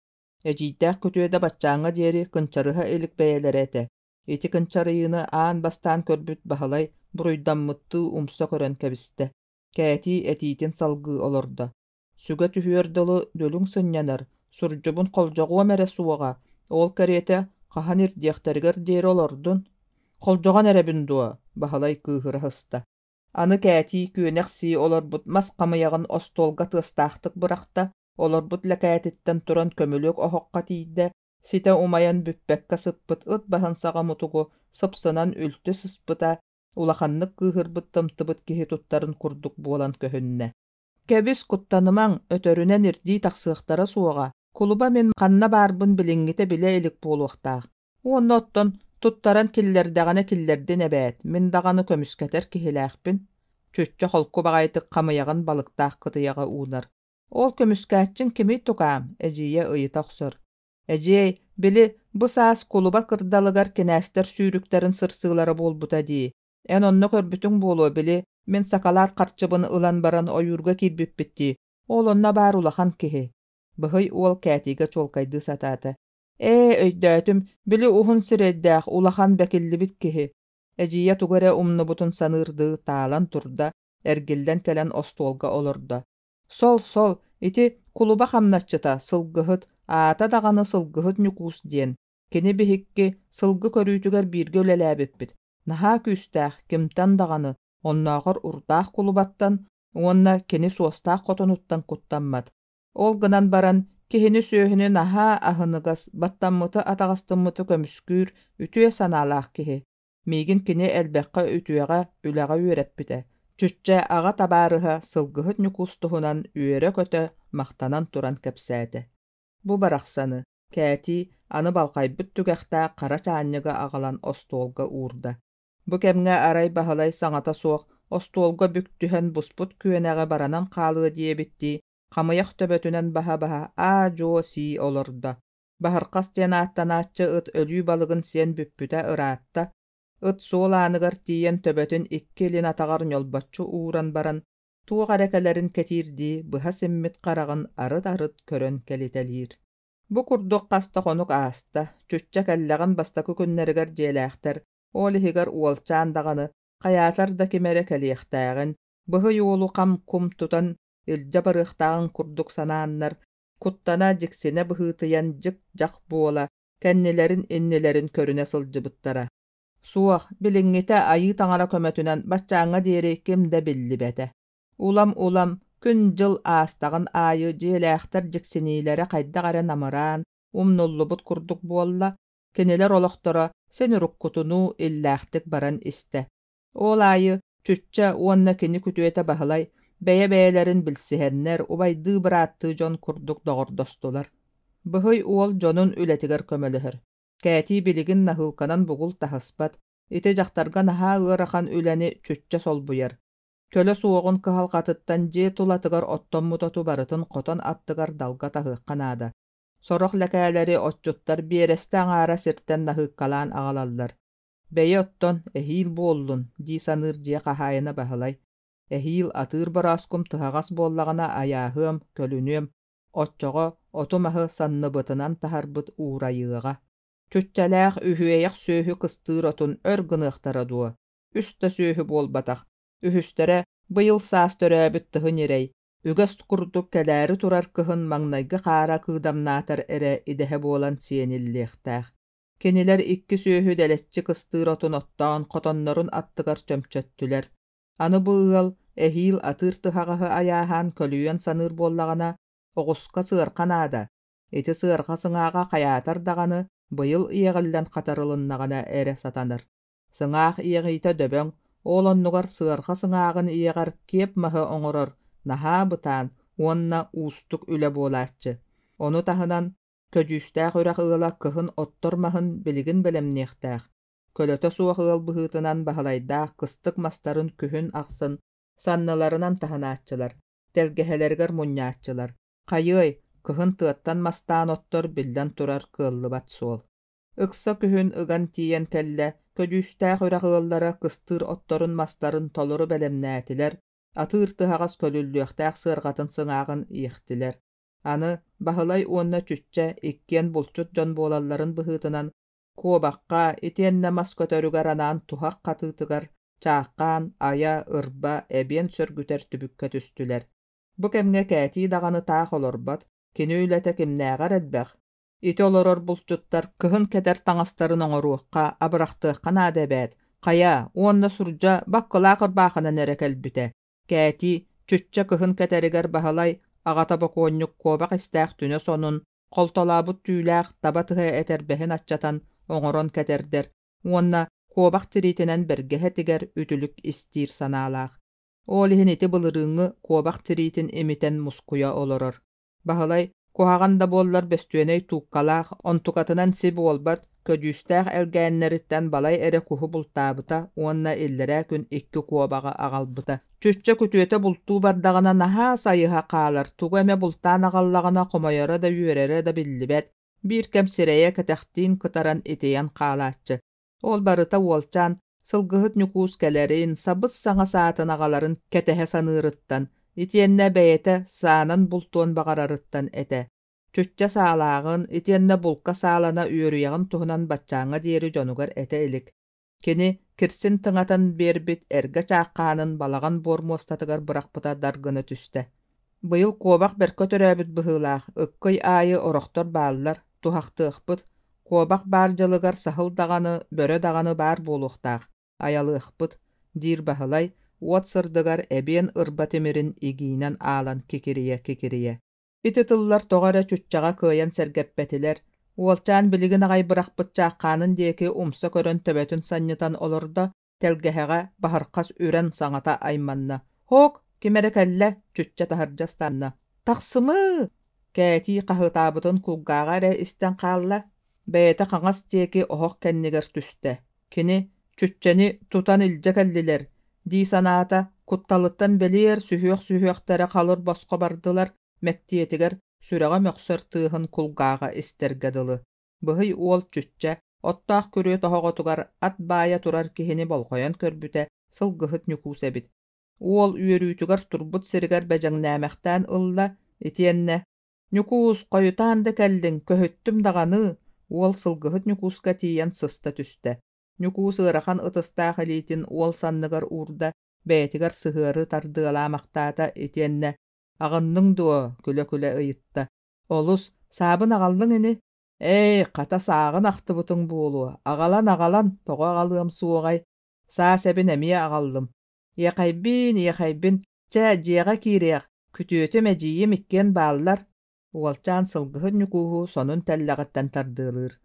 Ejidäh kütüöde batçaňa dieri kınçarıha elik beýelerete. Eti kınçarıyını aan bastan körbüt bahalay buruydan muttu umsa kören kebiste. Käti etitin salgı olurda. Süge tühüör dolu dölüň sınyanar. Surjubun koljogu mere suwaga. Ol kerete kahan irdiýekterger dieri olurdun. Koljoga nerebin duwa, bahalay kıhıra hısta. Anı käti küöneksi olorbut mas kamıyagın ostolga tыстahtık bırakta, olorbut läkätitten turan kömülük ohoqqa tiidde, site umayan büppekke sıppıt ıt bahınsaga mutugu sıpsınan ültü sıspıta, ulakanlık kıhırbıt tımtıbıt kihi tuttarın kurduk bolan köhünne. Kebis kuttanıman ötörünen irdi taksıqtara suaga, kuluba men kanna barbın bilingite bile elik boluqtaq. Onna otton tuttaran killerdägine killerden ebät, min dagany kömüsketer kihiläkpin. Çöççe holku bagaytyk kamyagyn balıktaq kıtıyaga unar. Ol kömüskäççin kimi tukam, ejiye ıyıta oksor. Ejey, bili bu saas kuluba kırdalıgar kenäster sürüklerin sırsıglara bolbuta di. En onna körbütüň bolu bili, min sakalar qarçıbını ılan baran oyurga kirbip bitti. Ol onna bar ulahan kihi. Bıhıy ol kätiga çolkaydı satata. Öýdätüm, bili uhun sireddäh ulahan bekilli bit kihi. Ejiye tugere umnubutun sanırdı, talan turda, ergilden kelen ostolga olurda. Sol, iti kuluba hamnatçıta, sılgıhıt, ata dağını sılgıhıt nükus diyen. Kini bihikki, sılgı körüytüger birge öleläbipbit. Naha küstäh, kimtan dağını, onnağır urdaq kulubattan, onna kini suostaq kotonuttan kuttanmat. Ol gınan baran, kihini söhünü naha ahыныgas, battanmıtı atağastınmıtı kömüskür, ütüye sanalaq kihi. Migin kini elbekka ütüyeğe üleğe üyereppite. Çüççe ağa tabarıha sılgıhıt nükustuhunan üyere köte maktanan turan kepsäti. Bu baraqsanı, käti anı balqaybıt tügäxtä qara çaanyıga ağalan ostolga uurda. Bu kemge aray bahalay saňata soğuk, ostolga büktühen busput küenäge baranan qalığı diye bitti. Kamıyaq töbötünen baha a jo si olurda. Baharqas diyen attanatçı ıt ölü balığın sen büppüte ıratta. It soğlanıgar diyen töbötün ikkelin atagar nyolbatçı uğran baran. Tuğ arekelerin ketirdi, bıha simmit qarağın arıt körön kelitelir. Bu kurduk qasta konuk asta, çüççe kelleğin bastakı künnerigar jeläxter, olihigar uolçan dağını, qayatar da kimere keliyextägin, Быһы уолу хам кум тутан илдьэ барыахтаҕын курдук санааннар, куттана дьиксине быһыытыйан дьык дьах буола, кэннилэрин иннилэрин көрүнэ сылдьыбыттара. Суох, билиҥҥите айыы таҥара көмөтүнэн баччааҥҥа диэри ким да биллибэтэ. Улам, күн дьыл аастаҕын аайы дьиэлээхтэр дьиксиниилэри хайдах эрэ намыраан, умнуллубут курдук буолла, кинилэр олохторо сен уруккутунуу иллээхтик баран истэ. Ол аайы чүччэ уонна кини күтүөтэ баһылай, бэйэ-бэйэлэрин билсиһэннэр убайдыы бырааттыы дьон курдук доҕордостулар. Быһый уол дьонун үлэтигэр көмөлөһөр. Кээти билигин наһыылканан бугул таһыспат, ити дьахтарга наһаа ыарахан үлэни чүччэ солбуйар. Көлө суоҕун кыһалҕатыттан дьиэ тулатыгар оттоммутоту барытын хотон аттыгар далга таһыаккан аада. Сорох лэкээлэри отчуттар биэрэстэ аҥаара сиртэн наһыыккалаан аҕалаллар. Бэйэ оттон эһиил буоллун дии саныыр дьиэ хаһаайына баһылай. Эһиил атыыр барааскум тыһаҕас буоллаҕына аяаһыам, көлүнүөм, отчоҕо отумаһы санныбытынан таһарбыт уурайыаҕа. Чүччэлээх үһүэйэх сүөһү кыстыыр отун өр гыныахтара дуо. Үстэ сүөһү буолбатах. Үһүстэрэ быйыл саас төрөөбүт тыһын ирэй. Үгэс курдук кэлээри турар кыһын маҥнайгы хаара кыыдамнаатар эрэ идэһэ буолан сиэниллиэхтээх. Кинилэр икки сүөһү дэлэччи кыстыыр отун оттоон хотоннорун аттыгар чөмчөттүлэр. Аны быыал эһиил атыыр тыһаҕаһы аяаһаан көлүйөн саныыр буоллаҕына оҕуска сыархан аада. Ити сыарха сыҥааҕа хайаатар даҕаны быйыл иэҕиллэн хатарылыннаҕына эрэ сатанар. Сыҥаах иэҕиитэ дөбөҥ, оолоннугар сыарха сыҥааҕын иэҕэр киэп маһы оҥорор, наһаа бытаан, уонна уустук үлэ буолааччы. Ону таһынан көдүүстээх үрэх ыала кыһын оттормаһын билигин бэлэмниэхтээх. Көлөтө суох ыал быһыытынан баһылайдаах кыстык мастарын күһүн ахсын, санныларынан таһынааччылар, тэлгэһэлэригэр мунньааччылар. Хайыай, кыһын тыаттан мастаан оттор билдэн турар кыаллыбат суол. Ыкса күһүн ыган тиийэн кэллэ, көдүүстээх үрэх ыаллара кыстыыр отторун мастарын толору бэлэмнээтилэр, атыыр тыһаҕас көлүллүөхтээх сыарҕатын сыҥааҕын иехтилэр. Аны баһылай уонна чүччэ иккиэн булчут дьон буолалларын быһыытынан куобахха итиэннэ мас көтөрүгэр анаан туһах хатыытыгар чааххаан, ая, ырба, эбиэн сөргүтэр түбүккэ түстүлэр. Бу кэмҥэ кээти даҕаны таах олорбат, кини үлэтэ кимнээҕэр эдбэх. Ити олорор булчуттар кыһын кэтэр таҥастарын оҥоруохха абырахтыаххан аада эбээт. Хая, уонна сурдьа баккылаах ырбааханан эрэ кэлбүтэ. Кээти чүччэ кыһын кэтэригэр баһылай аҕата бокуонньук куобах истээх түнө сонун, холтолаабут түүлээх таба тыһа этэрбэһин аччатан оҥорон кэтэрдэр, уонна куобах тириитинэн бэргэһэ тигэр үтүлүк истиир санаалаах. Ол иһин ити былырыыҥҥы куобах тириитин имитэн мускуя олорор. Баһылай куһаҕан да буоллар бөстүөнэй тууккалаах, онтукатынан си буолбат, көдүүстээх элгээннэриттэн балай эрэ куһу бултаабыта, уонна иллэрээ күн икки куобаҕа аҕалбыта. Чүччэ күтүөтэ бултуу бардаҕына наһаа сайыһа хаалар, тугу эмэ бултаан аҕаллаҕына хомойоро да үөрере да биллибэт, биир кэм сирэйэ кэтахтиин кытаран итийэн хаалааччы. Ол барыта уолчаан сылгыһыт ньукуус кэлэрин, сабыс саҥа саатын аҕаларын кэтэһэ саныырыттан, итиэннэ бэйэтэ саанан бултуон баҕарарыттан этэ. Чүччэ саалааҕын, итиэннэ булка саалана үөрүйэҕин туһунан баччааҥҥа диэри дьонугар этэ илик. Кини кирсин тыҥатан биэрбит эргэ чааххаанын балаҕан буормуостатыгар бырахпыта даргыны түстэ. Быйыл куобах бэркө төрөөбүт быһыылаах, ыккый аайы орохтор бааллар, тухахтыахпыт, куобах баар дьылыгар саһыл даҕаны, бөрө даҕаны баар буолуохтаах, аялыахпыт, диир баһылай, уот сырдыгар эбиэн ырба тимирин игиинэн аалан кикирийэ. Ити тыллар тоҕо эрэ чүччэҕэ кыайан сэргэппэтилэр, уолчаан билигин аҕай бырахпыт чааххаанын диэки умса көрөн төбөтүн санньытан олордо, тэлгэһэҕэ баһархас үрэн саҥата айманна. «Хоок, кимэрэ кэллэ?» чүччэ таһырдьастанна. «Тахсымыы!» Кээти хаһыытаабытын кулгааҕа эрэ истэн хаалла, бэйэтэ хаҥас диэки оһох кэннигэр түстэ. Кини чүччэни тутан илдьэ кэллилэр, дии санаата кутталыттан белиэр сүһүөх-сүһүөхтэрэ халыр босхо бардылар, мэктиэтигэр сүрэҕэ мөхсөр тыаһын кулгааҕа истэргэ-дылы. Быһый уол чүччэ оттоох күрүө тоһоҕотугар ат баайа турар киһини болхойон көрбүтэ сылгыһыт ньукуус эбит. Уол үөрүүтүгэр турбут сиригэр бэдьэҥнээmäхтээн ылла, итиэннэ: «Ньукуус, хойутаан да кэллиҥ, көһүттүм даҕаны». Уол сылгыһыт ньукууска тиийэн сыста түстэ. Ньукуус ыарахан ытыстаах илиитин уол санныгар уурда Bätiger sıhırı tardığılamaqtaata etenne. Ağınның duo küle ıyıtta. Olus, sabın ağallın ini. Ey, kata sağın aktı buulu. Ağalan, toğa ağalığım suğay. Sağ sebin emiye ağallım. Yakaybin, çä jiyaga kireyek. Kütüötü meciyim ikken bağlılar. Uolçan sılgıhı nükuhu sonun tellağıttan tardığılır.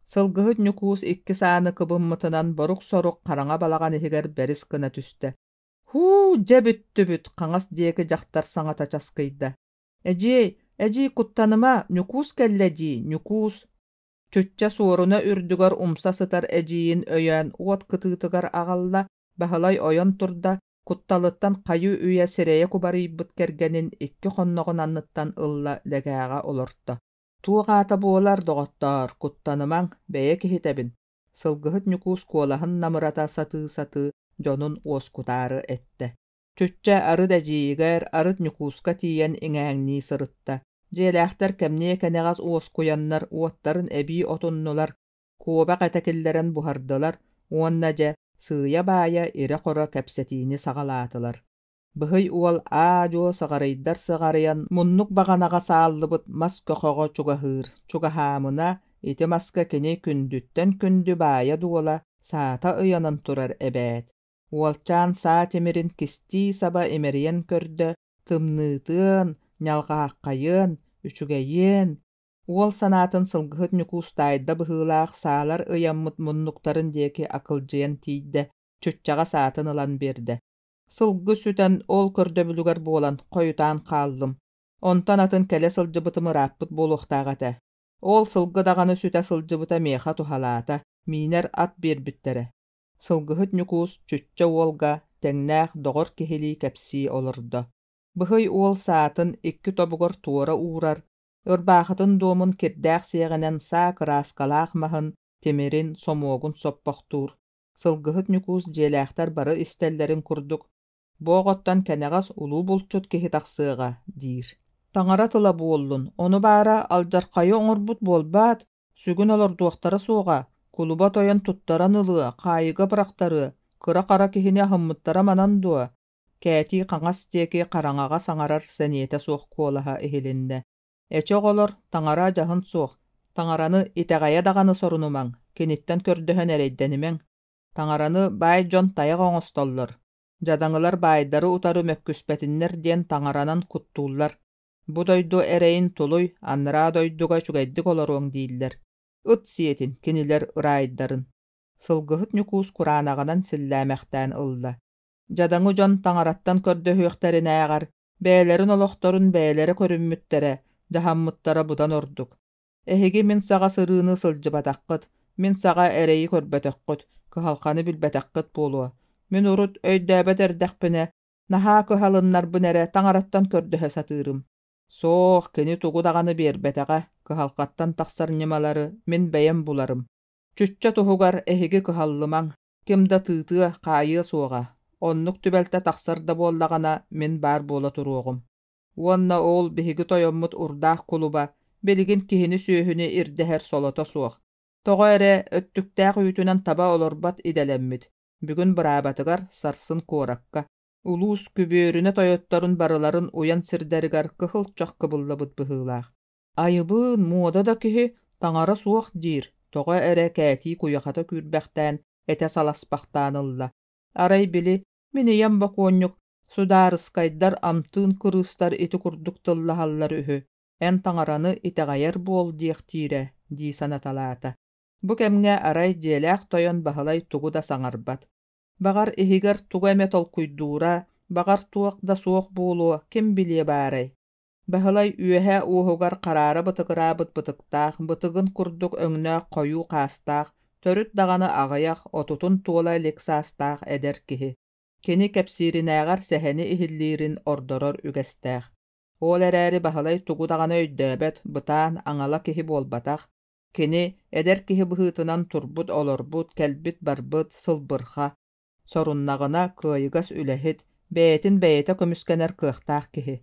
Sılgıhı nükuhus ikki saanı kıbınmıtınan boruk soruk karaŋa balagan ihiger beris kına tüste. Huu, je büt, kaŋas diyeki jaktar saŋa taçaskıyda. Eci, kuttanıma, nükus kelleci, nükus. Çöççe soruna ürdügar umsa sıtar eciyin öyen uot kıtıtıgar ağalla, bahalay oyon turda, kuttalıttan kayı üye sireye kubarıybıt kergenin ikki konnoğun anıttan ılla legağa olurta. Tuğata boğalar doğattar, kuttanıman beye kihitebin. Sılgıhıt nükus kolahın namırata satı, jonun oskutarı ette. Çöççe arı da jiger, arıt nükuska tiyen iŋäňni sırıtta. Jelähter kemniye kenegas oskuyanlar, uottarın ebi otunnular, koba qatakilleren buhardılar, onnaja sığya baya ire qora kepsetini sağalatılar. Bıhıy uol ajo sağarıydar sığarayan, munnuk baganaga saallıbıt mas köxogo çugahır, çugahamına, iti maska kini kündütten kündü baya duola, saata ıyanın turar ebet. Uolçan saatimirin kisti saba emeriyen kördü, tımnıtın, ñalgahaqqayın, üçügeyin. Uol sanatın sılgıhıt nükustayda bıhılaq sağlar ıyammıt munnuktarın diyeki akılcıyan tiyde, çöççağa saatın ılan berdi. Sılgı süten ol körde bülüger bolan, koyutan kaldım. Ontan atın kele sılcıbıtımı rappıt boluqtağata. Ol sılgı dağını süte sılcıbıta meha tuhalata, miner at bir bittere. Sılgıhıt nükus çöççe olga, teŋnäq doğor kehili kepsi olurdu. Bıhıy ol saatın ikki tobugur tuora uğrar, ırbaxıtın domun kirdäq seğenen sa kıraskalaq mahın, temirin, somogun soppoqtur. Sılgıhıt nükus jeläxtar barı istellerin kurduk. Boğottan kenegas ulu bulçut kehi taqsıga, dir. Taŋara tıla bollun, onu bara aljarqayı oňurbut bolbat, sügün olur duoqtara soğa, kuluba toyan tuttaran ılı, qayıga bıraktarı, kıra qara kihine hımmıttara manan duwa. Käti qaŋas teki qaraŋaga saŋarar seniyete soğ kolaha ehilinde. Eçoq olur, taŋara jahın soğ. Taŋaranı iteğaya dağanı sorunumaŋ, kenitten kördöhön ereydenimeŋ. Taŋaranı bay jon tayaq oňostollar. Jadaňylar baýdary utarı mökküspetinler diyen taŋaranan kuttullar. Bu doydu ereyin tuluy, anra doyduga çugaydyk olaroň diýiller. It siyetin, kiniler ıraýdaryn. Sılgıhıt nükus kuranagadan sillämekden ılda. Jadaňy jon taŋarattan kördöhüekterin ägar, bälerin oloktorun bäleri körünmüttere, jahammyttara budan orduk. Ehigi min saga sırыını sılжыбataqqyt, min saga ereyi körbetekqyt, kyhalkany bilbetekqyt boluwa. Min urut öýdäbet erdäkpine, naha kyhalynnar bu nere taŋarattan kördöhä satyrym. Soğ, kini tugu dağını berbetega, kyhalkattan taqsar nimalary min beýem bularym. Çüççe tuhugar ehigi kyhallymaň, kimda tığtığı qaýy soğa. Onnuk tübelte taqsarda bollagana min bar bola turugum. Wonna ol bihigi toyommut urdaq kuluba, beligin kihini süýhüni irdeher solota soğ. Toga ere öttüktäq üýtünen taba olorbat idelemmit. Bugün brabatygar sarsyn korakka. Ulus kübörüne toyottorun barıların uyan sirderigar kıhılçak kıbıllabıt bıhılaq. Ayıbın moda da kihi taŋara soğ dir. Toga ere käti kuyakata kürbäxtän ete salaspaqtan ılla. Aray bili, mini yamba konjuk, sudarıskaydar amtın kırıstar eti kurduk tıllahallar ühü. En taŋaranı iteğayar bol diýek tire, di sanatalata. Bu kemňe aray jeläq toyon bahalay tugu da saŋarbat. Bagar ihiger tugu emet ol kuydura, bagar tuaq da soğ bolu, kim bilie baray. Bahalay üehe uhugar qarara bıtıqırabıt bıtıqtaq, bıtıgın kurduk öňüne koyu qastaq, törüt dağını ağayak, otutun tuola leksastaq eder kihi. Keni kepsirinägar seheni ihillirin ordoror ügestaq. Ol eräri bahalay tugu dağını öýdäbet, bıtan aŋala kihi bolbataq. Keni eder kihi bıhıtınan turbut olorbut, kelbit barbıt, sılbırxa. Sorunnagına kıyıgas ülehit, bätin bäte kömüskener kıhtaq kihi.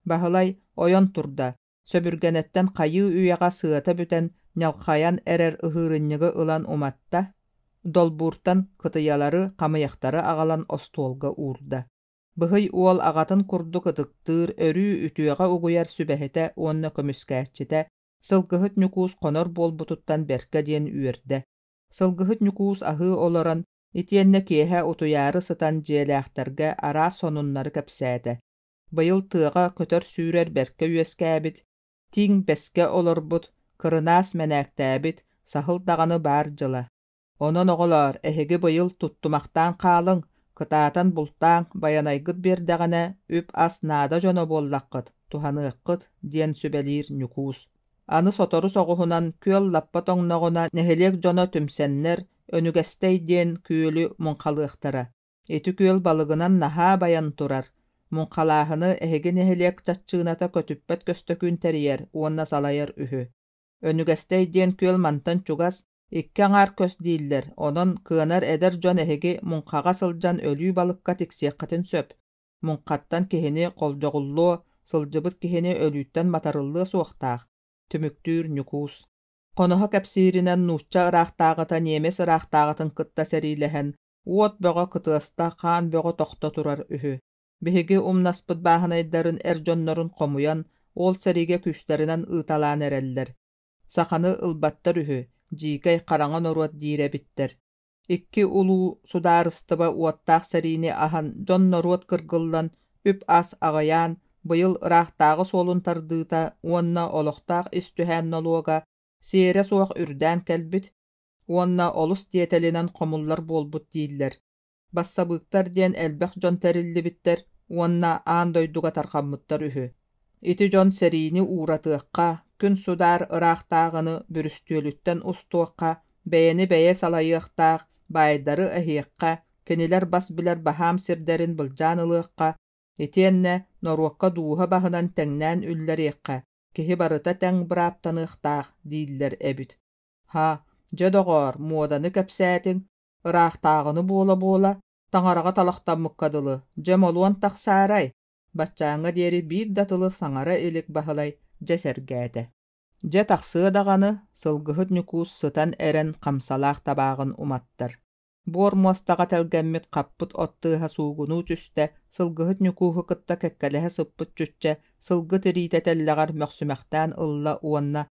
Bahalay oyon turda, söbürgenetten qayı üyaga sığata büten ñalqayan erer ıhırınnyıgı ılan umatta. Dolburtan kıtıyaları kamıyaqtары ağalan ostolga uurda. Bıhıy uol ağatın kurdu kıtıktır, örü ütüyağa uğuyar sübehete onna kömüskәtçite, sılgıhıt nükus konor bolbututtan berke diyen üerde. Sılgıhıt nükus ahı olaran, itiyenne kehe otuyarı sıtan jelähterge ara sonunları kapsäde. Bayıl tığa kötör süürer berke üyeskäbit, tiň beske olorbut, kırınas menäktäbit, sahıl dağını bar jıla. Onon oğular, ehegi bayıl tuttumaktan kalıň, kıtaatan bultaň bayanaýgyt berdägine üp as nada jono bollakkıt, tuhanykkıt diyen sübelir nükus. Anı sotoru soğuhunan köl lappa toňnoguna nehelek jono tümsenler, önügestey diyen küölü munkalyktara. Eti köl balygынан naha bayan turar. Munkalahyny ehegi nehelek çatçynata kötüppet köstökün teriyer, uonna salayar ühü. Önügestey diyen köl mantan çugas, İkki aňar kös diýiller, onon kıanar eder jon ehegi munkaga sıljan ölü balykka tiksiyekkatin söp. Munkattan kihini koljogullu, sılжыбыт kihini ölütten matarıllı suoktaq. Tümüktür nükus. Konoha kapsirinen nuçça ıraqtağıta nemes ıraqtağıtın kıtta serilehen, uot boga kıtıasta kan boga toxta turar ühü. Bihigi umnaspıt bahanaydарын erjonnorun komuyan, ol serige küslerinden ıtalan ereller. Saxany ılbattar ühü. Jikay qaraňa noruat diýre bitter. Ikki ulu sudarystıba uattaq serini ahan jon noruat kırgıllan üp as agayan bıyıl ıraqtağı solun tardığıta onna oloqtaq istühän noluga sere soğuk ürden kelbit onna olus dietelinen komullar bolbut diýiller. Bassabıqtar diýen elbeq jon terilli bitter onna an doyduga tarqammıttar ühü. Iti jon serini uğratıqqa Gün sudar ıraqtağını bürüstüölütten ustuaqqa, beyeni beye salayıqtaq, baydары ehiqqa, keniler bas biler baham sirderin bıljanılıqqa, etienne Norwakka duha bahınan teňnän ülleriqqa, kihi barıta teň bıraptanıqtaq, diýiller ebit. Ha, jadogor, modany kapsätiň, ıraqtağını bola, taňaraga talaqtammykkadyly, jem oluan taqsaray, batçaňa diýeri bir datyly saňara elik bahylay, Jesergäde. Je taqsığı dağanı, sılgıhıt nükus sıtan eren qamsalaq tabağın umattar. Bor mostaga telgemmit qappıt ottıha suğunu tüste, sılgıhıt nükuhu kıtta kekkelehe sıppıt cütçe, sılgıt iritetellegar möksümekten ılla uanna.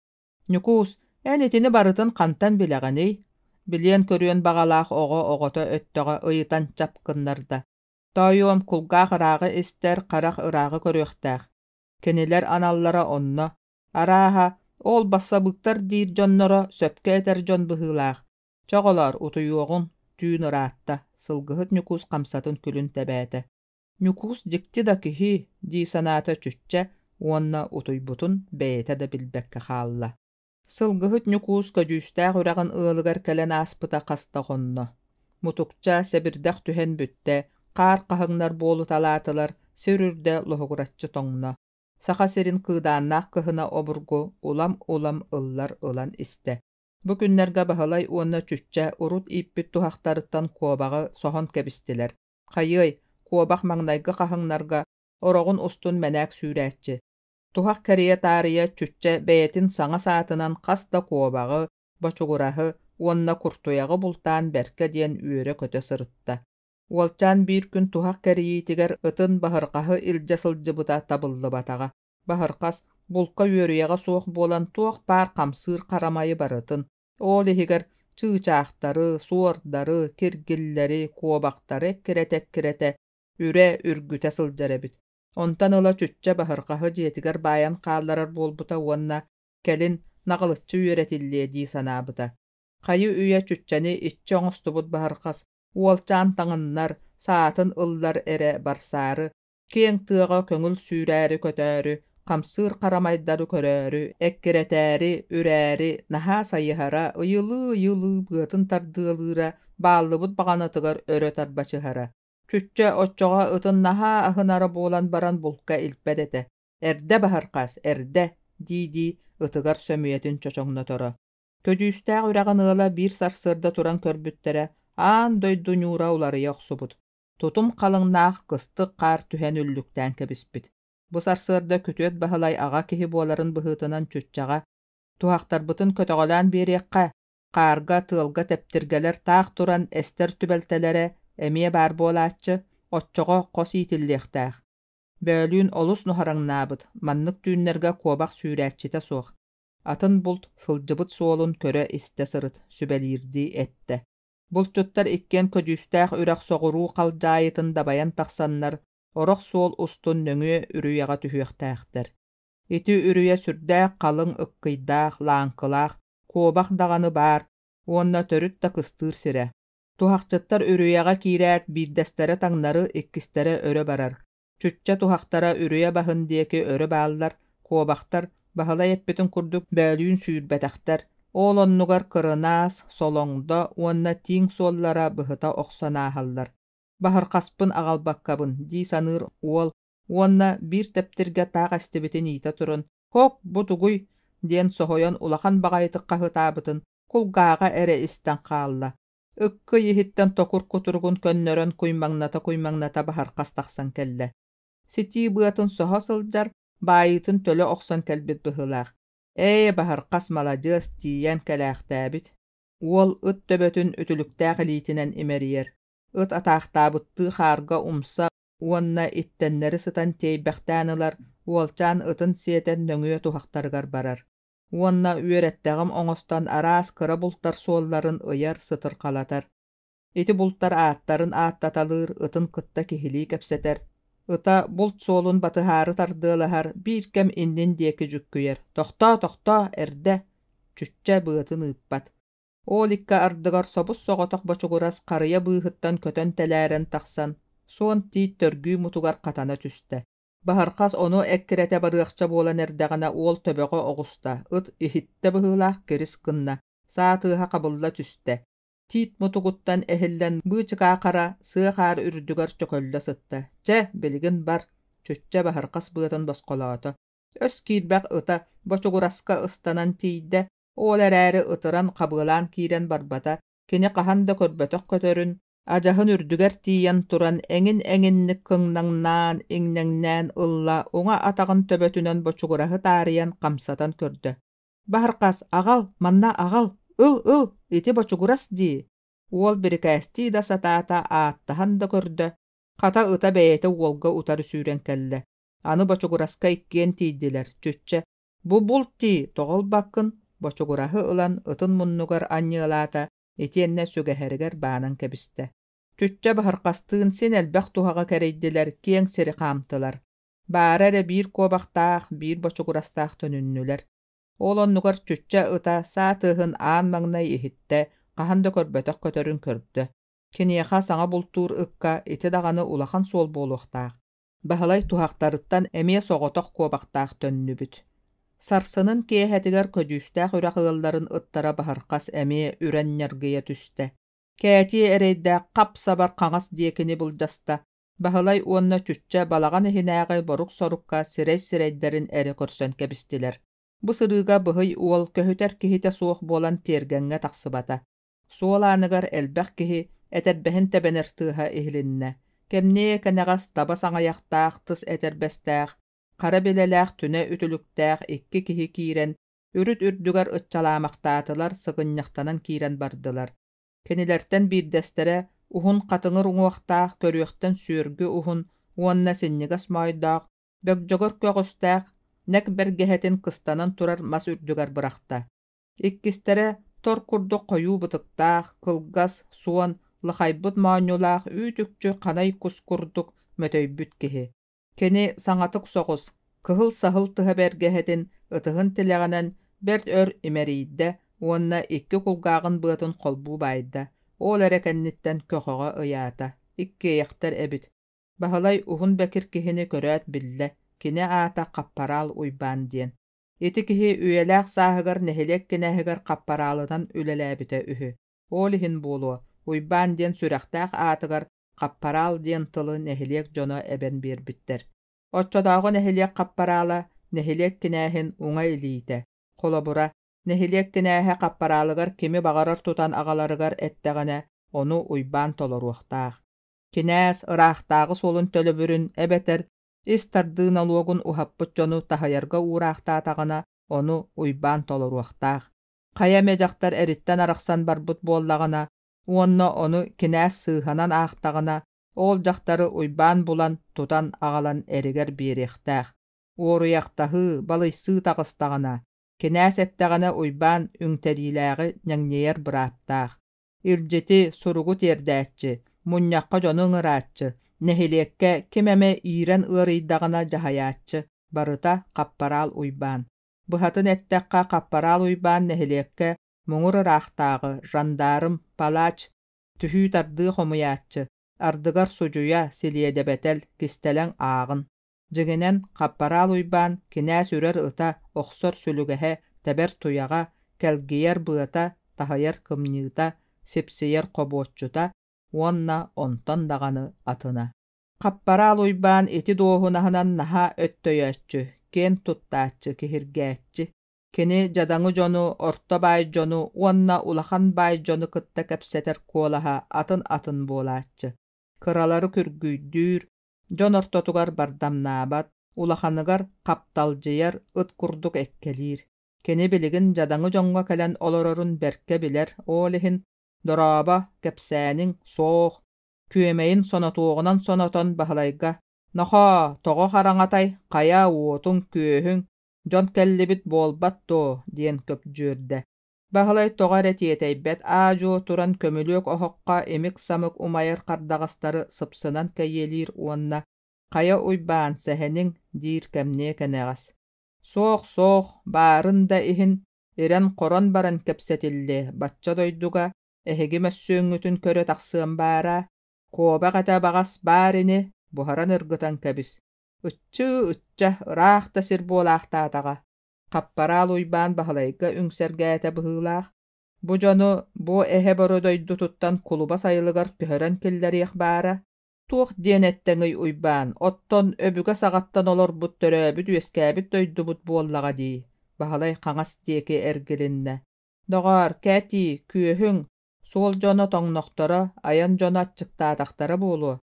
Nükus, etini barıtın kantan bileğani, bilyen körüyen bağalaq oğota öttöga ıyıtan çapkınlarda. Toyum kulgaq ırағы ister qaraq ırағы körüqtaq. Keniler anallara onna. Araha, ol bassabıktar diýir jonnora söpke eter jon bıhılaq. Çoğolar utuyuğun tüün ıratta, sılgıhıt nükus qamsatın külün tebäte. Nükus dikti da kihi, di sanata çütçe, onna utuybutun beyete de bilbekke xalla. Sılgıhıt nükus köjüstäq üragın ığılıgar kelen aspıta qasta gonna. Mutukça sebirdaq tühen bütte, qar qahınglar bolu talatılar, sürürde lohuguratçı toňna. Saxa serin kıdannaq kıhına oburgu ulam ıllar ılan iste. Bu günlerge bahalay onna çütçe urut ippit tuhaqtarıttan kuobağı sohon kebistiler. Qayıy, kuobaq maňnaýgy qahıňlarga orogun ustun menäk sürätçi. Tuhaq keriye tariye çütçe beyetin saňa saatynan qasta kuobağı, boçugurahy, onna kurtuyağı bultan berke diyen üýere köte sırıtta. Walçan bir gün tuhaq keriyitiger ıtın bahırqahy ilje sılжыбыта tabıllı bataga. Bahırqas bulka yörüyeğe soğuk bolan tuaq par qamsır qaramayı barıtın. Ol ehiger çığçaqtары, suordары, kirgilleri, kuobaqtары ekkerete üre ürgüte sıljarabit. Ontan ıla çütçe bahırqahy jetiger bayan qallarar bolbuta onna kelin naqılıççı üretilliye di sanabıta. Qayı üye çütçeni iççe oňostubut bahırqas. Walçan taňynlar, saatyn ıllar ere barsary, keň tyga köňül süräri kötäri, qamsyr qaramaýdary köräri, ekkeretäri, üräri, naha saýyhara, ýyly bıtyn tardylyra, ballybut baganatygar öre tarbaçyhara. Küççe otçoga ıtyn naha ahynara bolan baran bulka ilpedete. Erde baharqas, erde, diýdi ıtygar sömüýetin çoçoňnatora. Köjüstäq üragyn ıla bir sarsyrda turan körbüttere, an doydu nura ulary ýoksubut. Tutum qalyňnaq gysty qar tühen üllükden kebispit. Bu sarsyrda kötüet bahalay aga kihi bolaryn bıhıtynan çütçaga. Tuhaqtar butun kötegolan beriyekka. Qarga tılga teptirgeler taq turan ester tübeltelere emiye bar bolaatçı, otçoğa qos itilliqtaq. Bölüün olus nuharaŋnaabıt, manныk düğünlerge kuobaq sürətçite soğ. Atın bult sılcıbıt soğulun köre iste sırıt, sübelirdi ette. Bultçuttar ikken ködüstaq üraq soğuru qalcayıtın dabayan taqsanlar, oroq soğul ustun nöŋüye ürüyağa tühüyaqtaqtır. Iti ürüye sürdaq qalın ıqqıydaq, lankılaq, kuobaq dağanı bar, onna törüt da kıstır sire. Tuhaqçıttar ürüyağa kirät birdestere taŋnары ikkistere örö barar. Çütçe tuhaqtara ürüye bahın diyeki örö bağlar, kuobaqtar, bahala yeppetin kurduk bölüün sürbetäxter. Oğlannugar kırınaas, soloŋda, onna tiŋ sollara bıhıta oqsanahallar. Bahar qaspın ağalbakkabın, di sanır uol, onna bir teptirge taq estebitin ita turun. Hok, bu tuguy, diyen sohoyon ulakan bagaytık qahıtabıtın, kulgağa ere isten qalla. Ikkı yihitten tokur kuturgun könnörön kuymaŋnata bahar qastaqsan kelle. Siti bıatın soha sıljar, bayıtın töle oqsan kelbet bıhılaq. Bahar qas malajız tiyen kelaqtabit. Uol ıt töbötün ütülüktaq liitinen imeriyer. It ataqtabıttığı xarga umsa, uonna ittenneri sıtan teybäxtänılar, uolcan ıtın sieten nöŋüye tuhaqtargar barar. Uonna üeretteğim oŋostan aras kıra bultar solların ıyar sıtır qalatar. Iti bultar aattарын aattatalır, ıtın kıtta kihili kepseter. Ыта булт солун батыһары тардыылаһар биир кэм иннин диэки жүккүйэр. Тохто, эрдэ. Чүччэ быатын ыыппат. Ол икка ардыгар собус соҕотох бочугурас қарыя быыһыттан көтөн тэлээрэн тахсан. Суон тиит төргүү мутугар қатана түстэ. Баһархас ону эккирэтэ барыахча буолан эрдэҕинэ уол төбөҕө оҕуста. Ыт иһиттэ быһыылаах кирис гынна. Саатыыһа кабылла түстэ. Тиит мутугуттан эхиллэн быычыгаа қара сыахаар үрдүгөр чөкөллө сытта. Чэ, билигин бар. Чүччэ баһархас быатын босқолоото. Өс киирбэх ыта бочугураска ыстанан тиийдэ, ол эрээри ытыран қабыылаан киирэн барбата, кини хаһан да көрбөтөх көтөрүн, ажаһын үрдүгэр тиийэн туран эҥин-эҥинник кыҥнаҥнаан, иҥнэҥнээн ылла уҥа атаҕын төбөтүнэн бочугураһы таарыйан хамсатан көрдө. Баһархас, аҕал, манна аҕал, ыл, ити бочугурас дии. Уол бирикээстии да сатаата ааттаһан да көрдө. Хата ыта бэйэте уолга утары сүүрэн кэллэ. Аны бочугураска иккиэн тиийдилэр. Чүччэ, бу булти тоҕол баккын, бочугураһы ылан ытын муннугар анньыылаата итиэннэ сүгэһэригэр баанан кэбистэ. Чүччэ баһархастыын син элбэх туһаҕа кэрейдилэр киэҥ сири хаамтылар. Баара эрэ биир куобахтаах, биир бочугурастаах төнүннүлэр. Олоннугар чүччэ ыта саатыһын аан маҥнай иһиттэ, хаһан да көрбөтөх көтөрүн көрдө. Киниэхэ саҥа бултуур ыкка ити даҕаны улахан суол буолуохтаах. Баһылай туһахтарыттан эмиэ соҕотох куобахтаах төннүбүт. Сарсынын киэһэтигэр көдүүстээх үрэх ыалларын ыттара баһархас эмиэ үрэннэргийэ түстэ. Кээти эрейдэ хап сабар хаҥас диэкини булдьаста. Баһылай уонна чүччэ балаҕан иһинээҕи борук-сорукка сирэй-сирэйдэрин эри көрсөн кэбистилэр. Бу сырыыга быһый уол көһүтэр киһитэ суох буолан тиэргэҥҥэ тахсыбата. Суолааныгар элбэх киһи этэрбэһин тэбэнэр-тыыһа иһилиннэ. Кэмнээ кэнэҕас таба саҥайахтаах тыс этэрбэстээх, хара билэлээх түнэ ütülükтээх икки киһи киирэн, үрүт үрдүгэр ыччалаамахтаатылар сыгынньахтанан киирэн бардылар. Кэнилэртэн биирдэстэрэ уһун хатыҥыр уҥуохтаах көрүөхтэн сүөргү уһун уонна синньигэс мойдоох, бөкдьөгөр көгүстээх, нэк бэргэһэтин кыстанан турар мас үрдүгэр бырахта. Иккистэрэ тор курдук хойуу бытыктаах, кылгас, суон, лахайбыт маанньулаах үүтүкчү ханай кускурдук мөтөйбүт киһи. Кени саҥатык соҕус, кыһыл саһыл тыһа бэргэһэтин ытыһын тилэҕинэн бэрт өр имэриийдэ, уонна икки кулгааҕын быатын холбуу байда. Ол эрэ кэнниттэн көхөҕө ыяата. Иккиэйэхтэр эбит. Баһылай уһун бэкир киһини көрөөт биллэ, кини аата хаппараал уйбаан диэн. Ити киһи үөлээх сааһыгар нэһилиэк кинээһигэр хаппараалынан үлэлээбитэ үһү. Ол иһин буолуо, уйбаан диэн сүрэхтээх аатыгар хаппараал диэн тылы нэһилиэк дьоно эбэн биэрбиттэр. Оччодоого нэһилиэк хаппараала нэһилиэк кинээһин уҥа илиитэ. Холобура, нэһилиэк кинээһэ хаппараалыгар кими баҕарар тутан аҕаларыгар эттэҕинэ, ону уйбаан толоруохтаах. Кинээс ыраахтааҕы суолун төлөбүрүн эбэтэр ис тардыын олуогун уһаппыт дьону таһайарга уураахтаатаҕына, ону уйбаан толоруохтаах. Kaya mejaqtar eritten araqsan barbut bollagana, onna onu kinäs sığhanan aqtagana, ol jaqtары uybaan bulan tutan ağalan eriger birextaq. Oruyaqtahı balıysı taqыстagana, kinäs ettegana uybaan üngterilägi ñaññeyer bıraptaq. İrjeti surugut erdäççi, muññaqqa jonu ıngıraççı, nehiliyekke kimeme iren ıyrıydagana jahayaççı, barıta kapparal uybaan. Bıhatın ettekka kapparal uybaan nehiliyekke muңur ıraqtagı, jandarım, palaç, tühü tardığı homuyaççı, ardıgar sucuya siliyedebetel kistelen ağın. Jiginen kapparal uybaan kinäs ürer ıta oqsor sülügehe teber tuyaga, kelgiyer bıata, tahayar kımnyıta, sipsiyer qoboççuta, onna onton dağanı atına. Kapparal uybaan eti doğunahınan naha öttöyöççü, ken tuttaççı, kihirgäççi. Kini jadaňy jonu, orta bay jonu, onna ulahan bay jonu kıtta kepseter kolaha atın bolaççı. Kıralary kürgüydür, jon ortotugar bardamnabat, ulahanıgar kaptaljyar ıt kurduk ekkelir. Kini biligin jadaňy jonga kelen olororun berke biler, olehin doraba kepsäniň soğ, küemeyin sonatoğunan sonaton bahalayga. Noha, togo haraňatay, kaya uotun küöhüň, jon kellibit bolbatto, diyen köpjürde. Bahalay togar etiyeteybet ajo turan kömülük ohokka emik samık umayır kardagastары sıpsınan keyelir onna. Kaya uybaan seheniň dir kemne kenegas. Soğ, barında ihin, eren koron baran kepsetilli, batça doyduga, ehegi mössüňütün köre taqsığın bara, koba gata bagas barini, buharan ırgıtan kebis. Itça, ıraqta sir bolaqtataga. Kapparal uybaan bahalayga üngsergäte bıhılaq. Bu jonu, bu ehe borodoydu tuttan kuluba sayılıgar köhören killeriyek bara. Tuğ diyen etteňi uybaan, otton öbüge sagattan olor but töröbüt üeskäbit doydu but bollaga di. Bahalay qaňas dieki ergilinne. Dogar, käti, küöhüň, sol jona toňnoktora, ayan jona atçyktataqtara bolu.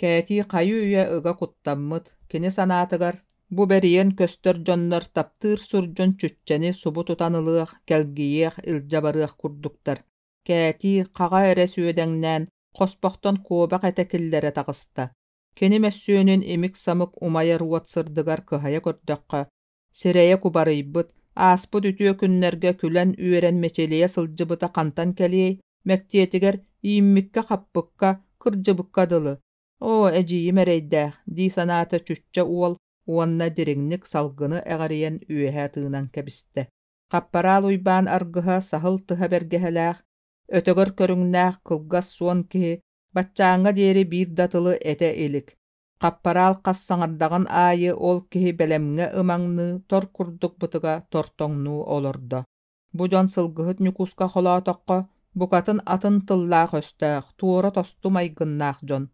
Käti qaýy üye ыга kuttammyt, kini sanatygar, bu beriyen köstör jonlar taptır surjon çütçeni subu tutanılıaq, kelgiyeq, iljabarıaq kurduktar. Käti qaga ere süödeňnän, qospoqton koobaq etekillere taqısta. Kini mössüönün emik samık umaya ruat sırdıgar kıhaya kördöqqa. Sireye kubarıybyt, asput ütüö günlerge külen üeren meçeliye sılcıbıta kantan keliyey, mektiyetiger iýimmikke qappykka, kırjıbykka dılı. O ejiyim ereýdäh, di sanata çütçe uol, onna diriňnik salgyny eğeriyen üehe tığınan kebiste. Kapparal uybaan argyha sahyl tyha bergehelääh, ötögör körüňnäh kılgas suon kihi, batçaňa dieri bir datılı ete ilik. Kapparal kas saňardagan aýy ol kihi belemňe ımaňny tor kurduk bytyga tortoňnu olordo. Bu jon sılgyhyt nükuska holatoqqa, bukatın atın tıllaq östäq, tuora tostum aýgynnaq jon.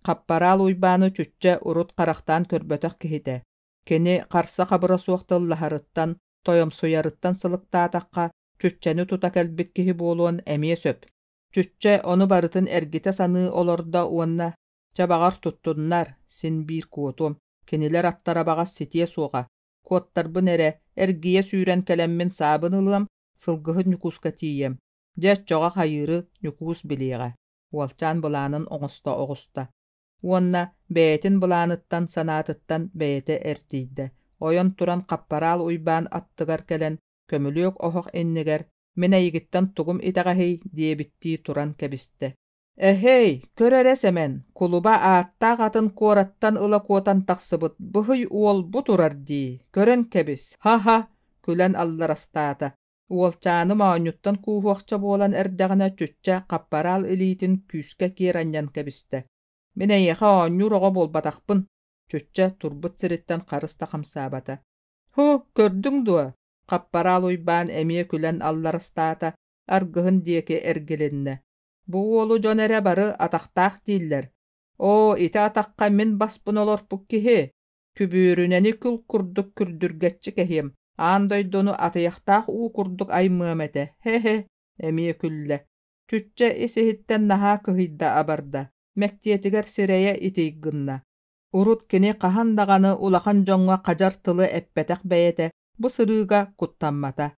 Kapparal uybaany çütçe urut qaraqtan körbötek kihide. Keni qarsa qabıra suwaqtıllaharyttan, toyomsuyarıttan sılıqtataqqa, çütçeni tuta kelbit kihi boluan emie söp. Çütçe onu barıtın ergite sanığı olorda uonna, çabagar tuttunlar, sin bir kuotum. Keniler attara bagas sitiye suğa. Kuottar bu nere, ergiye süren kelemmin sabın ılığım, sılgıhı nükuska tiyem. Jet çoğa hayırı nükus biliğe. Walçan bulanın oğusta. Uonna beytin bulanıttan sanatıttan beyte ertiydi. Oyon turan kapparal uybaan attıgar kelen, kömülük ohoq enniger, mine yigittan tugum itagahey diye bitti turan kebiste. Ehey, köreresemen, kuluba aatta gatın korattan ıla kuotan taqsıbıt, bıhıy uol bu turar di, kören kebis, ha, külen allarastata. Uolçanı maanyuttan kuhuaqça bolan erdegine çütçe kapparal elitin küske kiranyan kebiste. Mine yeha onyu bolbataqpın, çütçe turbut siritten qarısta qamsabata. Hu, kördüň dua. Kapparal uybaan emie külen allarastata, argıhın diyeke ergelinne. Bu olu jonere barı ataqtaq diller. O, ite ataqqa min baspın olor bu kihi. Kübürüneni kül kurduk kürdürgetçi kehim. Andoydonu atayaqtaq u kurduk ay mümete. He, emie külle. Çütçe isihitten naha kıhidda abarda. Mektiyetiger sireye itiygınna. Urut kini qahandagany ulakan jonga qajar tyly eppetek beyete, bu sırıga kuttammata.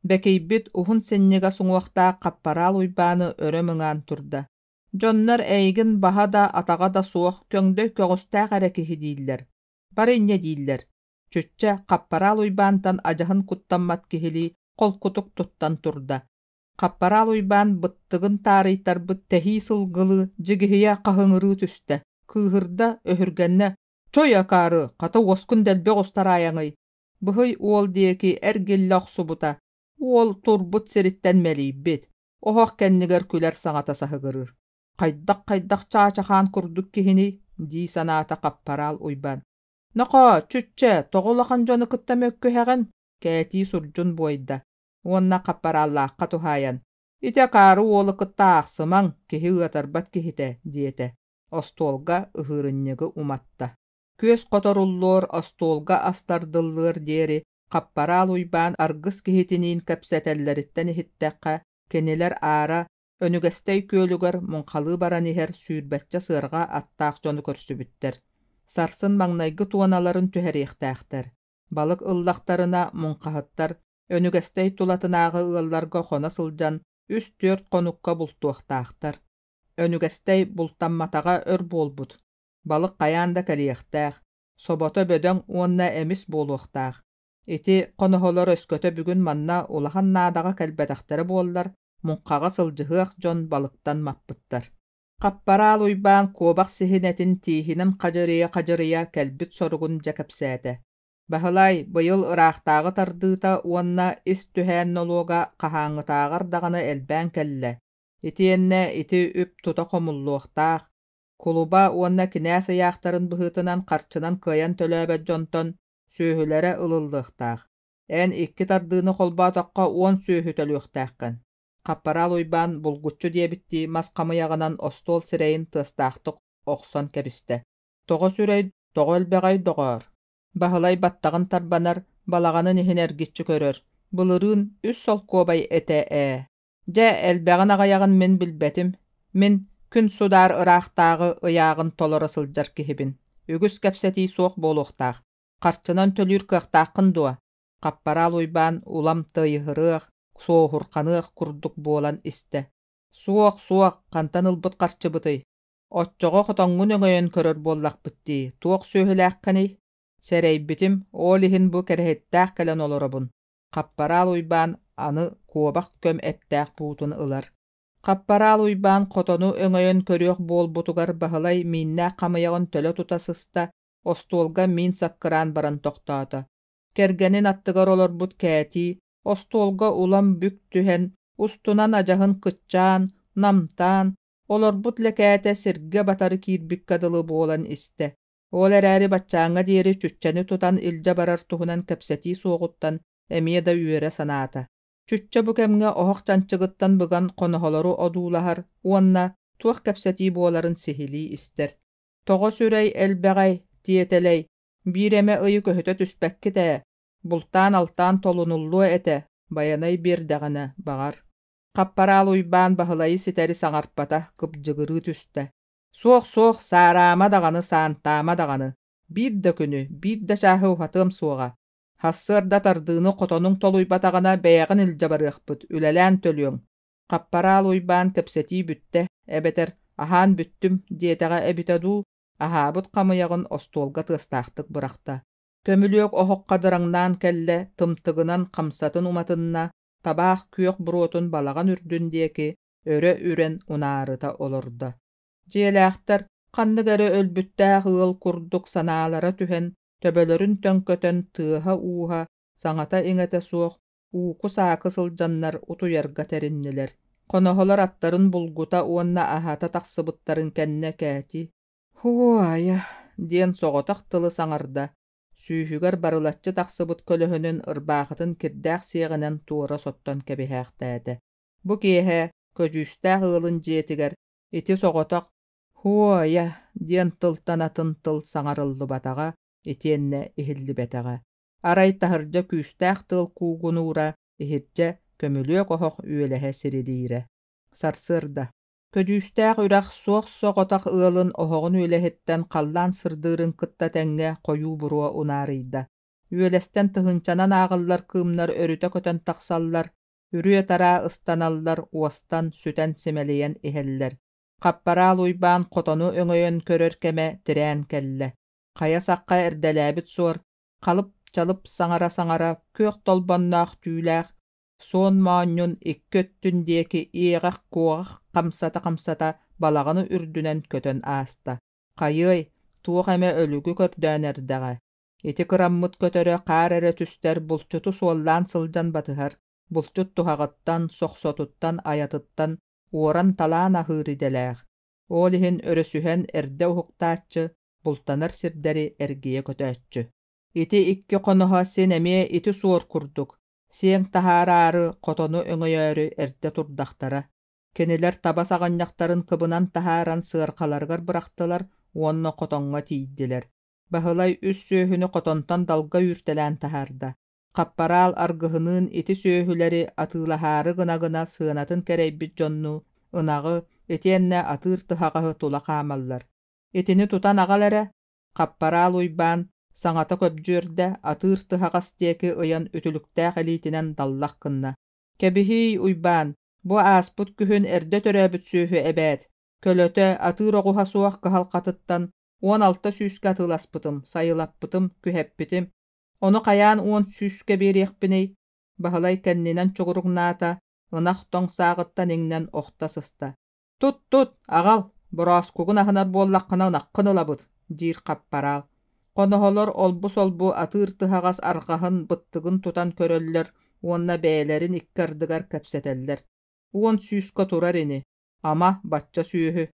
Бекейбит ухун сеннеге суңуақта қаппараал уйбааны өрө мыңаан турда. Дьоннор эйгин баха да атаға да суох көңдө көҕүстээх эрэ киһи дииллэр. Бары инне дииллэр. Чүччэ қаппараал уйбаантан ажаһын куттаммат киһили қолкутук туттан турда. Қаппараал уйбаан быттыгын таарыйтарбыт тэһии сылгылы жигиһийэ хаһыҥырыы түстэ. Кыыһырда өһүргэннэ: «Чой акаары, хата уоскун дэлбэ оҕустарааyaҥый. Быһый уол диэки эргиллэ охсубута. Уол турбут сириттэн мэлийбит. Оһох кэннигэр күлэр саҥата саһыгырыр. Хайдах чаачахаан курдук киһини» дии санаата Қаппараал уйбаан. «Ноко, чүччэ, тоҕулахан дьону кытта мөккүһэҕин» кээти сурдьун буойда. Уонна Қаппарааллаахха туһааyan: «Ити акаары уолу кытта аахсымаҥ, киһи ыатарбат киһитэ» диэтэ. Остуолга ыһыырынньыгы уматта. Күөс хоторуллуор остуолга астардыллыар диэри Қаппараал уйбаан аргыс киһитиниин кэпсэтэллэриттэн иһиттэххэ кэнилэр аара өнүгэстэй күөлүгэр муҥхалыы баран иһэр сүүрбэччэ сыарга аттаах дьону көрсүбүттэр. Сарсын маҥнайгы туоналарын түһэриэхтээхтэр. Балык ыллахтарына муҥхаһыттар өнүгэстэй тулатынааҕы ыалларга хона сылдьан 3-4 конукка бултуохтаахтар. Өнүгэстэй бултамматаҕа өр буолбут. Балык каяан да кэлиэхтээх. Собото бөдөҥ уонна эмис буолуохтаах. Ити коноһолор өскөтө бүгүн манна улахан наadaҕа кэлбэтэхтэрэ буоллар, муҥхаҕа сылдьыһыах дьон балыктан маппыттар. Қаппараал уйбаан куобах сиһинэтин тииһинэн хажырыя кэлбит соругун дьэ кэпсээтэ. Баһылай быйыл ыраахтааҕы тардыыта уонна ис түһээн нолуога хаһааҥҥытааҕар даҕаны элбээн кэллэ. Итиэннэ ити үп тута хомуллуохтаах. Кулуба уонна кинээс ыяахтарын быһыытынан харчынан кыайан төлөөбөт дьонтон сүүһүлэрэ ылыллыахтаах. Эн икки тардыыны холбаатахха уон сүүһү төлүөхтээххэн. Қаппараал уйбаан булгуччу диэбитти мас хамыяҕынан остуол сирэйин тыастаахтык охсон кэбистэ. Тоҕо сүрэй, тоҕо элбэҕэй доҕоор. Баһылай баттаҕын тарбанар балаҕанын иһин эргиччи көрөр. Былырыын үс солкуобай этэ Дьэ элбэҕин аҕайаҕын мин билбэтим. Мин күн судаар ыраахтааҕы ыяағын толора сылдьар киһибин. Үгүс кэпсэтии суох буолуохтаах. Харчынан төлүүр кыахтааххын дуа. Қаппараал уйбаан улам тыйыһырыах, суохурханыах курдук буолан истэ. Суох, хантан ылбыт харчыбытый. Отчоҕо хотоҥҥун өҥөйөн көрөр буоллахпыттии, туох сүүһүлээххэни. Сэрэйбитим, ол иһин бу кэрэһиттээх кэлэн олоробун. Қаппараал уйбаан аны куобах көм эттээх буутун ылар. Қаппараал уйбаан хотону өҥөйөн көрүөх буолбутугар баһылай мииннээх хамыйаҕын төлө тутасыста остуолга миин саккыраан баран тохтоото. Кэргэнин аттыгар олорбут кээти, остуолга улам бүк түһэн, устунан ажаһын кытчаан, намтаан, олорбут лэкээтэ сиргэ батары киирбикка дылы буолан истэ. Ол эрээри баччааҥҥа диэри чүччэни тутан илдьэ барар туһунан кэпсэтии суоҕуттан эмиэ да үөрэ санаата. Чүччэ бу кэмҥэ оһох чанчыгыттан быган хоноһолору одуулаһар, уонна туох кэпсэтии буоларын сиһилии истэр. Тоҕо сүрэй элбэҕэй, тиэтэлэй, биир эмэ ыйы көһүтө түспэккитэ, бултаан алтаан толунуллуо этэ, баянай биэрдэҕинэ баҕар. Қаппараал уйбаан баһылайы ситэри саҥарпата кыпдьыгырыы түстэ. Суох, саараама даҕаны, саантаама даҕаны. Биир да күнү, биир да чааһы уһатыам суоҕа. Хассыарда тардыыны хотонуң толуйбатаҕына бэйэҕин илдьэ барыахпыт, үлэлээн төлүөҥ. Қаппараал уйбаан кэпсэтии бүттэ, эбэтэр, аһаан бүттүм диэтэҕэ эбитэ дуу, аһаабыт хамыяҕын остуолга тыастаахтык бырахта. Көмүлүөк оһокка дыраңнаан кэллэ, тымтыгынан хамсатын уматынна, табаах күөх буруотун балаҕан үрдүн диэки, өрө үрэн унаарыта олорда. Дьиэлээхтэр, ханныгары өлбүttäэх ыал курдук санаалара түһэн, төбөлөрүн төҥкөтөн тыаһа ууһа, саҥата иҥэтэ суох, ууку саакы сылдьаннар утуйарга тэриннилэр. Коноһолор аттарын булгута уонна аһата тахсыбыттарын кэннэ кээти. «Хуая» диэн соҕотох тылы саҥарда. Сүүһүгэр барылаччы тахсыбыт көлөһөнүн ырбаахытын кирдээх сиэҕинэн туора соттон кэбиһээхтээдэ. Бу киэһэ көжүүстээх ыалын дьиэтигэр ити соҕотох «Хуая» диэн тылтанатын тыл саҥарыллыбатаҕа, итиэннэ иһиллибэтэҕэ. Арай таһырдьа күүстээх тыл куугунуура, иһирдьэ көмүлүөк оһох үөлэһэ сирилиирэ. Сарсыарда. Көдүүстээх үрэх суох соҕотох ыалын оһоҕун үөлэһиттэн халлаан сырдыырын кытта тэҥҥэ хойуу буруа унаарыйда. üelesten tıhınçanan ağıllar kıımlar örüte köten taksallar, ürüye tara ıstanallar uastan süten simeleyen iheller. Kapparal uybaan kotonu öňöýön körör keme tirän kelle. Kaya sakka erdelebit suor, kalıp çalıp saňara kök tolbannaaq tüýläq, son maanyun ikköttün dieki iğaq kuğaq kamsata balagını ürdünen kötön asta. Kayıy, tuğ eme ölügü kördään erdeğe. Eti kırammıt kötöre qar ere tüster bulçutu suollan sılcan batıhar, bulçut tuhağıttan, soqsotuttan, ayatıttan, uoran talan ahırideläq. Olihin örösühen erde uhuqtaatçı, bultanar sirderi ergiye kötötçü. Iti ikki qonoha sen eme iti suor kurduk. Sen tahararı kotonu öňöýöri erde turdaktara. Keniler taba sagannyaktarın kıbınan taharan sığırkalargar bıraktılar, onna kotonga tiýdiler. Bahılay üs söhünü kotontan dalga ürtelän taharda. Kapparal argıhının iti söhüleri atılahары gına sığınatın kereybit jonnu, ınağı eti enne atır tıhaqahı tula kamallar. Etini tutan ağalara, kapparal uybaan, saňata köpjörde atır tıhaqas teki ıyan ütülüktäq elitinen dallaq kınna. Kebihi uybaan, bu asput kühün erde töröbüt söhü ebät. Kölöte atır oğuha suaq kahalqatıttan 16 süske atılaspıtım, sayılappıtım, küheppitim. Onu kayan 10 süske beriyekpiney. Bahalay kenninen çugurugnata, ınaq toň sağıttan eňnen oqta systa. Tut, agal, buras kugun ahınar bollaqqına ınaqqın ılabıt, dir kapparal. Qonoholor olbu atır tıhaqas arqahın bıttığın tutan köröller, onna bälerin ikkardıgar kapseteller. 10 süske turar ini, ama batça sühü,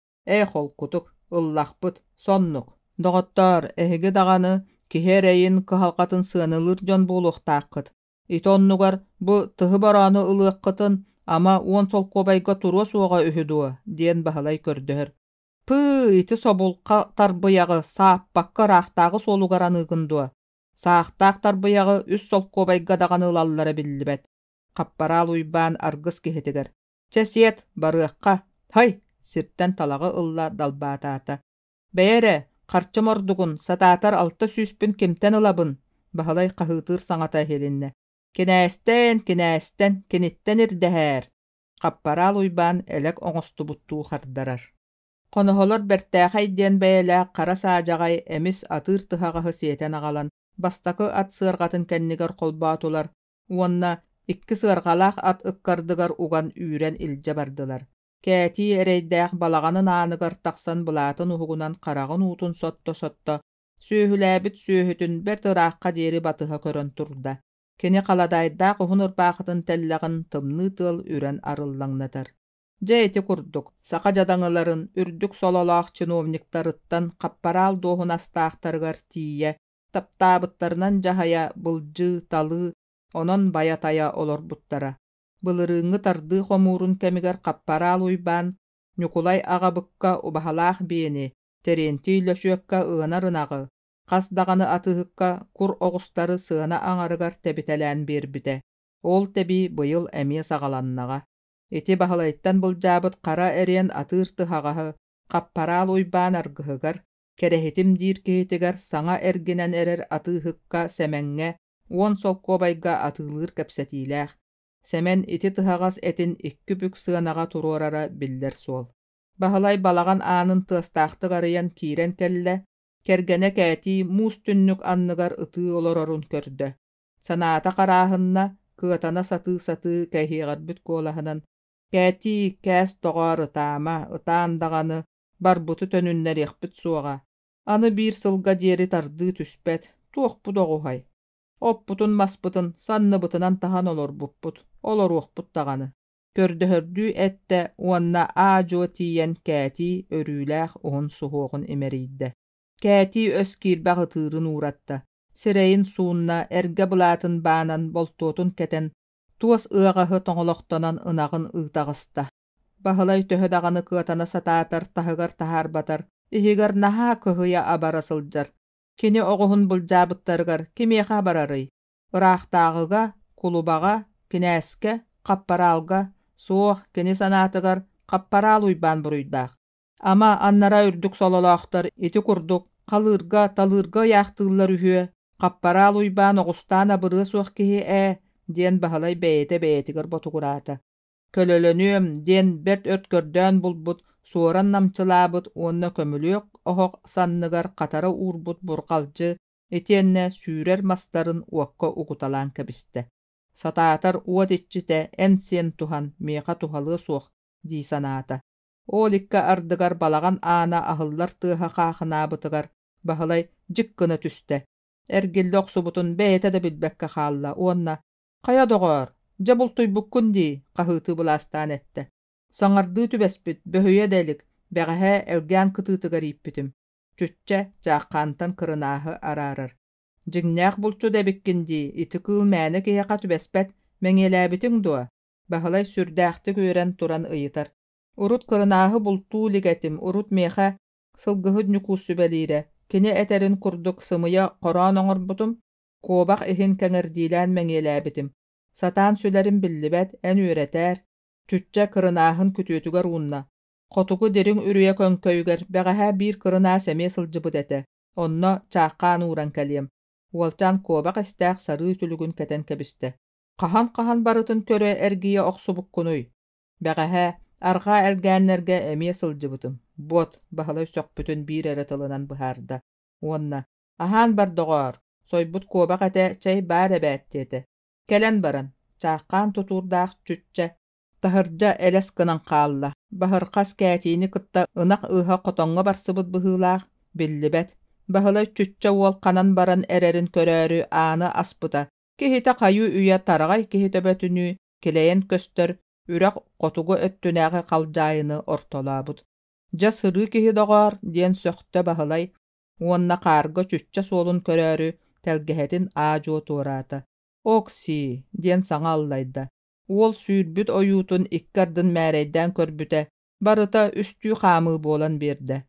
holkutuk, ıllaqpıt, sonnuk. Doğottor, ehigi dağanı, kihereyin kıhalqatın sığınılır jon buluqtaqıt. Itonnugar, bu tıhı baranı ılıqqıtın, ama 10 sol kobayga turua suoga ühüdua, diyen bahalay kördühür. Pı, iti sobulqa tarbyyağı saap bakka raqtağı solugaranıgındua. Saaqtaq tarbyyağı üs sol kobayga dağanı ılallara billibet. Kapparal uybaan argыс kihetiger. Çesiet, barıqqa, hay, sirtten talağı ılla dalbatata. Beyere, qarçım ordugun, satatar 600 bin kimten ılabın. Bahalay qahıtır saňata helinne. Kinästen, kinitten irdäher. Kapparal uybaan elek oňostu buttuu hardarar. Qonoholor bertähäy diyen bäýele qara saajagay emis atyr tıhagahy sieten agalan, bastaky at sığırgatyn kenniger kolbatular, uonna 2 sığırgalaq at ykkardygar ugan üren ilje bardylar. Käti ereýdäk balaganyň anygar taqsan bulatyn uhugunan qaragyn utun sotto, söhüläbit söhütün bir tıraqqa deri batıha körön turda. Keni qaladayda qohunur baqytyn tellegin tymny tyl üren arıllaňnatar. Jeýeti kurduk, saqa jadaňylaryň ürdük solalaq çinovniktaryttan kapparal dohun astaqtargar tiýe, taptabytlarynan jahaya bıljy taly, onon bayataya olor buttara. Bılıryňy tardy homurun kemiger kapparal uybaan, Nyukulay agabykka ubahalaq bieni, terenti löşökka ınarynagy, kas dagany atyhykka kur ogustary sığana aňarygar tebitelän berbide. Ol tebi bıyıl emie sagalannaga. Eti bahalayttan buljabyt qara erien atyr tıhagahy, kapparal uybaan argyhygar, kerehetim dirkehetiger saňa erginen erer atyhykka semeňe 10 sol kobayga atylır kepsetiläq. Semen iti tıhagas etin 2 bük sığanaga turorara biller sol. Bahalay balagan anın tığastaqtı garayan kiren kelle, kergene käti mus tünnük anныgar ıtığı olororun kördü. Sanata qarahınna, kıatana satı kähiğar büt kolahınan, käti käs dogar ıtama, ıtaandağanı, barbutu tönünler ekbüt suaga. Anı bir sılga deri tardı tüspet, tuoq bu doğuhay. Opputun masputun, sanны bıtınan tahan olor bupput, olor uqput dağanı. Kördühördü ette uanna ajo tiyen käti örüläq oğun suhoğun emeriydi. Käti öskir bağıtırın uğratta. Sireyin suunna erge bulatın banan boltotun keten, tuos ığahı toňoloqtanan ınağın ıhtağısta. Bahalay töhö dağanı kıatana satatar tahıgar tahar batar, ihigar naha kıhıya abarasıljar. Kini oğuhun buljabıttargar kimieqa bararıy. Iraqtağıga, kulubaga, kinäske, kapparalga, soğuk kini sanatıgar kapparal uybaan buruydaq. Ama annara ürdük solalaqtar eti kurduk, qalırga, talırga yaxtığlar ühüe, Qapparaal uybaan oğustana bırığı suaq kihi diyen bahalay beyete botuqurata. Kölölönüüm diyen bert örtkördən bulbut, soğran namçılabıt, onna kömülüyok ohoq sanныgar qatara urbut burqalcı, etiyenne süürer mastarın uaqqa uqutalan kabiste. Sataatar uat etçite en sen tuhan meqa tuhalı suaq di sanata. Olikka ardıgar balagan ana ahıllar tıha qaaxınabıtıgar bahalay jıkkını tüste. Ergilli oqsubutun beyete de bilbekka xalla, onna qaya doğar. Jabultuy bukkundi qahıtı bulastan ette. Saŋardığı tübespit böhüye delik beğehe elgän kıtıtıgar ippitim. Çütçe jaqqantan kırınahı ararar. Jignäq bulçu debikkindi iti kıl mäne kiyaqa tübespet meŋeläbitin doa. Bahalay sürdäxti gören turan ıyıtar. Urut kırınahı bultu ligetim urut meha sılgıhı nükus sübelire. Kini eterin kurduk sımıya qoran oŋorbutum. Kobaq ehin keŋerdilän meŋeläbitim. Satan sülerin billibet en üreter. Çütçe kırınahın kütütügar unna. Qotugu derin ürüye könköyger beğehe bir kırına seme sılcıbıt ete. Onna çaqqan uğran kaliyem. Uolcan kobaq istaq sarı tülügün keten kebiste. Qahan barıtın köre ergiye oqsubuk kunuy. Beğehe arga elgänlerge eme sılcıbıtım. Bot bahalay sökpütün bir eretılınan buharda. Onna ahan bar doğar. Soybut kobaq ete çay bar ebätti ete. Kelen baran, çaqqan tuturdaq çütçe. Tahırca eles kınan qalla. Bahırqas kәtini kıtta ınaq ıha qotonga barsıbıt bıhılaq. Billibet. Bahılay çütçe ol qanan baran ererin körörü anı asputa. Kehite qayu üye taragay kehite bötünü, kileyen köstör, ürek qotugu öttünäge qaljayını ortolabut. Ja sırı kehi doğar, diyen sökte bahılay. Onna qarga çütçe solun körörü, telgehetin ajo tuğrata. Oksi, diyen saŋa allayda. Ol süürbüt oyutun ikkardın märeyden körbüte, barıta üstü qamı bolan berde.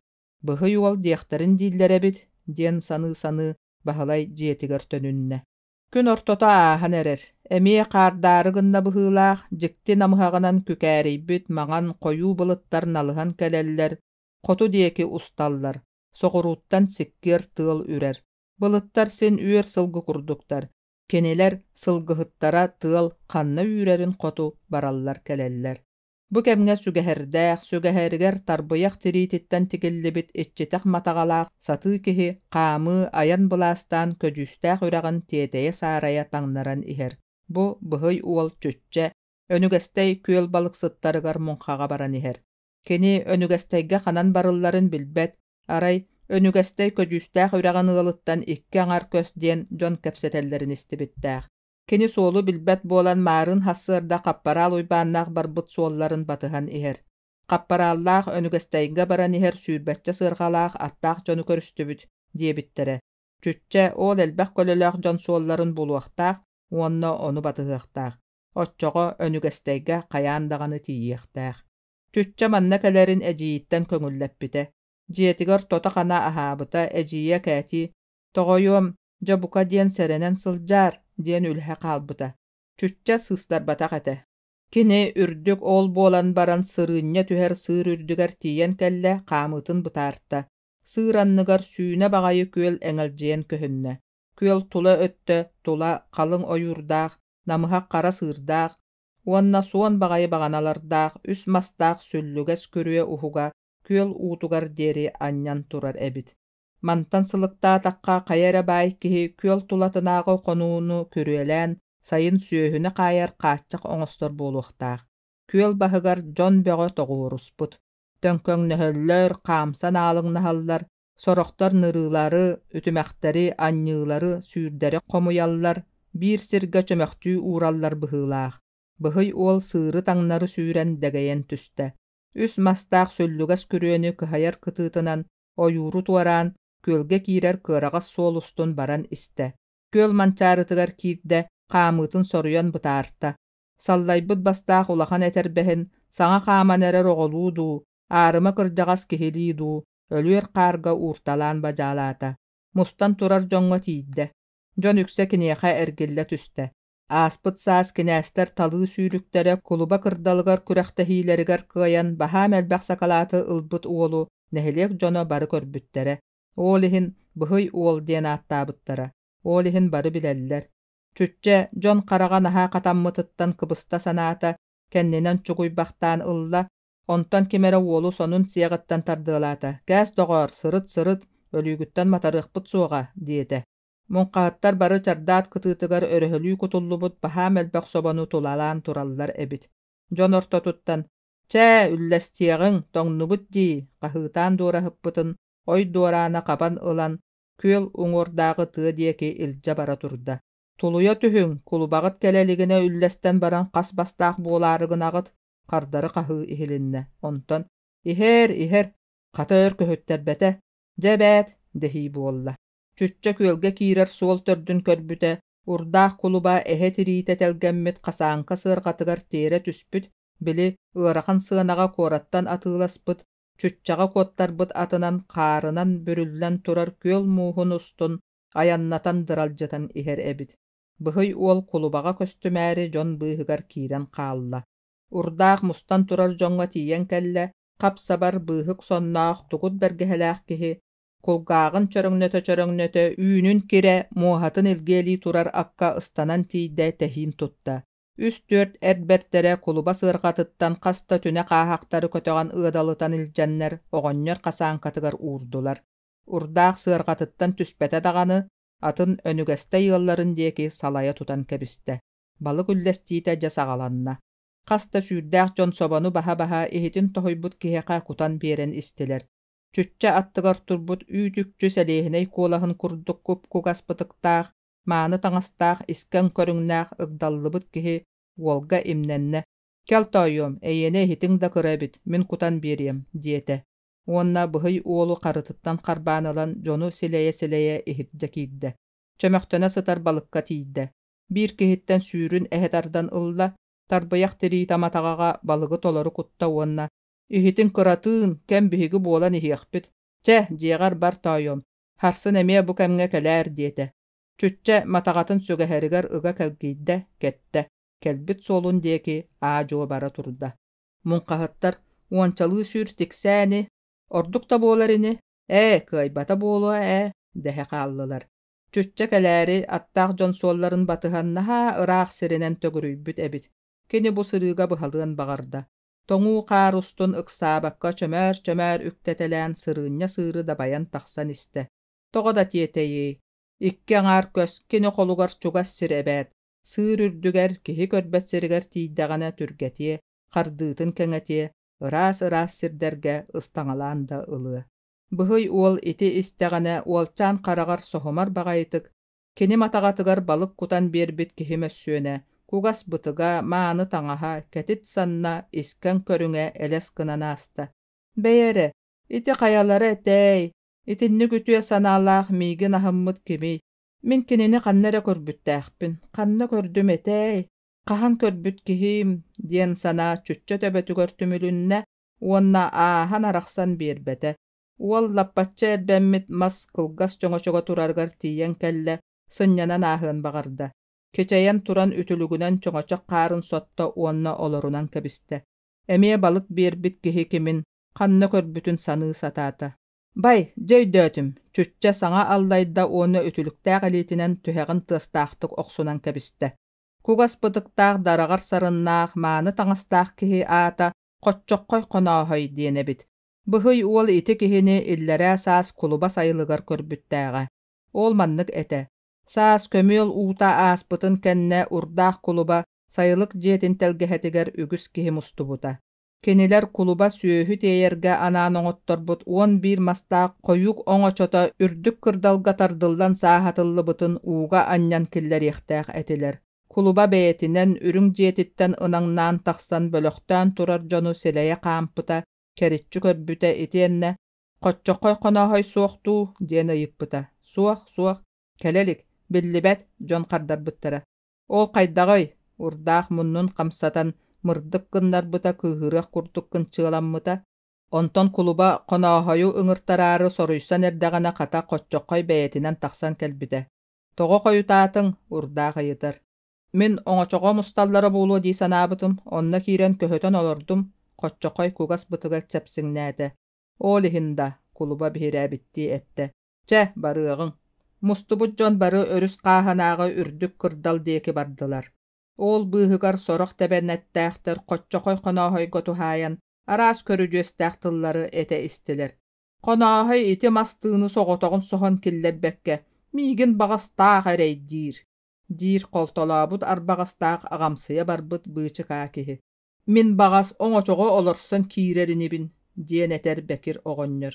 Bıhı yol diyektarin dillere bit, diyen sanı bahalay jetigar tönünne. Gün ortota ahan erer. Emi qardarı gınna bıhılaq, jikti namıhağınan kükäribbit maŋan koyu bılıttar nalıhan keleller, qotu diyeki ustallar. Soğuruttan sikkir tığıl ürer. Bılıttar sen üer sılgı kurduktar. Keneler sılgıhıttara tığıl qanna ürerin qotu barallar keleller. Bu kemge sügeherger tarbıyaq tirititten tigillibit etçeteq matağalaq satı kehi qamı ayan bulastan köjüstaq ürağın tieteye saraya taŋnaran iher. Bu bıhıy uol çütçe önügestey köl balıqsıttarıgar munqağa baran iher. Keni önügesteyge qanan barıllarin bilbet, aray önügestey köjüstaq ürağın ığılıttan ikki aŋar kös diyen jon kepsetellerin istibittaq. Keni solu bilbet bolan marın hassırda qapparal uybannaq barbut solların batıhan iher. Qapparallaq önügesteyge baran iher süürbetçe sırgalaq attaq jonu körüstübüt diye bittere. Çütçe ol elbaq kölelaq jon solların buluaqtaq, onna onu batıhıqtaq. Otçoğu önügesteyge qayandağını tiyiqtaq. Çütçe mannakelerin ejiyitten köngülleppite. Jetigar tota qana ahabıta ejiye käti. Toğoyum, jabuka diyen serenen sıljar, diyen ülhe qalbıta. Çütçe sıstar bataq ete. Kini ürdük ol bolan baran sırınya tüher sır ürdüger tiyen kelle qamıtın butartta. Sırannıgar süüne bagayı köl eŋeljeyen köhünne. Köl tula öttö, tula qalın oyurdaq, namıha qara sırdaq. Onna suon bagayı baganalardaq, üs mastaq süllüges körüye uhuga, köl utugar deri anyan turar ebit. Mantan sılıkta taqqa qayara bay kihi köl tulatınağı qonuunu körüelen, sayın süöhüne qayar qaççaq oŋostor boluqtaq. Köl bahıgar jon beğe toğurusput. Dönköň nöhöller, qamsan alın nahallar, soroqtar nırıları, ütümäkteri, anyıları, sürderi qomuyallar, bir sirge çömöktü uğrallar bıhılaq. Bıhıy ol sırı taŋnары süüren degeyen tüste. Üs mastaq söllüges körüönü kıhayar kıtıtınan, oyuru tuaran, kölge kirer kıragas solustun baran iste. Köl mançarıtıgar kirde, qamıtın soruyan butarta. Sallaybıt bastaq ulahan eterbehin, saŋa qaman erer oğuludu, arıma kırjagas kihilidu, ölüer qarga uurtalan bajalata. Mustan turar jonga tiidde. Jon ükse kineha ergille tüste. Aspıt saas kinäster talığı sürüktere kuluba kırdalıgar kürektehilerigar kıyan baha melbaq sakalatı ılbıt uolu nehelek jona barı körbüttere. Olihin bıhıy uol diyen attabıttara. Olihin bары bileller. Çütçe John qarağa naha qatammıtıttan kıbısta sanata kenninen çuguybaqtan ılla, ontan kimere uolu sonun siyagattan tardılaata. Gäs doğor, sırıt, ölügütten matarıqpıt soğa, diyete. Munqahattar bары çardaat kıtıtıgar öröhölüy kutullubut baha melbaq sobanu tulalan turallar ebit. John orta tuttan, "Çä, üllestiyeğin, toňnubut di," qahıtan dora hıppıtın, oy dorana qaban ılan, köl uňurdağı tığı diyeki ilja bara turda. Tuluya tühüň, kulubağıt keleligine üllesten baran qas bastaq bolarıgınağıt, qardarı qahı ihilinne. Onton, iher, qata ör köhütter bete, "Jebet," dehi bolla. Çütçe kölge kirer sol tördün körbüte, urdaq kuluba ehe tirite telgemmit qasanka sırqatıgar tere tüspüt, bili ıraxan sığınağa korattan atılaspıt, çütçağa kottarbyt atınan qarınan bürüllen turar köl muhun ustun, ayannatan dıralcatan iher ebit. Bıhıy ol kulubağa köstümäri John bıhıgar kiren qalla. Urdaq mustan turar John'a tiyen kelle, qapsabar bıhık sonnaq tugut bergehelaq kihi, kulgağın çörögnötö, üünün kire muhatın ilgeli turar akka ıstanan tiyde tehin tutta. Üst dört erbertere kuluba sırgatıttan qasta tüne qahaqtары kötöğan ıdalıtan iljenler, oğonyor qasan katıgar uurdular. Urdaq sırgatıttan tüspete dağanı, atın önügeste yılların deki salaya tutan kebiste. Balık üllestiyte jasagalanna. Qasta sürdäq John sobanu baha ehitin tohoybut kiheqa kutan beren istiler. Çütçe attıgar turbut ütükçü selehine kolahın kurduk kupkugaspıtıktaq, manı taŋastaq isken körüŋnäq ıgdallıbıt kihi Volga imnenne. "Kel toyum, eyene hitin da kırabit, min kutan beriyem," diyete. Onna bıhıy oğlu qarıtıttan qarbanalan John'u sileye ehitce kiyde. Çömöktene sıtar balıkka tiyde. Bir kihitten sürün ehetardan ılla, tarbayaq tiri tamatagaga balıgı tolary kutta onna. "Ihitin kıratın, kem bihigi bolan ihiyakbit. Çeh, diyegar bar toyum. Harsın emeye bu kemge keler," diyete. Çütçe mataqatın sögeherigar ıga kelgiyde, kette. Kelbit solun diyeki ajo bara turda. Munqahattar, "Uançalı sür tiksani, orduk da bolarini, kıybata bolu, dehe qallılar. Çütçe keleri attaq John solların batıhanna ha ıraq sirinen tögürüybüt ebit. Kini bu sırıga bıhalığın bağarda. Toŋu qarustun ıksabakka çömer üktetelen sırınya sırı da bayan taqsan iste. Toğa da tiyeteyi. İkke ŋar kös kini qolugar çugas sir ebet. Sığır ürdüger kihi körbet siriger tiydagana türgetiye, qardıtın keŋetiye, ıras sirderge ıstaŋalan da ılı. Bıhıy ol iti istegane olçan qaragar sohumar bagaytık. Kini matagatıgar balık kutan berbit kihi mössüöne, kugas bıtıga maanı taŋaha ketit sanna isken körüŋe eles kınana asta. "Beyere, iti qayaları etey, itinni gütüye sanalaq migin ahımmıt kimi. Min kinini qannara körbüttäqpin, qanna kördüm etey. Qahan körbüt kihim," diyen sana çütçe töbetügör tümülünne, onna ahan araqsan berbete. Uol lappaçça erbemmit mas kılgas çoŋa turargar tiyen kelle, sınyanan ahın bağarda. Keçeyen turan ütülügünen çoŋaçak qarın sotta onna olorunan kebiste. Emeye balık berbit kihi kimin, qanna körbütün sanığı satata. "Bay, jöydötüm, çütçe sana allayda onu ütülüktäq elitinen tüheğin tыстaqtık oqsunan kebiste. Kugas bıdıktaq daragar sarınnaq, maanı taŋastaq kihi ata, qoççoqqoy qonahoy diyene bit. Bıhıy ol iti kihini illere saas kuluba sayılıgar körbüttäğe. Ol manныk ete. Saas kömüyol uta aspıtın kenne urdaq kuluba sayılık jetin telgehetiger ügüs kihi mustubuta. Keniler kuluba süöhü teyerge anan oŋottorbut 11 mastaq koyuk oŋoçota ürdük kırdalga tardıldan saahatıllı bıtın uga anyan killer yextäq etiler. Kuluba beyetinen ürüň jetitten ınaŋnan taqsan bölökten turar John'u sileye qampıta, keritçi körbüte itienne, "Qoççoqoy qonahoy soğdu," diyen ayıppıta. Suaq, kelelik, billibet, John qardar büttara. Ol qaydagay, urdaq munnun qamsatan, mırdık gınnar bıta kıhırıq kurduk kınçıgalanmıta. Onton kuluba qonahoyu ıngırtararı soruysan erdagana qata qoççoqoy beyetinen taqsan kelbide. "Togo koyutatın," urdaq ayıtar. "Min oŋoçogo mustallara bulu di sanabıtım, onna kiren köhötön olordum." Qoççoqoy kugas bıtıga çepsiŋnäde. Ol ihinda, kuluba bihire bitti ette. "Çeh, barığın, Mustubut Jon bары örüs qahanaağı ürdük kırdal dieki bardılar. Ol bıhıgar soraq tebennettäxter qoççoqoy qonahoy gotuhayan aras körücüestäxtılları ete istiler. Qonahoy iti mastığını soğotoğun soğan killebekke migin bağastaq erey dir. Dir qoltolabut arbağastaq ağamsıya barbıt bıçı kakihi. Min bağas oňoçogo olorsan kiirerini bin, diyen eter Bekir oğonyor.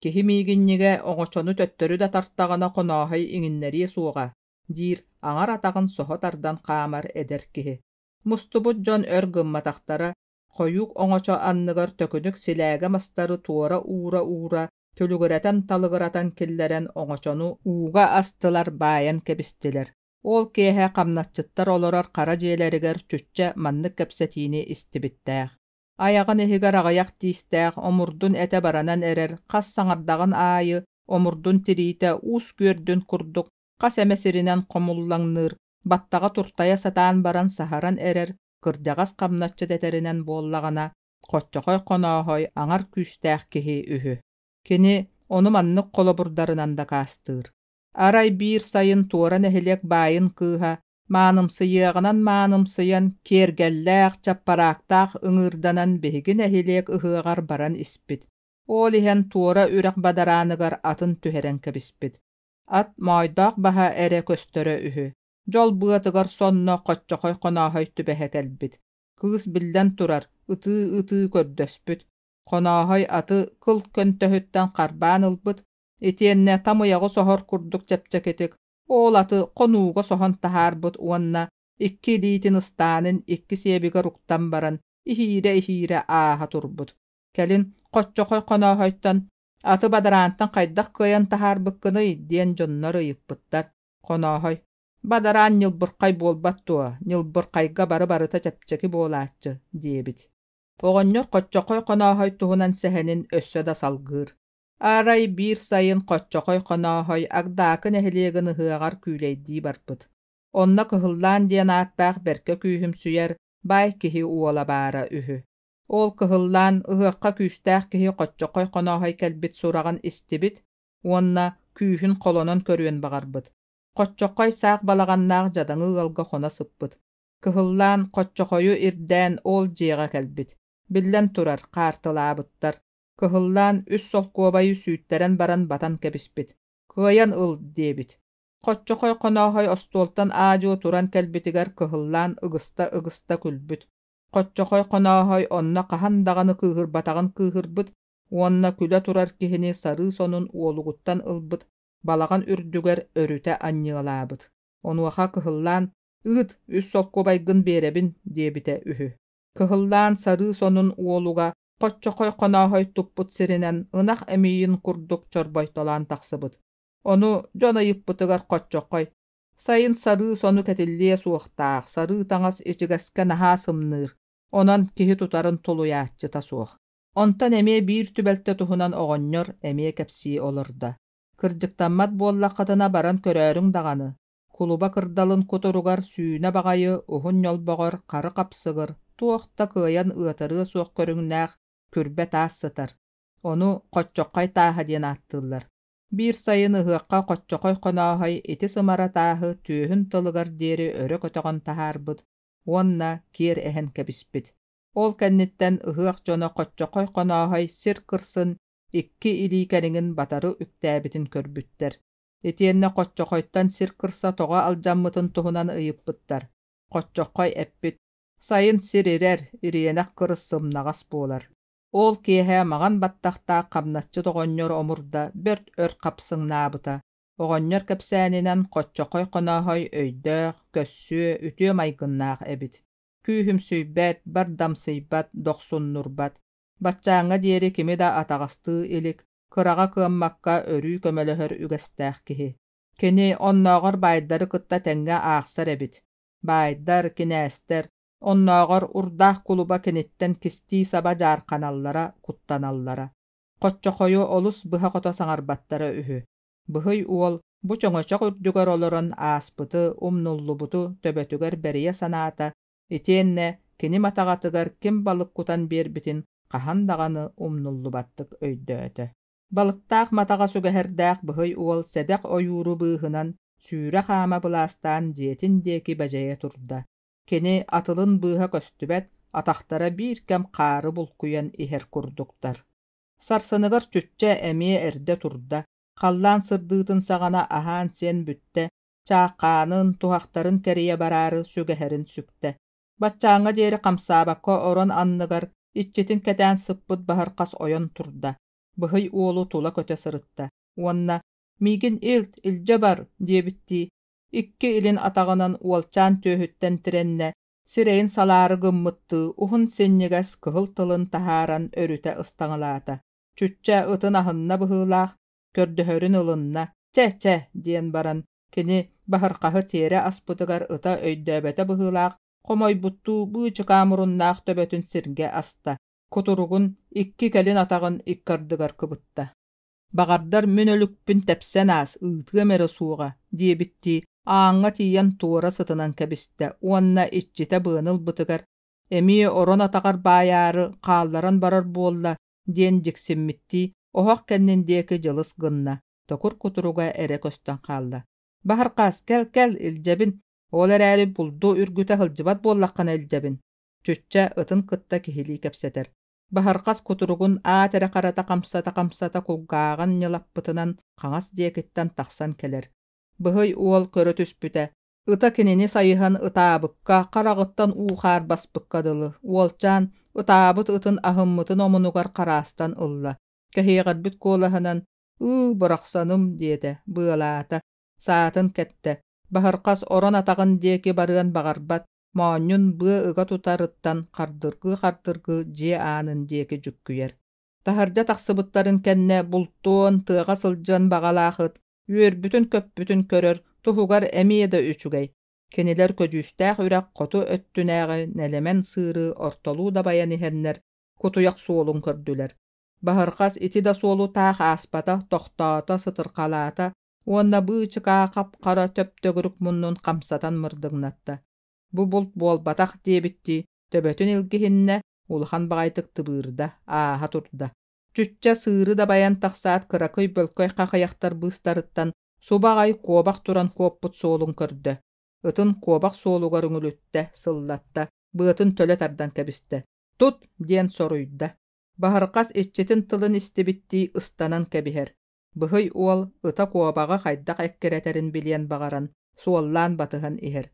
Kehi miginnige oňoçonu töttörü da tarttagana qonahoy iňinleri suuga. Dir aňar atagyn sohotardan qamar eder kihi. Mustubut Jon ör gymmataqtara koyuk oňoço annygar tökünük siläge mastary tuora uura tölügüreten talygyratan killeren oňoçonu uuga astılar bayan kebistiler. Ol kehe qamnatçyttar olorar qara jeeleriger çüççe mannyk kepsetini istibittäg. Ayağın ehigar ağayak diistäg omurdun ete baranan erer qas saňardagyn aýy omurdun tirite us gördün kurduk qas emesirinen qomullaňnyr battaga turtaya satan baran saharan erer kırjagas qamnatçy deterinen bollagana qoççoqoy qonahoy aňar küstäg kihi ühü. Kini onu mannyk qoloburdarynan da kastyr. Aray bir sayın tuoran ehilek bayın kıha, manımsıyan kergelläq çapparaqtaq ıngırdanan behigin ehilek ıhıgar baran ispit. Ol ihen tuora ürek badaranygar atın tüheren kebispit. At maýdaq baha ere köstöre ühü. Jol bıatygar sonna qoççoqoy qonahoy tübehe gelbit. Kız bilden turar, ıtı kördöspüt. Qonahoy atı kıl köntöhütten qarban ılbıt. Etienne tamıyağı sohor kurduk çepçeketik. Ol atı qonuğu sohon taharbıt uanna ikki liitin ıstanın ikki sebiga ruktan baran ihire aha turbut. Kelin qoççoqoy qonahoytan atı badarantan qaydaq kıyan taharbıkkını diyen jonnar ıyıppıttar. Qonahoy badaran nilbırqay bolbat tuğa, nilbırqayga barıta çepçeki bolaatçı diyebit. Oğonyor qoççoqoy qonahoy tuhunan sehenin össö da salgır. Aray bir sayın qoççoqoy qonahoy agdaakyn ehiliegin ıhıagar küleydii barpıt. Onna kıhıllan diyen attaq berke kühümsüyer bay kihi uola bara ühü. Ol kıhıllan ıhıaqqa küstäq kihi qoççoqoy qonahoy kelbit suragan istibit, onna kühün qolonon körüen bagarbıt. Qoççoqoy saq balagannaq jadaňy ılga xona sıppıt. Kıhıllan qoççoqoyu irden ol jeýga kelbit. Billen turar qartılabıttar. Kıhıllan üs sol kobayı süýtteren baran batan kebispit. Kıyan ıl debit. Qoççoqoy qonahoy ostoltan ajo turan kelbitiger kıhıllan ıgısta külbüt. Qoççoqoy qonahoy onna qahandagany kıhırbatagan kıhırbıt. Onna küle turar kihini sarı sonun uoluguttan ılbıt. Balagan ürdüger örüte anýylabıt. Onuaha kıhıllan ıt üs sol kobaygyn berebin debite ühü. Kıhıllan sarı sonun uoluga qoççoqoy qonahoy tupput sirinen ınaq emiyin kurduk çorboytolan taqsıbıt. Onu jona yıppıtıgar qoççoqoy. Sayın sarı sonu ketilliye suuqtaq, sarı taňas içigeske naha sımnır. Onan kihi tutarın tuluyaatçı ta suuq. Ontan emie bir tübelte tuhunan oğonyor emie kepsi olurda. Kırjıktanmat bollaqatyna baran körörüň dagany. Kuluba kırdalın kuturugar süüne bagayı uhun yolbogor qarı kapsıgır. Tuoqta kıyan ıatırı suuq körüňnäq kürbe taas sıtar. Onu qoççoqoy taha diyen attıllar. Bir sayın ıhıaqqa qoççoqoy qonahoy iti sımara taahı tühün tılıgar deri örö kötögon taharbıt. Onna kier ehen kebispit. Ol kennitten ıhıaq jona qoççoqoy qonahoy sir kırsın ikki ilikeniňin batary üktääbitin körbütter. Etienne qoççoqoytan sir kırsa toga aljammytyn tuhunan ıyıppıttar. Qoççoqoy eppit. Sayın sir erer, irienek kırыс sımnagas bolar. Ol kehe magan battaqta qamnatçı dogonyor omurda bört ör kapsıňnabyta. Ogonyor kepsäninen qoççoqoy qonahoy öýdöq, kössü, ütüö maýgynnaq ebit. Kühümsüýbät, bardamsybat, doqsunnurbat. Batçaňa diýeri kimi da atagasty ilik, kıraga kıammakka örü kömelöhөр ügestäq kihi. Kini onnoğor baýdary kıtta teňe aqsar ebit. Baýdar kinäster Onnoğor urdaq kuluba kenitten kisti saba jarkanallara, kuttanallara. Qoççoqoyu olus bıha qota saňarbattara ühü. Bıhıy uol bu çoňoçaq ürdüger oloran aspıtı, umnullubutu töbetüger beriye sanata, etienne kini matagatygar kim balyk kutan berbitin qahandagany umnullubattyk öýdötö. Balıktaq matağa sügäherdäq bıhый uol sedek oyuuru bыыhынан sүүrä xaama bılaastaan dietin dieki bäjäye turda. Keni atılın bııha köstübät, atahtara bir kem qaarı bulkuyan iher kurduktar. Sarsыныгар çütçe emie erde turda. Qallan sırdııtın saҕana ahaan sen bütte, çaaqaanın, tuhaqtarın keriye bararı sügäherin sükte. Batçaaňa dieri qamsaabakka oron anныгар iççetin ketään sıppıt baharqas oyon turda. Bıhый uolu tula köte sırıtta. Uonna, migin ilt, ilce bar, diyebitti. İkki ilin atağınan uolçan töhütten trenne, sireyin saları gımmıttı, uhun senniges kıhıl tılın taharan örüte ıstaňylaata. Çütçe ıtın ahınna bıhılaq, kördühörün ılınna, çeh diyen baran, kini baharqahı tere aspıtıgar ıta öydöbete bıhılaq, komoy buttu bu çıkamurunnaaq töbötün sirge asta. Kuturugun ikki kelin atağın ikkardıgar kıbıtta. Bagardar münölükpün tepsen as, ıtığı mere suğa, diye bitti, ağına tiyen tuğra sıtınan kebiste, onna iççite bığınıl bıtıgar, emi oron atağar bayarı, qallaran barar bolla, diyen jiksimmitti, oğaq kennindeki jılыс gınna, tokur kuturuga ere köstan qalla. Baharqas, kel, iljebin, ol erääli buldu ürgüte hılcıbat bollaqan iljebin. Çütçe ıtın kıtta kihili kepseter. Baharqas kuturugun aatere qarata qamsata kulgaagan nyalappıtınan qaňas diekitten taqsan keler. Bıhый uol körötüspüte. Ita kinini sayıhan ıtaabıkka, qaragıttan uğar baspıkkadılı. Uolçan, ıtaabıt ıtın ahımmıtın omunugar qarastan ılla. Kehiğadbüt kolahanan, bıraqsanım diede, bığalaata. Saatın kette. Baharqas oron atağın dieki barıan bagarbat, Maňun bığı ıga tutarıttan qardırgı je anın dieki jükküyer. Taharja taqsıbıtların kenne bultuğun tığğa sıljan bagalaqıt, üer bütün köppütün körör, tuhugar emiyede üçügey. Keniler köjüstäq ürek qotu öttünägi nelemen sığırı ortoluu da bayan ihenler, kutuyaq suolun kördüler. Baharqas iti da suolu taq aspata, toxtaata, sıtırqalaata, onna bığı çıka qapqara töp tögürük munnun qamsatan mırdıgnatta. Bu bult bol bataq diye bitti, töbötün ilgihinne, ulhan bağaytık tıbırda, aha turda. Çütçe sığırı da bayan taqsaat kırakıy bölköy qaqayaktar bıstarıttan, su bağay kobaq turan kopput soğulun kördü. Itın kobaq soğulugar üngülütte, sıllatta, bııtın töle tardan kebiste. Tut, diyen soruyda. Baharqas iççetin tılın istibitti ıstanan kebiher. Bıhый uol, ıta kobağa haydaq ekkereterin bilyen bağaran, suollan batıhan iher.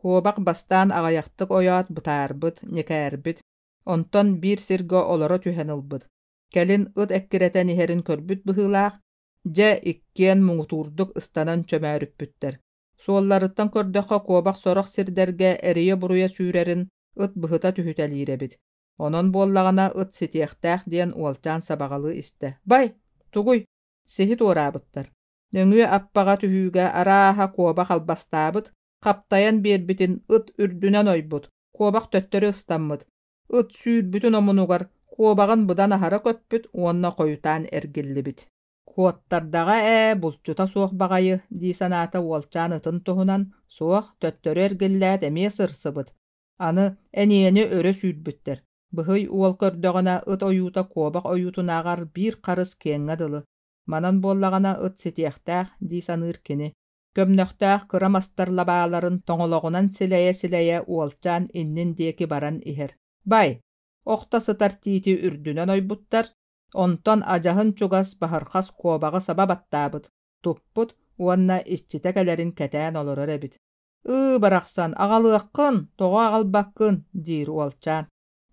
Kobaq bastan ağayaktık oyat bıtarbıt, nekärbit. Onton bir sirgo olara tühenilbit. Kelin ıt ekkireten iherin körbüt bıhılaq, je ikkien muğuturduk ıstanan çömärüppütter. Suollarıttan kördöqa kobaq soraq sirderge eriye buruya süürerin ıt bıhıta tühütelirebit. Onon bollağına ıt sitieqtäq diyen uolçan sabagalı iste. Bay, tuguy, sihit orabıttar. Nöngüe appaga tühüge araha kobaq albastabıt, Kaptayan bir bitin ıt ürdünen oybut. Kobaq töttörü ıstanmıd. It süür bütün omunugar. Kobağın bıdan ahara köppüt, onna koyutan ergillibit. Kuottardaga bulçuta soğuk bagayı, disanata uolçan ıtın tohunan, soğuk töttörü ergillät emie sırsıbıd. Anı eniyeni öre süürbütter. Bıhый uol kördögana ıt oyuta kobaq oyutunagar bir qarыс keňňe Manan bollagana ıt sitieqtäq, disanır kini. Kömnöktääq kıra mastarlabaaların toňologunan sileýe uolçan innin dieki baran iher. Bay, okta sıtar titi ürdünen oybuttar, onton ajahın çugas baharqas kobağı sababattaabıd. Tupput, uonna iççitekelerin ketään oloror ebit. Baraqsan, agalıaqqın, toğa agalbakkın, dir uolçan.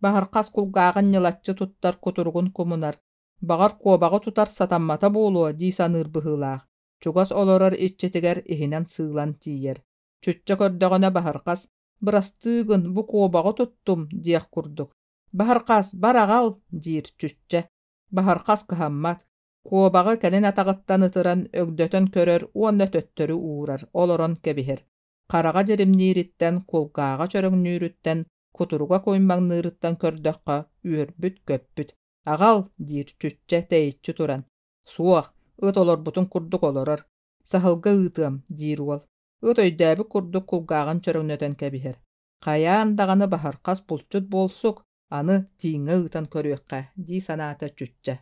Baharqas kulgağın yılatçı tuttar kuturgun kumunar. Bagar kobağı tutar satammata boğluğa disanır bıhılaq. Çugas oloror iççetiger ihinen sığlan tiyer. Çütçe kördögöne baharqas, bırastığın bu kobağı tuttum, diyek kurduk. Baharqas, baragal, dir çütçe. Baharqas kıhammat. Kobağı kelin atağıttan ıtıran ögdötön körör, onna töttörü uğrar, oloron kebiher. Qaraga jerimniritten, kulgağa çörögnürütten, kuturuga koyunmaň nırıttan kördökka, üörbüt köppüt. Agal, dir çütçe teýitçi turan. Suaq, ıt olor butun kurduk oloror. Sahılga ıtım, dir ol. It öydäbi kurduk kulgağın çörögnöten kebiher. Qayan dağını baharqas bulçut bolsuk, anı tiňe ıtan körüekkä, di sanata çütçe.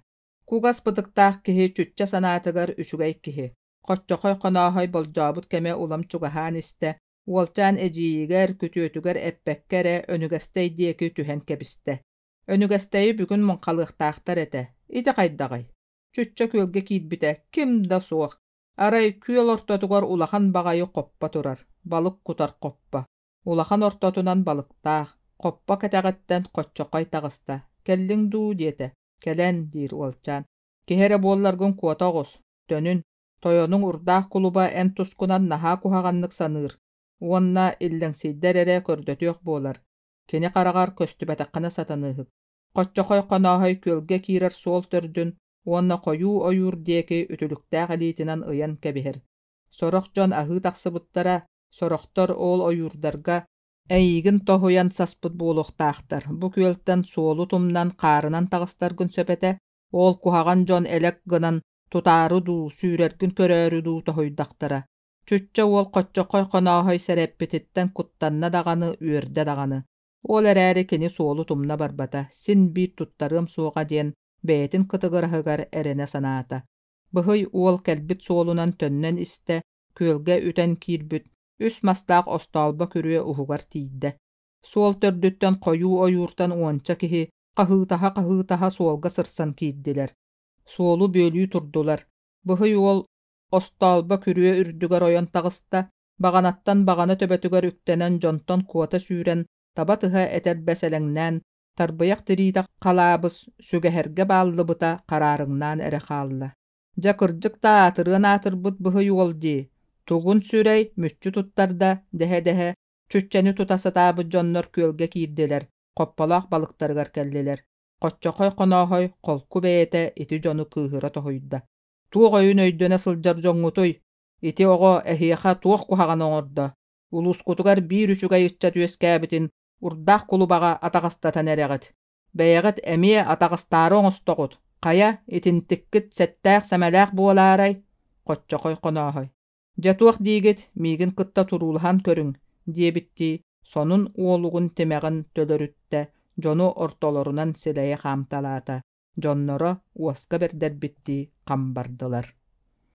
Kugas bıtıktaq kihi çütçe sanaatıgar üçügey kihi. Qoççoqoy qonahay boljaabut keme ulam çugahan iste. Uolcaan ejiyiger kütüötüger eppekkere önügestey diyeki tühen kebiste. Önügesteyi bugün monqalıqtaqtar ete. İti qaydagay. Çütçe kölge kiidbite kim da soğuk. Aray küyol ortotugar ulahan bagayı qoppa turar. Balık kutar qoppa. Ulahan ortotunan balıktaq. Qoppa ketağetten qoççoqoy tağısta. Kellin duu diyete. Kelen dir uolcaan. Kihere bollargun kuotoğuz. Dönün. Toyonun urdaq kuluba en tuskunan naha kuhagannık sanır. Uonna illensidder ere kördötüök bolar. Keni qaragar köstübeteqqana satanıhık. Qoççoqoy qonahay kölge kirer sol tördün. Uonna koyu oyur diyeki ütülüktaq elitinan ıyan kebihir. Soroq jon ahı taqsıbıttara, soroqtor ol oyurdarga äyigin tohuyan saspıt buluqtaqtar. Bu költten solu tumnan qarınan tağıstar gün söpete, ol kuhagan jon elek gınan tutarı du, sürergün körörü du tohuydaqtara. Çütçe ol qoççoqoy qonahay sereppetitten kuttanna dağanı, üerde dağanı. Ol erääri kini solu tumna barbata, sin bir tuttarım suğa diyen beytin kıtıgırhıgar erene sanata. Bıhıy ol kelbit solunan tönnen iste, kölge üten kirbüt, üs mastaq ostalba körüye uhugar tiidde. Sol tördütten koyu oyurtan uança kihi, qahıtaha solga sırsan kiiddiler. Solu bölüyü turdular. Bıhıy ol ostalba körüye ürdügar oyan tağısta, bağanattan bağana töbetügar üktenen jonton kuota süren, tabatıha eter beselengnen, tarbayak dirida qalabız sügeherge ballıbıta qararıngnan ere xalla. Jakırcık da atırın atırbıt bıhıy ol di. Tugun sürey müççü tuttarda dehe çütçeni tutasatabı jonnor kölge kiiddiler. Qoppalaq balıktargar kelliler. Qoççoqoy qonahoy kolku beyete iti jonu kıhıra tohuyda. Tuğ oyun öydöne sıljar jongutoy. Iti ogo ehiyaxa tuğ kuhagan oŋorda. Ulus kutugar bir üçüge yitça tüeskäbitin urdaq kulubaga ataqastatan ereğit. Beyeğit emiye ataqastары oŋostoğut. Qaya itintikkit settääq semelääq buolaray. Qoççoqoy qonahoy. Jatuaq diigit miigin kıtta turulhan körüň, diyebitti. Sonun uolugun temeğin tölörütte, jonu ortolorunan sileye xamtalata. Jonnoro uaska berder bitti, qambardılar.